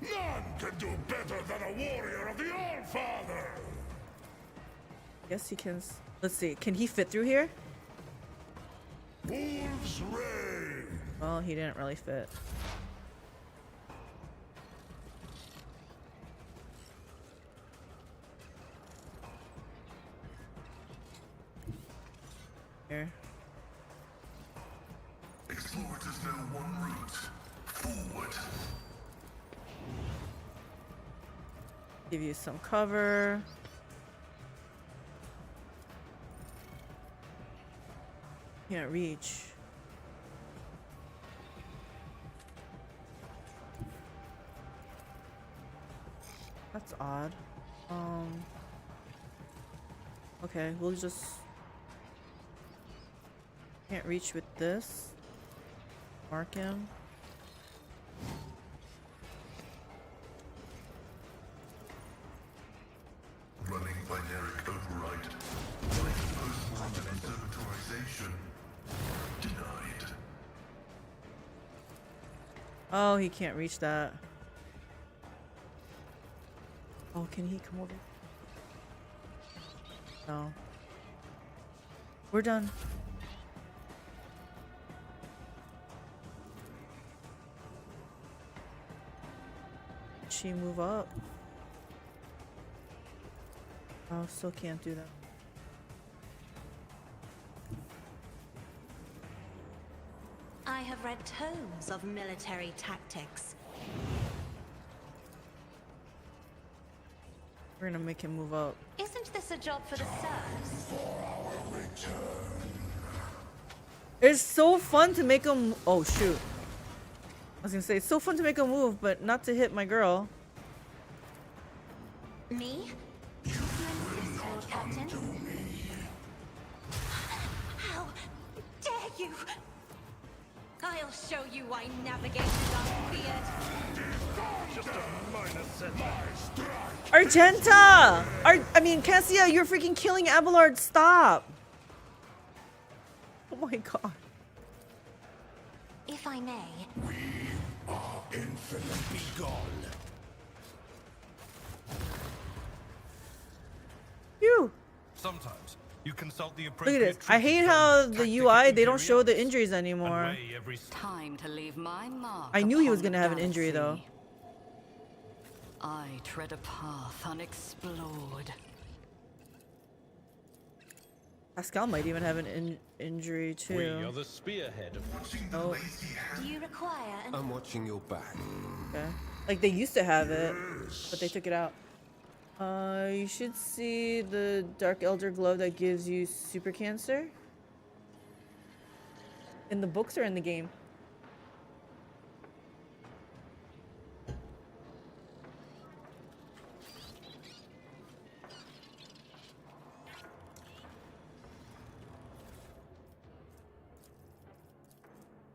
None can do better than a warrior of the All-Father. Yes, he can. Let's see. Can he fit through here? Wolves reign. Well, he didn't really fit. Here. Explorators know one route. Forward. Give you some cover. Can't reach. That's odd. Okay, we'll just... Can't reach with this. Mark him. Running binaric override. Like postmortem interpretization. Denied. Oh, he can't reach that. Oh, can he come over? No. We're done. She move up? Oh, still can't do that. I have read tomes of military tactics. We're gonna make him move up. Isn't this a job for the serfs? It's so fun to make him. Oh shoot! I was gonna say it's so fun to make him move, but not to hit my girl. Me? You insist, Lord Captain? How dare you! I'll show you why navigators are feared. Just a minor setback. Argenta! I mean, Cassia, you're freaking killing Abelard. Stop! Oh my god. If I may. We are infinite. Be gone. You. Sometimes You consult the Look at appropriate this. I hate how the UI, they don't show the injuries anymore. Time to leave my mark. I knew he was upon gonna the have an injury though. galaxy. I tread a path unexplored. Pascal might even have an injury We too. are the spearhead of Oh, Do you require an... I'm watching your back. okay. Like they used to have it, but they took it out. You should see the Dark Elder glove that gives you super cancer. In the books or in the game?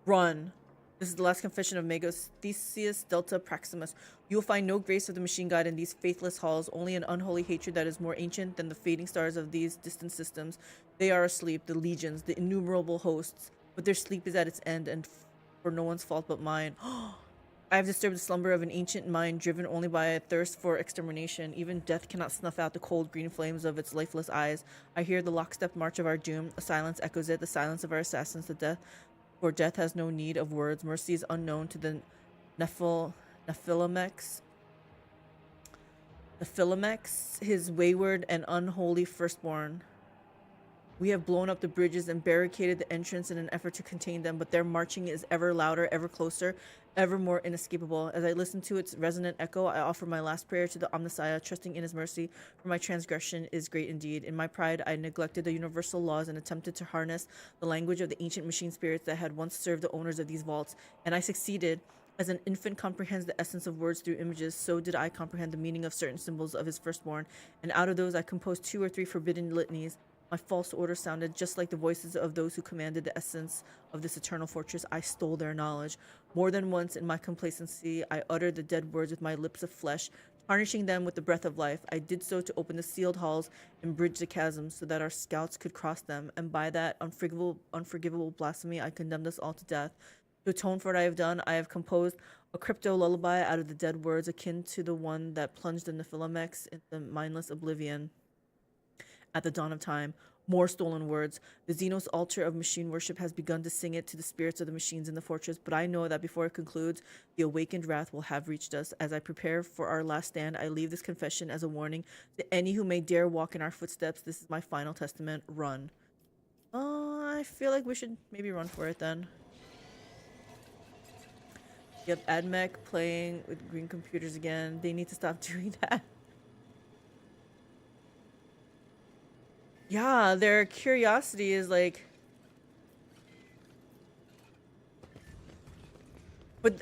Run. This is the last confession of Magos Theseus Delta Praximus. You will find no grace of the machine god in these faithless halls, only an unholy hatred that is more ancient than the fading stars of these distant systems. They are asleep, the legions, the innumerable hosts, but their sleep is at its end, and for no one's fault but mine. I have disturbed the slumber of an ancient mind driven only by a thirst for extermination. Even death cannot snuff out the cold green flames of its lifeless eyes. I hear the lockstep march of our doom. A silence echoes it, the silence of our assassins, the death. For death has no need of words. Mercy is unknown to the Nephilimex, his wayward and unholy firstborn. We have blown up the bridges and barricaded the entrance in an effort to contain them, but their marching is ever louder, ever closer, ever more inescapable. As I listen to its resonant echo, I offer my last prayer to the Omnissiah, trusting in his mercy, for my transgression is great indeed. In my pride, I neglected the universal laws and attempted to harness the language of the ancient machine spirits that had once served the owners of these vaults, and I succeeded. As an infant comprehends the essence of words through images, so did I comprehend the meaning of certain symbols of his firstborn, and out of those I composed 2 or 3 forbidden litanies. My false order sounded just like the voices of those who commanded the essence of this eternal fortress. I stole their knowledge. More than once in my complacency, I uttered the dead words with my lips of flesh, tarnishing them with the breath of life. I did so to open the sealed halls and bridge the chasms so that our scouts could cross them, and by that unforgivable blasphemy, I condemned us all to death. To atone for what I have done, I have composed a crypto lullaby out of the dead words, akin to the one that plunged the Nephilimex into mindless oblivion. At the dawn of time, more stolen words. The Xenos altar of machine worship has begun to sing it to the spirits of the machines in the fortress, but I know that before it concludes, the awakened wrath will have reached us. As I prepare for our last stand, I leave this confession as a warning to any who may dare walk in our footsteps. This is my final testament. Run. I feel like we should maybe run for it then. Yep, AdMech playing with green computers again. They need to stop doing that. Yeah, their curiosity is like... But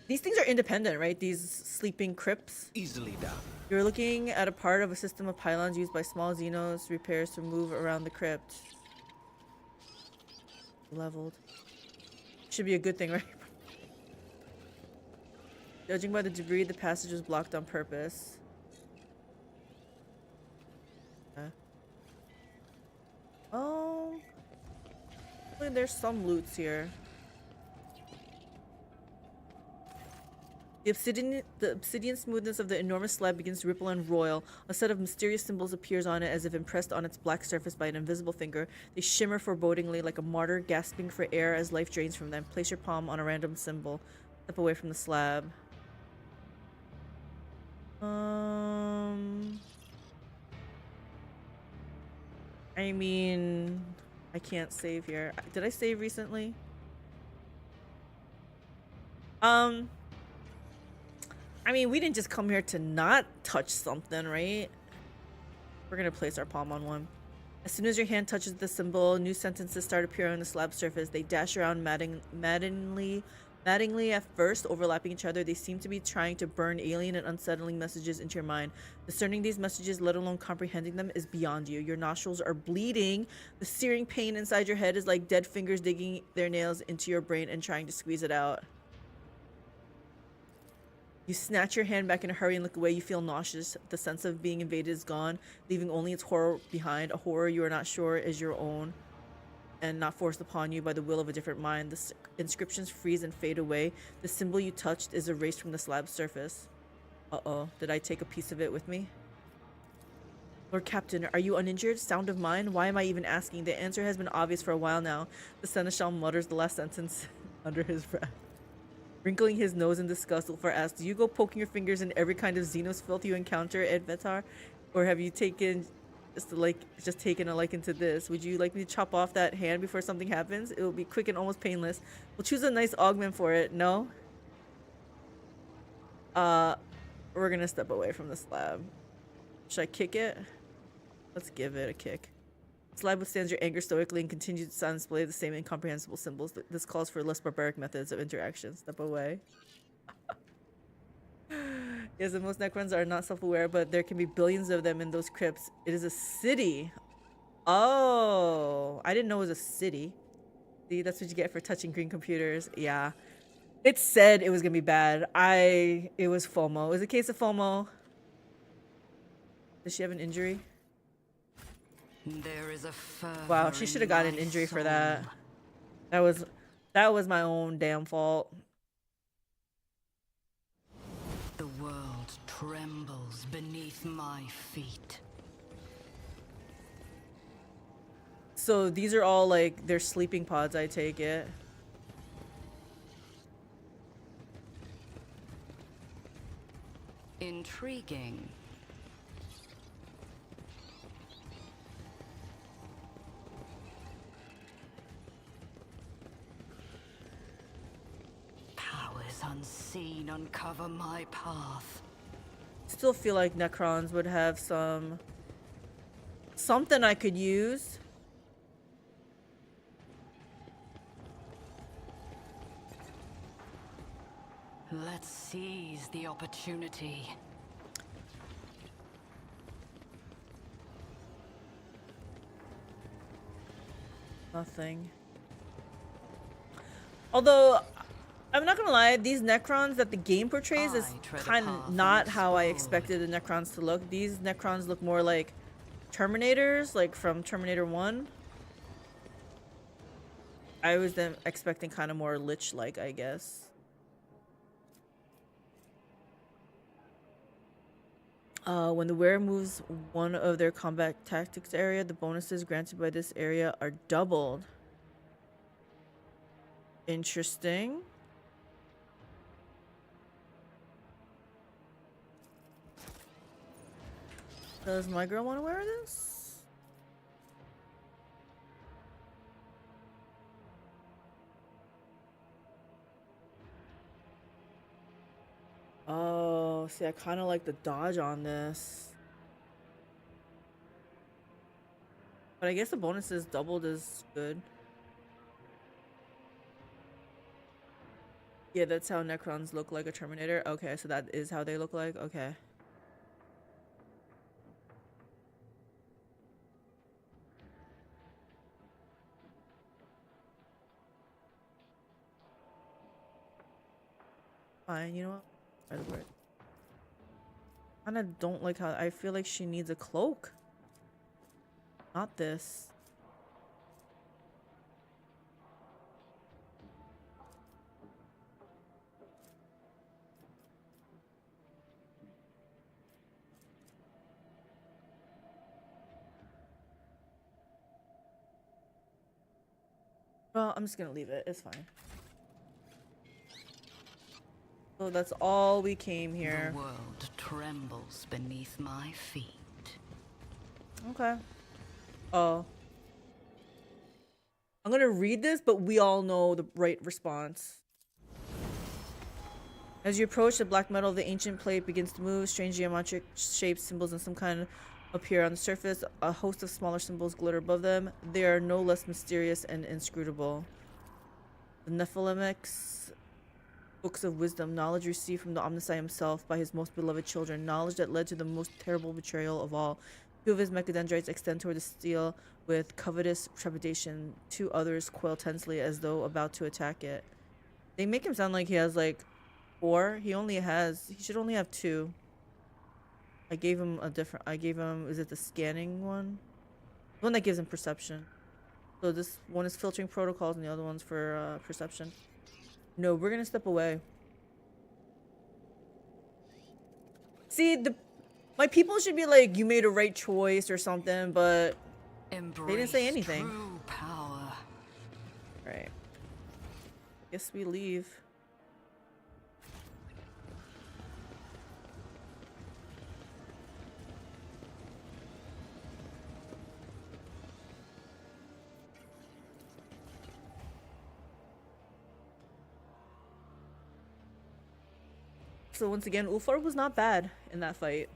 these things are independent, right? These sleeping crypts. Easily done. You're looking at a part of a system of pylons used by small Xenos repairs to move around the crypt. Leveled. Should be a good thing, right? Judging by the debris, the passage was blocked on purpose. Oh, there's some loots here. The obsidian smoothness of the enormous slab begins to ripple and roil. A set of mysterious symbols appears on it as if impressed on its black surface by an invisible finger. They shimmer forebodingly like a martyr gasping for air as life drains from them. Place your palm on a random symbol. Step away from the slab. I mean, I can't save here. Did I save recently? I mean, we didn't just come here to not touch something, right? We're gonna place our palm on one. As soon as your hand touches the symbol, new sentences start appearing on the slab surface. They dash around maddeningly at first, overlapping each other. They seem to be trying to burn alien and unsettling messages into your mind. Discerning these messages, let alone comprehending them, is beyond you. Your nostrils are bleeding. The searing pain inside your head is like dead fingers digging their nails into your brain and trying to squeeze it out. You snatch your hand back in a hurry and look away. You feel nauseous. The sense of being invaded is gone, leaving only its horror behind, a horror you are not sure is your own and not forced upon you by the will of a different mind. The inscriptions freeze and fade away. The symbol you touched is erased from the slab surface. Uh-oh, did I take a piece of it with me? Lord Captain, are you uninjured? Sound of mind? Why am I even asking? The answer has been obvious for a while now. The Seneschal mutters the last sentence under his breath. Wrinkling his nose in disgust, Ulfar asks, do you go poking your fingers in every kind of Xenos filth you encounter, Edvetar? Or have you taken just taken a liking to this? Would you like me to chop off that hand before something happens? It will be quick and almost painless. We'll choose a nice augment for it. No? We're gonna step away from the slab. Should I kick it? Let's give it a kick. Slab withstands your anger stoically and continues to display the same incomprehensible symbols. This calls for less barbaric methods of interaction. Step away. Yes, and most Necrons are not self-aware, but there can be billions of them in those crypts. It is a city. Oh, I didn't know it was a city. See, that's what you get for touching green computers. Yeah. It said it was gonna be bad. It was FOMO. It was a case of FOMO. Does she have an injury? There is a wow, she should have gotten an injury for that. That was my own damn fault. The world trembles beneath my feet. So these are all like their sleeping pods, I take it. Intriguing. Powers unseen uncover my path. Still feel like Necrons would have something I could use. Let's seize the opportunity. Nothing. Although, I'm not gonna lie, these Necrons that the game portrays is kind of not how I expected the Necrons to look. These Necrons look more like Terminators, like from Terminator 1. I was then expecting kind of more Lich-like, I guess. When the wearer moves one of their combat tactics area, the bonuses granted by this area are doubled. Interesting. Does my girl want to wear this? Oh, see, I kind of like the dodge on this. But I guess the bonuses doubled is good. Yeah, that's how Necrons look like a Terminator. Okay, so that is how they look like. Okay. Fine, you know what? I kind of don't like how I feel like she needs a cloak. Not this. Well, I'm just gonna leave it. It's fine. So that's all we came here. The world trembles beneath my feet. Okay. Oh. I'm gonna read this, but we all know the right response. As you approach, the black metal of the ancient plate begins to move. Strange geometric shapes, symbols, and some kind appear on the surface. A host of smaller symbols glitter above them. They are no less mysterious and inscrutable. The Nephilimic's books of wisdom, knowledge received from the Omnisci himself by his most beloved children, knowledge that led to the most terrible betrayal of all. Two of his mechadendrites extend toward the steel with covetous trepidation. Two others coil tensely as though about to attack it. They make him sound like he has like 4. He should only have 2. I gave him, is it the scanning one? The one that gives him perception. So this one is filtering protocols and the other one's for perception. No, we're gonna step away. See, My people should be like, you made a right choice or something, but Embrace they didn't say anything. True power. Right. Guess we leave. So once again, Ulfar was not bad in that fight.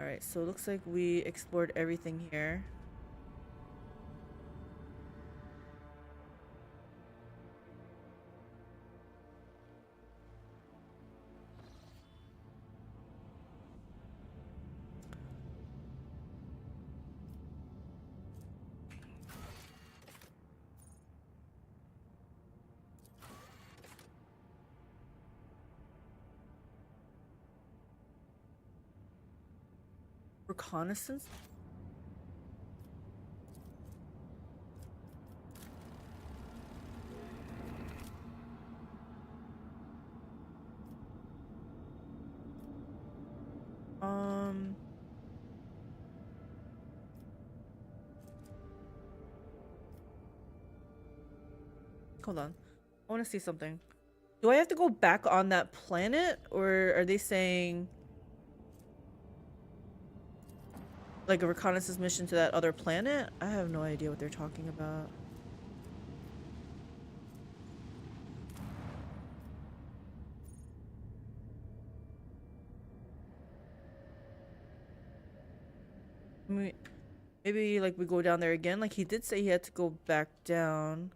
Alright, so it looks like we explored everything here. Reconnaissance? Hold on. I want to see something. Do I have to go back on that planet, or are they saying like a reconnaissance mission to that other planet? I have no idea what they're talking about. Maybe like we go down there again. Like he did say he had to go back down.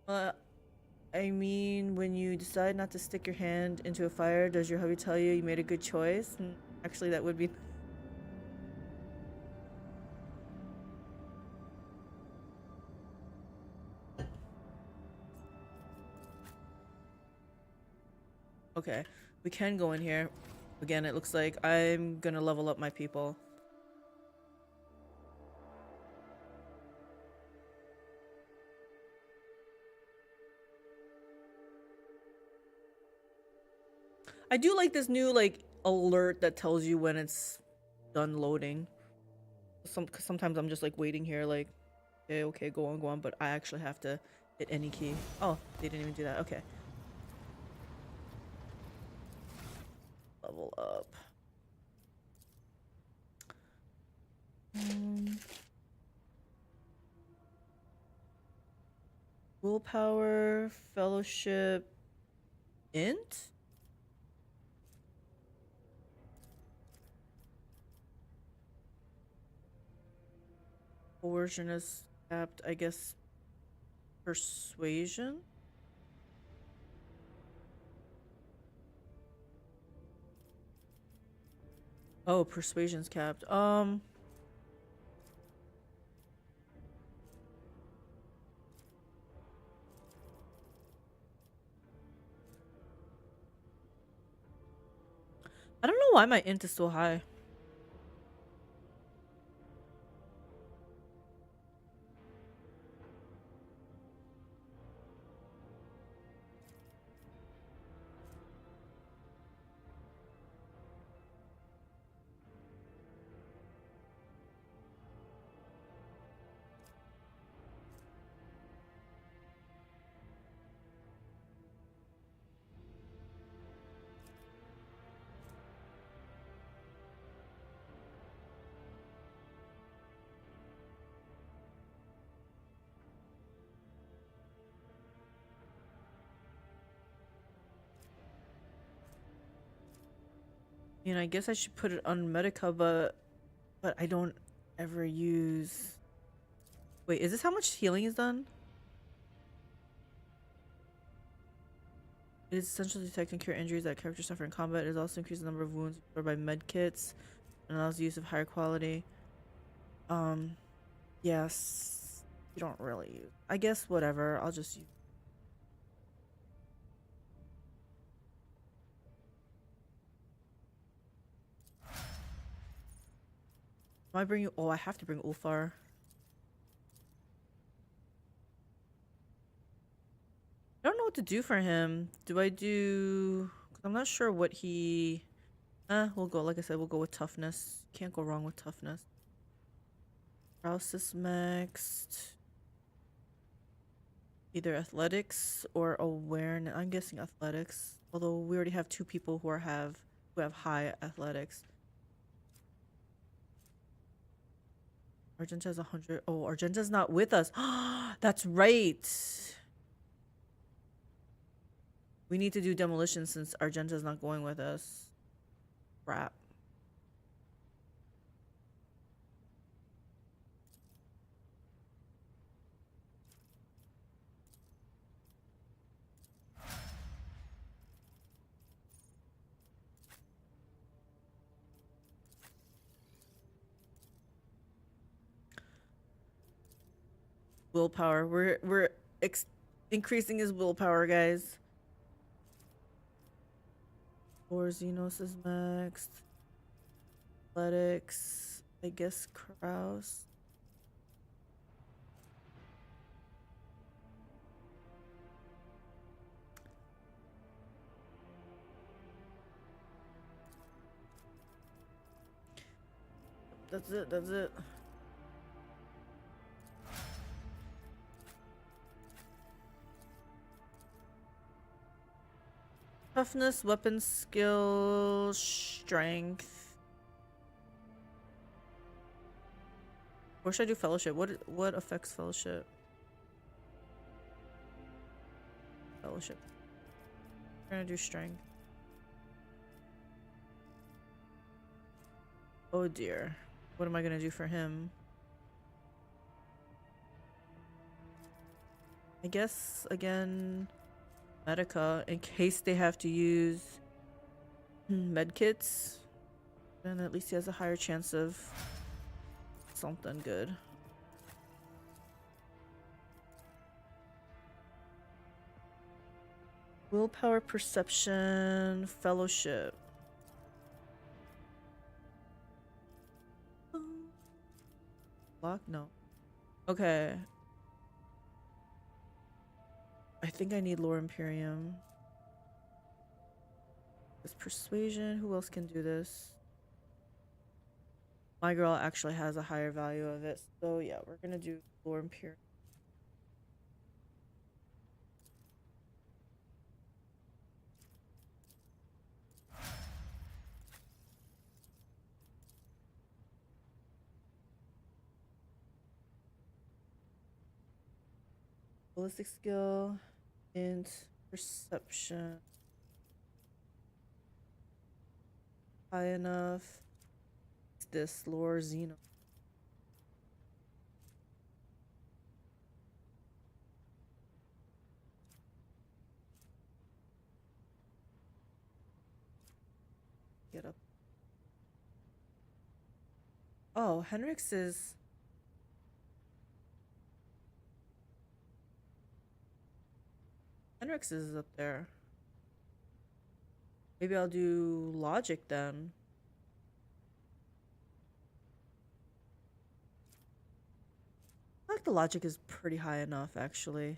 I mean, when you decide not to stick your hand into a fire, does your hubby tell you you made a good choice? And actually, that would be. Okay, we can go in here. Again, it looks like I'm gonna level up my people. I do like this new like alert that tells you when it's done loading. Sometimes I'm just like waiting here like, okay, go on, but I actually have to hit any key. Oh, they didn't even do that. Okay. Level up. Willpower, fellowship, int? Coercion is capped, I guess. Persuasion? Oh, persuasion's capped. I don't know why my int is so high. I mean, I guess I should put it on Medica, but I don't ever use. Wait, is this how much healing is done? It is essential to detect and cure injuries that characters suffer in combat. It is also increases the number of wounds restored by med kits and allows the use of higher quality. Yes, you don't really use. I guess whatever. I'll just use. Am I bring you? Oh, I have to bring Ulfar. I don't know what to do for him. Do I do? 'Cause I'm not sure what he We'll go, like I said, we'll go with toughness. Can't go wrong with toughness. Rouse is maxed. Either athletics or awareness. I'm guessing athletics. Although we already have 2 people who have high athletics. Argenta's 100. Oh, Argenta's not with us. That's right. We need to do demolition since Argenta's not going with us. Crap. Willpower. We're increasing his willpower, guys. Or Xenos is maxed. Athletics. I guess Kraus. That's it. That's it. Toughness, weapon skill, strength. Or should I do fellowship? What affects fellowship? Fellowship. We're gonna do strength. Oh dear. What am I gonna do for him? I guess again Medica in case they have to use medkits. Then at least he has a higher chance of something good. Willpower, perception, fellowship. Lock? No. Okay. I think I need Lore Imperium. This persuasion. Who else can do this? My girl actually has a higher value of it. So yeah, we're gonna do Lore Imperium. Ballistic skill, int, perception. High enough. It's this lore Xeno. Get up. Oh, Henrik's is. Henrik's is up there. Maybe I'll do logic then. I feel like the logic is pretty high enough, actually.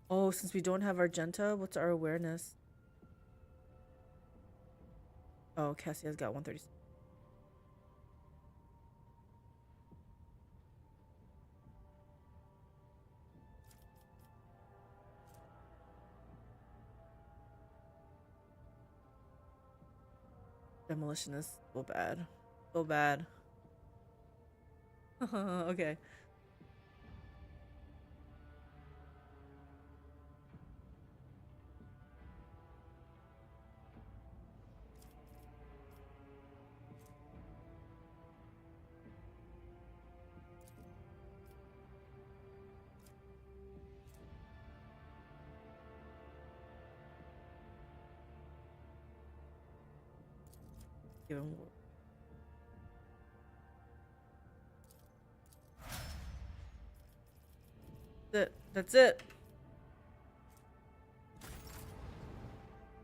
Oh, since we don't have Argenta, what's our awareness? Oh, Cassia's got 136. Demolition is so bad. So bad. Okay. Give him more. That's it.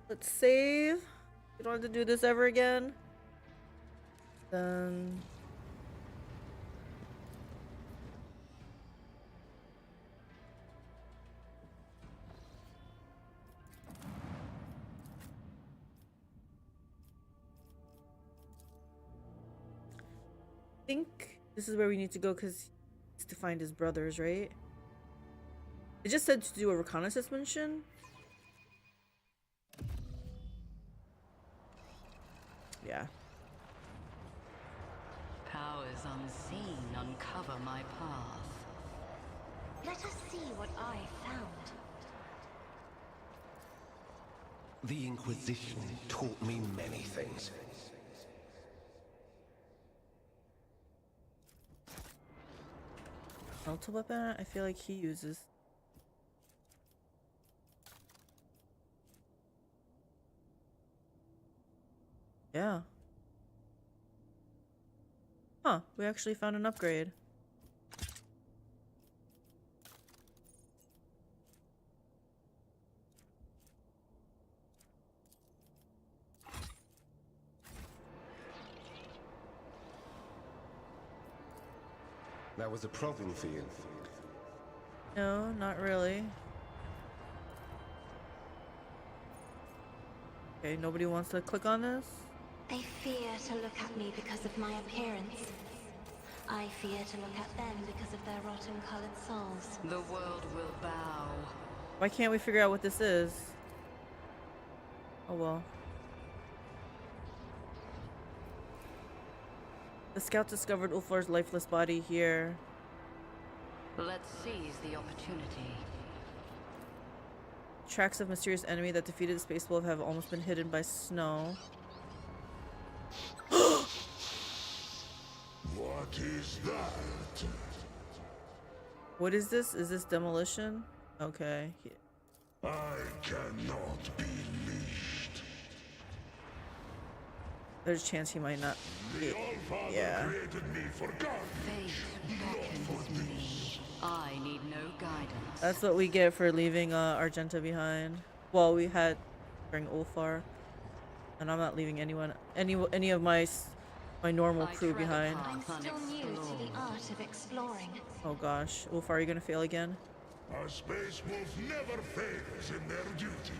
Let's save. We don't have to do this ever again. Then think this is where we need to go because he's to find his brothers, right? It just said to do a reconnaissance mission. Yeah. Powers unseen uncover my path. Let us see what I found. The Inquisition taught me many things. Alta weapon, I feel like he uses. Yeah. Huh, we actually found an upgrade. That was a problem for you. No, not really. Okay, nobody wants to click on this? They fear to look at me because of my appearance. I fear to look at them because of their rotten-colored souls. The world will bow. Why can't we figure out what this is? Oh well. The scout discovered Ulfar's lifeless body here. Let's seize the opportunity. Tracks of mysterious enemy that defeated the space wolf have almost been hidden by snow. What is that? What is this? Is this demolition? Okay. I cannot be leashed. There's a chance he might not. The Allfather Yeah. created me for God. Fate beckons me. I need no guidance. That's what we get for leaving Argenta behind. Well, we had bring Ulfar, and I'm not leaving anyone, any of my normal crew behind. I'm still new to the art of exploring. Oh gosh, Ulfar, are you gonna fail again? A space wolf never fails in their duty.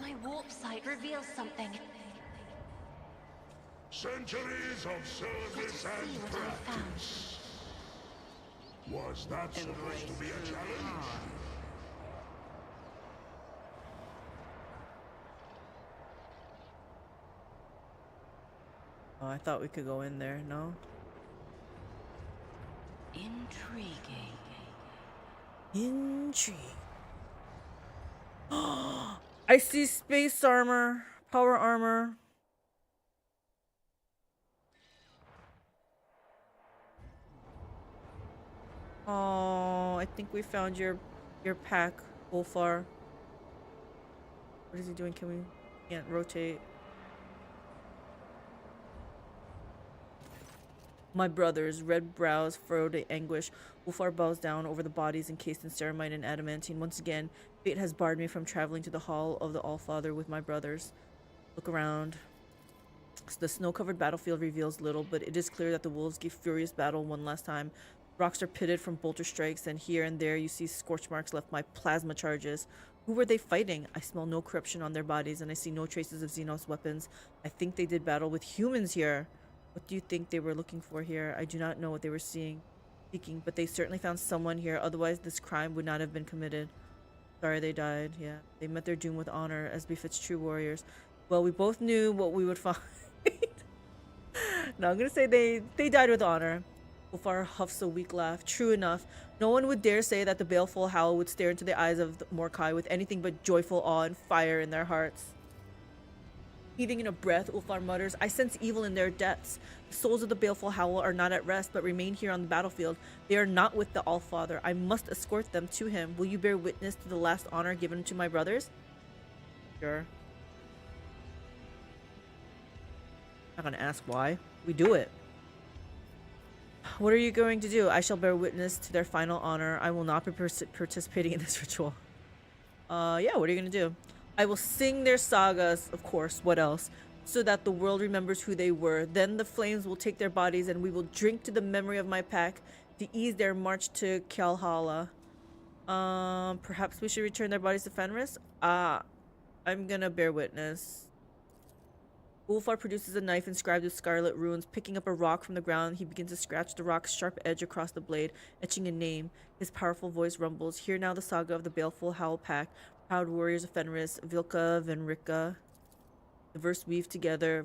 My warp sight reveals something. Centuries of service Let us see and what I found. practice. Was that supposed to be a challenge? Oh, I thought we could go in there. No. Intriguing. Intrigue. I see space armor, power armor. Oh, I think we found your pack, Ulfar. What is he doing? Can't rotate. My brothers, red brows furrowed in anguish. Ulfar bows down over the bodies encased in ceramite and adamantine. Once again, fate has barred me from traveling to the hall of the Allfather with my brothers. Look around. The snow-covered battlefield reveals little, but it is clear that the wolves gave furious battle one last time. Rocks are pitted from bolter strikes, and here and there you see scorch marks left by plasma charges. Who were they fighting? I smell no corruption on their bodies, and I see no traces of Xenos weapons. I think they did battle with humans here. What do you think they were looking for here? I do not know what they were seeking, but they certainly found someone here. Otherwise, this crime would not have been committed. Sorry they died. Yeah, they met their doom with honor, as befits true warriors. Well, we both knew what we would find. No, I'm gonna say they died with honor. Ulfar huffs a weak laugh. True enough, no one would dare say that the baleful howl would stare into the eyes of the Morkai with anything but joyful awe and fire in their hearts. Heaving in a breath, Ulfar mutters, I sense evil in their depths. The souls of the baleful howl are not at rest, but remain here on the battlefield. They are not with the Allfather. I must escort them to him. Will you bear witness to the last honor given to my brothers? Sure. I'm not gonna ask why. We do it. What are you going to do? I shall bear witness to their final honor. I will not be participating in this ritual. Yeah, what are you gonna do? I will sing their sagas, of course, what else? So that the world remembers who they were. Then the flames will take their bodies and we will drink to the memory of my pack to ease their march to Kalhala. Perhaps we should return their bodies to Fenris? I'm gonna bear witness. Ulfar produces a knife inscribed with scarlet runes. Picking up a rock from the ground, he begins to scratch the rock's sharp edge across the blade, etching a name. His powerful voice rumbles. Hear now the saga of the baleful Howl Pack, proud warriors of Fenris, Vilka, Venrika. The verses weave together,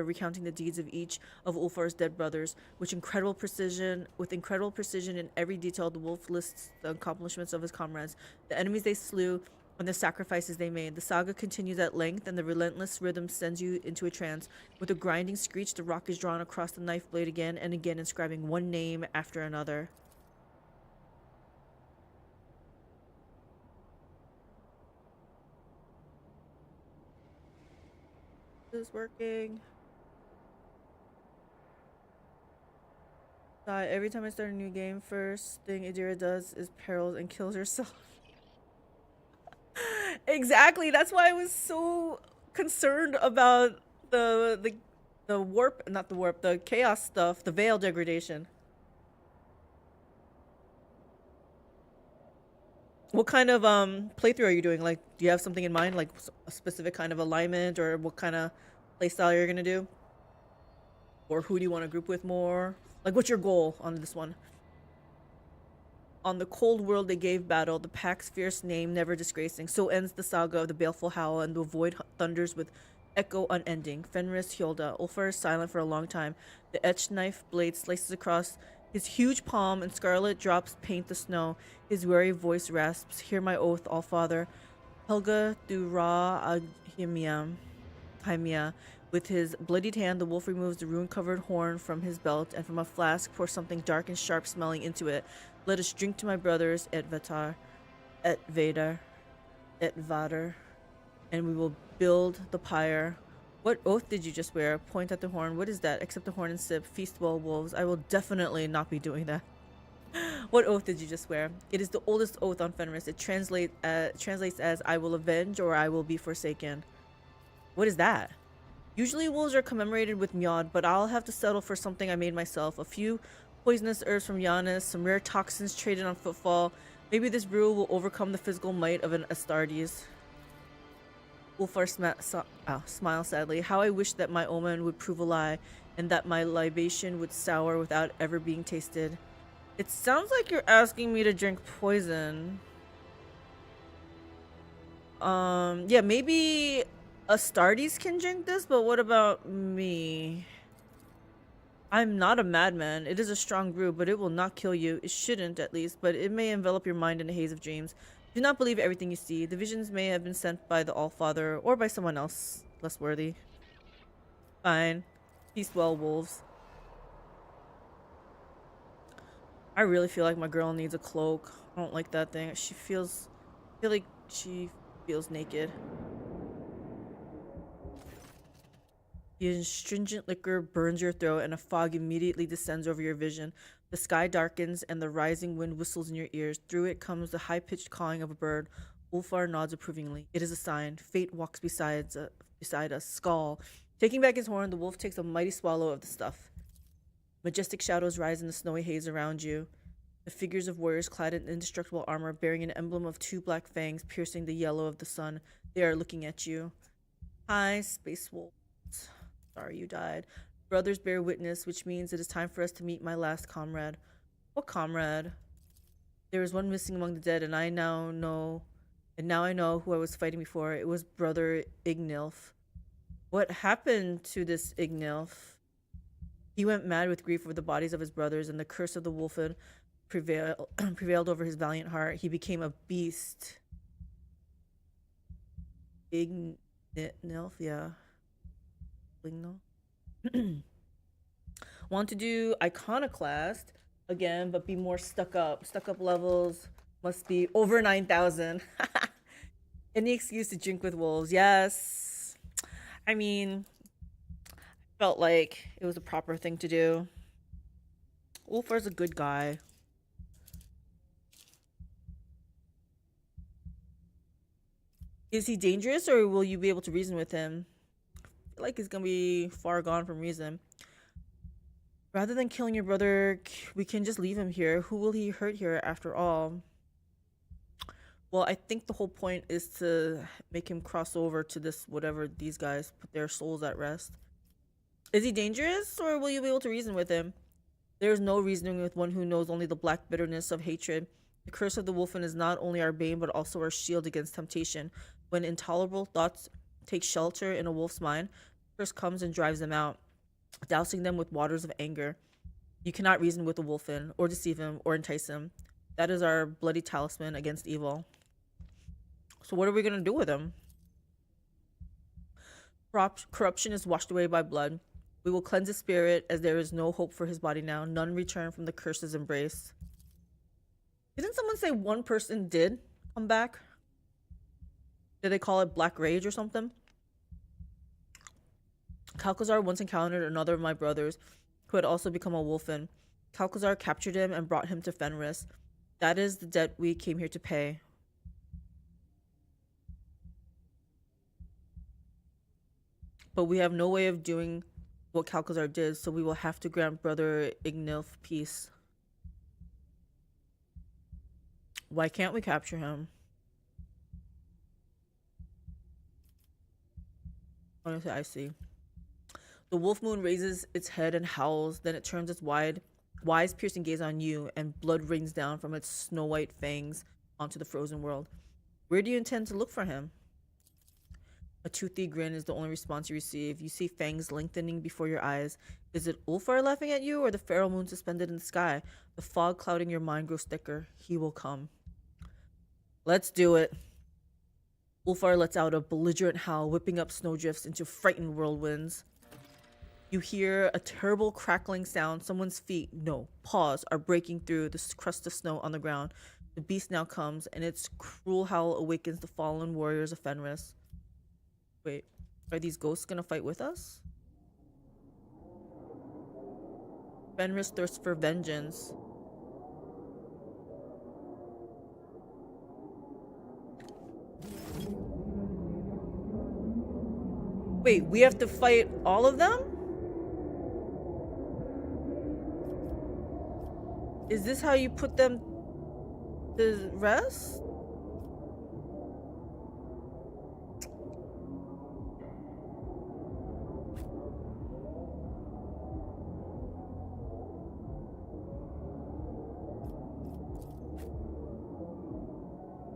recounting the deeds of each of Ulfar's dead brothers. With incredible precision in every detail, the wolf lists the accomplishments of his comrades, the enemies they slew, and the sacrifices they made. The saga continues at length, and the relentless rhythm sends you into a trance. With a grinding screech, the rock is drawn across the knife blade again and again, inscribing one name after another. This is working. Every time I start a new game, first thing Idira does is perils and kills herself. Exactly. That's why I was so concerned about the warp, not the warp, the chaos stuff, the veil degradation. What kind of playthrough are you doing? Like, do you have something in mind, like a specific kind of alignment, or what kind of playstyle you're gonna do? Or who do you want to group with more? Like, what's your goal on this one? On the cold world they gave battle, the pack's fierce name never disgracing. So ends the saga of the baleful howl, and the void thunders with echo unending. Fenris Hylda. Ulfar is silent for a long time. The etched knife blade slices across his huge palm, and scarlet drops paint the snow. His weary voice rasps, "Hear my oath, Allfather." Helga du Ra Hymia. With his bloodied hand, the wolf removes the rune-covered horn from his belt, and from a flask pours something dark and sharp-smelling into it. Let us drink to my brothers, et Vadar, and we will build the pyre. What oath did you just wear? Point at the horn. What is that? Accept the horn and sip. Feast well, wolves. I will definitely not be doing that. What oath did you just wear? It is the oldest oath on Fenris. It translates as I will avenge or I will be forsaken. What is that? Usually wolves are commemorated with Mjod, but I'll have to settle for something I made myself. A few poisonous herbs from Giannis, some rare toxins traded on footfall. Maybe this brew will overcome the physical might of an Astartes. Ulfar smiles sadly. How I wish that my omen would prove a lie, and that my libation would sour without ever being tasted. It sounds like you're asking me to drink poison. Yeah, maybe Astartes can drink this, but what about me? I'm not a madman. It is a strong brew, but it will not kill you. It shouldn't, at least, but it may envelop your mind in a haze of dreams. Do not believe everything you see. The visions may have been sent by the Allfather or by someone else less worthy. Fine. Peace well, wolves. I really feel like my girl needs a cloak. I don't like that thing. I feel like she feels naked. The astringent liquor burns your throat, and a fog immediately descends over your vision. The sky darkens, and the rising wind whistles in your ears. Through it comes the high-pitched cawing of a bird. Ulfar nods approvingly. It is a sign. Fate walks beside us. Skull. Taking back his horn, the wolf takes a mighty swallow of the stuff. Majestic shadows rise in the snowy haze around you. The figures of warriors clad in indestructible armor, bearing an emblem of two black fangs piercing the yellow of the sun. They are looking at you. Hi, space wolves. Sorry you died. Brothers bear witness, which means it is time for us to meet my last comrade. What comrade? There is one missing among the dead, and now I know who I was fighting before. It was brother Ignilf. What happened to this Ignilf? He went mad with grief over the bodies of his brothers, and the curse of the wolfen prevailed over his valiant heart. He became a beast. Ignilf, yeah. Want to do Iconoclast again, but be more stuck up. Stuck up levels must be over 9,000. Any excuse to drink with wolves. Yes. I mean, felt like it was a proper thing to do. Ulfar's a good guy. Is he dangerous, or will you be able to reason with him? I feel like he's gonna be far gone from reason. Rather than killing your brother, we can just leave him here. Who will he hurt here after all? Well, I think the whole point is to make him cross over to this whatever these guys put their souls at rest. Is he dangerous, or will you be able to reason with him? There is no reasoning with one who knows only the black bitterness of hatred. The curse of the wolfen is not only our bane, but also our shield against temptation. When intolerable thoughts take shelter in a wolf's mind, the curse comes and drives them out, dousing them with waters of anger. You cannot reason with the wolfen, or deceive him, or entice him. That is our bloody talisman against evil. So what are we gonna do with him? Corruption is washed away by blood. We will cleanse his spirit, as there is no hope for his body now. None return from the curse's embrace. Didn't someone say one person did come back? Did they call it Black Rage or something? Calcazar once encountered another of my brothers, who had also become a wolfen. Calcazar captured him and brought him to Fenris. That is the debt we came here to pay. But we have no way of doing what Calcazar did, so we will have to grant Brother Ignilf peace. Why can't we capture him? Honestly, I see. The wolf moon raises its head and howls, then it turns its wise piercing gaze on you, and blood rains down from its snow white fangs onto the frozen world. Where do you intend to look for him? A toothy grin is the only response you receive. You see fangs lengthening before your eyes. Is it Ulfar laughing at you, or the feral moon suspended in the sky? The fog clouding your mind grows thicker. He will come. Let's do it. Ulfar lets out a belligerent howl, whipping up snowdrifts into frightened whirlwinds. You hear a terrible crackling sound. Someone's feet, no, paws, are breaking through the crust of snow on the ground. The beast now comes, and its cruel howl awakens the fallen warriors of Fenris. Wait, are these ghosts gonna fight with us? Fenris thirsts for vengeance. Wait, we have to fight all of them? Is this how you put them to rest?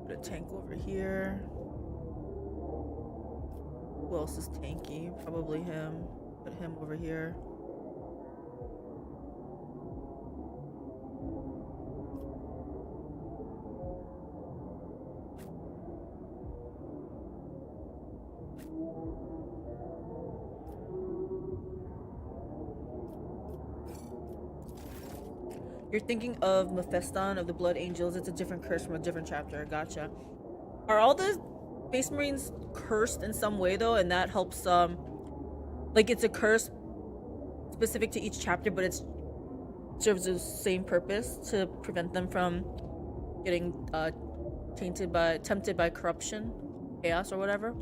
Put a tank over here. Who else is tanky? Probably him. Put him over here. You're thinking of Mephiston of the Blood Angels. It's a different curse from a different chapter. Gotcha. Are all the Space Marines cursed in some way though, and that helps like it's a curse specific to each chapter, but it serves the same purpose to prevent them from getting tempted by corruption, chaos, or whatever.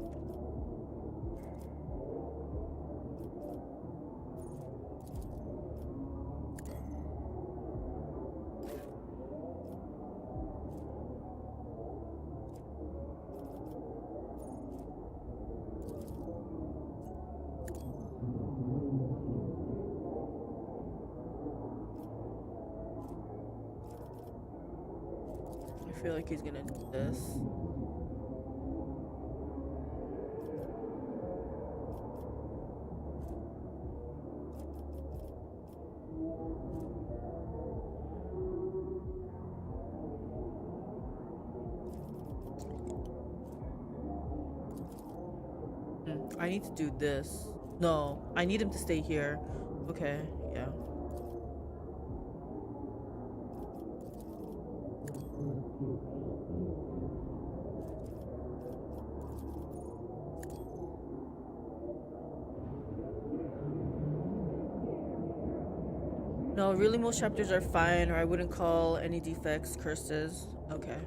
I feel like he's gonna do this. I need to do this. No, I need him to stay here. Okay, yeah. No, really most chapters are fine, or I wouldn't call any defects curses. Okay.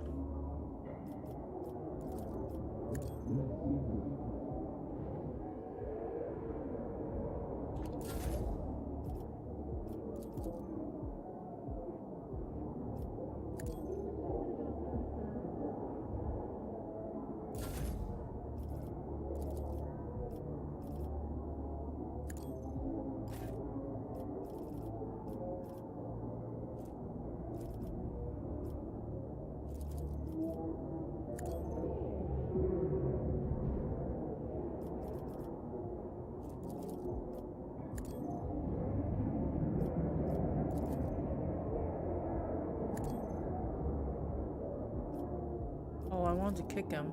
wanted to kick him.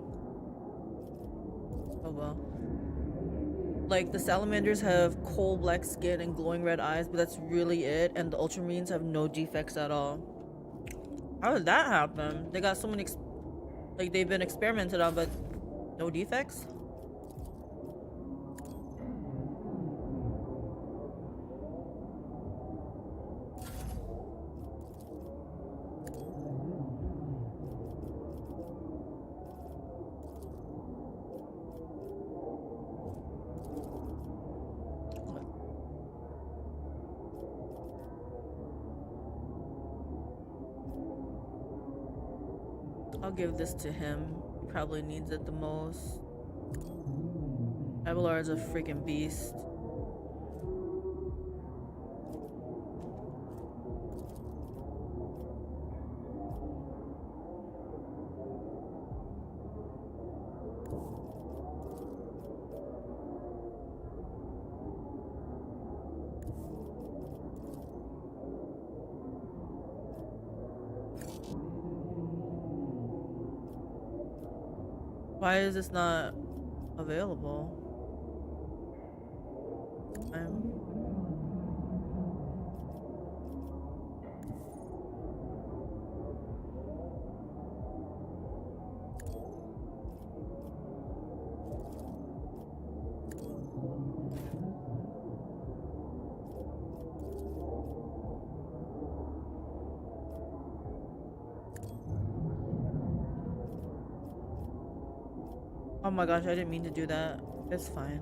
Oh well. Like, the salamanders have coal black skin and glowing red eyes, but that's really it. And the ultramarines have no defects at all. How did that happen? They got so many, like, they've been experimented on, but no defects? I'll give this to him. He probably needs it the most. Abelard's a freaking beast. Why is this not available? Oh my gosh, I didn't mean to do that. It's fine.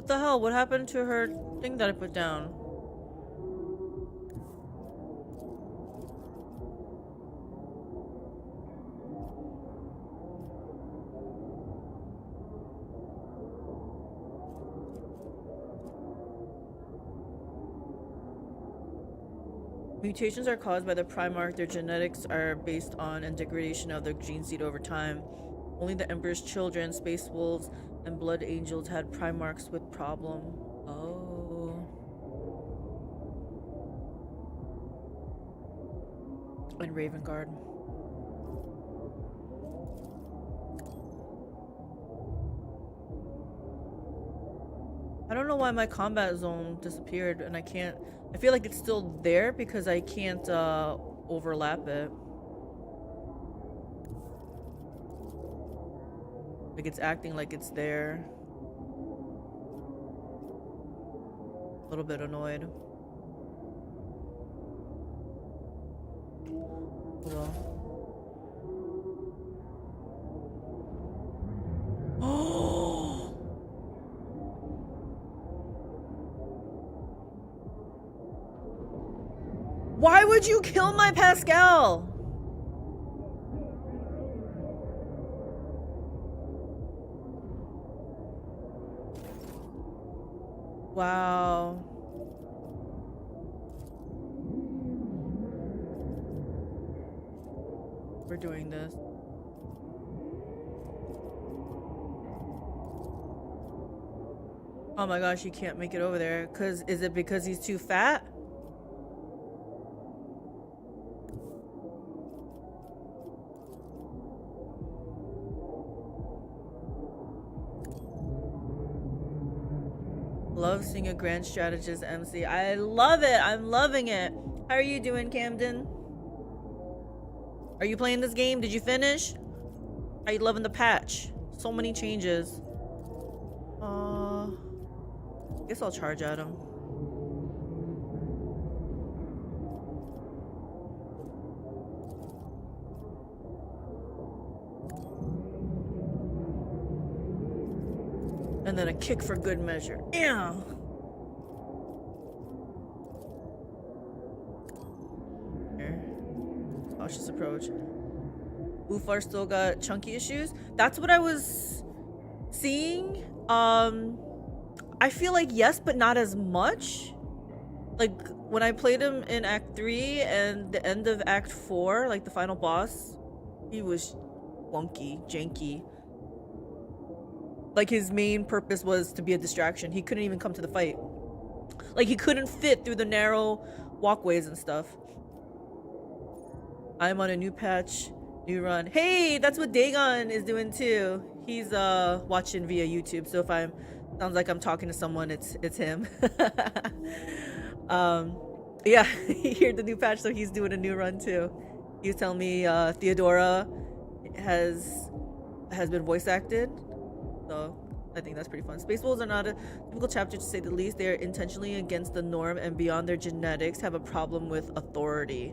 What the hell? What happened to her thing that I put down? Mutations are caused by the Primarch. Their genetics are based on and degradation of the gene seed over time. Only the Emperor's children, Space Wolves, and Blood Angels had Primarchs with problem. Oh. And Raven Guard. I don't know why my combat zone disappeared and I can't... I feel like it's still there because I can't overlap it. Like it's acting like it's there. A little bit annoyed. Well. Oh! Why would you kill my Pascal? Wow. We're doing this. Oh my gosh, you can't make it over there. Is it because he's too fat? Love seeing a grand strategist MC. I love it. I'm loving it. How are you doing, Camden? Are you playing this game? Did you finish? Are you loving the patch? So many changes. Guess I'll charge at him. And then a kick for good measure. Yeah. Here. Cautious approach. Ufar still got chunky issues. That's what I was seeing. I feel like yes, but not as much. Like when I played him in Act 3 and the end of Act 4, like the final boss, he was wonky, janky. Like his main purpose was to be a distraction. He couldn't even come to the fight. Like he couldn't fit through the narrow walkways and stuff. I'm on a new patch, new run. Hey, that's what Dagon is doing too. He's watching via YouTube. So if sounds like I'm talking to someone, it's him. Yeah, he heard the new patch, so he's doing a new run too. He was telling me Theodora has been voice acted. So I think that's pretty fun. Space Wolves are not a typical chapter to say the least. They are intentionally against the norm and beyond their genetics have a problem with authority.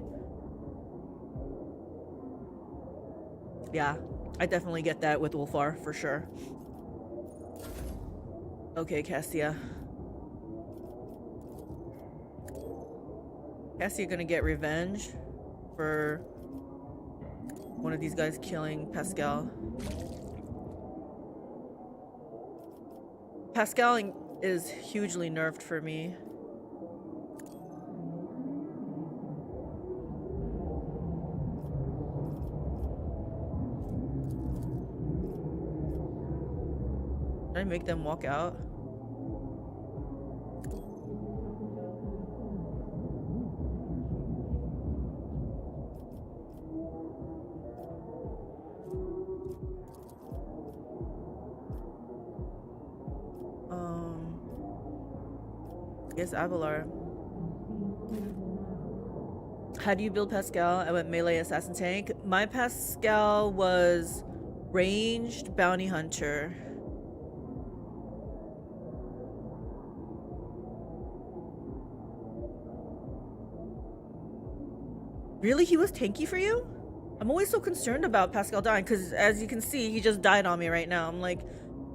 Yeah, I definitely get that with Ulfar for sure. Okay, Cassia. Cassia gonna get revenge for one of these guys killing Pascal. Pascal is hugely nerfed for me. Did I make them walk out? Yes, Avalar. How do you build Pascal? I went melee assassin tank. My Pascal was ranged bounty hunter. Really? He was tanky for you? I'm always so concerned about Pascal dying because as you can see, he just died on me right now. I'm like,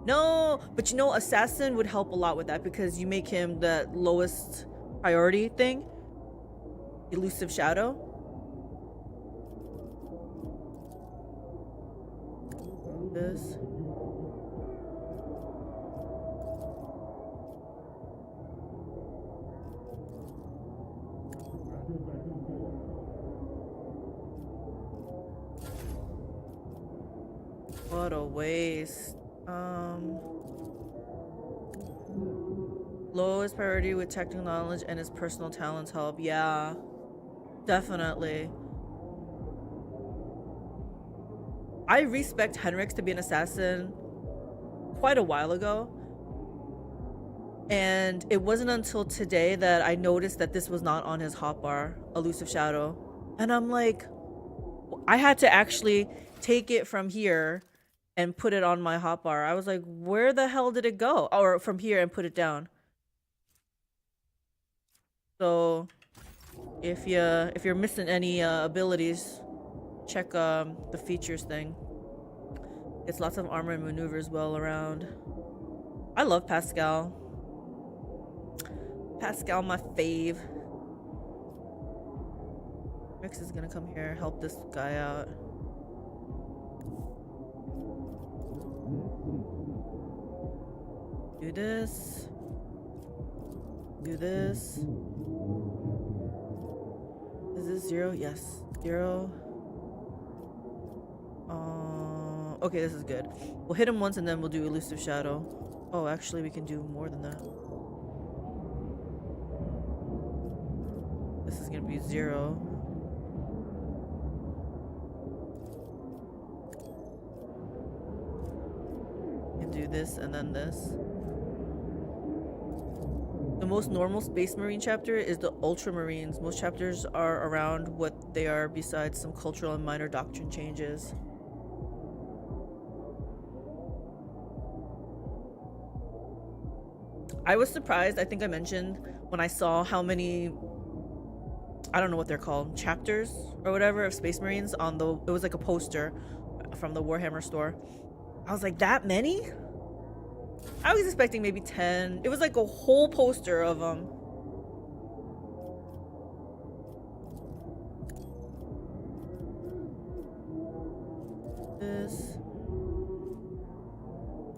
no, but you know, assassin would help a lot with that because you make him the lowest priority thing. Elusive shadow. This. What a waste. Lowest priority with technical knowledge and his personal talents help. Yeah, definitely. I respect Henrik's to be an assassin quite a while ago. And it wasn't until today that I noticed that this was not on his hotbar, Elusive Shadow. And I'm like, I had to actually take it from here and put it on my hotbar. I was like, where the hell did it go? Or from here and put it down. So if you're missing any abilities, check the features thing. It's lots of armor and maneuvers well around. I love Pascal. Pascal, my fave. Rex is gonna come here, help this guy out. Do this. Do this. Is this 0? Yes. 0. Okay, this is good. We'll hit him once and then we'll do Elusive Shadow. Oh, actually we can do more than that. This is gonna be 0. You can do this and then this. The most normal Space Marine chapter is the Ultramarines. Most chapters are around what they are besides some cultural and minor doctrine changes. I was surprised, I think I mentioned, when I saw how many, I don't know what they're called, chapters or whatever of Space Marines on the, it was like a poster from the Warhammer store. I was like, that many? I was expecting maybe 10. It was like a whole poster of them. This.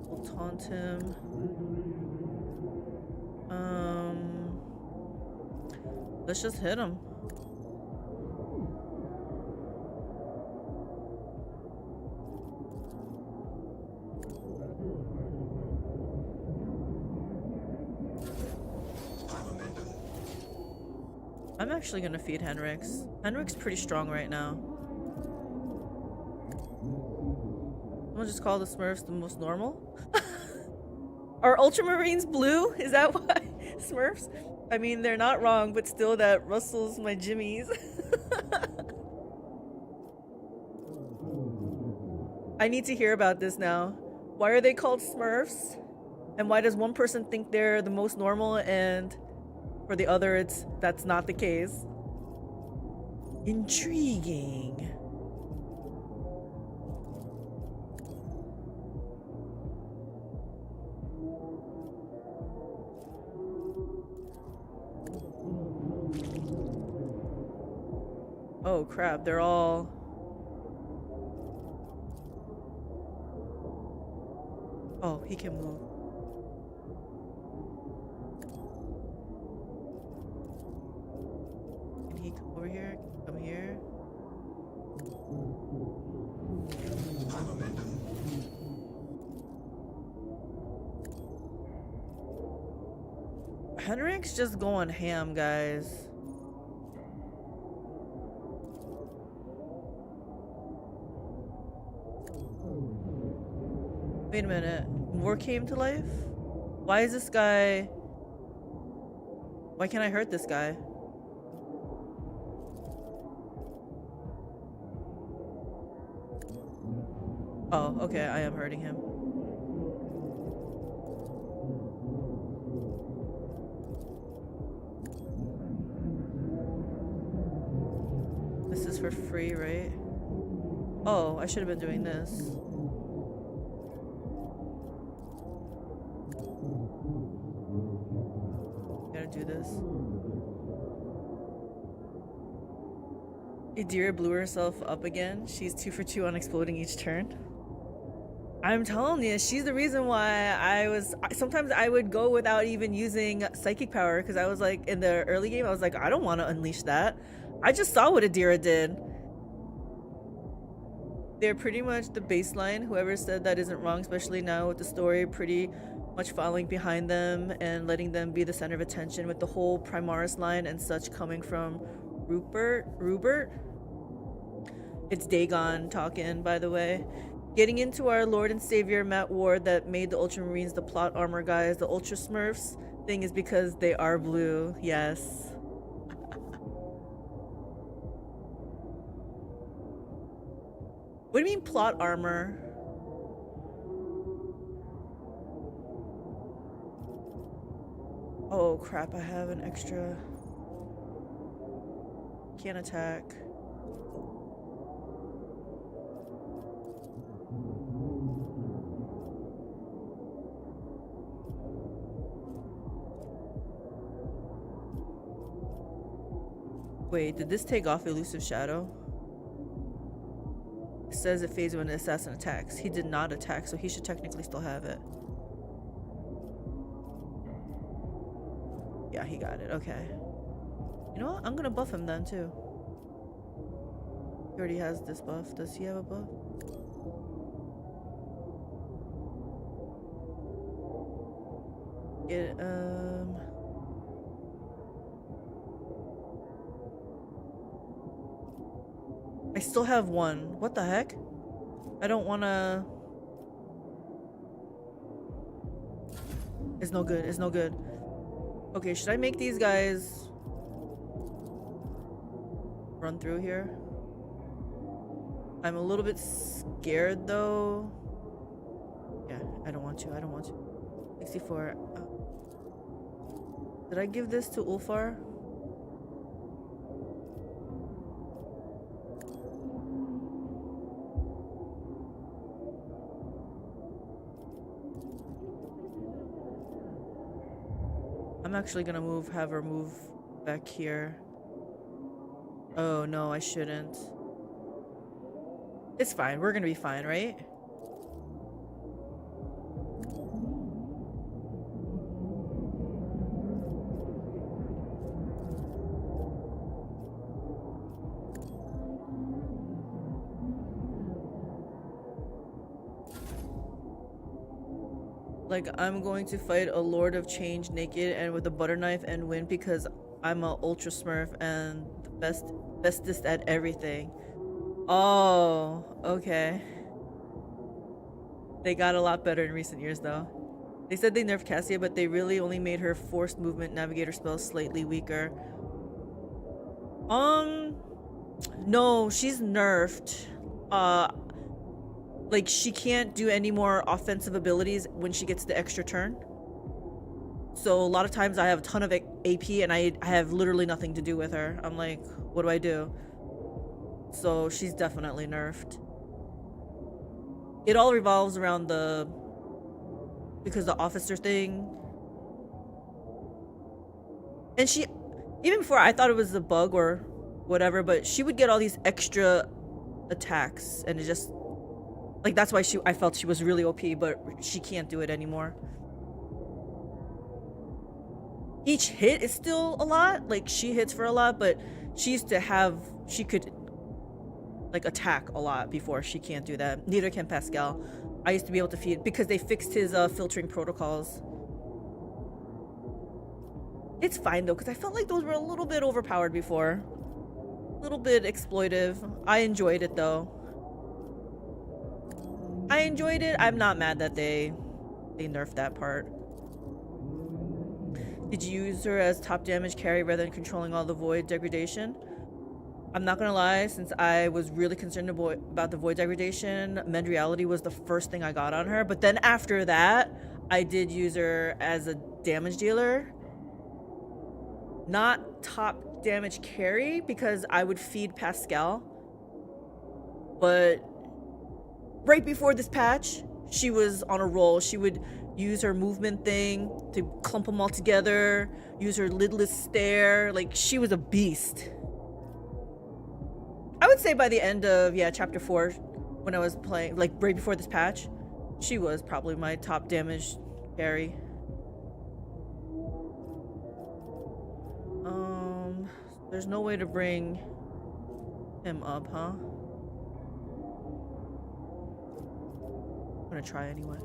We'll taunt him. Let's just hit him. I'm actually gonna feed Henrik's. Henrik's pretty strong right now. Someone just call the Smurfs the most normal? Are Ultramarines blue? Is that why? Smurfs? I mean, they're not wrong, but still that rustles my jimmies. I need to hear about this now. Why are they called Smurfs? And why does one person think they're the most normal and for the other that's not the case? Intriguing. Oh crap, they're all... Oh, he can move. Can he come over here? Come here? Henrik's just going ham, guys. Wait a minute. More came to life? Why is this guy... Why can't I hurt this guy? Oh, okay. I am hurting him. This is for free, right? Oh, I should have been doing this. Do this. Idira blew herself up again. She's 2 for 2 on exploding each turn. I'm telling you, she's the reason why sometimes I would go without even using psychic power, because I was like, in the early game I was like, I don't want to unleash that. I just saw what Idira did. They're pretty much the baseline. Whoever said that isn't wrong, especially now with the story pretty much following behind them and letting them be the center of attention with the whole Primaris line and such coming from Rupert. It's Dagon talking, by the way. Getting into our Lord and Savior Matt Ward that made the Ultramarines the plot armor guys. The Ultra Smurfs thing is because they are blue. Yes. What do you mean plot armor? Oh crap, I have an extra. Can't attack. Wait, did this take off Elusive Shadow? It says it fades when an assassin attacks. He did not attack, so he should technically still have it. Yeah, he got it. Okay. You know what? I'm gonna buff him then too. He already has this buff. Does he have a buff? I still have one. What the heck? I don't wanna... It's no good. It's no good. Okay, should I make these guys run through here? I'm a little bit scared though. Yeah, I don't want to. 64. Did I give this to Ulfar? I'm actually gonna have her move back here. Oh no, I shouldn't. It's fine. We're gonna be fine, right? Like, I'm going to fight a Lord of Change naked and with a butter knife and win because I'm a ultra smurf and the bestest at everything. Oh, okay. They got a lot better in recent years though. They said they nerfed Cassia, but they really only made her forced movement navigator spell slightly weaker. No, she's nerfed. Like, she can't do any more offensive abilities when she gets the extra turn. So a lot of times I have a ton of AP and I have literally nothing to do with her. I'm like, what do I do? So she's definitely nerfed. It all revolves around because the officer thing. And she, even before I thought it was a bug or whatever, but she would get all these extra attacks and it just, like, that's why I felt she was really OP, but she can't do it anymore. Each hit is still a lot. Like, she hits for a lot, but she could, like, attack a lot before. She can't do that. Neither can Pascal. I used to be able to feed, because they fixed his filtering protocols. It's fine, though, because I felt like those were a little bit overpowered before. A little bit exploitive. I enjoyed it, though. I enjoyed it. I'm not mad that they nerfed that part. Did you use her as top damage carry rather than controlling all the void degradation? I'm not gonna lie, since I was really concerned about the void degradation, Mend Reality was the first thing I got on her. But then after that, I did use her as a damage dealer. Not top damage carry, because I would feed Pascal. But right before this patch, she was on a roll. She would use her movement thing to clump them all together, use her lidless stare. Like, she was a beast. I would say by the end of, chapter 4, when I was playing, like, right before this patch, she was probably my top damage carry. There's no way to bring him up, huh? I'm gonna try anyway.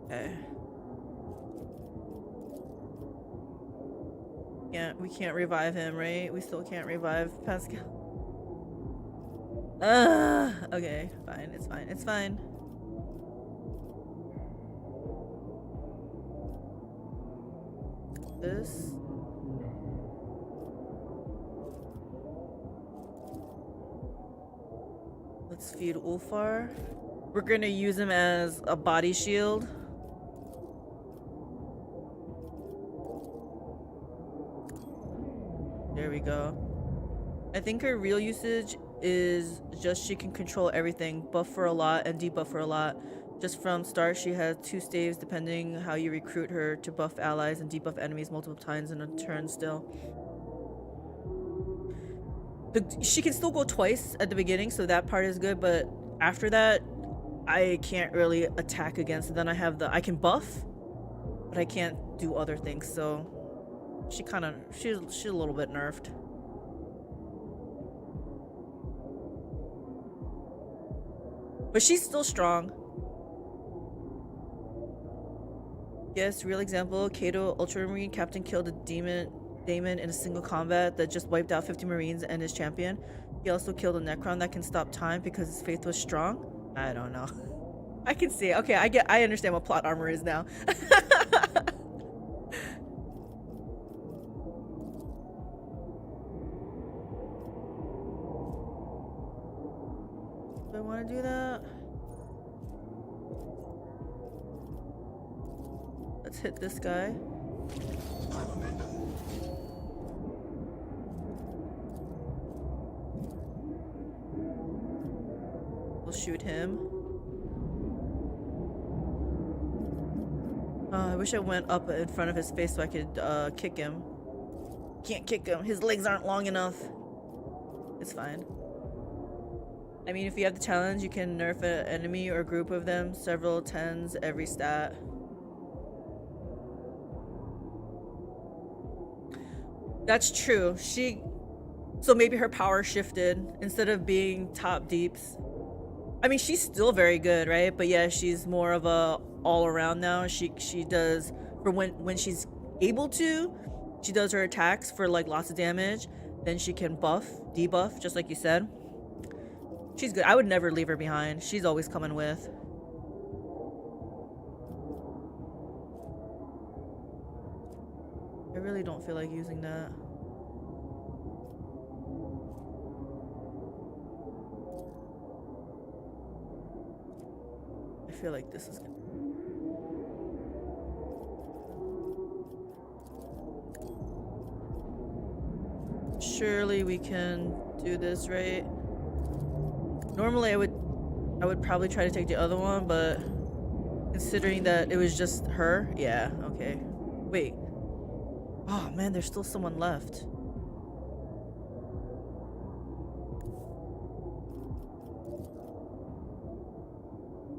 Okay. We can't revive him, right? We still can't revive Pascal. Okay, fine, it's fine, it's fine. This. Let's feed Ulfar. We're gonna use him as a body shield. There we go. I think her real usage is just she can control everything, buff for a lot and debuff for a lot. Just from start, she has 2 staves depending how you recruit her to buff allies and debuff enemies multiple times in a turn still. She can still go twice at the beginning, so that part is good, but after that, I can't really attack against it. Then I can buff, but I can't do other things, so she's a little bit nerfed. But she's still strong. Yes, real example. Kato, Ultramarine Captain, killed a Daemon in a single combat that just wiped out 50 Marines and his champion. He also killed a Necron that can stop time because his faith was strong. I don't know. I can see it. Okay, I understand what plot armor is now. Do I want to do that? Let's hit this guy. We'll shoot him. I wish I went up in front of his face so I could kick him. Can't kick him. His legs aren't long enough. It's fine. I mean, if you have the challenge, you can nerf an enemy or group of them several tens every stat. That's true. So maybe her power shifted. Instead of being top deeps. I mean, she's still very good, right? But yeah, she's more of a all around now. She does, for when she's able to, she does her attacks for like lots of damage. Then she can buff, debuff, just like you said. She's good. I would never leave her behind. She's always coming with. I really don't feel like using that. I feel like this is gonna... Surely we can do this, right? Normally I would probably try to take the other one, but considering that it was just her, yeah, okay. Wait. Oh man, there's still someone left.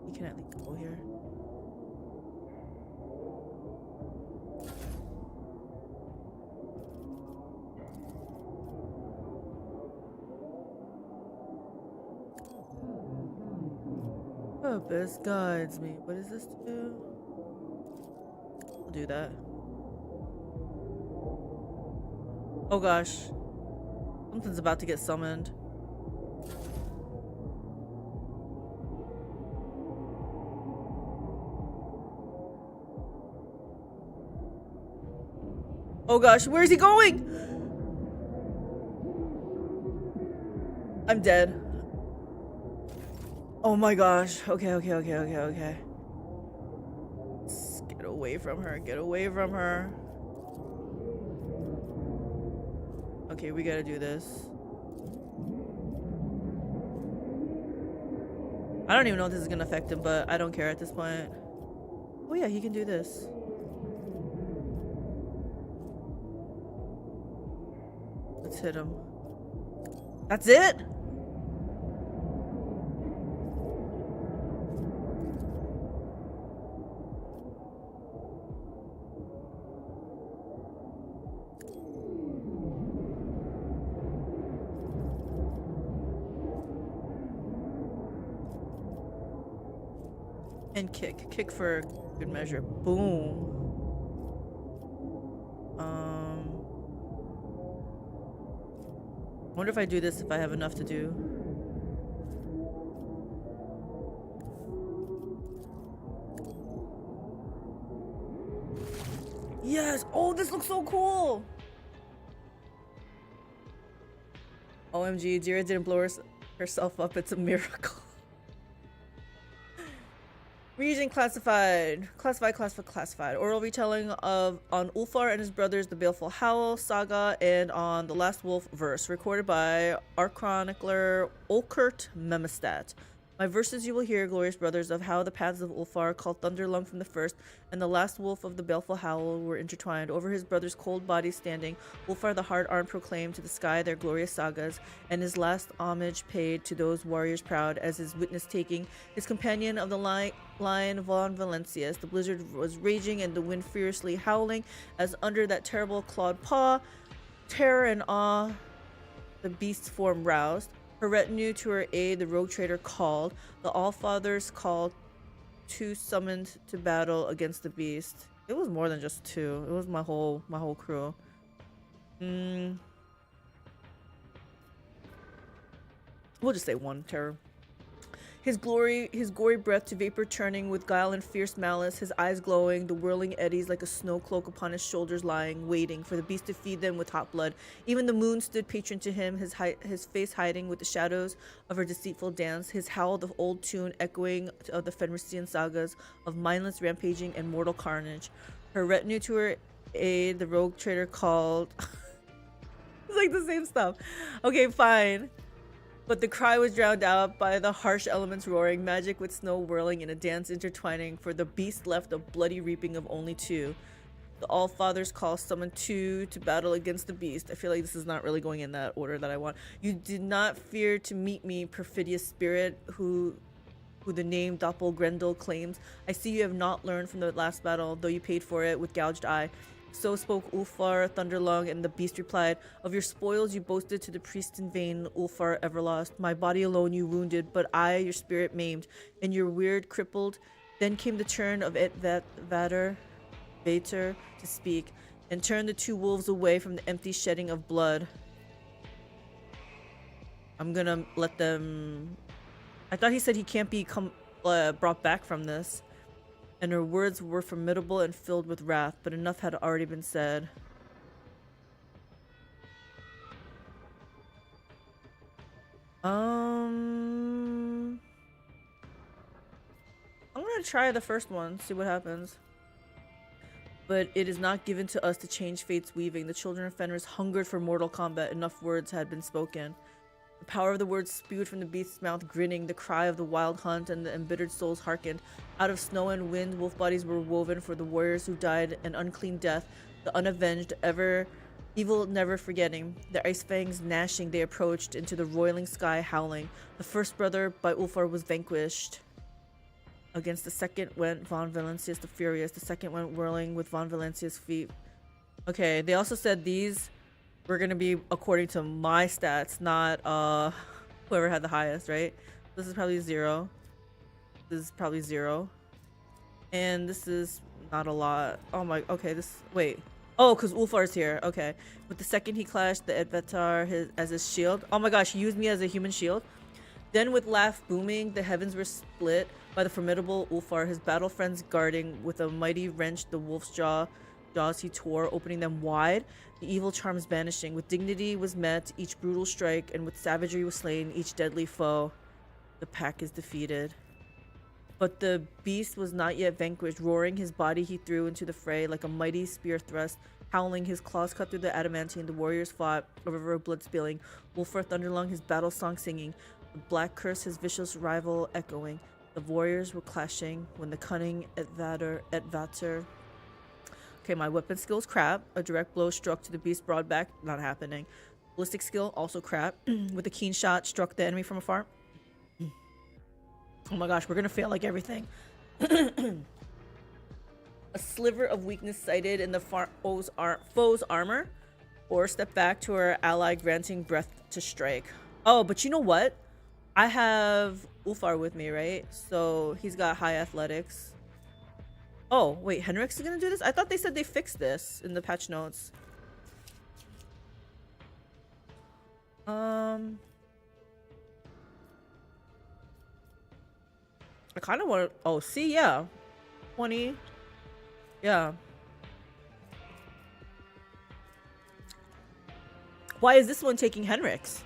You can at least go here. Purpose guides me. What is this to do? I'll do that. Oh gosh. Something's about to get summoned. Oh gosh, where is he going? I'm dead. Oh my gosh. Okay. Let's get away from her. Get away from her. Okay, we gotta do this. I don't even know if this is gonna affect him, but I don't care at this point. Oh yeah, he can do this. Let's hit him. That's it? And kick for good measure. Boom. I wonder if I do this if I have enough to do. Yes. Oh, this looks so cool. OMG, Jira didn't blow herself up. It's a miracle. Region classified. Classified. Oral retelling on Ulfar and his brothers, the Baleful Howl saga, and on the Last Wolf verse, recorded by our chronicler Olkert Memestat. My verses you will hear, glorious brothers, of how the paths of Ulfar, called Thunderlung from the first, and the last wolf of the Baleful Howl were intertwined. Over his brother's cold body standing, Ulfar the hard-armed proclaimed to the sky their glorious sagas, and his last homage paid to those warriors proud as his witness taking. His companion of the lion von Valencius, the blizzard was raging and the wind furiously howling, as under that terrible clawed paw, terror and awe the beast's form roused. Her retinue to her aid, the rogue trader called. The Allfathers called, two summoned to battle against the beast. It was more than just two. It was my whole crew. We'll just say one terror. His gory breath to vapor turning with guile and fierce malice, his eyes glowing, the whirling eddies like a snow cloak upon his shoulders lying, waiting for the beast to feed them with hot blood. Even the moon stood patron to him, his face hiding with the shadows of her deceitful dance, his howl the old tune echoing of the Fenrisian sagas of mindless rampaging and mortal carnage. Her retinue to her aid, the rogue trader called... It's like the same stuff. Okay, fine. But the cry was drowned out by the harsh elements roaring, magic with snow whirling in a dance intertwining, for the beast left a bloody reaping of only two. The All-Father's call summoned two to battle against the beast. I feel like this is not really going in that order that I want. You did not fear to meet me, perfidious spirit, who the name Doppelgrendel claims. I see you have not learned from the last battle, though you paid for it with gouged eye. So spoke Ulfar Thunderlung, and the beast replied, Of your spoils you boasted to the priest in vain, Ulfar Everlost. My body alone you wounded, but I your spirit maimed, and your weird crippled. Then came the turn of Vater to speak, and turned the two wolves away from the empty shedding of blood. I'm gonna let them... I thought he said he can't be brought back from this. And her words were formidable and filled with wrath, but enough had already been said. I'm gonna try the first one, see what happens. But it is not given to us to change fate's weaving. The children of Fenris hungered for mortal combat. Enough words had been spoken. The power of the words spewed from the beast's mouth, grinning, the cry of the wild hunt, and the embittered souls hearkened. Out of snow and wind, wolf bodies were woven for the warriors who died an unclean death, the unavenged, evil never forgetting. Their ice fangs gnashing, they approached into the roiling sky, howling. The first brother by Ulfar was vanquished. Against the second went Von Valancius the Furious. The second went whirling with Von Valancius' feet. Okay, they also said these were gonna be according to my stats, not whoever had the highest, right? This is probably 0. This is probably 0. And this is not a lot. Oh my, okay, this, wait. Oh, because Ulfar's here, okay. With the second he clashed the Edvatar as his shield. Oh my gosh, he used me as a human shield. Then with laugh booming, the heavens were split by the formidable Ulfar, his battle friends guarding. With a mighty wrench, the wolf's jaws he tore, opening them wide, the evil charms vanishing. With dignity was met each brutal strike, and with savagery was slain each deadly foe. The pack is defeated. But the beast was not yet vanquished. Roaring his body he threw into the fray like a mighty spear thrust. Howling, his claws cut through the adamantine, the warriors fought, a river of blood spilling. Ulfar Thunderlung, his battle song singing. The black curse, his vicious rival echoing. The warriors were clashing when the cunning Edvatar. Okay, my weapon skill's crap. A direct blow struck to the beast's broad back, not happening. Ballistic skill, also crap. With a keen shot, struck the enemy from afar. Oh my gosh, we're gonna fail like everything. A sliver of weakness sighted in the foe's armor, or step back to her ally, granting breath to strike. Oh, but you know what? I have Ulfar with me, right? So he's got high athletics. Oh, wait, Henrik's gonna do this? I thought they said they fixed this in the patch notes. I kind of want to... Oh, see, yeah. 20. Yeah. Why is this one taking Henrik's?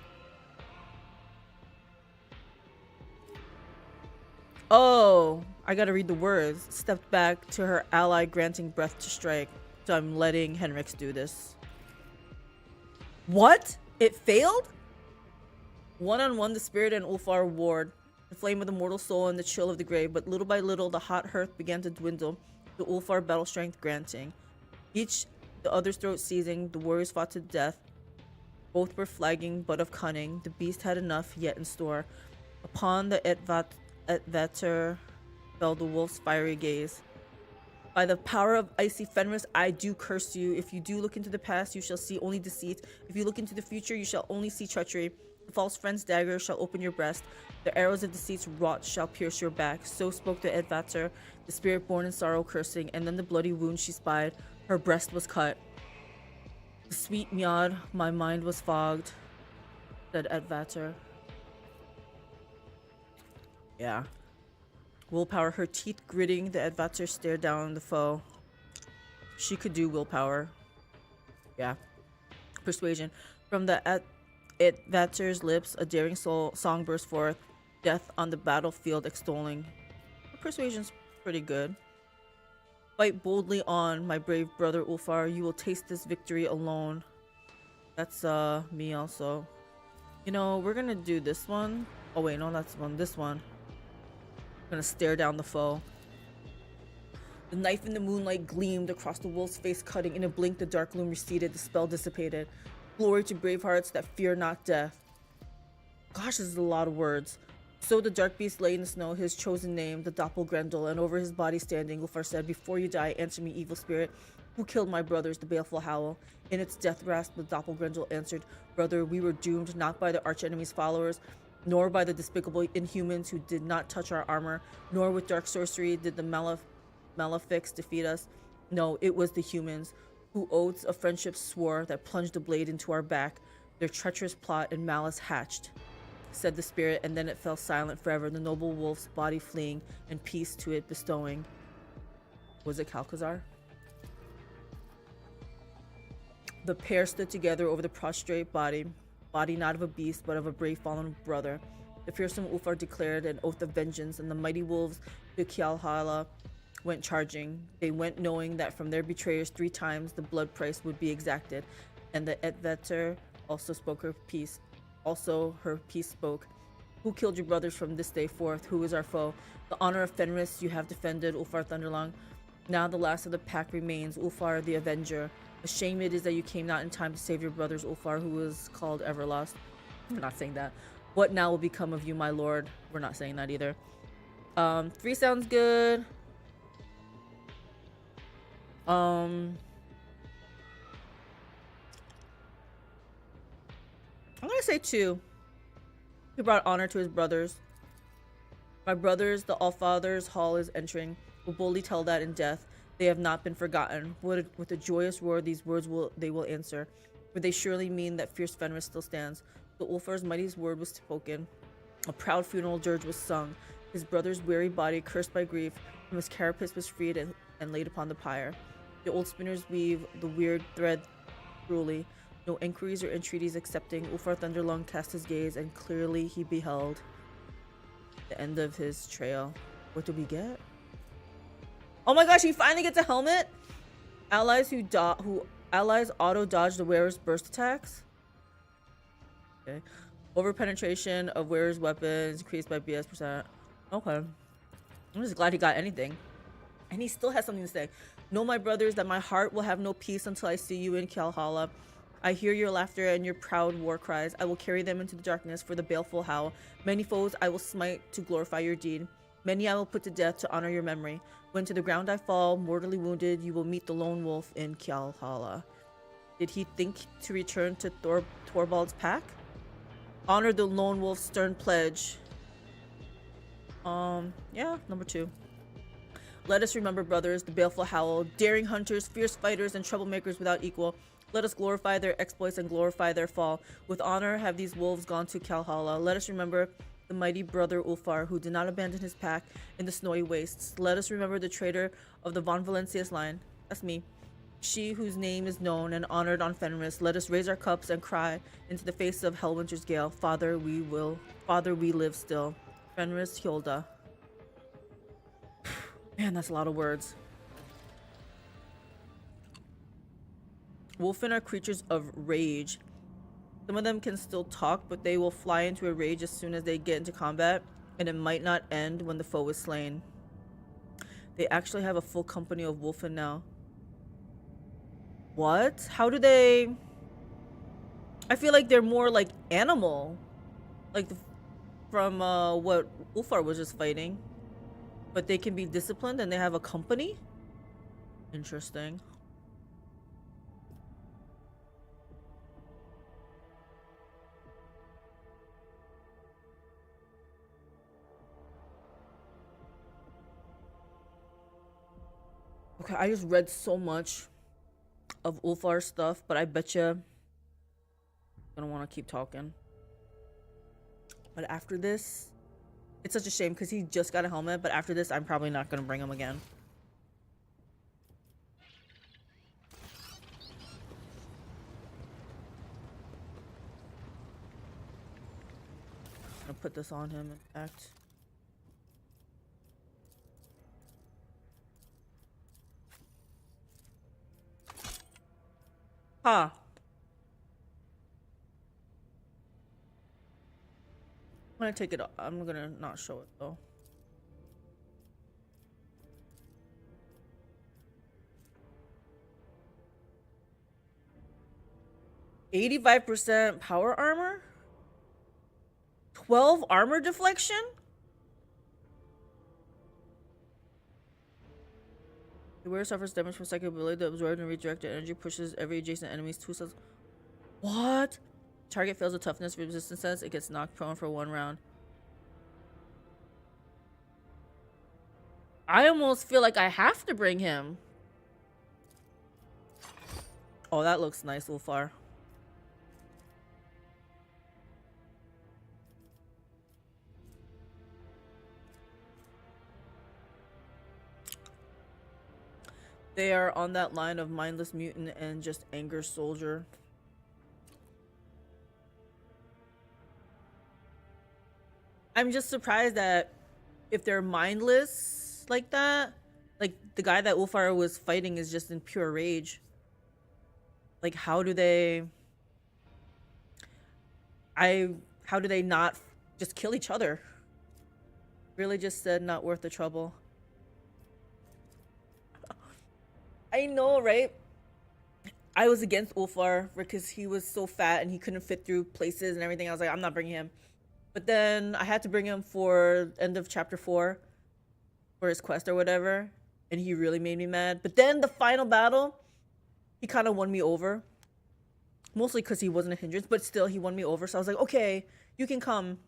Oh, I gotta read the words. Stepped back to her ally, granting breath to strike. So I'm letting Henrik's do this. What? It failed? One-on-one, the spirit and Ulfar warred. The flame of the mortal soul and the chill of the grave, but little by little the hot hearth began to dwindle, the Ulfar battle strength granting. Each the other's throat seizing, the warriors fought to death. Both were flagging, but of cunning. The beast had enough yet in store. Upon the Edvatar fell the wolf's fiery gaze. By the power of icy Fenris, I do curse you. If you do look into the past, you shall see only deceit. If you look into the future, you shall only see treachery. The false friend's dagger shall open your breast. The arrows of deceit's wrought shall pierce your back. So spoke the Edvatar, the spirit born in sorrow cursing, and then the bloody wound she spied. Her breast was cut. The sweet Miad, my mind was fogged, said Edvatar. Yeah. Willpower. Her teeth gritting, the Advatser stared down the foe. She could do willpower. Yeah. Persuasion. From the Advatser's lips, a daring song burst forth. Death on the battlefield extolling. Her persuasion's pretty good. Fight boldly on, my brave brother Ulfar. You will taste this victory alone. That's me also. You know, we're gonna do this one. Oh wait, no, that's one. This one. I'm gonna stare down the foe. The knife in the moonlight gleamed across the wolf's face, cutting. In a blink, the dark gloom receded, the spell dissipated. Glory to brave hearts that fear not death. Gosh, this is a lot of words. So the dark beast lay in the snow, his chosen name, the Doppelgrendel, and over his body standing, Ulfar said, "Before you die, answer me, evil spirit. Who killed my brothers, the baleful howl?" In its death rasp, the Doppelgrendel answered, "Brother, we were doomed not by the archenemy's followers, nor by the despicable inhumans who did not touch our armor, nor with dark sorcery did the malefics defeat us. No, it was the humans, who oaths of friendship swore, that plunged a blade into our back. Their treacherous plot and malice hatched," said the spirit, and then it fell silent forever, the noble wolf's body fleeing, and peace to it bestowing. Was it Calcazar? The pair stood together over the prostrate body not of a beast, but of a brave fallen brother. The fearsome Ulfar declared an oath of vengeance, and the mighty wolves to Kjalhala went charging. They went knowing that from their betrayers 3 times the blood price would be exacted, and the Edvetter also spoke her peace. Also her peace spoke. "Who killed your brothers from this day forth? Who is our foe? The honor of Fenris you have defended, Ulfar Thunderlong. Now the last of the pack remains, Ulfar the Avenger. A shame it is that you came not in time to save your brothers, Ulfar, who was called Everlost." We're not saying that. "What now will become of you, my lord?" We're not saying that either. 3 sounds good. I'm gonna say 2. He brought honor to his brothers. "My brothers, the Allfather's hall is entering. Will boldly tell that in death they have not been forgotten. With a joyous roar, these words they will answer, for they surely mean that fierce Fenris still stands." The Ulfar's mightiest word was spoken. A proud funeral dirge was sung. His brother's weary body, cursed by grief, from his carapace was freed and laid upon the pyre. The old spinners weave the weird thread cruelly. No inquiries or entreaties accepting, Ulfar Thunderlong cast his gaze, and clearly he beheld the end of his trail. What do we get? Oh my gosh, he finally gets a helmet? Allies allies auto dodge the wearer's burst attacks. Okay. Over penetration of wearer's weapons increased by BS%. Okay. I'm just glad he got anything. And he still has something to say. "Know, my brothers, that my heart will have no peace until I see you in Kjalhala. I hear your laughter and your proud war cries. I will carry them into the darkness for the baleful howl. Many foes I will smite to glorify your deed. Many I will put to death to honor your memory. When to the ground I fall, mortally wounded, you will meet the lone wolf in Kjalhala." Did he think to return to Thorvald's pack? Honor the lone wolf's stern pledge. Yeah, number 2. "Let us remember, brothers, the baleful howl, daring hunters, fierce fighters, and troublemakers without equal. Let us glorify their exploits and glorify their fall. With honor have these wolves gone to Kjalhala. Let us remember the mighty brother Ulfar, who did not abandon his pack in the snowy wastes. Let us remember the traitor of the von Valencius line." That's me. "She whose name is known and honored on Fenris. Let us raise our cups and cry into the face of Hellwinter's gale. Father, we live still. Fenris Hjolda." Man, that's a lot of words. Wolfen are creatures of rage. Some of them can still talk, but they will fly into a rage as soon as they get into combat, and it might not end when the foe is slain. They actually have a full company of Wolfen now. What? How do they... I feel like they're more like animal. Like from what Ulfar was just fighting. But they can be disciplined and they have a company? Interesting. Okay, I just read so much of Ulfar stuff, but I bet you I'm gonna want to keep talking. But after this, It's such a shame because he just got a helmet, but after this, I'm probably not going to bring him again. I'm gonna put this on him, in fact. Huh. I'm gonna take it off. I'm gonna not show it though. %85 power armor? 12 armor deflection? The wearer suffers damage from psychic ability. The absorbed and redirected energy pushes every adjacent enemy's 2 cells. What? Target fails a toughness resistance test. It gets knocked prone for 1 round. I almost feel like I have to bring him. Oh, that looks nice so far. They are on that line of mindless mutant and just anger soldier. I'm just surprised that if they're mindless like that, like the guy that Ulfar was fighting is just in pure rage. Like how do they not just kill each other? Really just said not worth the trouble. I know, right? I was against Ulfar because he was so fat and he couldn't fit through places and everything. I was like, I'm not bringing him. But then I had to bring him for end of chapter 4 for his quest or whatever, and he really made me mad. But then the final battle, he kind of won me over. Mostly because he wasn't a hindrance, but still he won me over. So I was like, okay, you can come.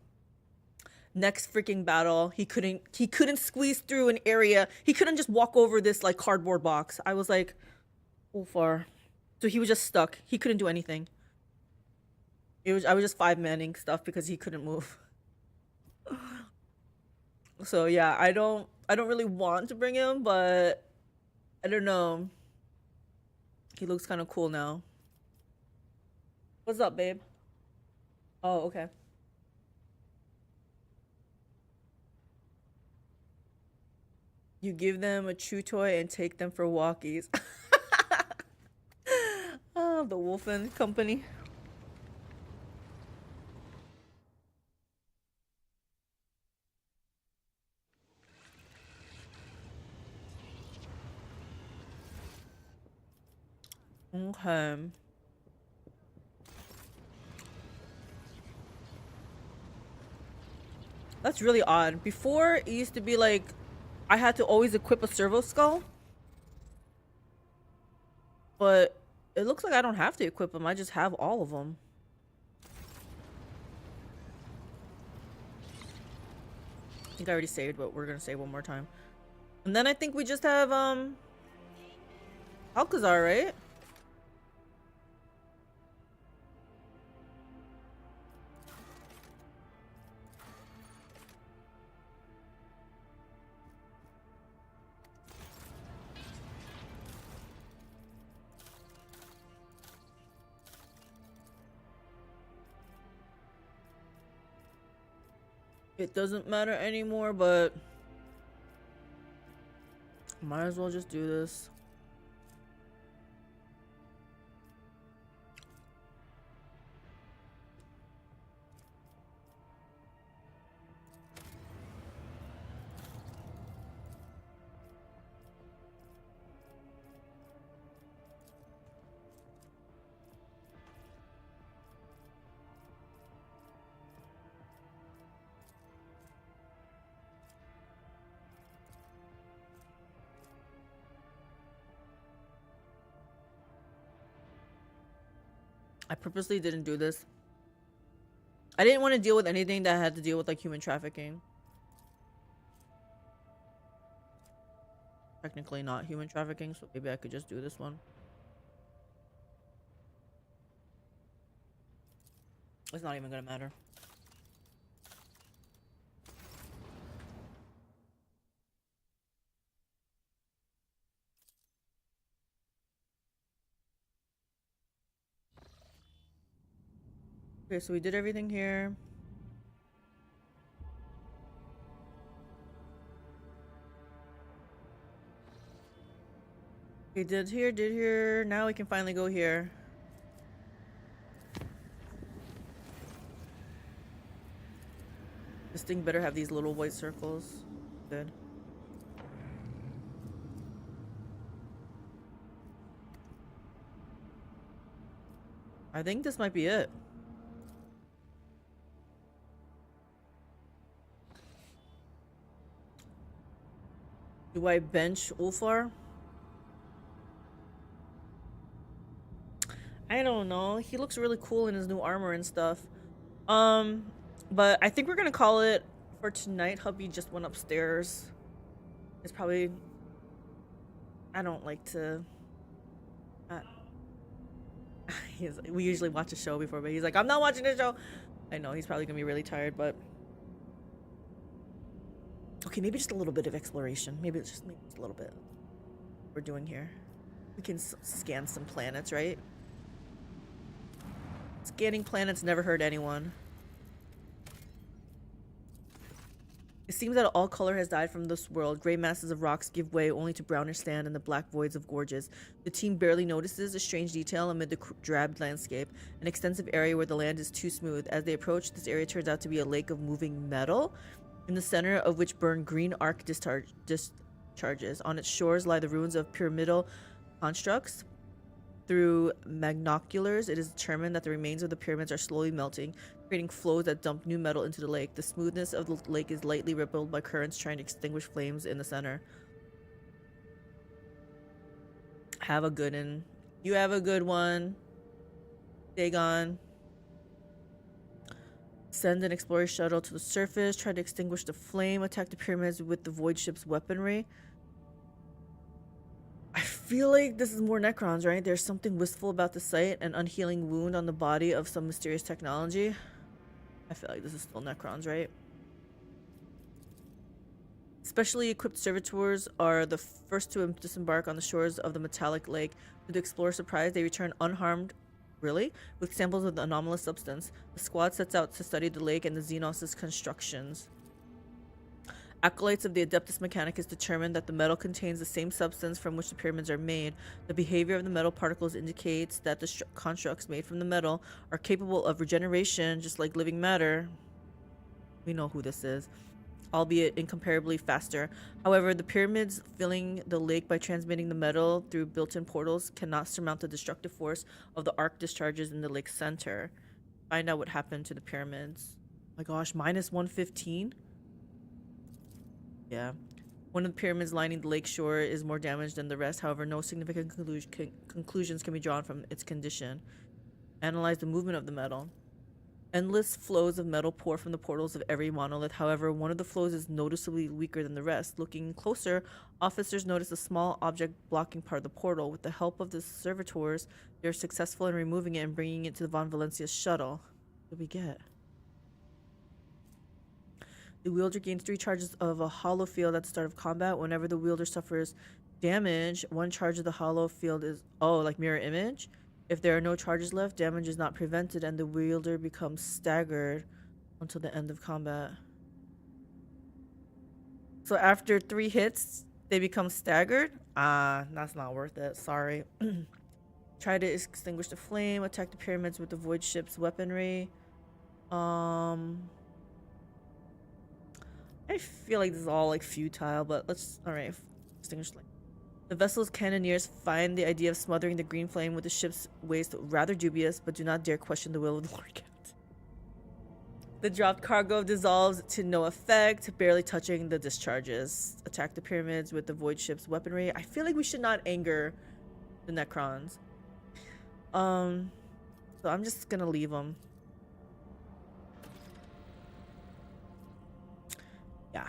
Next freaking battle, he couldn't squeeze through an area. He couldn't just walk over this like cardboard box. I was like, Ulfar. So he was just stuck. He couldn't do anything. I was just 5-manning stuff because he couldn't move. So yeah, I don't really want to bring him, but I don't know. He looks kind of cool now. What's up, babe? Oh, okay. You give them a chew toy and take them for walkies. Oh, the Wolfen Company. Okay. That's really odd. Before, it used to be like I had to always equip a servo skull. But it looks like I don't have to equip them. I just have all of them. I think I already saved, but we're gonna save one more time. And then I think we just have Alcazar, right? It doesn't matter anymore, but might as well just do this. I purposely didn't do this. I didn't want to deal with anything that had to deal with like human trafficking. Technically not human trafficking, so maybe I could just do this one. It's not even gonna matter. Okay, so we did everything here. Okay, did here. Now we can finally go here. This thing better have these little white circles. Good. I think this might be it. Do I bench Ulfar? I don't know. He looks really cool in his new armor and stuff. But I think we're gonna call it for tonight. Hubby just went upstairs. It's probably... I don't like to... we usually watch a show before, but he's like, I'm not watching the show. I know, he's probably gonna be really tired, but... Okay, maybe just a little bit of exploration. Maybe just a little bit. We're doing here. We can scan some planets, right? Scanning planets never hurt anyone. It seems that all color has died from this world. Gray masses of rocks give way only to brownish sand and the black voids of gorges. The team barely notices a strange detail amid the drab landscape, an extensive area where the land is too smooth. As they approach, this area turns out to be a lake of moving metal, in the center of which burn green arc discharges. On its shores lie the ruins of pyramidal constructs. Through magnoculars, it is determined that the remains of the pyramids are slowly melting, creating flows that dump new metal into the lake. The smoothness of the lake is lightly rippled by currents trying to extinguish flames in the center. Have a good one. You have a good one. Dagon. Send an explorer shuttle to the surface. Try to extinguish the flame. Attack the pyramids with the void ship's weaponry. I feel like this is more Necrons, right? There's something wistful about the sight, an unhealing wound on the body of some mysterious technology. I feel like this is still Necrons, right? Specially equipped servitors are the first to disembark on the shores of the metallic lake. To the explorer's surprise, they return unharmed, really, with samples of the anomalous substance. The squad sets out to study the lake and the Xenos' constructions. Acolytes of the Adeptus Mechanicus determined that the metal contains the same substance from which the pyramids are made. The behavior of the metal particles indicates that the constructs made from the metal are capable of regeneration, just like living matter. We know who this is, albeit incomparably faster. However, the pyramids filling the lake by transmitting the metal through built-in portals cannot surmount the destructive force of the arc discharges in the lake's center. Find out what happened to the pyramids. Oh my gosh, minus 115? Yeah. One of the pyramids lining the lake shore is more damaged than the rest. However, no significant conclusions can be drawn from its condition. Analyze the movement of the metal. Endless flows of metal pour from the portals of every monolith. However, one of the flows is noticeably weaker than the rest. Looking closer, officers notice a small object blocking part of the portal. With the help of the servitors, they are successful in removing it and bringing it to the Von Valencia's shuttle. What did we get? The wielder gains 3 charges of a hollow field at the start of combat. Whenever the wielder suffers damage, 1 charge of the hollow field is... Oh, like mirror image? If there are no charges left, damage is not prevented and the wielder becomes staggered until the end of combat. So after 3 hits, they become staggered? That's not worth it. Sorry. Try to extinguish the flame. Attack the pyramids with the void ship's weaponry. I feel like this is all like futile, but let's... Alright, extinguish the flame. The vessel's cannoneers find the idea of smothering the green flame with the ship's waste rather dubious, but do not dare question the will of the Lord Captain. The dropped cargo dissolves to no effect, barely touching the discharges. Attack the pyramids with the void ship's weaponry. I feel like we should not anger the Necrons. So I'm just gonna leave them. Yeah.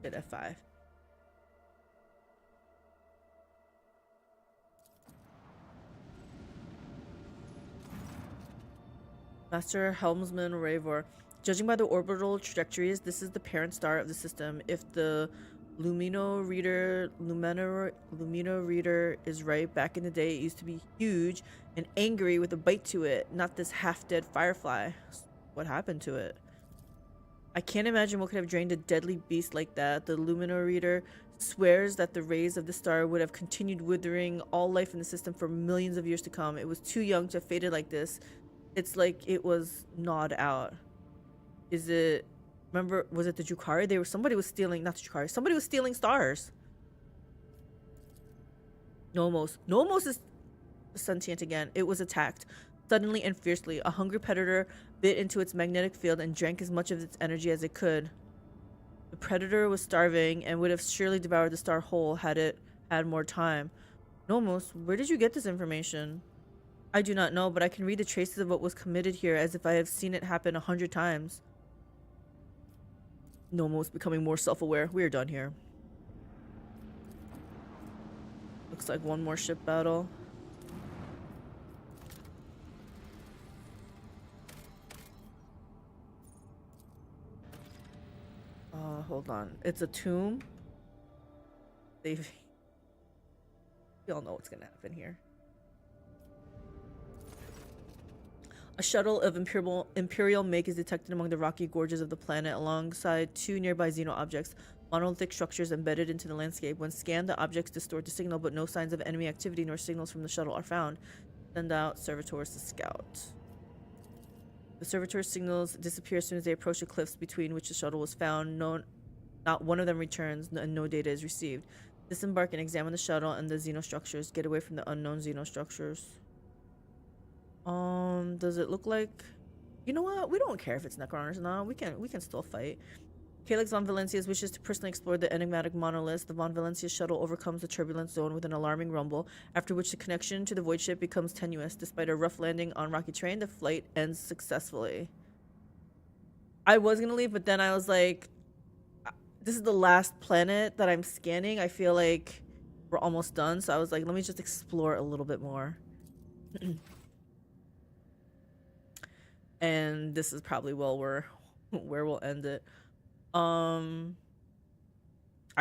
Hit F5. Master Helmsman Ravor. Judging by the orbital trajectories, this is the parent star of the system. If the Lumino Reader is right. Back in the day, it used to be huge and angry with a bite to it, not this half-dead firefly. What happened to it? I can't imagine what could have drained a deadly beast like that. The Lumino Reader swears that the rays of the star would have continued withering all life in the system for millions of years to come. It was too young to have faded like this. It's like it was gnawed out. Is it... Remember, was it the Drukhari? Somebody was stealing... Not the Drukhari. Somebody was stealing stars. Nomos. Nomos is sentient again. It was attacked. Suddenly and fiercely, a hungry predator bit into its magnetic field and drank as much of its energy as it could. The predator was starving and would have surely devoured the star whole had it had more time. Nomos, where did you get this information? I do not know, but I can read the traces of what was committed here as if I have seen it happen 100 times. Nomos becoming more self-aware. We are done here. Looks like one more ship battle. Hold on. It's a tomb. We all know what's gonna happen here. A shuttle of Imperial make is detected among the rocky gorges of the planet alongside two nearby Xeno objects, monolithic structures embedded into the landscape. When scanned, the objects distort the signal, but no signs of enemy activity nor signals from the shuttle are found. Send out servitors to scout. The servitor signals disappear as soon as they approach the cliffs between which the shuttle was found. Not one of them returns, and no data is received. Disembark and examine the shuttle and the Xeno structures. Get away from the unknown Xeno structures. Does it look like... You know what? We don't care if it's Necroners or not. We can still fight. Calyx von Valencia's wishes to personally explore the enigmatic monolith. The von Valencia shuttle overcomes the turbulence zone with an alarming rumble, after which the connection to the void ship becomes tenuous. Despite a rough landing on rocky terrain, the flight ends successfully. I was gonna leave, but then I was like, this is the last planet that I'm scanning. I feel like we're almost done, so I was like, let me just explore a little bit more. And this is probably where we'll end it. I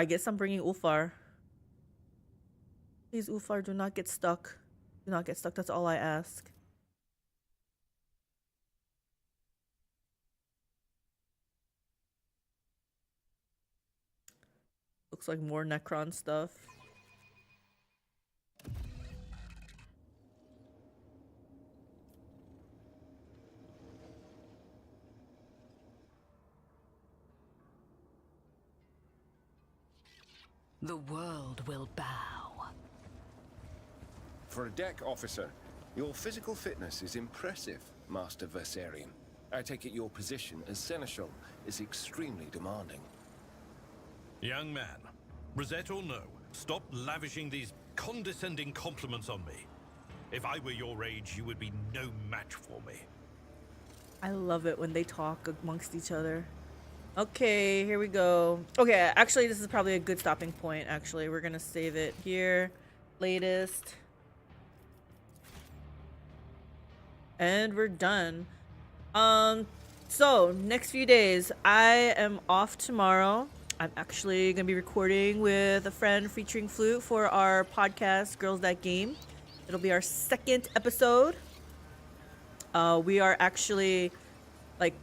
guess I'm bringing Ulfar. Please, Ulfar, do not get stuck. Do not get stuck. That's all I ask. Looks like more Necron stuff. The world will bow. For a deck officer, your physical fitness is impressive, Master Versarian. I take it your position as Seneschal is extremely demanding. Young man, Rosette or no, stop lavishing these condescending compliments on me. If I were your age, you would be no match for me. I love it when they talk amongst each other. Okay, here we go. Okay, actually, this is probably a good stopping point, actually. We're gonna save it here. Latest. And we're done. So, next few days, I am off tomorrow. I'm actually gonna be recording with a friend featuring Flute for our podcast, Girls That Game. It'll be our second episode. We are actually, like,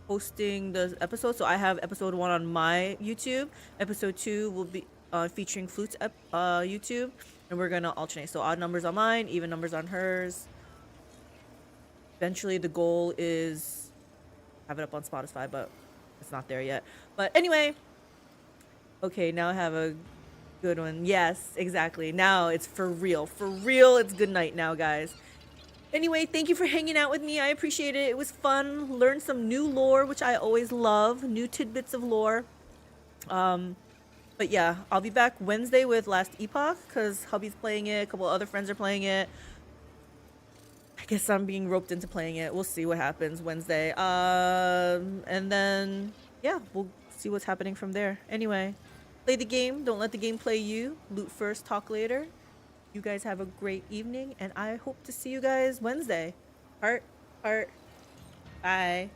hosting the episode, so I have episode 1 on my YouTube. Episode 2 will be featuring Flute's YouTube, and we're gonna alternate. So odd numbers on mine, even numbers on hers. Eventually, the goal is have it up on Spotify, but it's not there yet. But anyway, okay, now I have a good one. Yes, exactly. Now it's for real. For real, it's good night now, guys. Anyway, thank you for hanging out with me. I appreciate it. It was fun. Learned some new lore, which I always love. New tidbits of lore. But yeah, I'll be back Wednesday with Last Epoch because hubby's playing it. A couple other friends are playing it. I guess I'm being roped into playing it. We'll see what happens Wednesday. And then, yeah, we'll see what's happening from there. Anyway, play the game. Don't let the game play you. Loot first, talk later. You guys have a great evening, and I hope to see you guys Wednesday. Heart, heart. Bye.